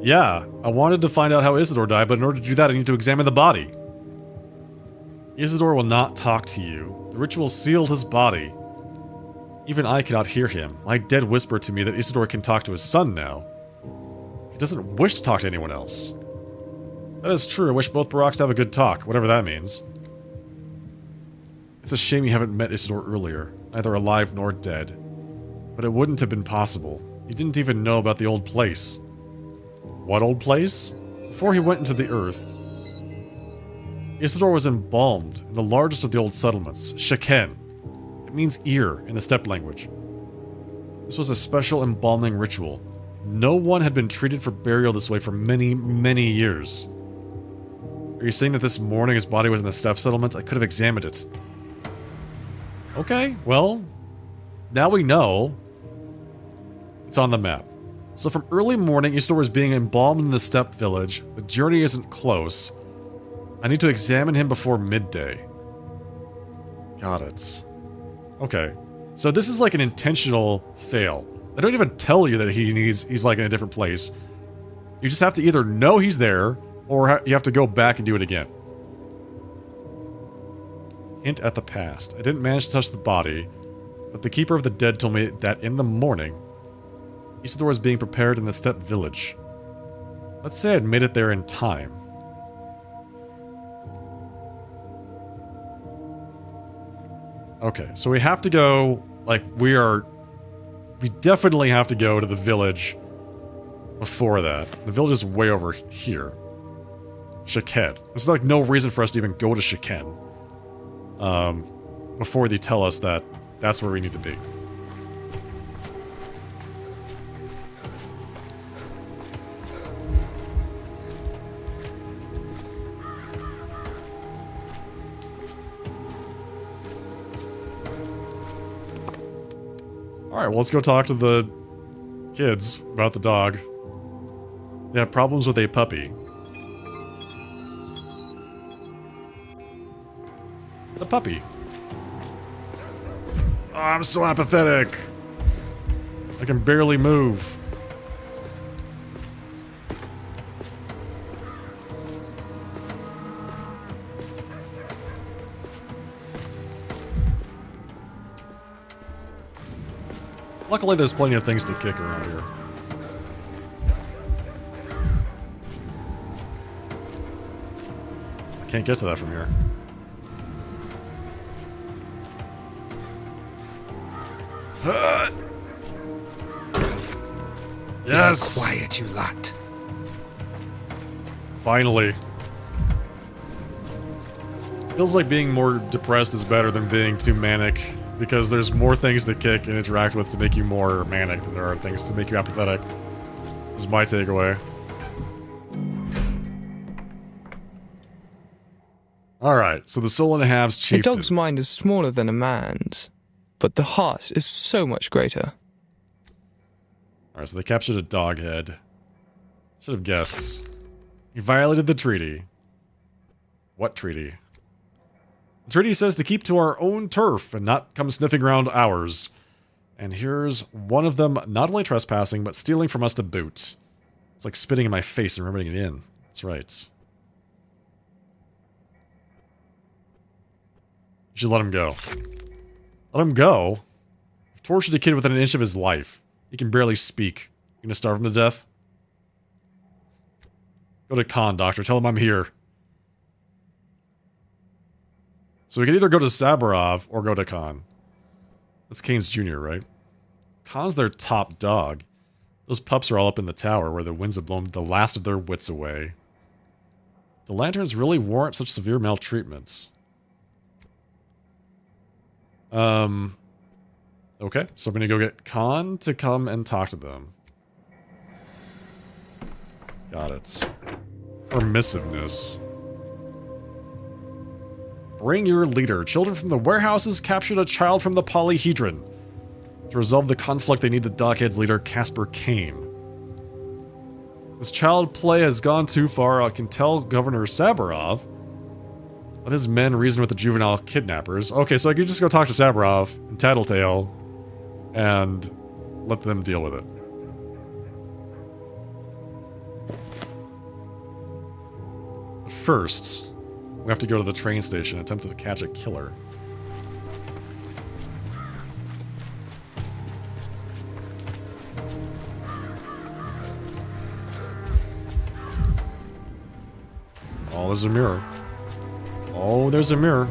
Yeah, I wanted to find out how Isidore died, but in order to do that, I need to examine the body. Isidore will not talk to you. The ritual sealed his body. Even I cannot hear him. My dead whispered to me that Isidore can talk to his son now. He doesn't wish to talk to anyone else. That is true. I wish both Baraks to have a good talk, whatever that means. It's a shame you haven't met Isidore earlier, neither alive nor dead. But it wouldn't have been possible. You didn't even know about the old place. What old place? Before he went into the earth, Isidore was embalmed in the largest of the old settlements, Sheken. It means ear in the steppe language. This was a special embalming ritual. No one had been treated for burial this way for many, many years. Are you saying that this morning his body was in the steppe settlement? I could have examined it. Okay, well, now we know. It's on the map. So from early morning, Isidore was being embalmed in the steppe village. The journey isn't close. I need to examine him before midday. Got it. Okay, so this is like an intentional fail. They don't even tell you that he's like in a different place. You just have to either know he's there, or you have to go back and do it again. Hint at the past. I didn't manage to touch the body, but the Keeper of the Dead told me that in the morning, Isidore was being prepared in the steppe village. Let's say I'd made it there in time. Okay, so we have to go, like, we definitely have to go to the village before that. The village is way over here. Shaked. There's like no reason for us to even go to Shaked. Before they tell us that that's where we need to be. Alright, well, let's go talk to the kids about the dog. They have problems with a puppy. The puppy. Oh, I'm so apathetic. I can barely move. Luckily, there's plenty of things to kick around here. I can't get to that from here. Yes! Be quiet, you lot. Finally. Feels like being more depressed is better than being too manic, because there's more things to kick and interact with to make you more manic than there are things to make you apathetic. This is my takeaway. Alright, so the soul and a halves A chieftain. dog's mind is smaller than a man's, but the heart is so much greater. Alright, so they captured a dog head. Should have guessed. He violated the treaty. What treaty? The treaty says to keep to our own turf and not come sniffing around ours. And here's one of them not only trespassing, but stealing from us to boot. It's like spitting in my face and rubbing it in. That's right. You should let him go. Let him go? You've tortured a kid within an inch of his life. He can barely speak. You gonna starve him to death? Go to Khan, doctor. Tell him I'm here. So we can either go to Saburov or go to Khan. That's Kane's Jr., right? Khan's their top dog. Those pups are all up in the tower where the winds have blown the last of their wits away. The lanterns really warrant such severe maltreatments. Okay, so I'm gonna go get Khan to come and talk to them. Got it. Permissiveness. Bring your leader. Children from the warehouses captured a child from the polyhedron. To resolve the conflict, they need the Dockhead's leader, Casper Kane. This child play has gone too far. I can tell Governor Saburov. Let his men reason with the juvenile kidnappers. Okay, so I can just go talk to Saburov and Tattletale and let them deal with it. But first, we have to go to the train station and attempt to catch a killer. Oh, there's a mirror. Oh, there's a mirror.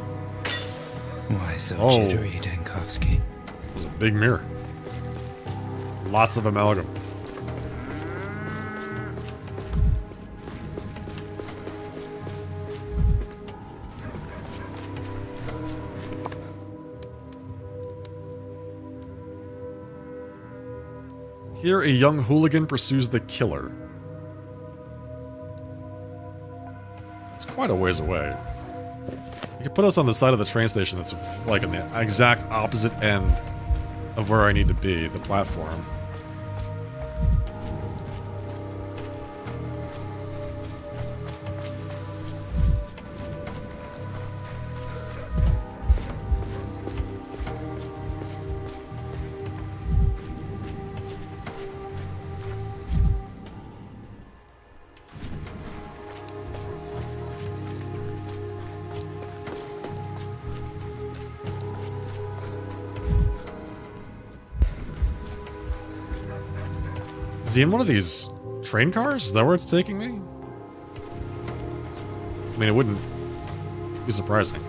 Why so Oh. jittery, Dankovsky? It was a big mirror. Lots of amalgam. Here, a young hooligan pursues the killer. It's quite a ways away. You can put us on the side of the train station that's like on the exact opposite end of where I need to be, the platform. he in one of these train cars? Is that where it's taking me? I mean, it wouldn't be surprising.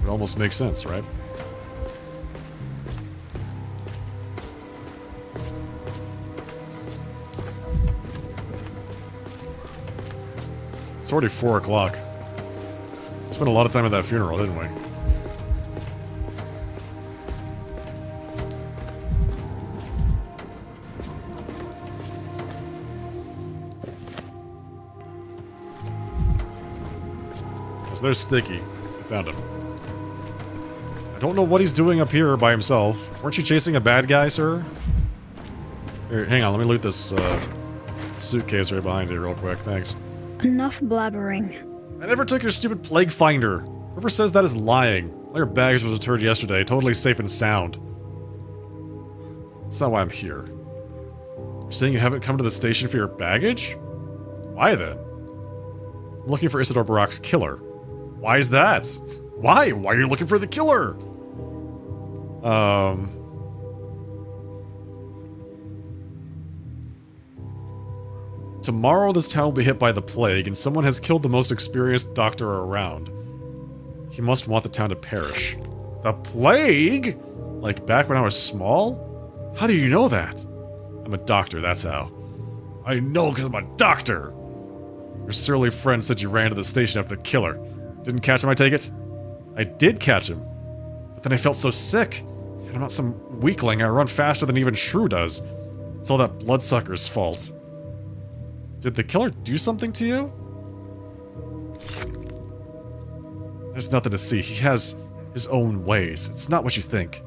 It almost makes sense, right? It's already 4 o'clock. Spent a lot of time at that funeral, didn't we? So there's Sticky. I found him. I don't know what he's doing up here by himself. Weren't you chasing a bad guy, sir? Here, hang on, let me loot this suitcase right behind you real quick. Thanks. Enough blabbering. I never took your stupid plague finder. Whoever says that is lying. All your baggage was returned yesterday, totally safe and sound. That's not why I'm here. You're saying you haven't come to the station for your baggage? Why then? I'm looking for Isidore Barak's killer. Why is that? Why? Why are you looking for the killer? Tomorrow this town will be hit by the plague, and someone has killed the most experienced doctor around. He must want the town to perish. The plague? Like back when I was small? How do you know that? I'm a doctor, that's how. I know because I'm a doctor! Your surly friend said you ran to the station after the killer. Didn't catch him, I take it? I did catch him. But then I felt so sick. And I'm not some weakling, I run faster than even Shrew does. It's all that bloodsucker's fault. Did the killer do something to you? There's nothing to see. He has his own ways. It's not what you think.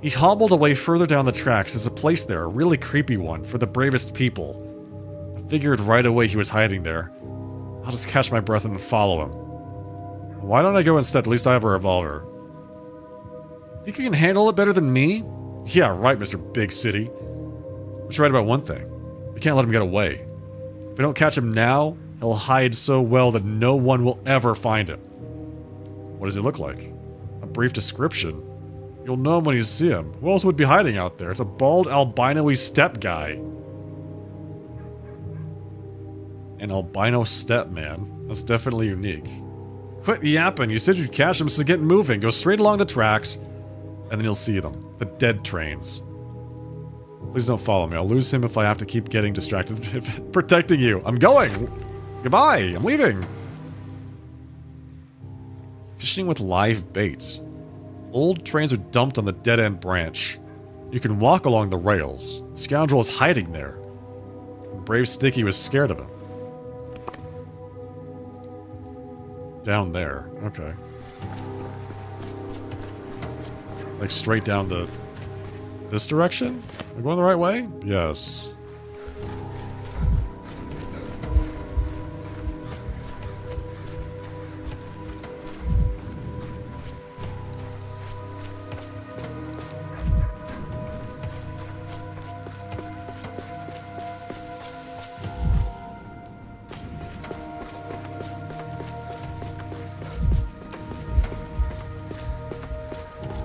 He hobbled away further down the tracks. There's a place there, a really creepy one, for the bravest people. I figured right away he was hiding there. I'll just catch my breath and follow him. Why don't I go instead? At least I have a revolver. Think you can handle it better than me? Yeah, right, Mr. Big City. But you're right about one thing. We can't let him get away. If we don't catch him now, he'll hide so well that no one will ever find him. What does he look like? A brief description. You'll know him when you see him. Who else would be hiding out there? It's a bald, albino-y step guy. An albino step man. That's definitely unique. Quit yapping. You said you'd catch him, so get moving. Go straight along the tracks, and then you'll see them. The dead trains. Please don't follow me. I'll lose him if I have to keep getting distracted protecting you. I'm going! Goodbye! I'm leaving! Fishing with live baits. Old trains are dumped on the dead-end branch. You can walk along the rails. The scoundrel is hiding there. Brave Sticky was scared of him. Down there. Okay. Like straight down this direction? Am I going the right way? Yes.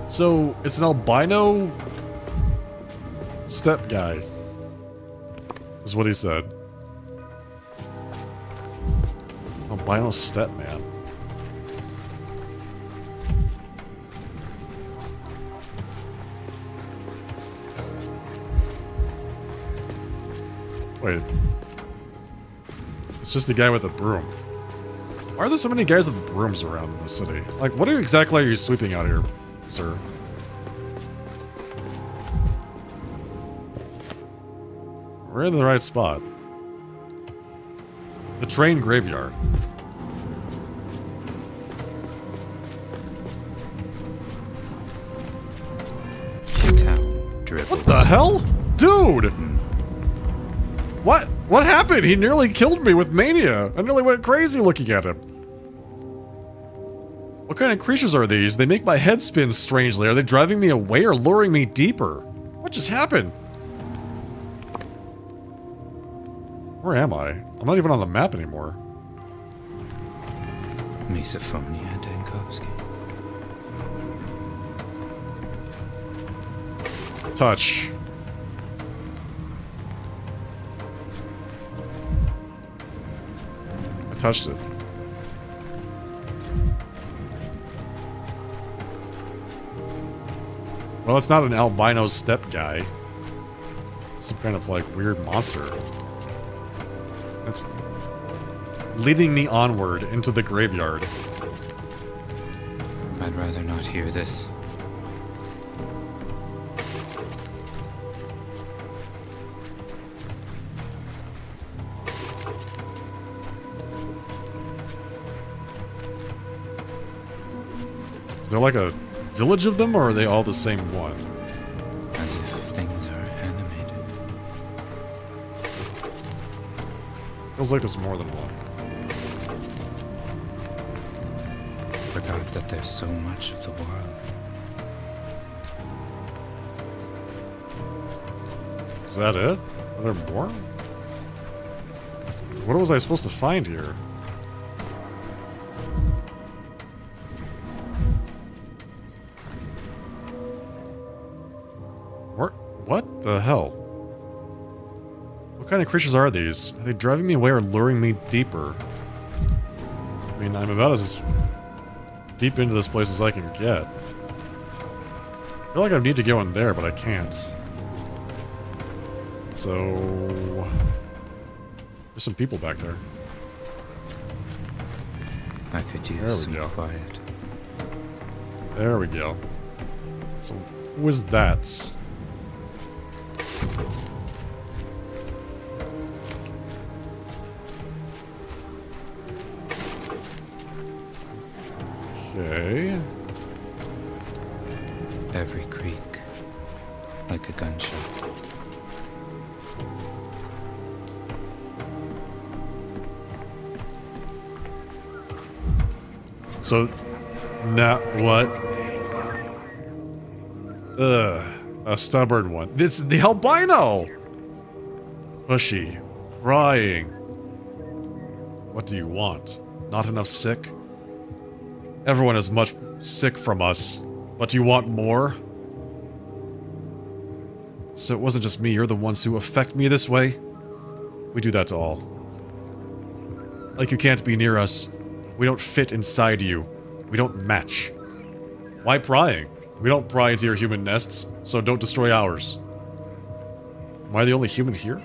So, it's an albino step guy, is what he said. Albino step man. Wait. It's just a guy with a broom. Why are there so many guys with brooms around in the city? Like, what exactly are you sweeping out here, sir? We're in the right spot. The train graveyard. What the hell? Dude! What happened? He nearly killed me with mania. I nearly went crazy looking at him. What kind of creatures are these? They make my head spin strangely. Are they driving me away or luring me deeper? What just happened? Where am I? I'm not even on the map anymore. Misophonia, Dankovsky. touch. I touched it. Well, it's not an albino step guy. It's some kind of, like, weird monster. It's leading me onward into the graveyard. I'd rather not hear this. Is there like a village of them, or are they all the same one? As if things are animated. Feels like there's more than one. Forgot that there's so much of the world. Is that it? Are there more? What was I supposed to find here? What the hell? What kind of creatures are these? Are they driving me away or luring me deeper? I mean, I'm about as deep into this place as I can get. I feel like I need to go in there, but I can't. So... there's some people back there. I could use some quiet. There we go. So, who is that? Okay. Every creak, like a gunshot. So, now what? Ugh, a stubborn one. This is the albino! Pushy. Crying. What do you want? Not enough sick? Everyone is much sick from us, but you want more? So it wasn't just me, you're the ones who affect me this way? We do that to all. Like you can't be near us. We don't fit inside you. We don't match. Why prying? We don't pry into your human nests, so don't destroy ours. Am I the only human here?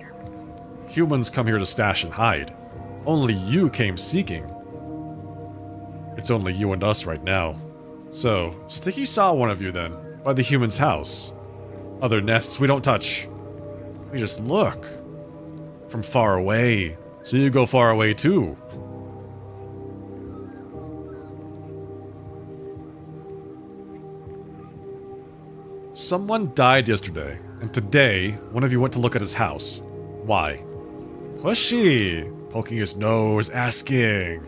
Humans come here to stash and hide. Only you came seeking. It's only you and us right now. So, Sticky saw one of you then, by the human's house. Other nests we don't touch. We just look. From far away. So you go far away too. Someone died yesterday, and today, one of you went to look at his house. Why? Pushy! Poking his nose, asking.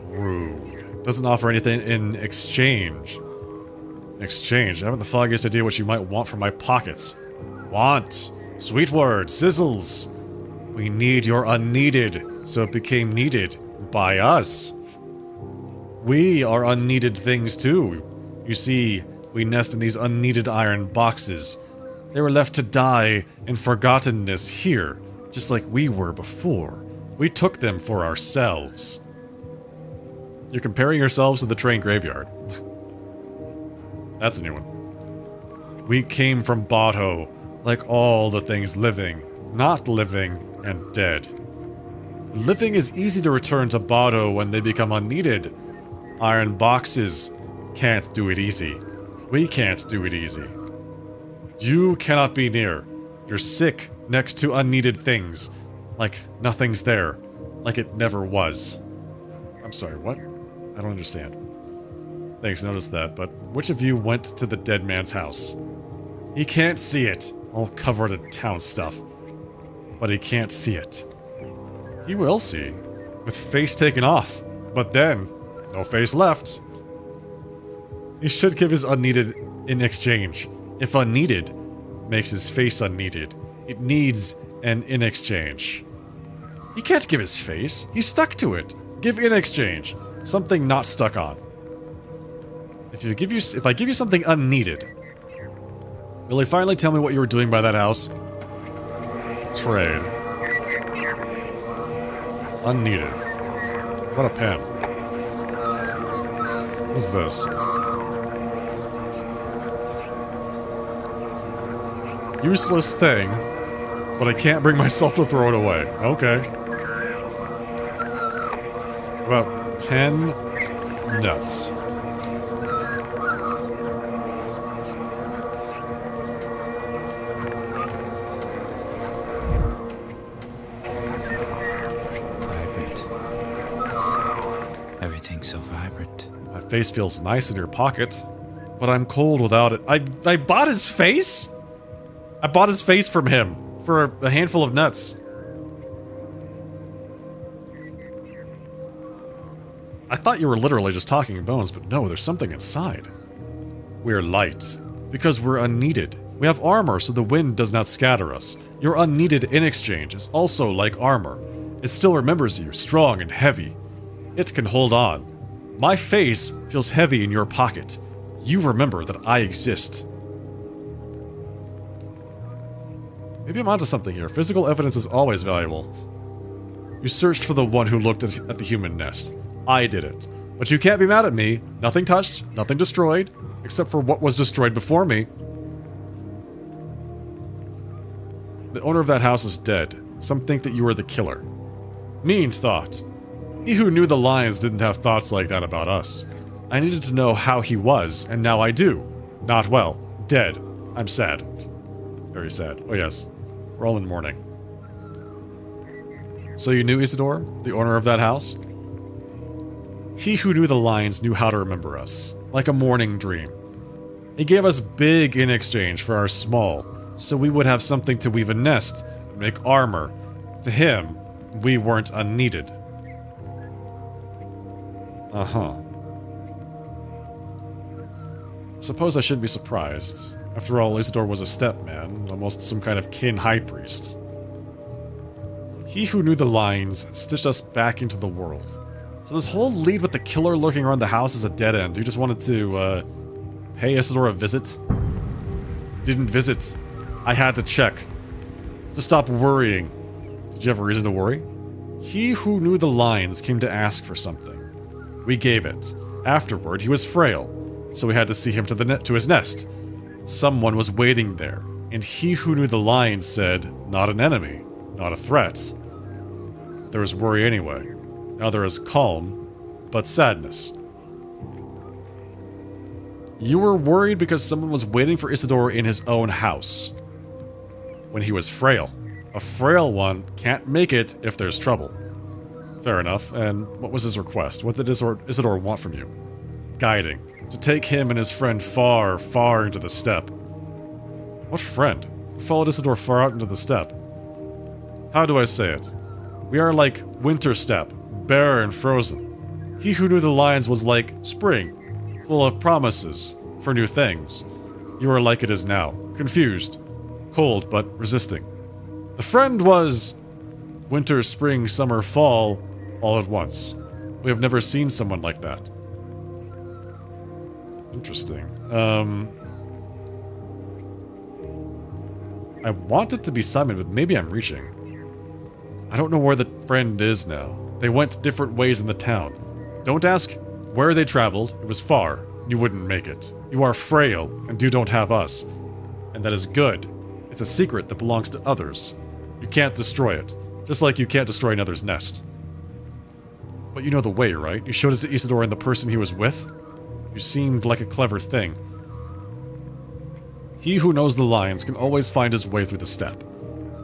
Rude. Doesn't offer anything in exchange. In exchange? I haven't the foggiest idea what you might want from my pockets. Want. Sweet word. Sizzles. We need your unneeded, so it became needed by us. We are unneeded things too. You see, we nest in these unneeded iron boxes. They were left to die in forgottenness here, just like we were before. We took them for ourselves. You're comparing yourselves to the train graveyard. That's a new one. We came from Bato, like all the things living, not living, and dead. Living is easy to return to Bato when they become unneeded. Iron boxes can't do it easy. We can't do it easy. You cannot be near. You're sick next to unneeded things. Like nothing's there. Like it never was. I'm sorry, what? I don't understand. Thanks, noticed that, but which of you went to the dead man's house? He can't see it, all covered in town stuff. But he can't see it. He will see, with face taken off, but then, no face left. He should give his unneeded in exchange. If unneeded makes his face unneeded, it needs an in exchange. He can't give his face, he's stuck to it. Give in exchange. Something not stuck on. If I give you something unneeded, Will they finally tell me what you were doing by that house? Trade. Unneeded. What a pen. What's this? Useless thing, but I can't bring myself to throw it away. Okay. About 10 nuts. Vibrant. Everything's so vibrant. My face feels nice in your pocket, but I'm cold without it. I bought his face? I bought his face from him for a handful of nuts. I thought you were literally just talking bones, but no, there's something inside. We're light, because we're unneeded. We have armor so the wind does not scatter us. Your unneeded in exchange is also like armor. It still remembers you, strong and heavy. It can hold on. My face feels heavy in your pocket. You remember that I exist. Maybe I'm onto something here. Physical evidence is always valuable. You searched for the one who looked at the human nest. I did it. But you can't be mad at me. Nothing touched, nothing destroyed, except for what was destroyed before me. The owner of that house is dead. Some think that you were the killer. Mean thought. He who knew the lions didn't have thoughts like that about us. I needed to know how he was, and now I do. Not well. Dead. I'm sad. Very sad. Oh yes. We're all in mourning. So you knew Isidore, the owner of that house? He who knew the lions knew how to remember us, like a morning dream. He gave us big in exchange for our small, so we would have something to weave a nest and make armor. To him, we weren't unneeded. Uh-huh. Suppose I shouldn't be surprised. After all, Isidore was a stepman, almost some kind of kin high priest. He who knew the lines stitched us back into the world. So this whole lead with the killer lurking around the house is a dead end. You just wanted to, pay Isidore a visit? Didn't visit. I had to check. To stop worrying. Did you have a reason to worry? He who knew the lines came to ask for something. We gave it. Afterward, he was frail, so we had to see him to his nest. Someone was waiting there, and he who knew the lines said, not an enemy, not a threat. There was worry anyway. Now there is calm, but sadness. You were worried because someone was waiting for Isidore in his own house. When he was frail. A frail one can't make it if there's trouble. Fair enough, and what was his request? What did Isidore want from you? Guiding. To take him and his friend far, far into the steppe. What friend? Who followed Isidore far out into the steppe? How do I say it? We are like winter steppe, bare and frozen. He who knew the lions was like spring, full of promises for new things. You are like it is now, confused, cold but resisting. The friend was winter, spring, summer, fall, all at once. We have never seen someone like that. Interesting. I want it to be Simon, but maybe I'm reaching. I don't know where the friend is now. They went different ways in the town. Don't ask where they traveled. It was far. You wouldn't make it. You are frail, and you don't have us. And that is good. It's a secret that belongs to others. You can't destroy it. Just like you can't destroy another's nest. But you know the way, right? You showed it to Isidore and the person he was with? You seemed like a clever thing. He who knows the lions can always find his way through the steppe.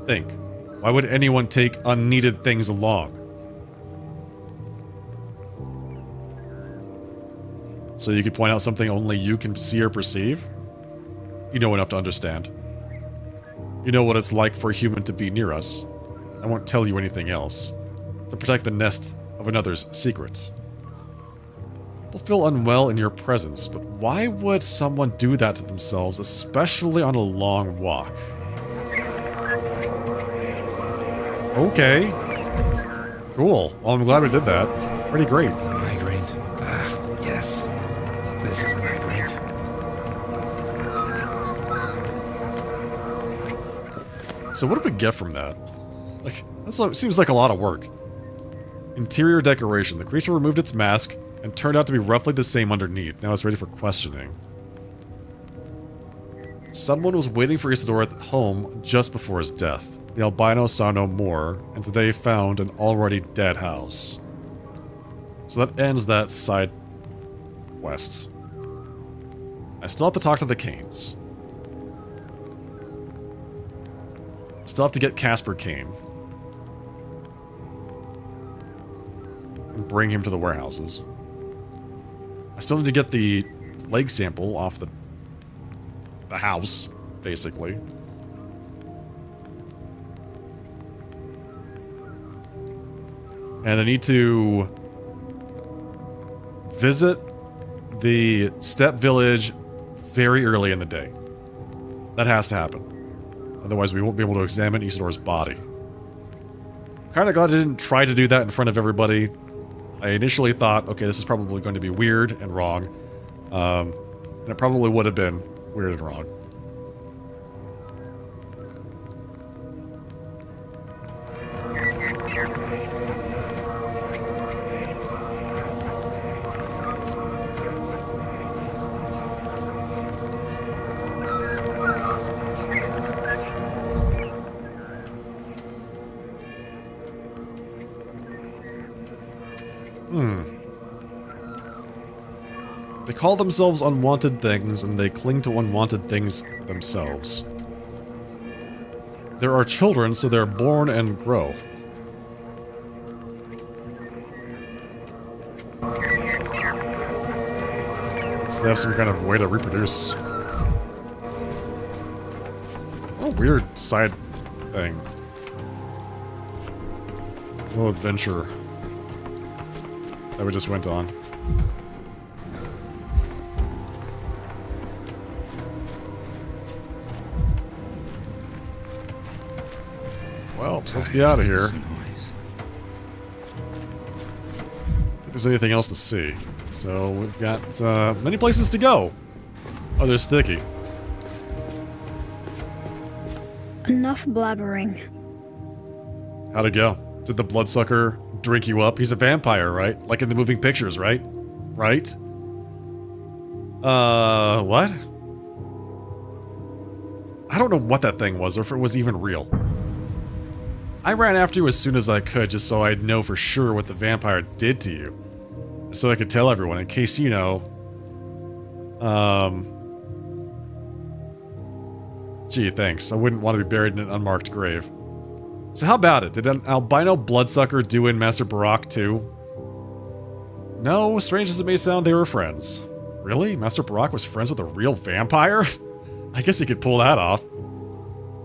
Think. Why would anyone take unneeded things along? So you could point out something only you can see or perceive? You know enough to understand. You know what it's like for a human to be near us. I won't tell you anything else. To protect the nest of another's secret. People feel unwell in your presence, but why would someone do that to themselves, especially on a long walk? Okay. Cool. Well, I'm glad we did that. Pretty great. Migraine. Yes. This is migraine. So what do we get from that? Like, seems like a lot of work. Interior decoration. The creature removed its mask and turned out to be roughly the same underneath. Now it's ready for questioning. Someone was waiting for Isidore at home just before his death. The albino saw no more, and today found an already dead house. So that ends that side quest. I still have to talk to the Canes. Still have to get Casper Kane. And bring him to the warehouses. I still need to get the leg sample off the house, basically. And I need to visit the Steppe Village very early in the day. That has to happen. Otherwise, we won't be able to examine Isidore's body. Kinda glad I didn't try to do that in front of everybody. I initially thought, okay, this is probably going to be weird and wrong. And it probably would have been weird and wrong. They call themselves unwanted things, and they cling to unwanted things themselves. There are children, so they're born and grow. So they have some kind of way to reproduce. Oh, weird side thing. Little adventure that we just went on. Well, let's get out of here. If there's anything else to see. So we've got many places to go. Oh, they're sticky. Enough blabbering. How'd it go? Did the bloodsucker drink you up? He's a vampire, right? Like in the moving pictures, right? Right? What? I don't know what that thing was, or if it was even real. I ran after you as soon as I could, just so I'd know for sure what the vampire did to you. So I could tell everyone, in case you know. Gee, thanks. I wouldn't want to be buried in an unmarked grave. So how about it? Did an albino bloodsucker do in Master Barak too? No, strange as it may sound, they were friends. Really? Master Barak was friends with a real vampire? I guess he could pull that off.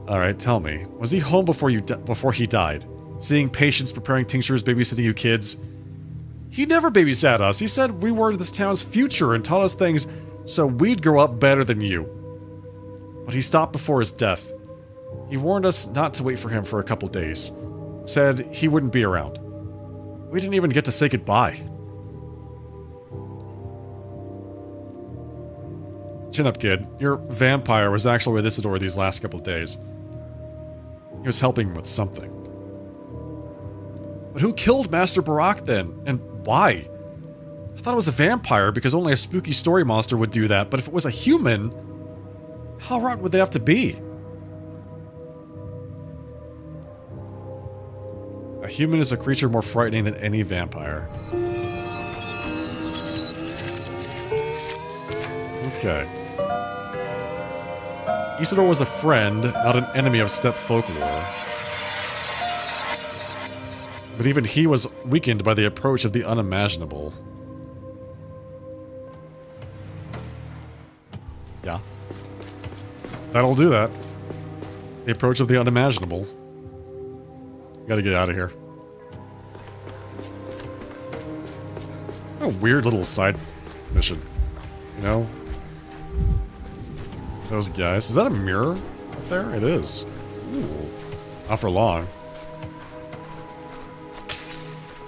Alright, tell me. Was he home before he died? Seeing patients, preparing tinctures, babysitting you kids? He never babysat us. He said we were this town's future and taught us things so we'd grow up better than you. But he stopped before his death. He warned us not to wait for him for a couple days. Said he wouldn't be around. We didn't even get to say goodbye. Chin up, kid. Your vampire was actually with Isidore these last couple days. He was helping him with something. But who killed Master Barak then? And why? I thought it was a vampire because only a spooky story monster would do that, but if it was a human, how rotten would they have to be? A human is a creature more frightening than any vampire. Okay. Isidore was a friend, not an enemy of steppe folklore. But even he was weakened by the approach of the unimaginable. Yeah. That'll do that. The approach of the unimaginable. Gotta get out of here. What a weird little side mission. You know? Those guys. Is that a mirror up there? It is. Ooh. Not for long.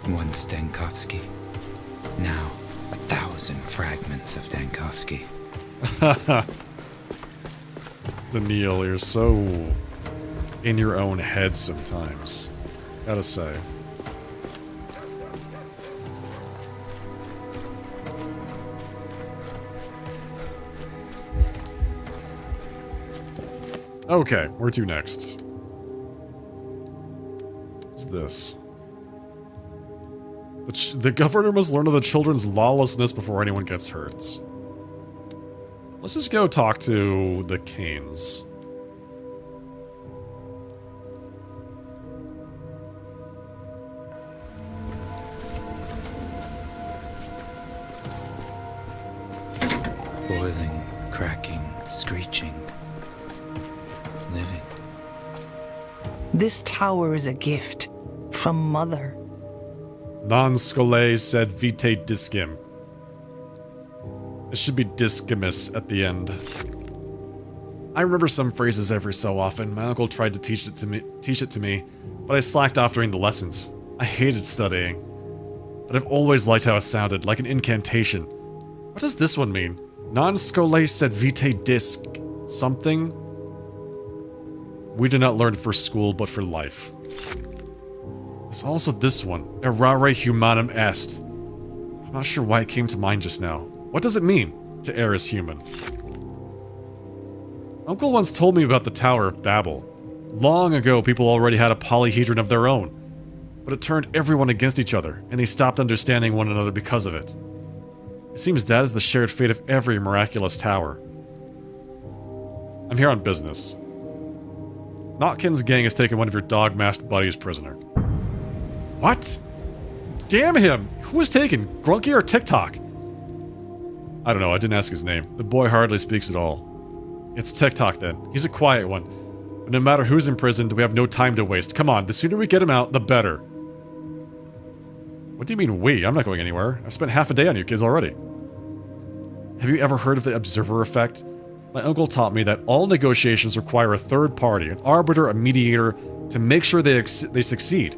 Once Dankovsky. Now, 1,000 fragments of Dankovsky. Daniil, you're so in your own head sometimes. Gotta say. Okay, where to next? What's this? The governor must learn of the children's lawlessness before anyone gets hurt. Let's just go talk to the Canes. Boiling, cracking, screeching, living. This tower is a gift from Mother. Non scole sed vitae discim. It should be discimus at the end. I remember some phrases every so often. My uncle tried to teach it to me, but I slacked off during the lessons. I hated studying. But I've always liked how it sounded, like an incantation. What does this one mean? Non scole sed vitae disc something? We do not learn for school, but for life. There's also this one, errare humanum est. I'm not sure why it came to mind just now. What does it mean, to err as human? Uncle once told me about the Tower of Babel. Long ago, people already had a polyhedron of their own, but it turned everyone against each other, and they stopped understanding one another because of it. It seems that is the shared fate of every miraculous tower. I'm here on business. Notkin's gang has taken one of your dog-masked buddies prisoner. What? Damn him! Who was taken? Grunky or TikTok? I don't know, I didn't ask his name. The boy hardly speaks at all. It's TikTok then. He's a quiet one. But no matter who's imprisoned, we have no time to waste. Come on, the sooner we get him out, the better. What do you mean we? I'm not going anywhere. I've spent half a day on you kids already. Have you ever heard of the observer effect? My uncle taught me that all negotiations require a third party, an arbiter, a mediator, to make sure they succeed.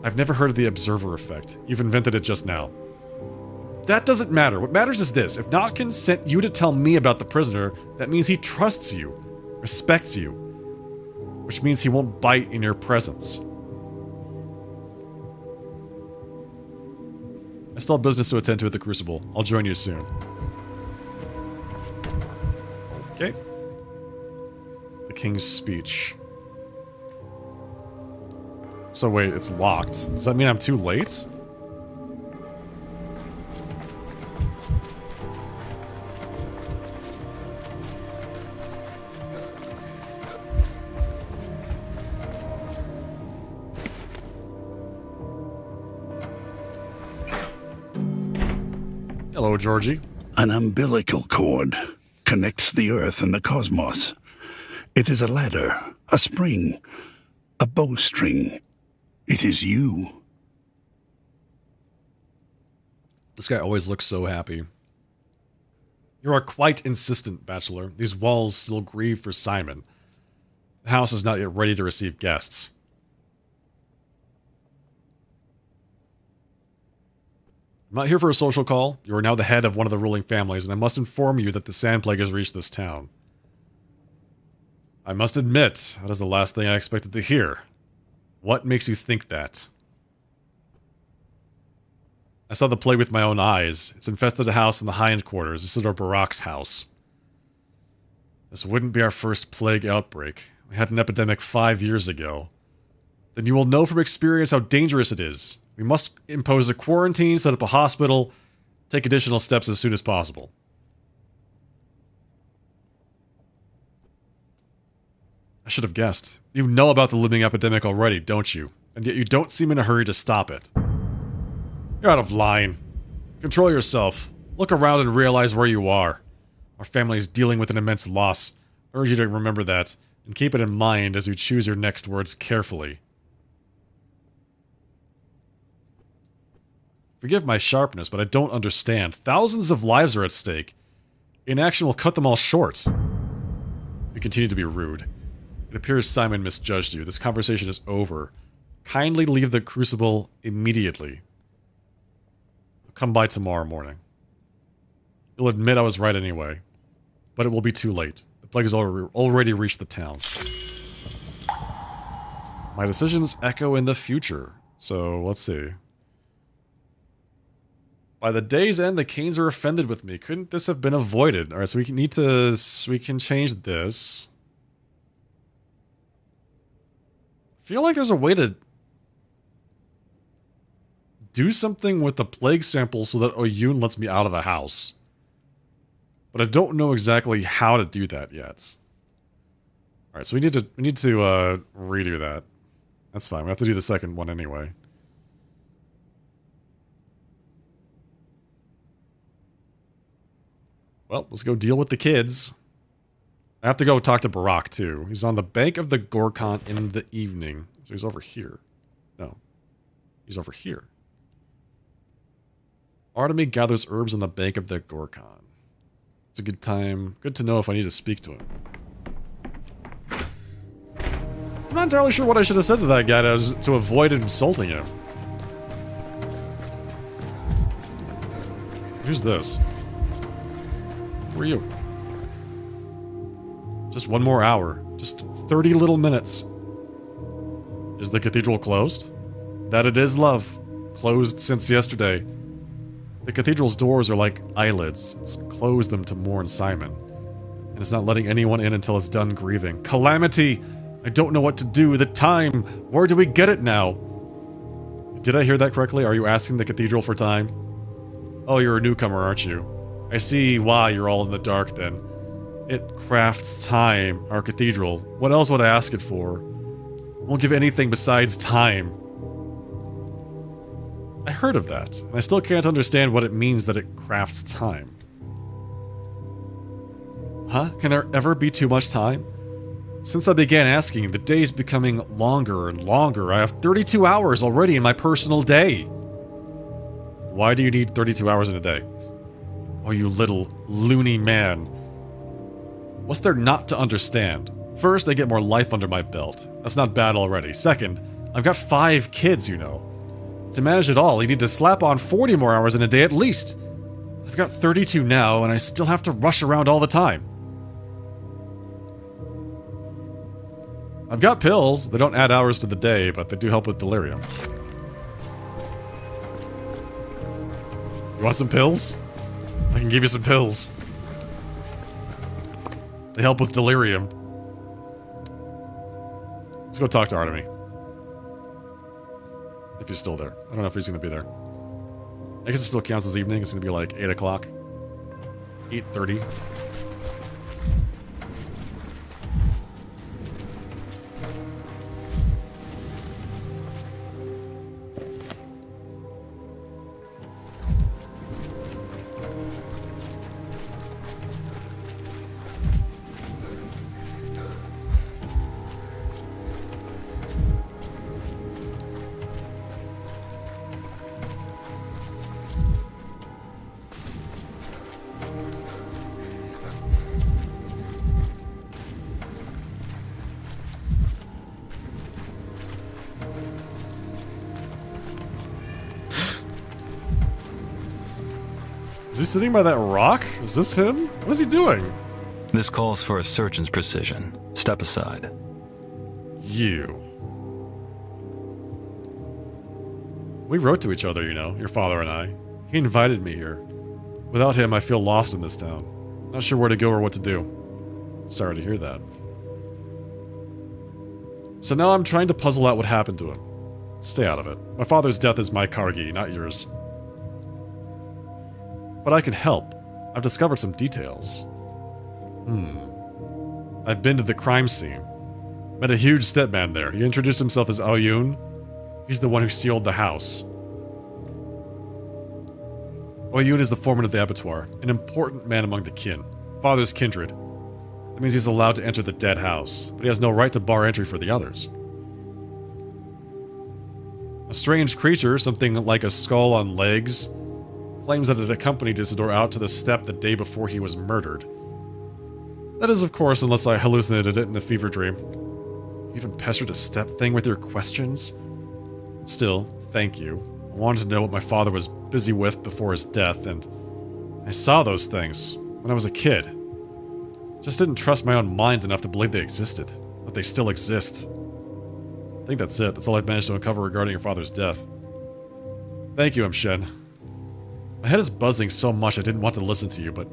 I've never heard of the observer effect. You've invented it just now. That doesn't matter. What matters is this. If Notkin sent you to tell me about the prisoner, that means he trusts you, respects you, which means he won't bite in your presence. I still have business to attend to at the Crucible. I'll join you soon. Okay. The King's Speech. So wait, it's locked. Does that mean I'm too late? Hello, Georgie. An umbilical cord connects the Earth and the cosmos. It is a ladder, a spring, a bowstring. It is you. This guy always looks so happy. You are quite insistent, Bachelor. These walls still grieve for Simon. The house is not yet ready to receive guests. I'm not here for a social call. You are now the head of one of the ruling families, and I must inform you that the Sand Plague has reached this town. I must admit, that is the last thing I expected to hear. What makes you think that? I saw the plague with my own eyes. It's infested a house in the Hind Quarters. This is our Barak's house. This wouldn't be our first plague outbreak. We had an epidemic 5 years ago. Then you will know from experience how dangerous it is. We must impose a quarantine, set up a hospital, take additional steps as soon as possible. I should have guessed. You know about the looming epidemic already, don't you? And yet you don't seem in a hurry to stop it. You're out of line. Control yourself. Look around and realize where you are. Our family is dealing with an immense loss. I urge you to remember that, and keep it in mind as you choose your next words carefully. Forgive my sharpness, but I don't understand. Thousands of lives are at stake. Inaction will cut them all short. You continue to be rude. It appears Simon misjudged you. This conversation is over. Kindly leave the Crucible immediately. I'll come by tomorrow morning. You'll admit I was right anyway. But it will be too late. The plague has already reached the town. My decisions echo in the future. So, let's see. By the day's end, the Canes are offended with me. Couldn't this have been avoided? Alright, so we can change this. I feel like there's a way to do something with the plague sample so that Oyun lets me out of the house. But I don't know exactly how to do that yet. Alright, so we need to redo that. That's fine. We have to do the second one anyway. Well, let's go deal with the kids. I have to go talk to Barak, too. He's on the bank of the Gorkon in the evening. So he's over here. No. He's over here. Artemy gathers herbs on the bank of the Gorkon. It's a good time. Good to know if I need to speak to him. I'm not entirely sure what I should have said to that guy to avoid insulting him. Who's this? Who are you? Just one more hour. Just 30 little minutes. Is the cathedral closed? That it is, love. Closed since yesterday. The cathedral's doors are like eyelids. It's closed them to mourn Simon. And it's not letting anyone in until it's done grieving. Calamity! I don't know what to do. The time! Where do we get it now? Did I hear that correctly? Are you asking the cathedral for time? Oh, you're a newcomer, aren't you? I see why you're all in the dark then. It crafts time, our cathedral. What else would I ask it for? Won't give anything besides time. I heard of that, and I still can't understand what it means that it crafts time. Huh? Can there ever be too much time? Since I began asking, the day's becoming longer and longer. I have 32 hours already in my personal day. Why do you need 32 hours in a day? Oh, you little loony man. What's there not to understand? First, I get more life under my belt. That's not bad already. Second, I've got 5 kids, you know. To manage it all, you need to slap on 40 more hours in a day at least. I've got 32 now, and I still have to rush around all the time. I've got pills. They don't add hours to the day, but they do help with delirium. You want some pills? I can give you some pills. They help with delirium. Let's go talk to Artemy. If he's still there. I don't know if he's going to be there. I guess it still counts as evening. It's going to be like 8 o'clock. 8:30. Is he sitting by that rock? Is this him? What is he doing? This calls for a surgeon's precision. Step aside. You. We wrote to each other, you know, your father and I. He invited me here. Without him, I feel lost in this town. Not sure where to go or what to do. Sorry to hear that. So now I'm trying to puzzle out what happened to him. Stay out of it. My father's death is my kargi, not yours. But I can help. I've discovered some details. I've been to the crime scene. Met a huge stepman there. He introduced himself as Oyun. He's the one who sealed the house. Oyun is the foreman of the abattoir, an important man among the kin. Father's kindred. That means he's allowed to enter the dead house, but he has no right to bar entry for the others. A strange creature, something like a skull on legs, claims that it accompanied Isidore out to the steppe the day before he was murdered. That is, of course, unless I hallucinated it in a fever dream. You even pestered a steppe thing with your questions? Still, thank you. I wanted to know what my father was busy with before his death, and I saw those things when I was a kid. Just didn't trust my own mind enough to believe they existed, that they still exist. think that's it. That's all I've managed to uncover regarding your father's death. Thank you, Shen. My head is buzzing so much I didn't want to listen to you, but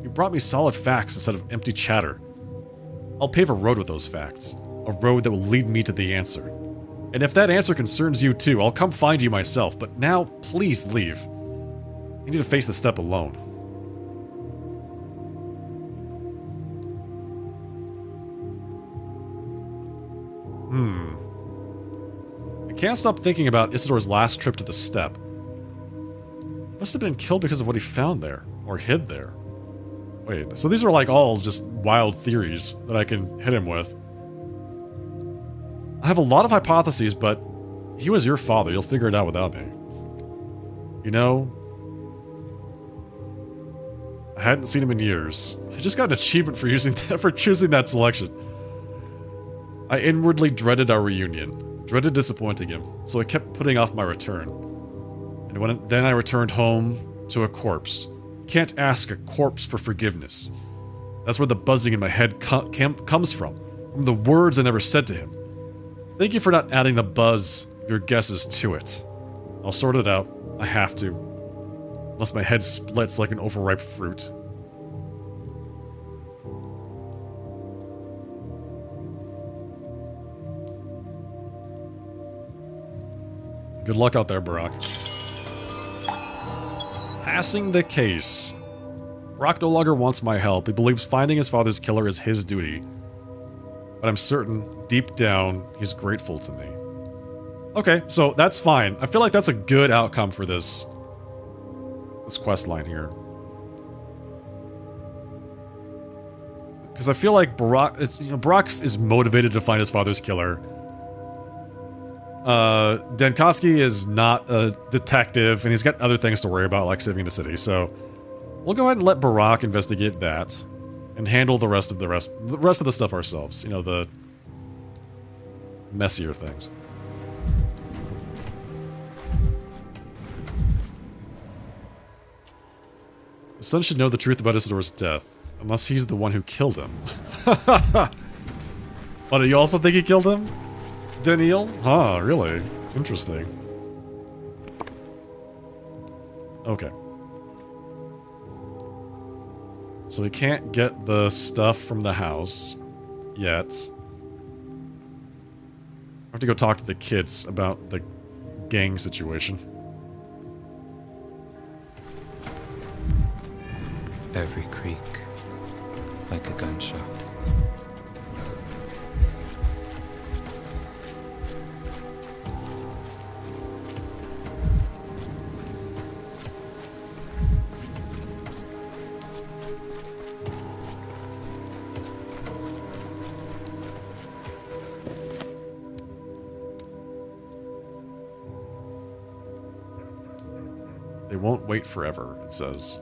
you brought me solid facts instead of empty chatter. I'll pave a road with those facts. A road that will lead me to the answer. And if that answer concerns you too, I'll come find you myself, but now, please leave. You need to face the step alone. I can't stop thinking about Isidore's last trip to the steppe. Must have been killed because of what he found there, or hid there. Wait, so these are like all just wild theories that I can hit him with. I have a lot of hypotheses, but he was your father. You'll figure it out without me. You know, I hadn't seen him in years. I just got an achievement for choosing that selection. I inwardly dreaded our reunion, dreaded disappointing him, so I kept putting off my return. And then I returned home to a corpse. Can't ask a corpse for forgiveness. That's where the buzzing in my head comes from the words I never said to him. Thank you for not adding the buzz of your guesses to it. I'll sort it out. I have to. Unless my head splits like an overripe fruit. Good luck out there, Barack. Passing the case. Barack no longer wants my help. He believes finding his father's killer is his duty. But I'm certain, deep down, he's grateful to me. Okay, so that's fine. I feel like that's a good outcome for this quest line here. Because I feel like Barack is motivated to find his father's killer. Denkoski is not a detective, and he's got other things to worry about, like saving the city, so we'll go ahead and let Barack investigate that, and handle the rest of the stuff ourselves. You know, the messier things. The son should know the truth about Isidore's death, unless he's the one who killed him. What, do you also think he killed him? Daniel? Huh, really? Interesting. Okay. So we can't get the stuff from the house yet. I have to go talk to the kids about the gang situation. Every creak, like a gunshot. They won't wait forever, it says.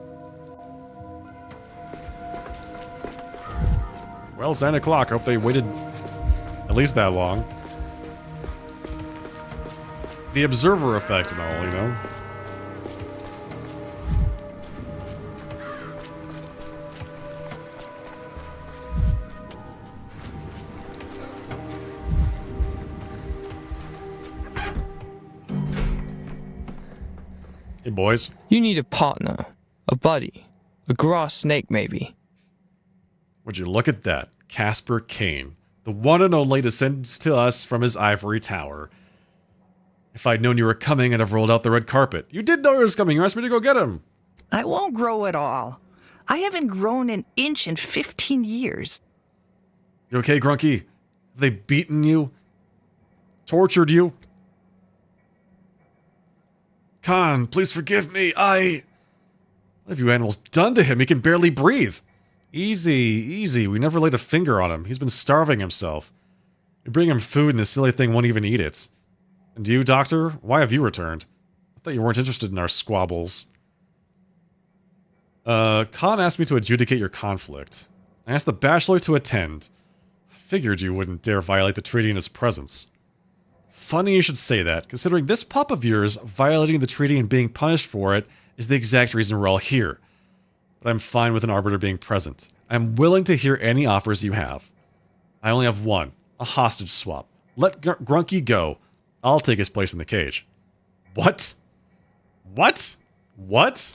Well, it's 9 o'clock. I hope they waited at least that long. The observer effect and all, you know? Hey, boys. You need a partner, a buddy, a grass snake maybe. Would you look at that? Casper Kane, the one and only, descends to us from his ivory tower. If I'd known you were coming, I'd have rolled out the red carpet. You did know he was coming. You asked me to go get him. I won't grow at all. I haven't grown an inch in 15 years. You okay, Grunky? Have they beaten you? Tortured you? Khan, please forgive me. What have you animals done to him? He can barely breathe. Easy, easy. We never laid a finger on him. He's been starving himself. We bring him food and this silly thing won't even eat it. And you, Doctor? Why have you returned? I thought you weren't interested in our squabbles. Khan asked me to adjudicate your conflict. I asked the Bachelor to attend. I figured you wouldn't dare violate the treaty in his presence. Funny you should say that, considering this pup of yours violating the treaty and being punished for it is the exact reason we're all here. But I'm fine with an arbiter being present. I'm willing to hear any offers you have. I only have one, a hostage swap. Let Grunky go. I'll take his place in the cage. What? What? What?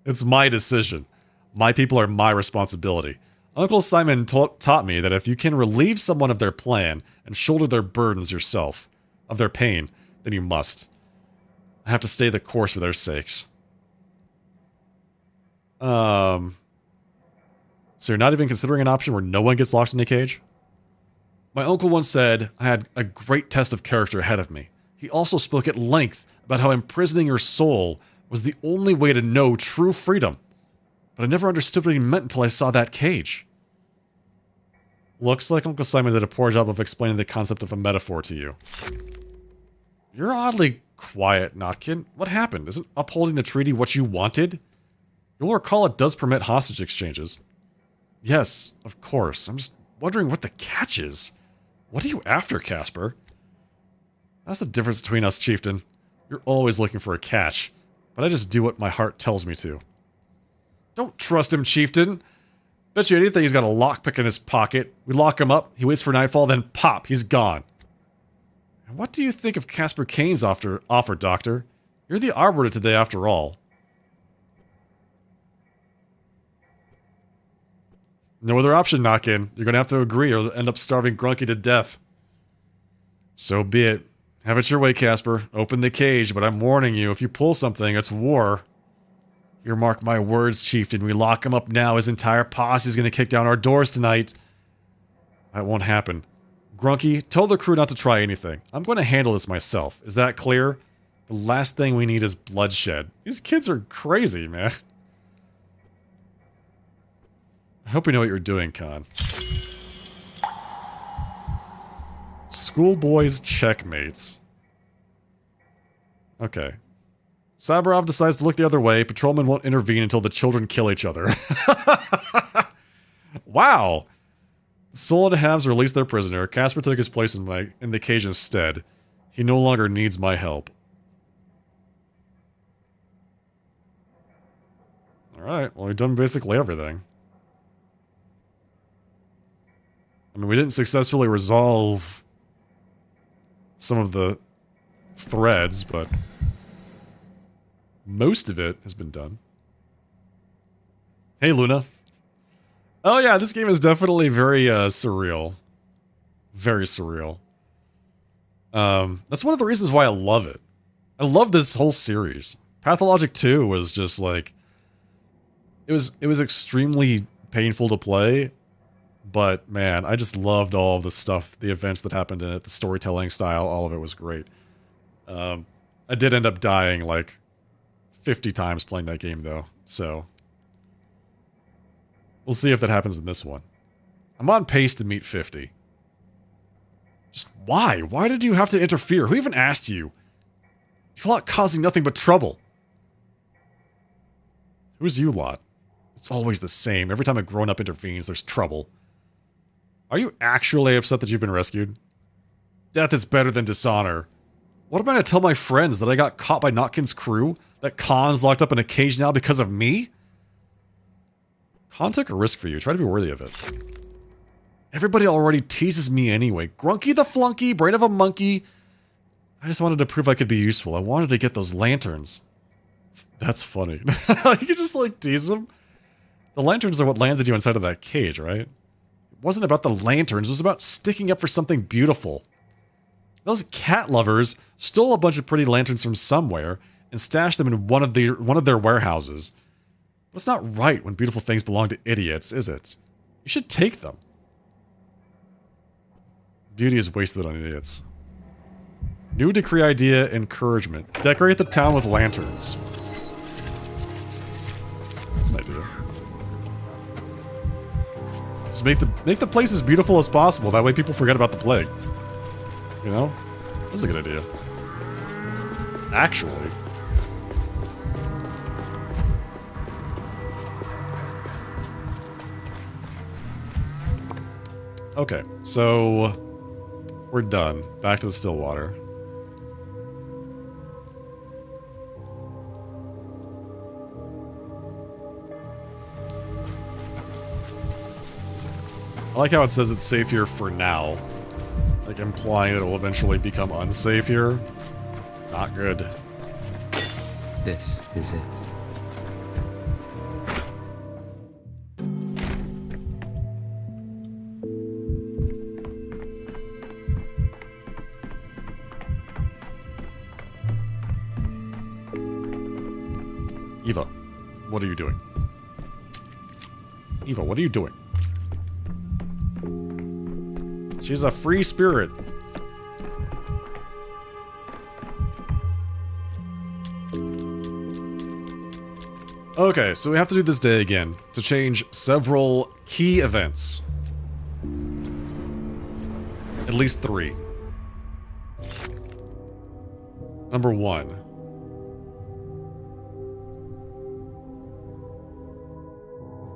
It's my decision. My people are my responsibility. Uncle Simon taught me that if you can relieve someone of their plan and shoulder their burdens yourself, of their pain, then you must. I have to stay the course for their sakes. So you're not even considering an option where no one gets locked in a cage? My uncle once said I had a great test of character ahead of me. He also spoke at length about how imprisoning your soul was the only way to know true freedom. But I never understood what he meant until I saw that cage. Looks like Uncle Simon did a poor job of explaining the concept of a metaphor to you. You're oddly quiet, Notkin. What happened? Isn't upholding the treaty what you wanted? You'll recall it does permit hostage exchanges. Yes, of course. I'm just wondering what the catch is. What are you after, Casper? That's the difference between us, Chieftain. You're always looking for a catch, but I just do what my heart tells me to. Don't trust him, Chieftain. Bet you anything he's got a lockpick in his pocket. We lock him up, he waits for nightfall, then pop, he's gone. And what do you think of Casper Kane's offer, Doctor? You're the Arbiter today, after all. No other option, Knockin. You're gonna have to agree or end up starving Grunky to death. So be it. Have it your way, Casper. Open the cage, but I'm warning you, if you pull something, it's war. Here, mark my words, Chieftain. We lock him up now, his entire posse is gonna kick down our doors tonight. That won't happen. Grunky, tell the crew not to try anything. I'm going to handle this myself. Is that clear? The last thing we need is bloodshed. These kids are crazy, man. I hope you know what you're doing, Khan. Schoolboys checkmates. Okay. Saburov decides to look the other way. Patrolmen won't intervene until the children kill each other. Wow. Soul and Halves released their prisoner. Casper took his place in the cage instead. He no longer needs my help. Alright, well, we've done basically everything. I mean, we didn't successfully resolve some of the threads, but most of it has been done. Hey, Luna. Oh yeah, this game is definitely very surreal. Very surreal. That's one of the reasons why I love it. I love this whole series. Pathologic 2 was just like... It was extremely painful to play, but man, I just loved all of the stuff, the events that happened in it, the storytelling style, all of it was great. I did end up dying like 50 times playing that game though, so... We'll see if that happens in this one. I'm on pace to meet 50. Just why? Why did you have to interfere? Who even asked you? You lot causing nothing but trouble. Who's you lot? It's always the same. Every time a grown-up intervenes, there's trouble. Are you actually upset that you've been rescued? Death is better than dishonor. What am I going to tell my friends? That I got caught by Notkin's crew? That Khan's locked up in a cage now because of me? Khan took a risk for you. Try to be worthy of it. Everybody already teases me anyway. Grunky the flunky, brain of a monkey. I just wanted to prove I could be useful. I wanted to get those lanterns. That's funny. You could just like tease them. The lanterns are what landed you inside of that cage, right? It wasn't about the lanterns. It was about sticking up for something beautiful. Those cat lovers stole a bunch of pretty lanterns from somewhere and stashed them in one of their warehouses. That's not right when beautiful things belong to idiots, is it? You should take them. Beauty is wasted on idiots. New decree idea, encouragement. Decorate the town with lanterns. That's an idea. Just make the place as beautiful as possible. That way people forget about the plague. You know? That's a good idea. Actually. Okay, so we're done. Back to the Stillwater. I like how it says it's safe here for now. like implying that it will eventually become unsafe here. Not good. This is it. Eva, what are you doing? Eva, what are you doing? She's a free spirit. Okay, so we have to do this day again to change several key events. At least 3. Number 1.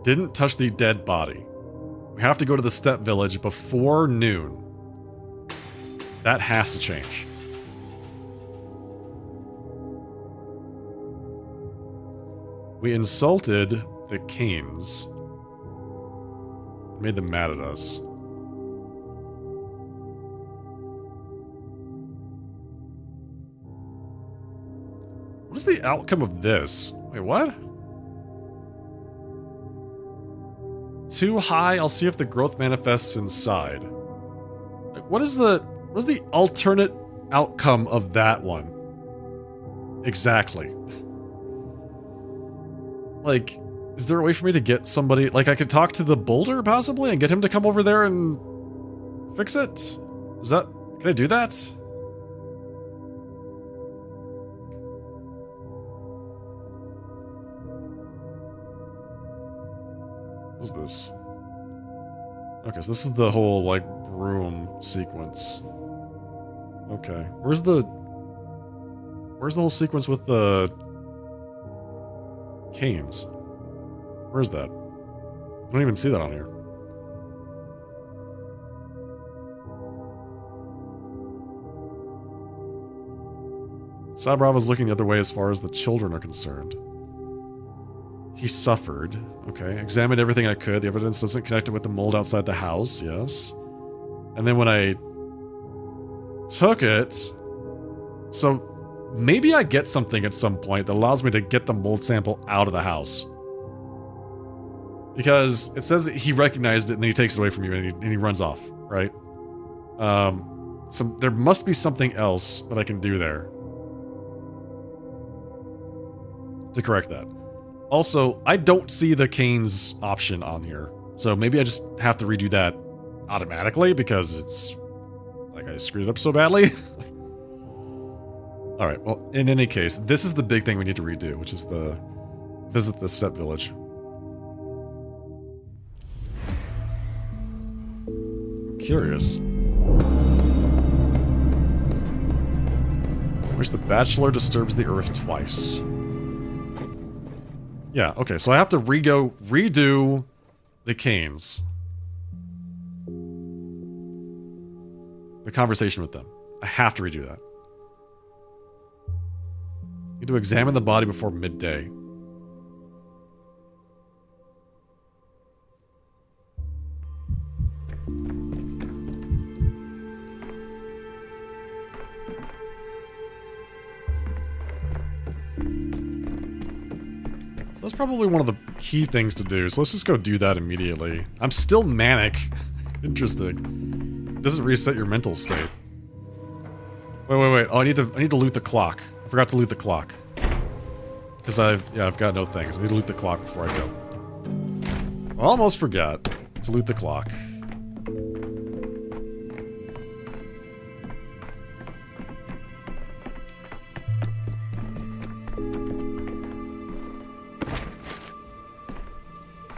Didn't touch the dead body. We have to go to the Steppe Village before noon. That has to change. We insulted the Canes. Made them mad at us. What is the outcome of this? Wait, what? Too high, I'll see if the growth manifests inside. Like, what is the alternate outcome of that one? Exactly. Like, is there a way for me to get somebody, like I could talk to the boulder possibly and get him to come over there and fix it? Is that, can I do that? What's this? Okay, so this is the whole, like, broom sequence. Okay. Where's the whole sequence with the Canes? Where's that? I don't even see that on here. Sabrava's looking the other way as far as the children are concerned. He suffered. Okay. Examined everything I could. The evidence doesn't connect it with the mold outside the house. Yes. And then when I took it... So, maybe I get something at some point that allows me to get the mold sample out of the house. Because it says that he recognized it and then he takes it away from you and he runs off, right? So there must be something else that I can do there to correct that. Also, I don't see the Canes option on here. So maybe I just have to redo that automatically because it's like I screwed it up so badly. Alright, well, in any case, this is the big thing we need to redo, which is the visit the Steppe Village. Curious. Which the Bachelor disturbs the Earth twice. Yeah, okay, so I have to redo the Canes. The conversation with them. I have to redo that. Need to examine the body before midday. So that's probably one of the key things to do, so let's just go do that immediately. I'm still manic. Interesting. It doesn't reset your mental state. Wait. Oh, I need to loot the clock. I forgot to loot the clock. Because I've got no things. I need to loot the clock before I go. I almost forgot to loot the clock.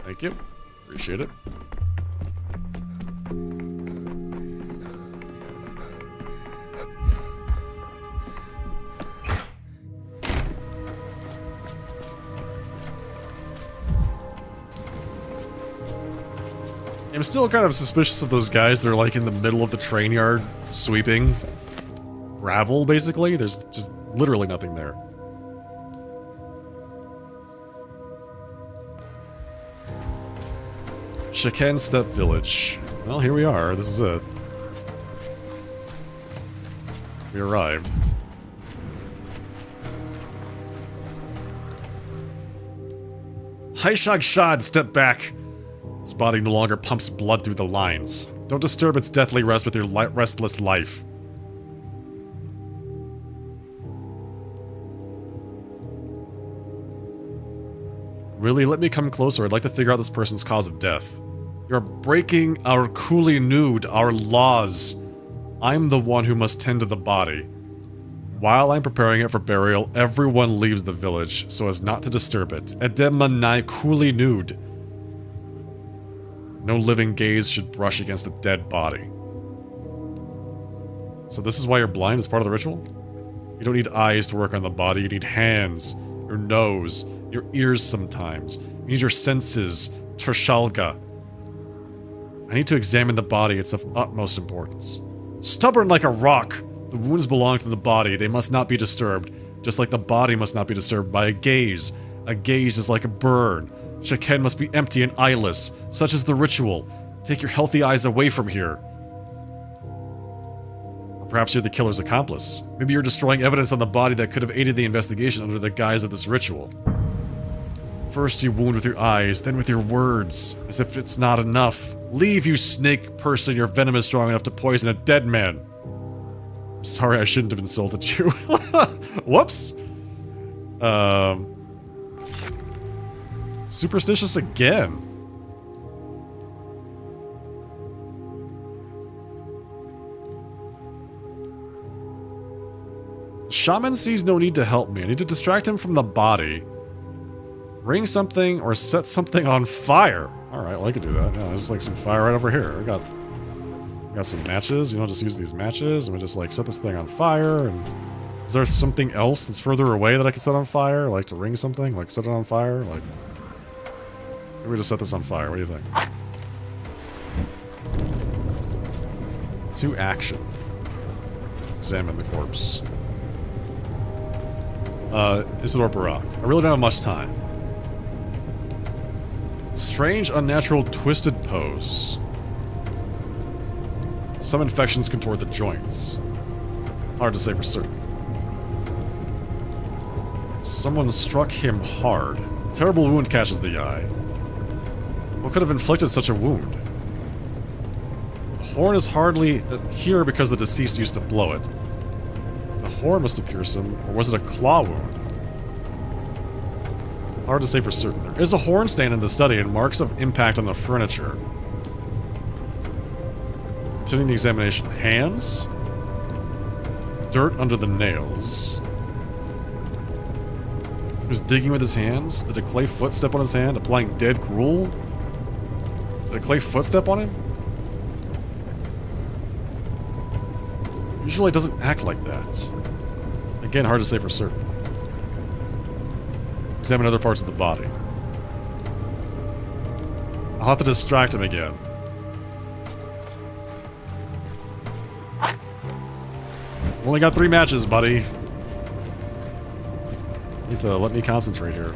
Thank you. Appreciate it. I'm still kind of suspicious of those guys that are like in the middle of the train yard sweeping gravel, basically. There's just literally nothing there. Shaken Steppe Village. Well, here we are. This is it. We arrived. Haishag Shad, step back. This body no longer pumps blood through the lines. Don't disturb its deathly rest with your restless life. Really, let me come closer. I'd like to figure out this person's cause of death. You're breaking our Kuli Nud, our laws. I'm the one who must tend to the body. While I'm preparing it for burial, everyone leaves the village so as not to disturb it. Edemanai Kuli Nud. No living gaze should brush against a dead body. So this is why you're blind as part of the ritual? You don't need eyes to work on the body, you need hands, your nose, your ears sometimes. You need your senses, Tershalga. I need to examine the body, it's of utmost importance. Stubborn like a rock! The wounds belong to the body, they must not be disturbed, just like the body must not be disturbed by a gaze. A gaze is like a burn. Shaken must be empty and eyeless, such is the ritual. Take your healthy eyes away from here. Or perhaps you're the killer's accomplice. Maybe you're destroying evidence on the body that could have aided the investigation under the guise of this ritual. First you wound with your eyes, then with your words, as if it's not enough. Leave, you snake person, your venom is strong enough to poison a dead man. Sorry, I shouldn't have insulted you. Whoops. Superstitious again. The shaman sees no need to help me. I need to distract him from the body. Ring something or set something on fire. Alright, well I could do that. Yeah, there's like some fire right over here. We got some matches. You know, just use these matches and we just like set this thing on fire. And is there something else that's further away that I can set on fire? Like to ring something? Like set it on fire? Like, maybe we just set this on fire. What do you think? To action. Examine the corpse. Isidore Barak. I really don't have much time. Strange, unnatural, twisted pose. Some infections contort the joints. Hard to say for certain. Someone struck him hard. Terrible wound catches the eye. What could have inflicted such a wound? The horn is hardly here because the deceased used to blow it. The horn must have pierced him, or was it a claw wound? Hard to say for certain. There is a horn stain in the study and marks of impact on the furniture. Continuing the examination. Hands. Dirt under the nails. He was digging with his hands. Did a clay footstep on his hand, applying dead gruel? Did a clay footstep on him? Usually it doesn't act like that. Again, hard to say for certain. Examine other parts of the body. I'll have to distract him again. I've only got 3 matches, buddy. You need to let me concentrate here.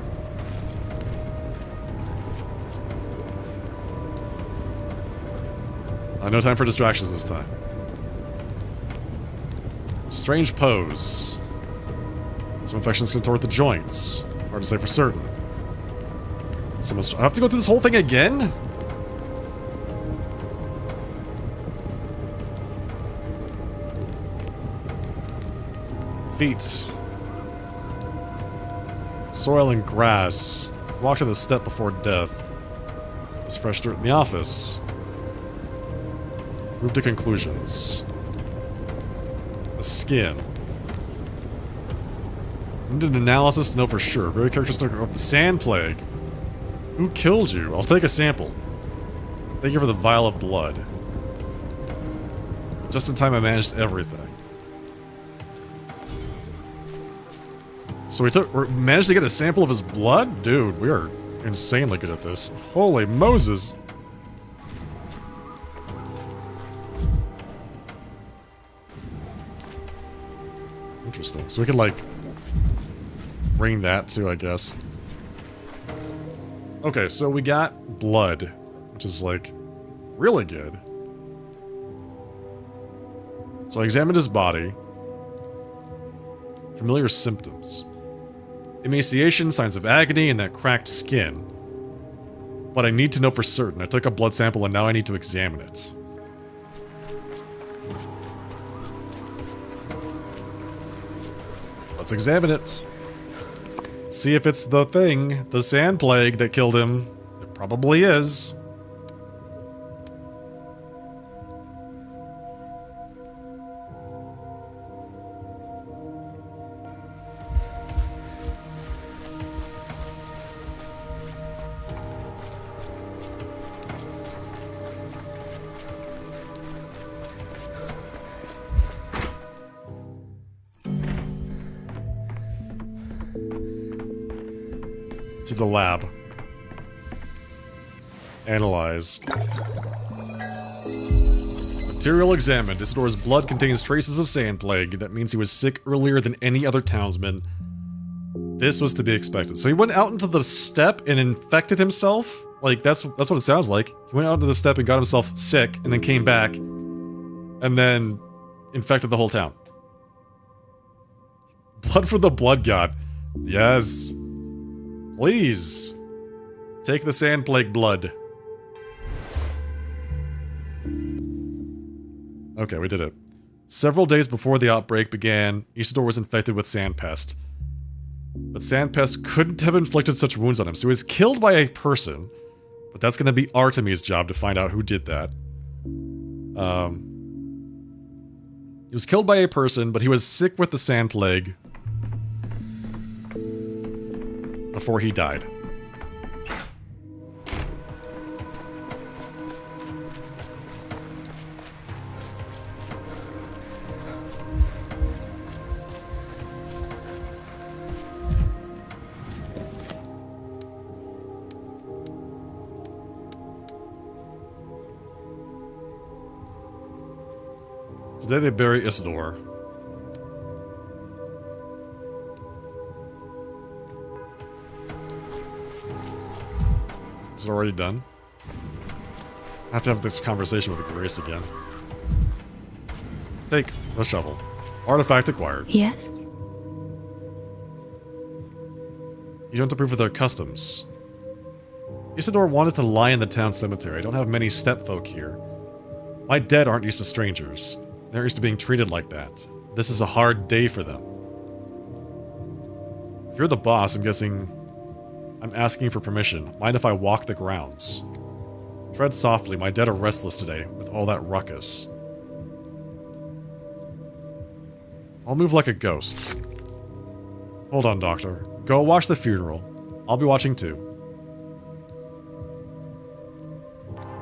No time for distractions this time. Strange pose. Some infections contort the joints. Hard to say for certain. I have to go through this whole thing again? Feet. Soil and grass. Walked to the step before death. There's fresh dirt in the office. Move to conclusions. The skin. Need an analysis to know for sure. Very characteristic of the sand plague. Who killed you? I'll take a sample. Thank you for the vial of blood. Just in time I managed everything. So we managed to get a sample of his blood? Dude, we are insanely good at this. Holy Moses! Interesting. So we could, like, bring that too, I guess. Okay, so we got blood, which is, like, really good. So I examined his body. Familiar symptoms. Emaciation, signs of agony, and that cracked skin. But I need to know for certain. I took a blood sample and now I need to examine it. Let's examine it. Let's see if it's the thing, the sand plague that killed him. It probably is. To the lab. Analyze. Material examined. Isidore's blood contains traces of sand plague. That means he was sick earlier than any other townsman. This was to be expected. So he went out into the steppe and infected himself? Like, that's what it sounds like. He went out into the steppe and got himself sick, and then came back, and then infected the whole town. Blood for the blood god. Yes. Please. Take the sand plague blood. Okay, we did it. Several days before the outbreak began, Isidore was infected with sandpest. But sandpest couldn't have inflicted such wounds on him, so he was killed by a person. But that's going to be Artemis' job to find out who did that. He was killed by a person, but he was sick with the sand plague before he died. Today they bury Isidore. Is it already done? I have to have this conversation with Grace again. Take the shovel. Artifact acquired. Yes? You don't approve of their customs. Isidore wanted to lie in the town cemetery. I don't have many stepfolk here. My dead aren't used to strangers. They're used to being treated like that. This is a hard day for them. If you're the boss, I'm guessing I'm asking for permission. Mind if I walk the grounds? Tread softly. My dead are restless today with all that ruckus. I'll move like a ghost. Hold on, Doctor. Go watch the funeral. I'll be watching too.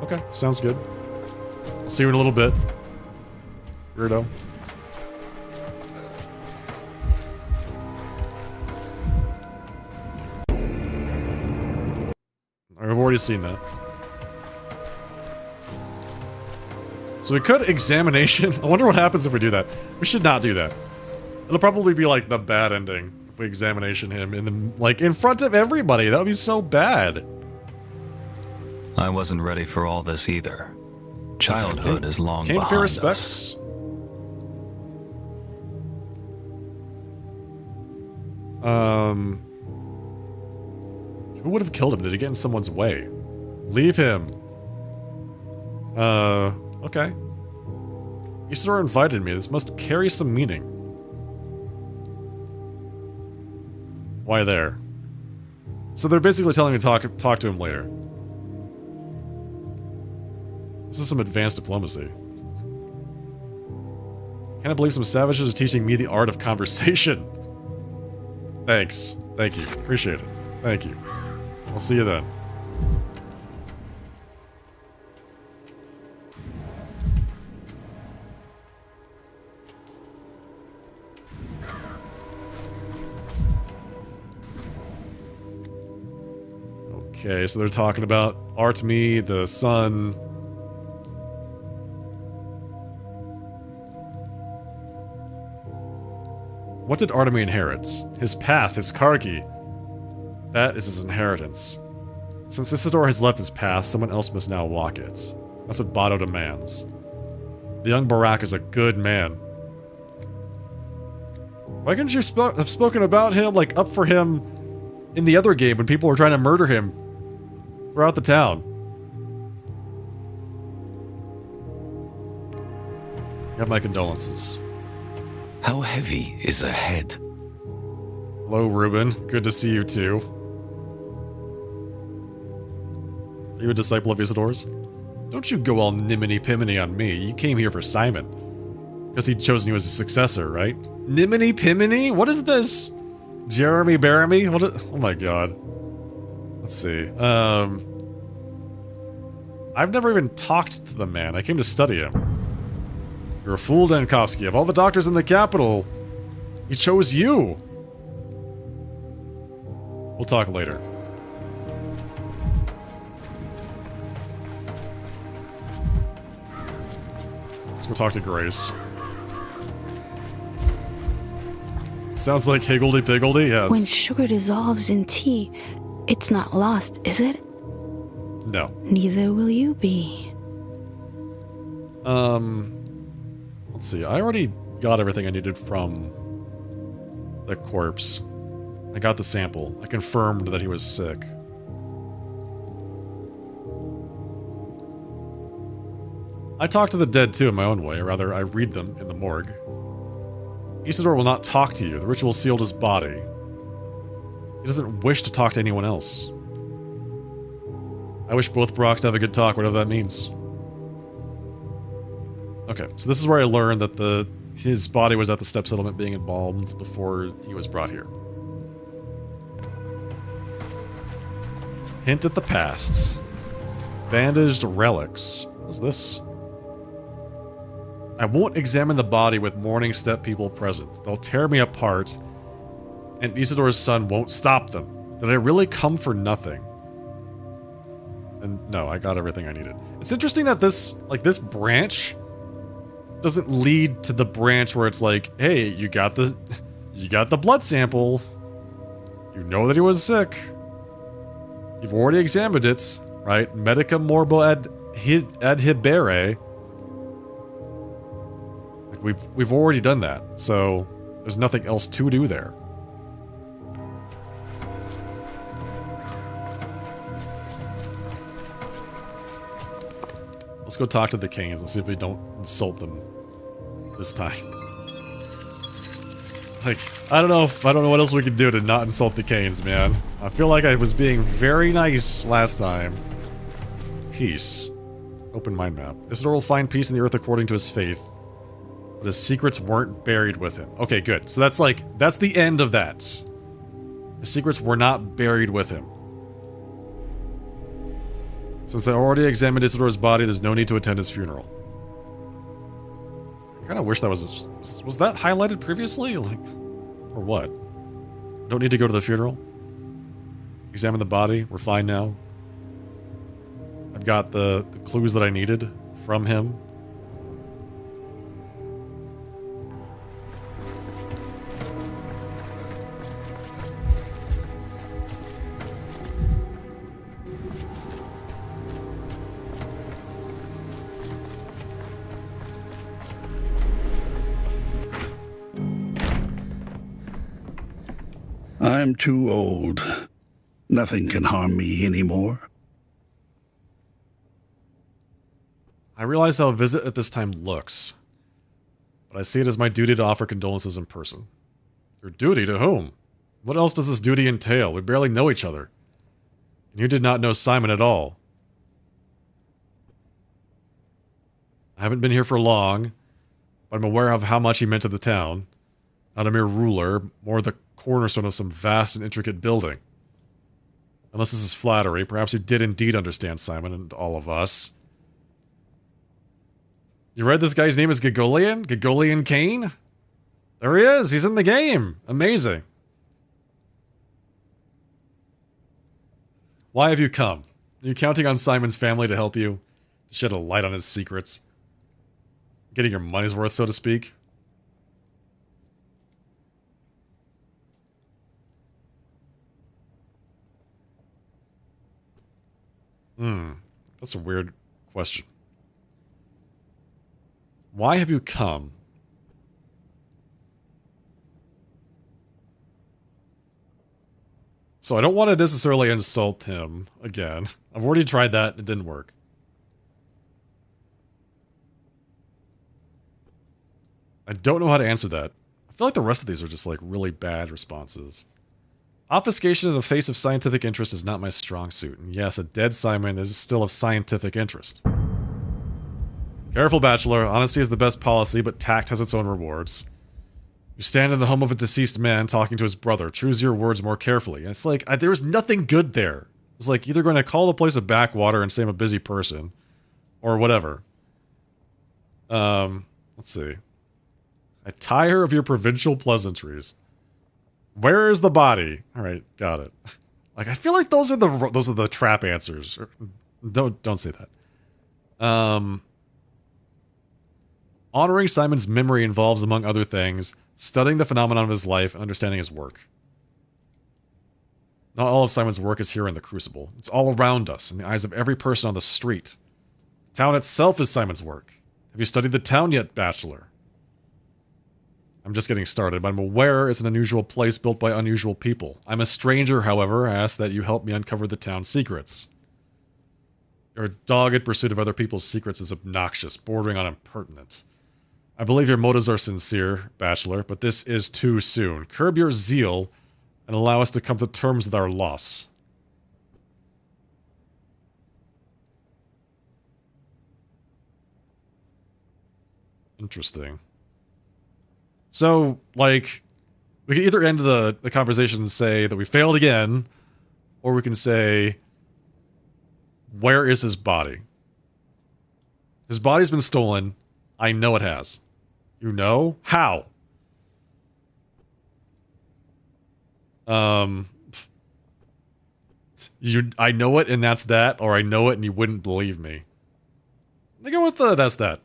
Okay, sounds good. I'll see you in a little bit. Weirdo. I've already seen that. So we could examination. I wonder what happens if we do that. We should not do that. It'll probably be like the bad ending if we examination him in the, like, in front of everybody. That would be so bad. I wasn't ready for all this either. Childhood is long Can't pay behind respects. us. Who would have killed him? Did he get in someone's way? Leave him. Okay. Isidore invited me. This must carry some meaning. Why there? So they're basically telling me to talk to him later. This is some advanced diplomacy. Can't believe some savages are teaching me the art of conversation. Thanks. Thank you. Appreciate it. Thank you. I'll see you then. Okay, so they're talking about Artemi, the sun. What did Artemi inherit? His path, his Kargi. That is his inheritance. Since Isidore has left his path, someone else must now walk it. That's what Bado demands. The young Barak is a good man. Why couldn't you have spoken about him, like, up for him in the other game when people were trying to murder him throughout the town? You have my condolences. How heavy is a head? Hello, Ruben. Good to see you, too. Are you a disciple of Isidore's? Don't you go all niminy-piminy on me. You came here for Simon. Because he'd chosen you as a successor, right? Niminy-piminy? What is this? Jeremy Baramy? Oh my god. Let's see. I've never even talked to the man. I came to study him. You're a fool, Dankovsky. Of all the doctors in the capital, he chose you. We'll talk later. Let's go talk to Grace. Sounds like higgledy-piggledy, yes. When sugar dissolves in tea, it's not lost, is it? No. Neither will you be. Let's see. I already got everything I needed from the corpse. I got the sample. I confirmed that he was sick. I talk to the dead too in my own way, or rather, I read them in the morgue. Isidore will not talk to you. The ritual sealed his body. He doesn't wish to talk to anyone else. I wish both Brocks to have a good talk, whatever that means. Okay, so this is where I learned that his body was at the step settlement being embalmed before he was brought here. Hint at the past. Bandaged relics. What's this? I won't examine the body with mourning step people present. They'll tear me apart, and Isidore's son won't stop them. Did I really come for nothing? And no, I got everything I needed. It's interesting that this branch doesn't lead to the branch where it's like, hey, you got the blood sample. You know that he was sick. You've already examined it, right? Medica morbo ad hibere. We've already done that, so there's nothing else to do there. Let's go talk to the Canes and see if we don't insult them this time. Like, I don't know what else we could do to not insult the Canes, man. I feel like I was being very nice last time. Peace. Open mind map. Isidore will find peace in the earth according to his faith. But his secrets weren't buried with him. Okay, good. So that's the end of that. His secrets were not buried with him. Since I already examined Isidore's body, there's no need to attend his funeral. I kind of wish that was that highlighted previously? Like, or what? Don't need to go to the funeral? Examine the body. We're fine now. I've got the clues that I needed from him. I'm too old. Nothing can harm me anymore. I realize how a visit at this time looks, but I see it as my duty to offer condolences in person. Your duty to whom? What else does this duty entail? We barely know each other. And you did not know Simon at all. I haven't been here for long, but I'm aware of how much he meant to the town. Not a mere ruler, more the cornerstone of some vast and intricate building. Unless this is flattery, perhaps you did indeed understand Simon and all of us. You read this guy's name is Gregolian? Gregolian Kane? There he is! He's in the game! Amazing. Why have you come? Are you counting on Simon's family to help you? To shed a light on his secrets? Getting your money's worth, so to speak? That's a weird question. Why have you come? So I don't want to necessarily insult him again. I've already tried that. It didn't work. I don't know how to answer that. I feel like the rest of these are just like really bad responses. Obfuscation in the face of scientific interest is not my strong suit. And yes, a dead Simon is still of scientific interest. Careful, Bachelor. Honesty is the best policy, but tact has its own rewards. You stand in the home of a deceased man talking to his brother. Choose your words more carefully. And it's like, there was nothing good there. It's like either going to call the place a backwater and say I'm a busy person, or whatever. Let's see. I tire of your provincial pleasantries. Where is the body? All right, got it. Like, I feel like those are the trap answers. Don't say that. Honoring Simon's memory involves, among other things, studying the phenomenon of his life and understanding his work. Not all of Simon's work is here in the Crucible. It's all around us, in the eyes of every person on the street. The town itself is Simon's work. Have you studied the town yet, Bachelor? I'm just getting started, but I'm aware it's an unusual place built by unusual people. I'm a stranger, however. I ask that you help me uncover the town's secrets. Your dogged pursuit of other people's secrets is obnoxious, bordering on impertinent. I believe your motives are sincere, Bachelor, but this is too soon. Curb your zeal and allow us to come to terms with our loss. Interesting. So, like, we can either end the conversation and say that we failed again, or we can say, where is his body? His body's been stolen. I know it has. You know? How? I know it and that's that, or I know it and you wouldn't believe me. They go with the that's that.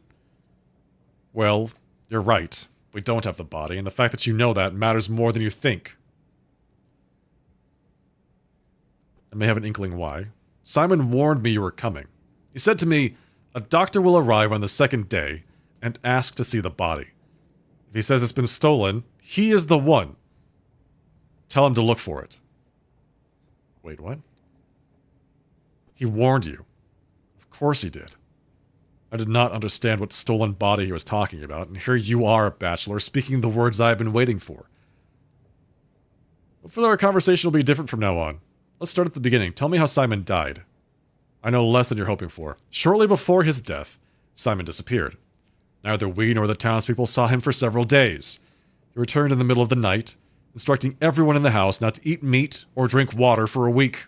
Well, you're right. We don't have the body, and the fact that you know that matters more than you think. I may have an inkling why. Simon warned me you were coming. He said to me, a doctor will arrive on the second day and ask to see the body. If he says it's been stolen, he is the one. Tell him to look for it. Wait, what? He warned you. Of course he did. I did not understand what stolen body he was talking about, and here you are, Bachelor, speaking the words I have been waiting for. Hopefully our conversation will be different from now on. Let's start at the beginning. Tell me how Simon died. I know less than you're hoping for. Shortly before his death, Simon disappeared. Neither we nor the townspeople saw him for several days. He returned in the middle of the night, instructing everyone in the house not to eat meat or drink water for a week.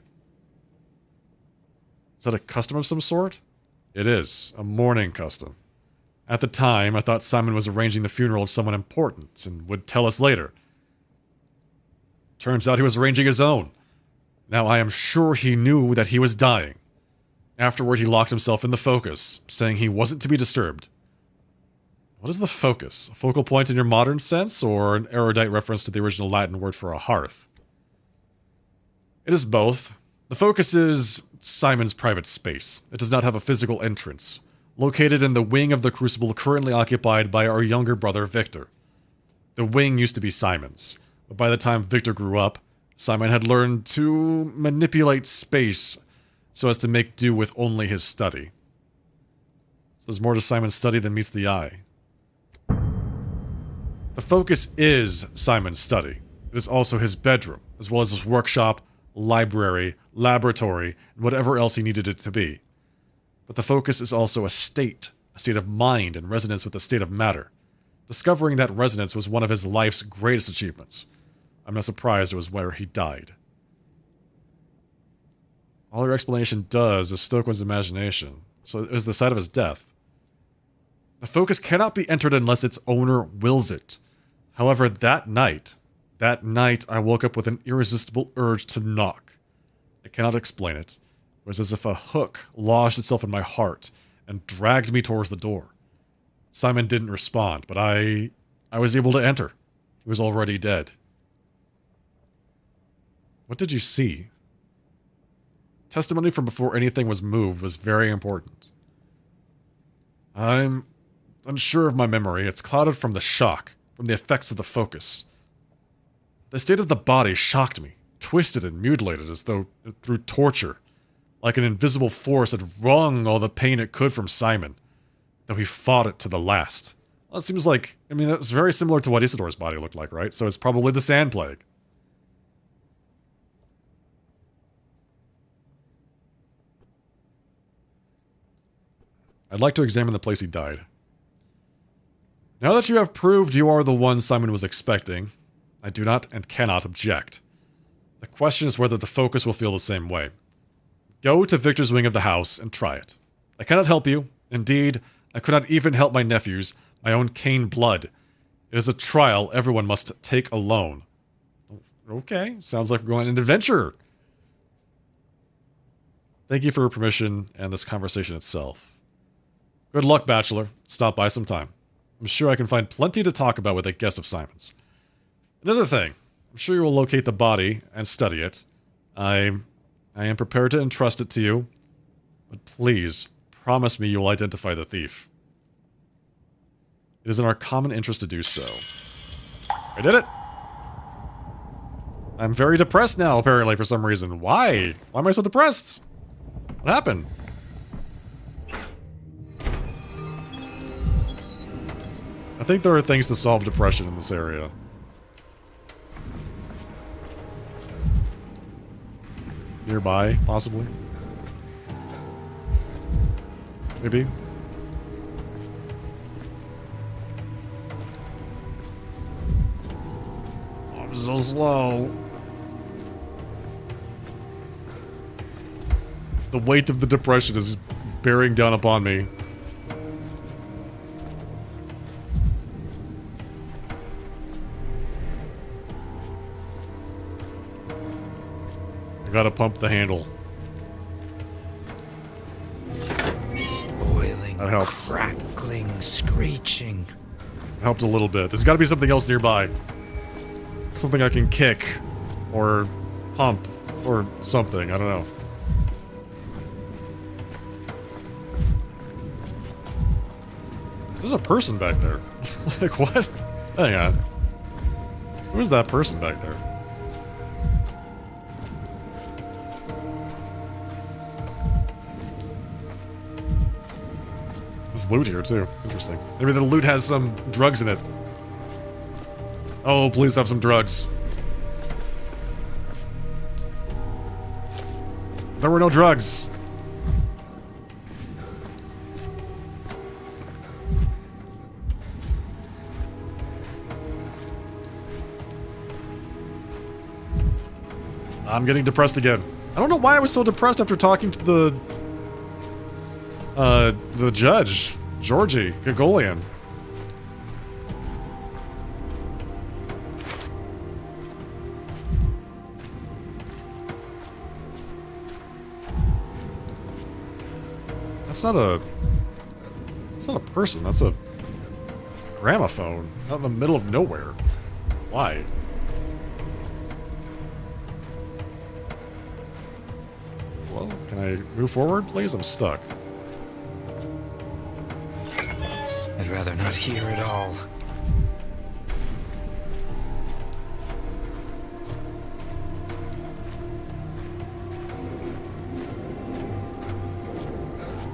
Is that a custom of some sort? It is, a mourning custom. At the time, I thought Simon was arranging the funeral of someone important and would tell us later. Turns out he was arranging his own. Now I am sure he knew that he was dying. Afterward, he locked himself in the focus, saying he wasn't to be disturbed. What is the focus? A focal point in your modern sense, or an erudite reference to the original Latin word for a hearth? It is both. The focus is Simon's private space. It does not have a physical entrance. Located in the wing of the Crucible currently occupied by our younger brother, Victor. The wing used to be Simon's, but by the time Victor grew up, Simon had learned to manipulate space so as to make do with only his study. So there's more to Simon's study than meets the eye. The focus is Simon's study. It is also his bedroom, as well as his workshop, library, laboratory, and whatever else he needed it to be. But the focus is also a state of mind in resonance with the state of matter. Discovering that resonance was one of his life's greatest achievements. I'm not surprised it was where he died. All your explanation does is stoke one's imagination, so it was the site of his death. The focus cannot be entered unless its owner wills it. However, that night I woke up with an irresistible urge to knock. I cannot explain it. It was as if a hook lodged itself in my heart and dragged me towards the door. Simon didn't respond, but I was able to enter. He was already dead. What did you see? Testimony from before anything was moved was very important. I'm unsure of my memory. It's clouded from the shock, from the effects of the focus. The state of the body shocked me, twisted and mutilated as though through torture, like an invisible force had wrung all the pain it could from Simon, though he fought it to the last. Well, it seems like, I mean, that's very similar to what Isidore's body looked like, right? So it's probably the Sand Plague. I'd like to examine the place he died. Now that you have proved you are the one Simon was expecting, I do not and cannot object. The question is whether the focus will feel the same way. Go to Victor's wing of the house and try it. I cannot help you. Indeed, I could not even help my nephews, my own Cain blood. It is a trial everyone must take alone. Okay, sounds like we're going on an adventure. Thank you for your permission and this conversation itself. Good luck, Bachelor. Stop by sometime. I'm sure I can find plenty to talk about with a guest of Simon's. Another thing, I'm sure you will locate the body and study it. I am prepared to entrust it to you, but please, promise me you will identify the thief. It is in our common interest to do so. I did it! I'm very depressed now, apparently, for some reason. Why? Why am I so depressed? What happened? I think there are things to solve depression in this area. Nearby, possibly. Maybe. I'm so slow. The weight of the depression is bearing down upon me. I gotta pump the handle. Boiling, that helps. crackling, screeching. It helped a little bit. There's gotta be something else nearby. Something I can kick. Or pump. Or something. I don't know. There's a person back there. Like, what? Hang on. Who is that person back there? There's loot here, too. Interesting. Maybe the loot has some drugs in it. Oh, please have some drugs. There were no drugs. I'm getting depressed again. I don't know why I was so depressed after talking to the judge, Georgie Gagolian. That's not a person, that's a gramophone out in the middle of nowhere. Why? Hello? Can I move forward, please? I'm stuck. I'd rather not hear it all.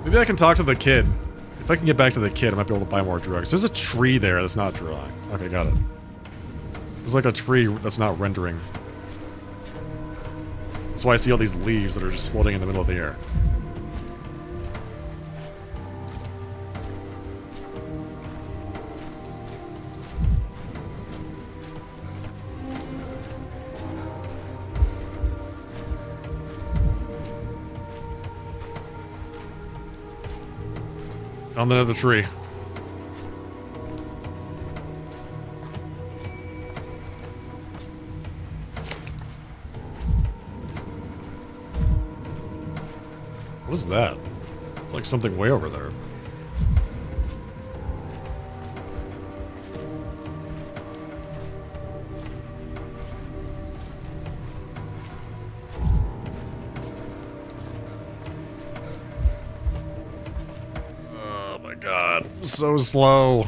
Maybe I can talk to the kid. If I can get back to the kid, I might be able to buy more drugs. There's a tree there that's not drawing. Okay, got it. There's like a tree that's not rendering. That's why I see all these leaves that are just floating in the middle of the air. Found another tree. What is that? It's like something way over there. Oh my god, I'm so slow.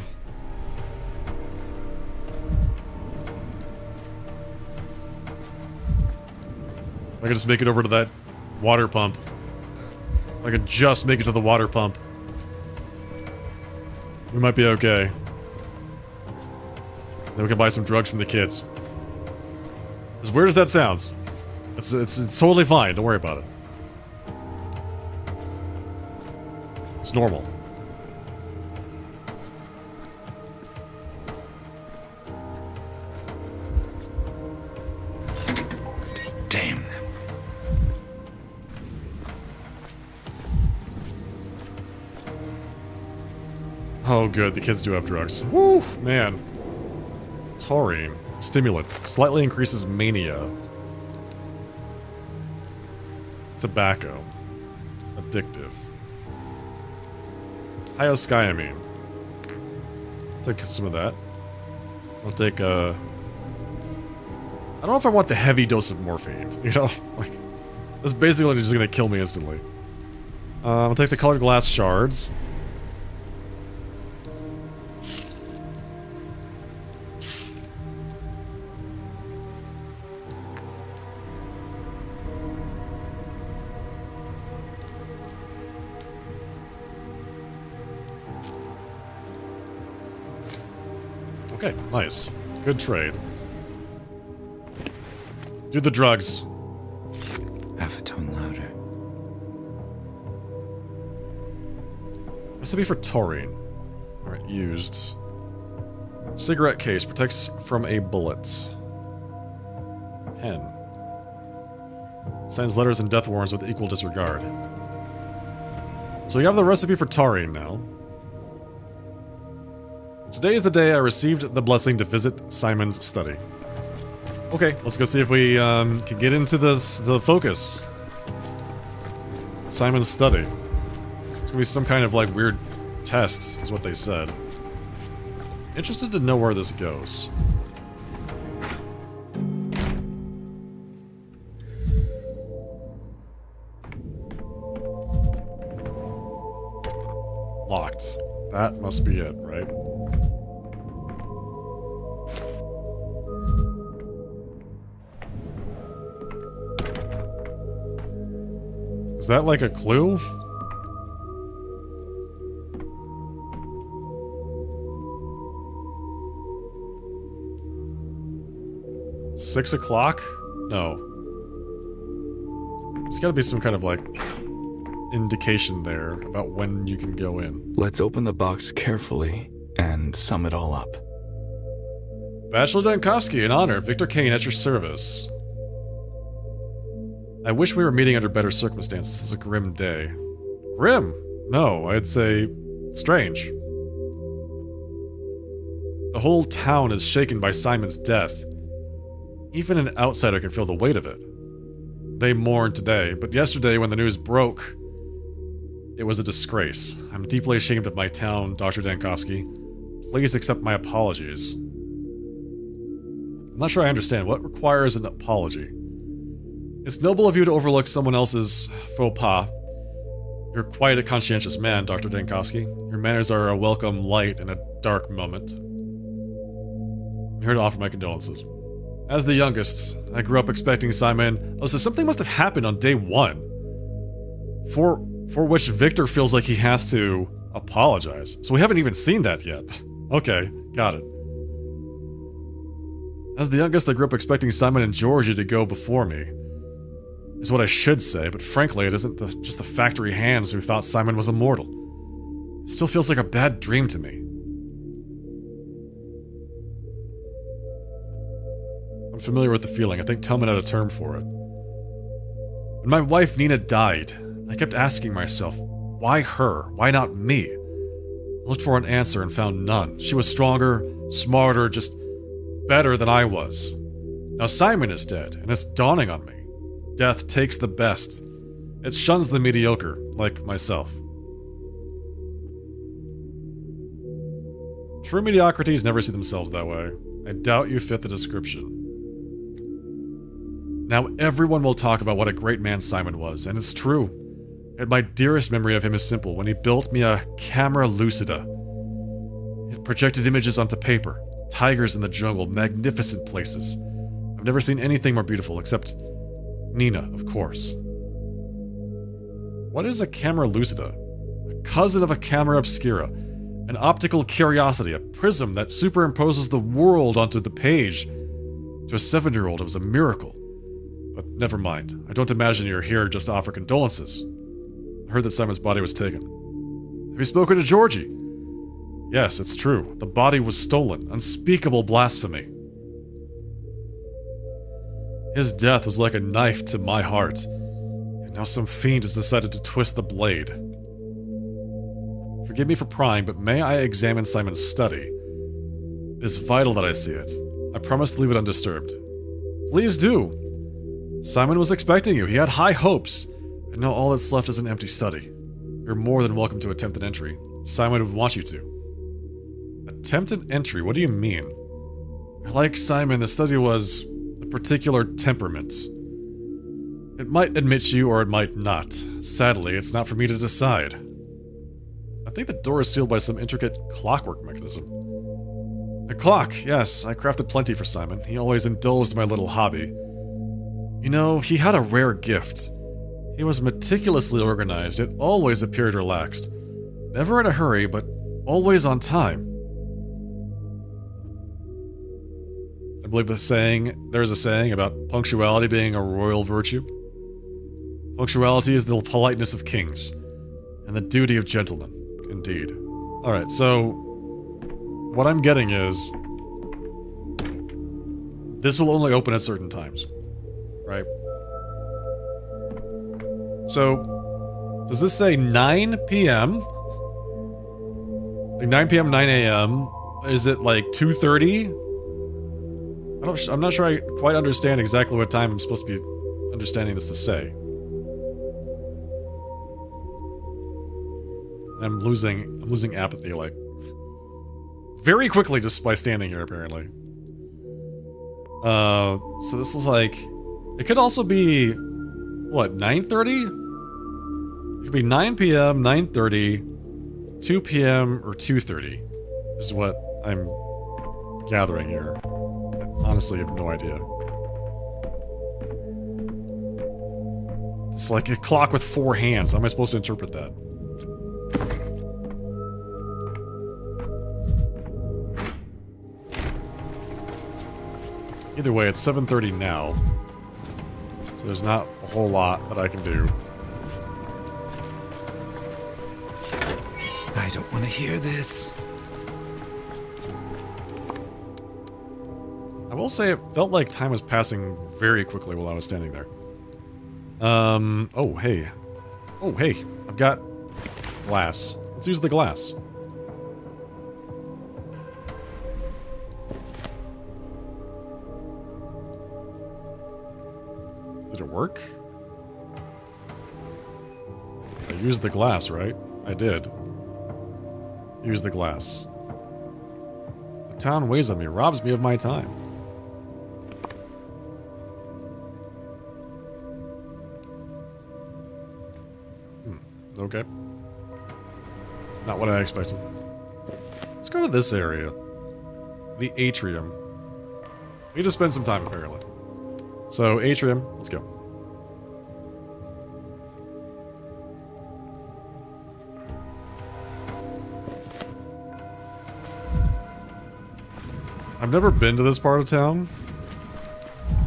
I could just make it over to that water pump. I could just make it to the water pump. We might be okay. Then we can buy some drugs from the kids. As weird as that sounds, it's totally fine. Don't worry about it. It's normal. Damn. Oh, good. The kids do have drugs. Woo, man. Taurine. Stimulant. Slightly increases mania. Tobacco. Addictive. Hyoscyamine. Take some of that. I'll take I don't know if I want the heavy dose of morphine, you know? Like, that's basically just gonna kill me instantly. I'll take the colored glass shards. Okay, nice. Good trade. Do the drugs. Half a tone louder. Recipe for taurine. Alright, used. Cigarette case protects from a bullet. Pen. Signs letters and death warrants with equal disregard. So we have the recipe for taurine now. Today is the day I received the blessing to visit Simon's study. Okay, let's go see if we can get into the focus. Simon's study. It's gonna be some kind of like weird test, is what they said. Interested to know where this goes. Locked. That must be it, right? Is that like a clue? Six o'clock? No. There's gotta be some kind of like indication there about when you can go in. Let's open the box carefully and sum it all up. Bachelor Dankowski, in honor, Victor Kane at your service. I wish we were meeting under better circumstances. This is a grim day. Grim? No, I'd say strange. The whole town is shaken by Simon's death. Even an outsider can feel the weight of it. They mourn today, but yesterday when the news broke, it was a disgrace. I'm deeply ashamed of my town, Dr. Dankowski. Please accept my apologies. I'm not sure I understand. What requires an apology? It's noble of you to overlook someone else's faux pas. You're quite a conscientious man, Dr. Dankowski. Your manners are a welcome light in a dark moment. I'm here to offer my condolences. As the youngest, I grew up expecting Simon... Oh, so something must have happened on day one. For which Victor feels like he has to apologize. So we haven't even seen that yet. Okay, got it. As the youngest, I grew up expecting Simon and Georgie to go before me. Is what I should say, but frankly it isn't just the factory hands who thought Simon was immortal. It still feels like a bad dream to me. I'm familiar with the feeling. I think Tillman had a term for it. When my wife Nina died, I kept asking myself, why her? Why not me? I looked for an answer and found none. She was stronger, smarter, just better than I was. Now Simon is dead, and it's dawning on me. Death takes the best. It shuns the mediocre, like myself. True mediocrities never see themselves that way. I doubt you fit the description. Now everyone will talk about what a great man Simon was, and it's true. And my dearest memory of him is simple, when he built me a camera lucida. It projected images onto paper. Tigers in the jungle, magnificent places. I've never seen anything more beautiful, except Nina, of course. What is a camera lucida? A cousin of a camera obscura. An optical curiosity, a prism that superimposes the world onto the page. To a 7-year-old, it was a miracle. But never mind. I don't imagine you're here just to offer condolences. I heard that Simon's body was taken. Have you spoken to Georgie? Yes, it's true. The body was stolen. Unspeakable blasphemy. His death was like a knife to my heart. And now some fiend has decided to twist the blade. Forgive me for prying, but may I examine Simon's study? It is vital that I see it. I promise to leave it undisturbed. Please do. Simon was expecting you. He had high hopes. And now all that's left is an empty study. You're more than welcome to attempt an entry. Simon would want you to. Attempt an entry? What do you mean? Like Simon, the study was a particular temperament. It might admit you or it might not. Sadly, it's not for me to decide. I think the door is sealed by some intricate clockwork mechanism. A clock, yes, I crafted plenty for Simon. He always indulged my little hobby. You know, he had a rare gift. He was meticulously organized, yet always appeared relaxed. Never in a hurry, but always on time. I believe there's a saying about punctuality being a royal virtue. Punctuality is the politeness of kings, and the duty of gentlemen, indeed. Alright, so what I'm getting is this will only open at certain times, right? So, does this say 9 p.m.? Like 9 p.m., 9 a.m.? Is it like 2:30? I'm not sure I quite understand exactly what time I'm supposed to be understanding this to say. I'm losing apathy, like, very quickly just by standing here, apparently. So this is like, it could also be, what, 9:30? It could be 9 p.m., 9:30, 2 p.m., or 2:30, is what I'm gathering here. I honestly have no idea. It's like a clock with 4 hands. How am I supposed to interpret that? Either way, it's 7:30 now. So there's not a whole lot that I can do. I don't want to hear this. I will say it felt like time was passing very quickly while I was standing there. Oh, hey. Oh, hey. I've got glass. Let's use the glass. Did it work? I used the glass, right? I did. Use the glass. The town weighs on me, robs me of my time. Okay. Not what I expected. Let's go to this area. The atrium. We need to spend some time, apparently. So, atrium, let's go. I've never been to this part of town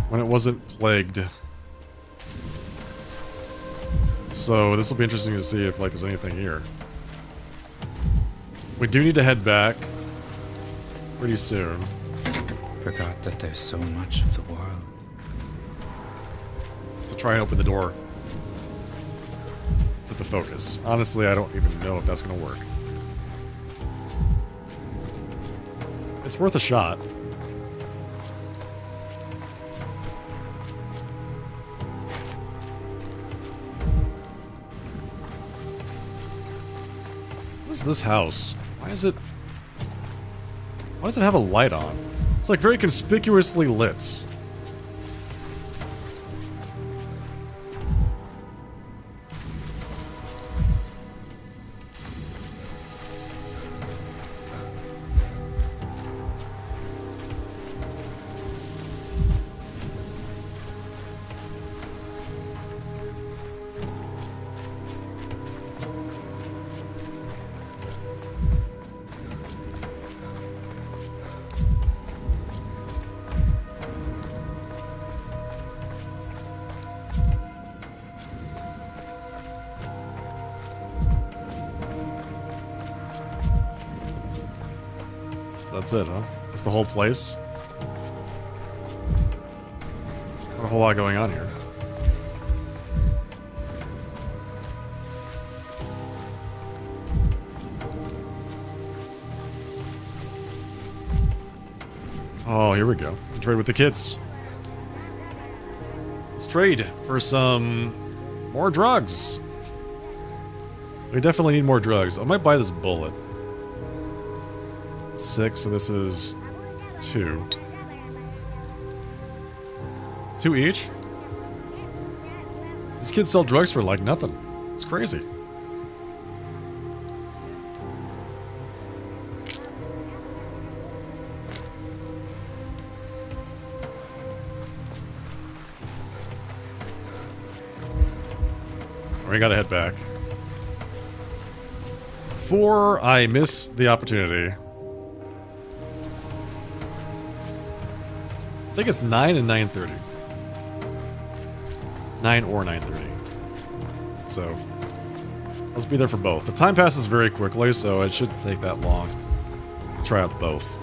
when it wasn't plagued. So this will be interesting to see if, like, there's anything here. We do need to head back pretty soon. Forgot that there's so much of the world. To try and open the door to the focus. Honestly, I don't even know if that's going to work. It's worth a shot. What is this house? Why does it have a light on? It's like very conspicuously lit. So that's it, huh? That's the whole place? Not a whole lot going on here. Oh, here we go. We can trade with the kids. Let's trade for some more drugs. We definitely need more drugs. I might buy this bullet. 6, so this is 2. 2 each? These kids sell drugs for like nothing. It's crazy. We gotta head back. Before I miss the opportunity. I think it's 9 and 9:30. 9 or 9:30. So, let's be there for both. The time passes very quickly, so it shouldn't take that long to try out both.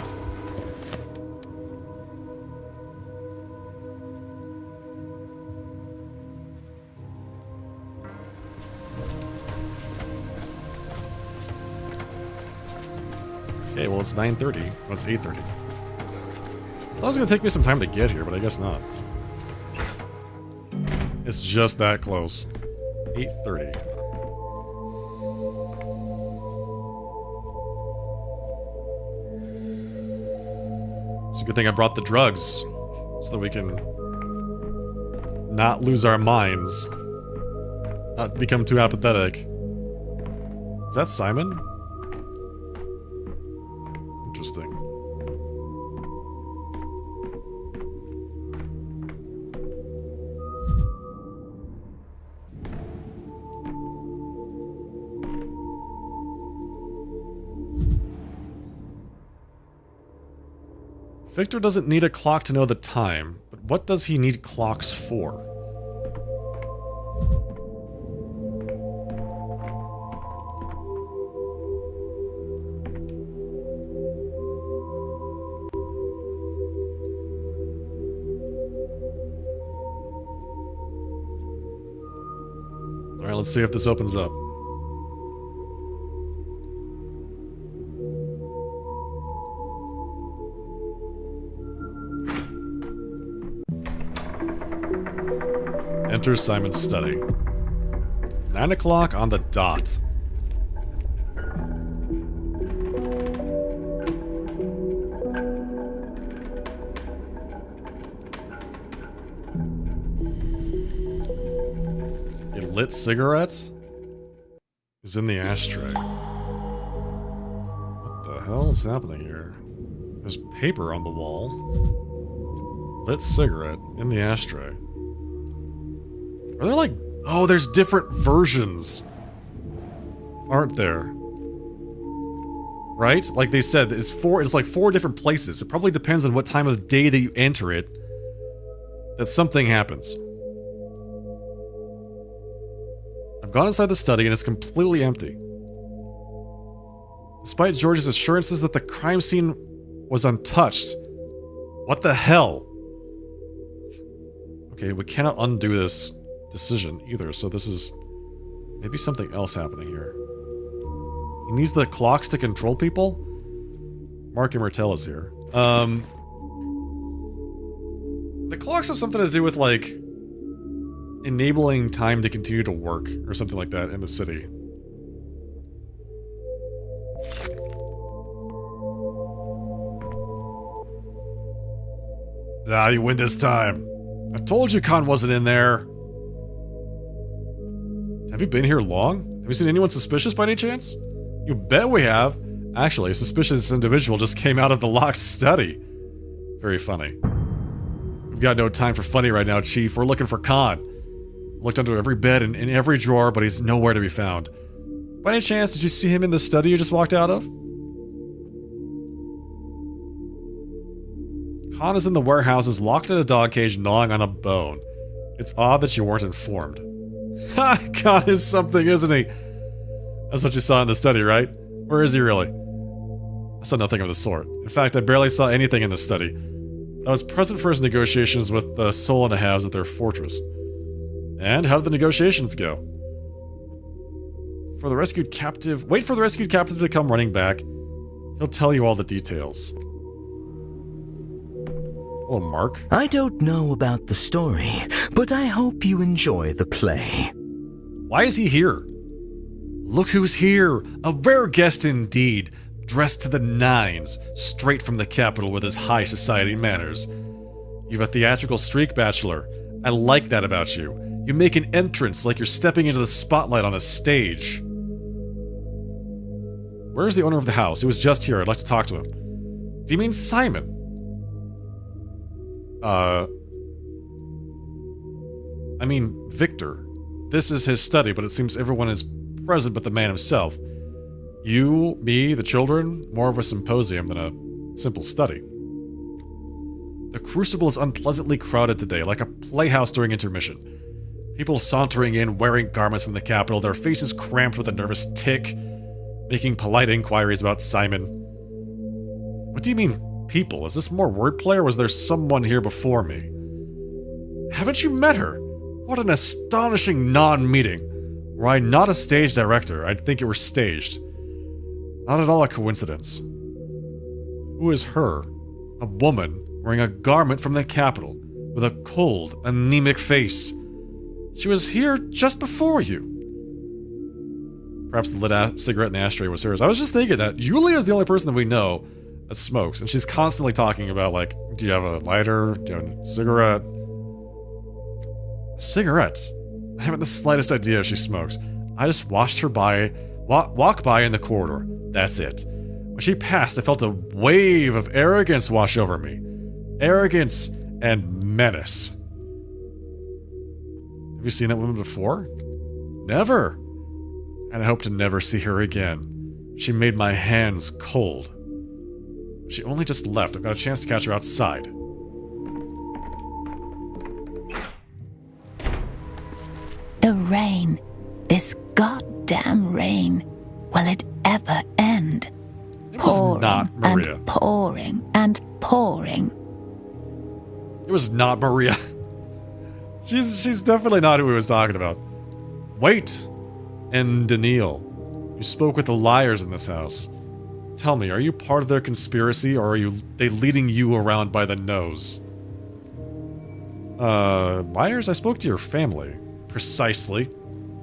Okay, well it's 9:30. Well, it's 8:30. I thought it was gonna take me some time to get here, but I guess not. It's just that close. 8:30. It's a good thing I brought the drugs, so that we can not lose our minds. Not become too apathetic. Is that Simon? Interesting. Victor doesn't need a clock to know the time, but what does he need clocks for? Alright, let's see if this opens up. Enter Simon's study. 9 o'clock on the dot. A lit cigarette is in the ashtray. What the hell is happening here? There's paper on the wall. Lit cigarette in the ashtray. Are there like... Oh, there's different versions. Aren't there? Right? Like they said, it's like 4 different places. It probably depends on what time of day that you enter it that something happens. I've gone inside the study and it's completely empty. Despite George's assurances that the crime scene was untouched. What the hell? Okay, we cannot undo this decision either, so this is maybe something else happening here. He needs the clocks to control people? Marky Martell is here. The clocks have something to do with, like, enabling time to continue to work, or something like that in the city. Ah, you win this time. I told you Khan wasn't in there. Have you been here long? Have you seen anyone suspicious by any chance? You bet we have. Actually, a suspicious individual just came out of the locked study. Very funny. We've got no time for funny right now, Chief. We're looking for Khan. Looked under every bed and in every drawer, but he's nowhere to be found. By any chance, did you see him in the study you just walked out of? Khan is in the warehouses, locked in a dog cage, gnawing on a bone. It's odd that you weren't informed. Ha! Khan is something, isn't he? That's what you saw in the study, right? Where is he really? saw nothing of the sort. In fact, I barely saw anything in this study. I was present for his negotiations with the Soul and a Halves at their fortress. And how did the negotiations go? For the rescued captive... Wait for the rescued captive to come running back. He'll tell you all the details. Oh, Mark. I don't know about the story, but I hope you enjoy the play. Why is he here? Look who's here! A rare guest indeed, dressed to the nines, straight from the capital with his high society manners. You've a theatrical streak, Bachelor. I like that about you. You make an entrance like you're stepping into the spotlight on a stage. Where's the owner of the house? He was just here. I'd like to talk to him. Do you mean Simon? I mean, Victor. This is his study, but it seems everyone is present but the man himself. You, me, the children, more of a symposium than a simple study. The Crucible is unpleasantly crowded today, like a playhouse during intermission. People sauntering in, wearing garments from the capital, their faces cramped with a nervous tic, making polite inquiries about Simon. What do you mean, people? Is this more wordplay, or was there someone here before me? Haven't you met her? What an astonishing non-meeting. Were I not a stage director, I'd think it were staged. Not at all a coincidence. Who is her? A woman wearing a garment from the capital, with a cold, anemic face. She was here just before you. Perhaps the lit cigarette in the ashtray was hers. I was just thinking that Yulia is the only person that we know that smokes, and she's constantly talking about, like, do you have a lighter? Do you have a cigarette? A cigarette? I haven't the slightest idea if she smokes. I just watched her walk by in the corridor. That's it. When she passed, I felt a wave of arrogance wash over me. Arrogance and menace. Have you seen that woman before? Never. And I hope to never see her again. She made my hands cold. She only just left. I've got a chance to catch her outside. The rain. This goddamn rain. Will it ever end? It was not Maria. And pouring and pouring. It was not Maria. She's definitely not who he was talking about. Wait. And Daniil. You spoke with the liars in this house. Tell me, are you part of their conspiracy, or are they leading you around by the nose? Liars? I spoke to your family. Precisely.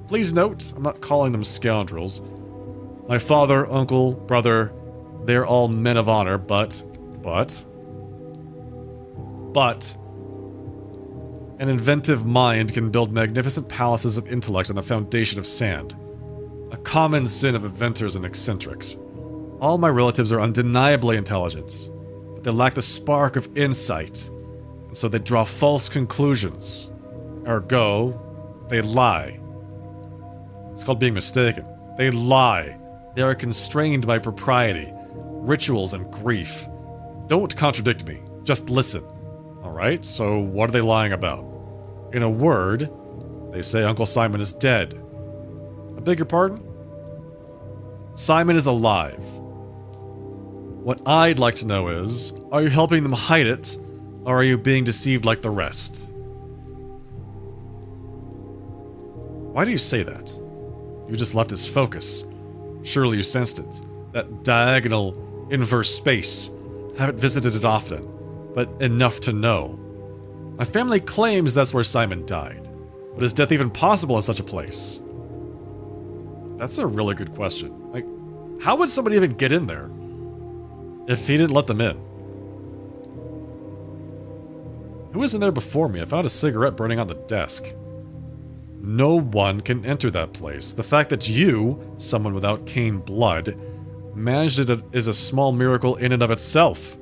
Please note, I'm not calling them scoundrels. My father, uncle, brother, they're all men of honor, but... An inventive mind can build magnificent palaces of intellect on a foundation of sand. A common sin of inventors and eccentrics. All my relatives are undeniably intelligent, but they lack the spark of insight, and so they draw false conclusions. Ergo, they lie. It's called being mistaken. They lie. They are constrained by propriety, rituals, and grief. Don't contradict me. Just listen. Alright, so what are they lying about? In a word, they say Uncle Simon is dead. I beg your pardon? Simon is alive. What I'd like to know is, are you helping them hide it, or are you being deceived like the rest? Why do you say that? You just left his focus. Surely you sensed it. That diagonal, inverse space. Haven't visited it often, but enough to know. My family claims that's where Simon died. But is death even possible in such a place? That's a really good question. Like, how would somebody even get in there if he didn't let them in? Who was in there before me? I found a cigarette burning on the desk. No one can enter that place. The fact that you, someone without Cain blood, managed it is a small miracle in and of itself.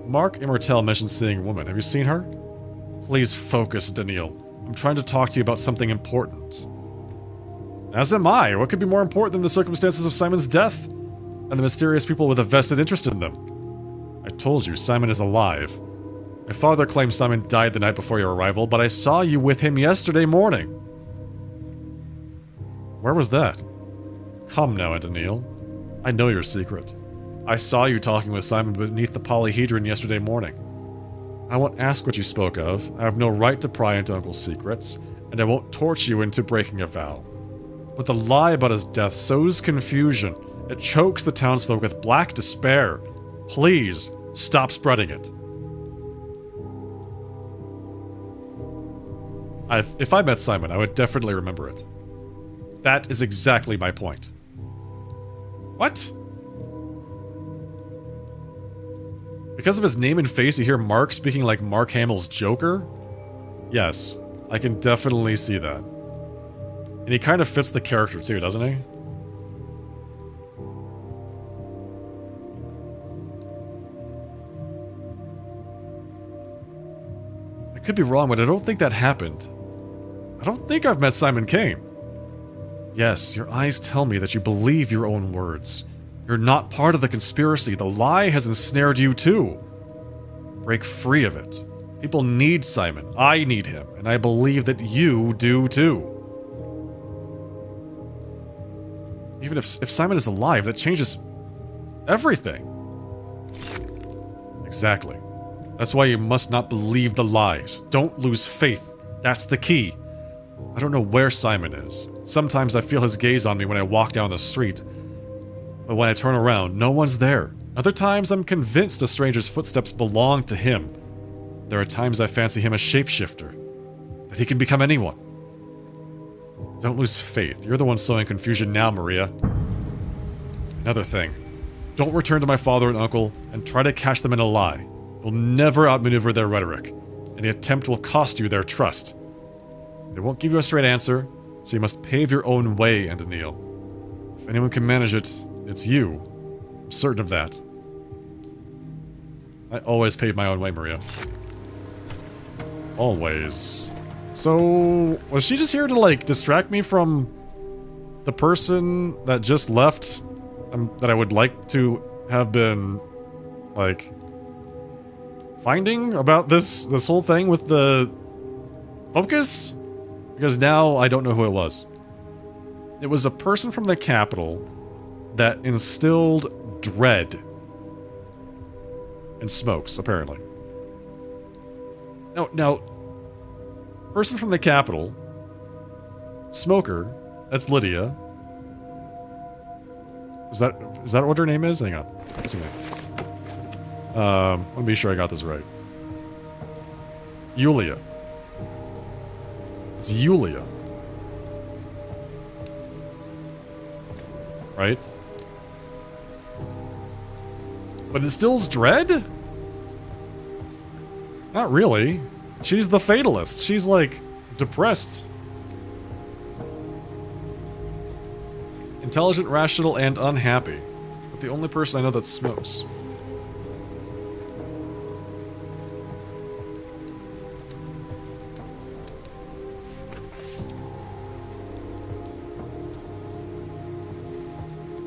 Mark Immortel mentioned seeing a woman. Have you seen her? Please focus, Daniil. I'm trying to talk to you about something important. As am I. What could be more important than the circumstances of Simon's death? And the mysterious people with a vested interest in them? I told you, Simon is alive. My father claims Simon died the night before your arrival, but I saw you with him yesterday morning. Where was that? Come now, Daniil. I know your secret. I saw you talking with Simon beneath the polyhedron yesterday morning. I won't ask what you spoke of. I have no right to pry into Uncle's secrets, and I won't torture you into breaking a vow. But the lie about his death sows confusion. It chokes the townsfolk with black despair. Please, stop spreading it. If I met Simon, I would definitely remember it. That is exactly my point. What? Because of his name and face, you hear Mark speaking like Mark Hamill's Joker? Yes, I can definitely see that. And he kind of fits the character too, doesn't he? I could be wrong, but I don't think that happened. I don't think I've met Simon Kane. Yes, your eyes tell me that you believe your own words. You're not part of the conspiracy. The lie has ensnared you too. Break free of it. People need Simon. I need him. And I believe that you do too. Even if Simon is alive, that changes everything. Exactly. That's why you must not believe the lies. Don't lose faith. That's the key. I don't know where Simon is. Sometimes I feel his gaze on me when I walk down the street. But when I turn around, no one's there. Other times I'm convinced a stranger's footsteps belong to him. There are times I fancy him a shapeshifter. That he can become anyone. Don't lose faith. You're the one sowing confusion now, Maria. Another thing. Don't return to my father and uncle and try to catch them in a lie. You'll never outmaneuver their rhetoric, and the attempt will cost you their trust. They won't give you a straight answer, so you must pave your own way, Antonil. If anyone can manage it, it's you. I'm certain of that. I always pave my own way, Maria. Always. So, was she just here to, like, distract me from the person that just left that I would like to have been, like, finding about this whole thing with the focus? Because now I don't know who it was. It was a person from the capital that instilled dread in Smokes, apparently. Now, person from the capital, Smoker, that's Lydia. Is that what her name is? Hang on. What's her name? Let me be sure I got this right. Yulia. It's Yulia. Right? But instills dread? Not really. She's the fatalist. She's, like, depressed. Intelligent, rational, and unhappy. But the only person I know that smokes.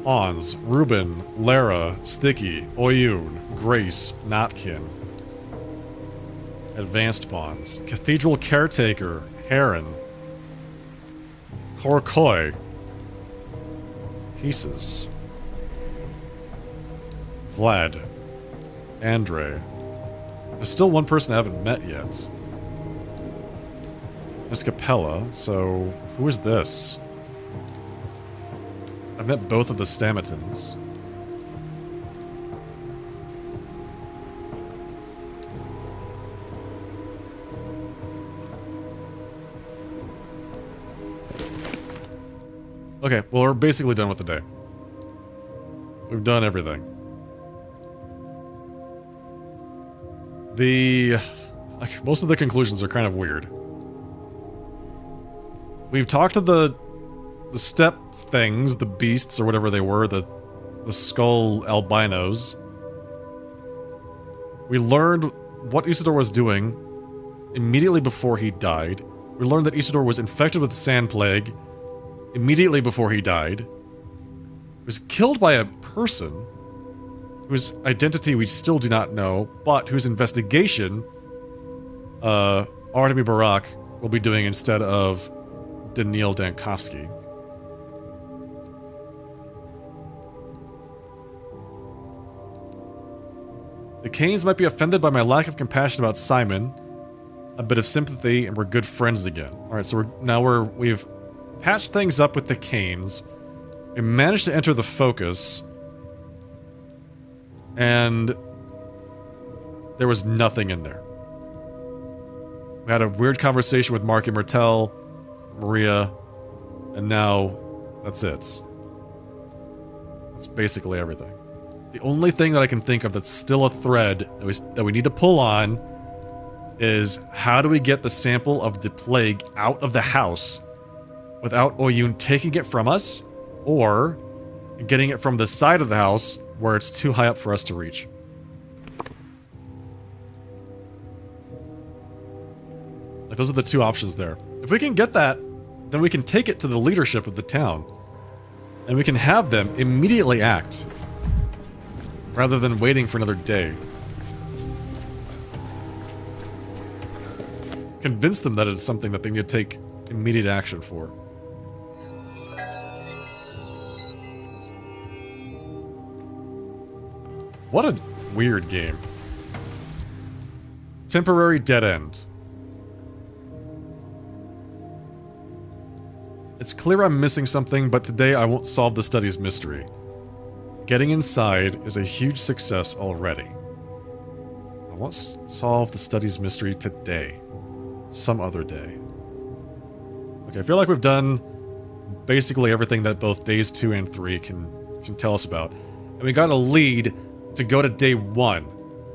Hans, Ruben, Lara, Sticky, Oyun, Grace, Notkin. Advanced pawns. Cathedral Caretaker, Heron. Korkoi. Pieces. Vlad. Andre. There's still one person I haven't met yet. Miss Capella, so who is this? I've met both of the Stamatons. Okay, well, we're basically done with the day. We've done everything. Most of the conclusions are kind of weird. We've talked to the step things, the beasts or whatever they were, the skull albinos. We learned what Isidore was doing immediately before he died. We learned that Isidore was infected with the sand plague immediately before he died. He was killed by a person whose identity we still do not know, but whose investigation Artemy Barak will be doing instead of Daniil Dankovsky. The Canes might be offended by my lack of compassion about Simon, a bit of sympathy, and we're good friends again. Alright, so we've patched things up with the Canes. We managed to enter the focus. And there was nothing in there. We had a weird conversation with Mark and Martel, Maria, and now that's it. That's basically everything. The only thing that I can think of that's still a thread that we need to pull on is how do we get the sample of the plague out of the house without Oyun taking it from us or getting it from the side of the house where it's too high up for us to reach. Like, those are the two options there. If we can get that, then we can take it to the leadership of the town. And we can have them immediately act. Rather than waiting for another day. Convince them that it's something that they need to take immediate action for. What a weird game. Temporary dead end. It's clear I'm missing something, but today I won't solve the study's mystery. Getting inside is a huge success already. I won't solve the study's mystery today. Some other day. Okay, I feel like we've done basically everything that both days 2 and 3 can tell us about. And we got a lead to go to day 1.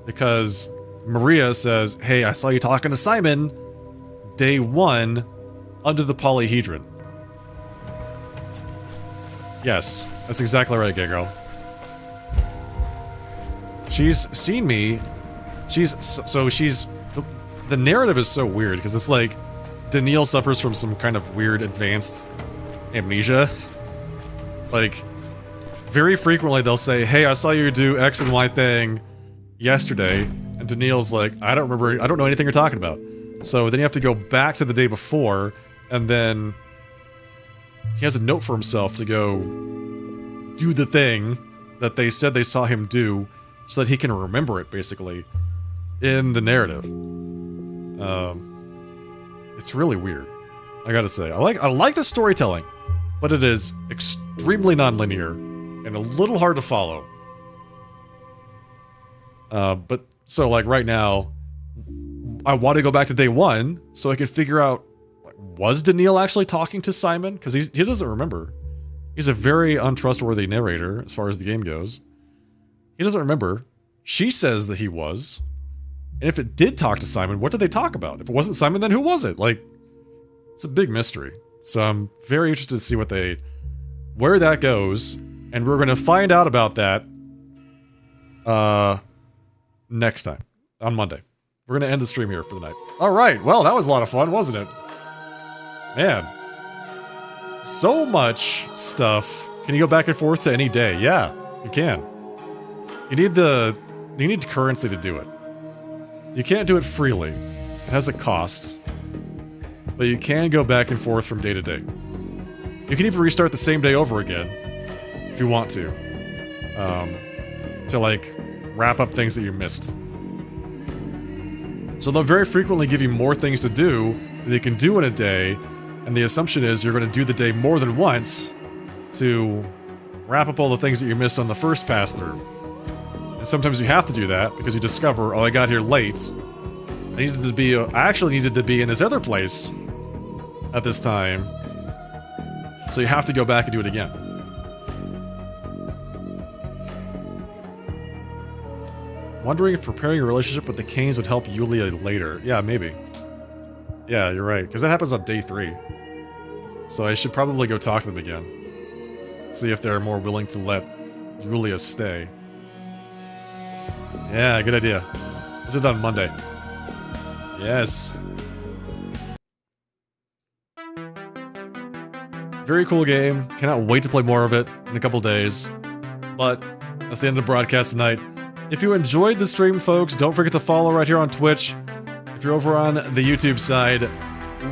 Because Maria says, hey, I saw you talking to Simon. Day 1 under the polyhedron. Yes, that's exactly right, gay girl. She's seen me. The narrative is so weird because it's like Daniil suffers from some kind of weird advanced amnesia. Like, very frequently they'll say, hey, I saw you do X and Y thing yesterday. And Daniil's like, I don't remember, I don't know anything you're talking about. So then you have to go back to the day before, and then he has a note for himself to go do the thing that they said they saw him do so that he can remember it, basically, in the narrative. It's really weird, I gotta say. I like the storytelling, but it is extremely non-linear and a little hard to follow. So like right now, I want to go back to day 1 so I can figure out, was Daniil actually talking to Simon? Because he doesn't remember. He's a very untrustworthy narrator as far as the game goes. He doesn't remember. She says that he was. And if it did talk to Simon, what did they talk about? If it wasn't Simon, then who was it? Like, it's a big mystery. So I'm very interested to see where that goes. And we're going to find out about that next time, on Monday. We're going to end the stream here for the night. All right, well, that was a lot of fun, wasn't it? Man. So much stuff. Can you go back and forth to any day? Yeah, you can. You need currency to do it. You can't do it freely. It has a cost. But you can go back and forth from day to day. You can even restart the same day over again if you want to like wrap up things that you missed. So they'll very frequently give you more things to do than you can do in a day, and the assumption is you're going to do the day more than once to wrap up all the things that you missed on the first pass through. And sometimes you have to do that because you discover, oh, I got here late. I actually needed to be in this other place at this time. So you have to go back and do it again. Wondering if preparing a relationship with the Canes would help Yulia later. Yeah, maybe. Yeah, you're right, because that happens on day 3. So I should probably go talk to them again. See if they're more willing to let Yulia stay. Yeah, good idea. We'll do that on Monday. Yes. Very cool game. Cannot wait to play more of it in a couple days. But that's the end of the broadcast tonight. If you enjoyed the stream, folks, don't forget to follow right here on Twitch. If you're over on the YouTube side,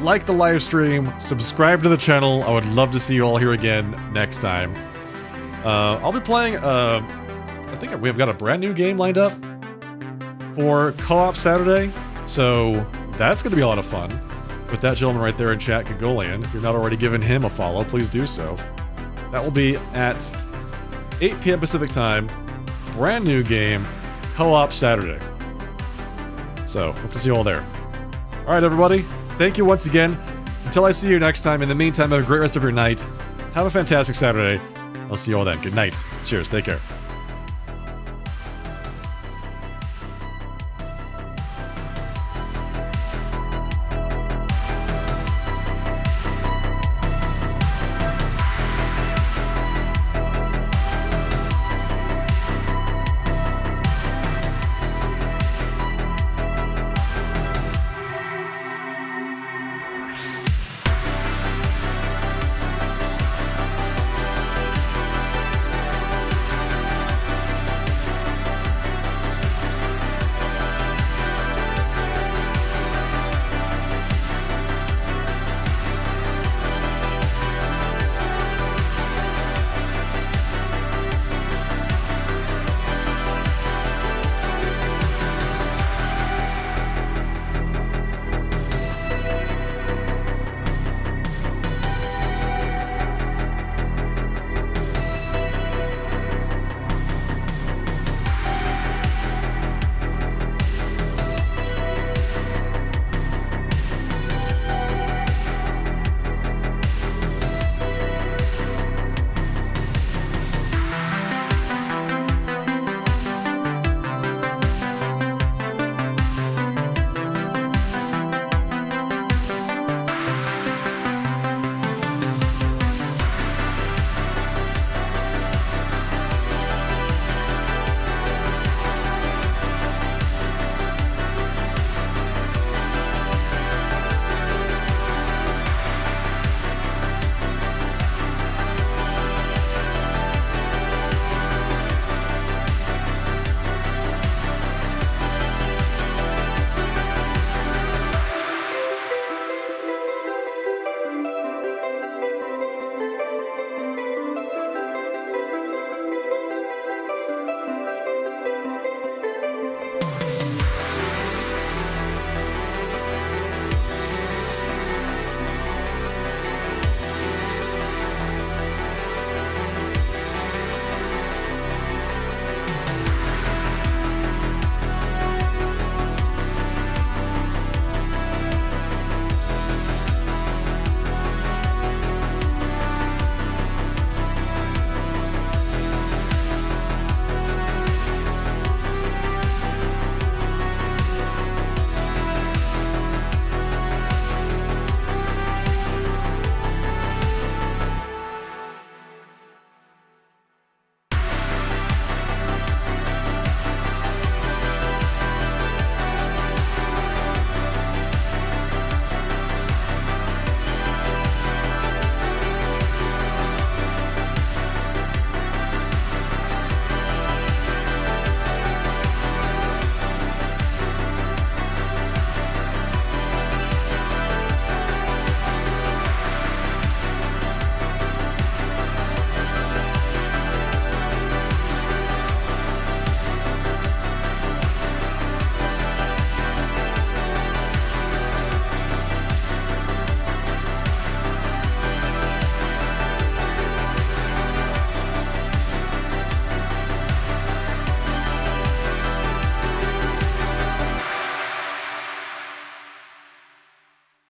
like the live stream, subscribe to the channel. I would love to see you all here again next time. I'll be playing, I think we've got a brand new game lined up. for Co-op Saturday, so that's going to be a lot of fun. With that gentleman right there in chat, Gagolian. If you're not already giving him a follow, please do so. That will be at 8 p.m. Pacific time. Brand new game, Co-op Saturday. So, hope to see you all there. Alright, everybody. Thank you once again. Until I see you next time, in the meantime, have a great rest of your night. Have a fantastic Saturday. I'll see you all then. Good night. Cheers. Take care.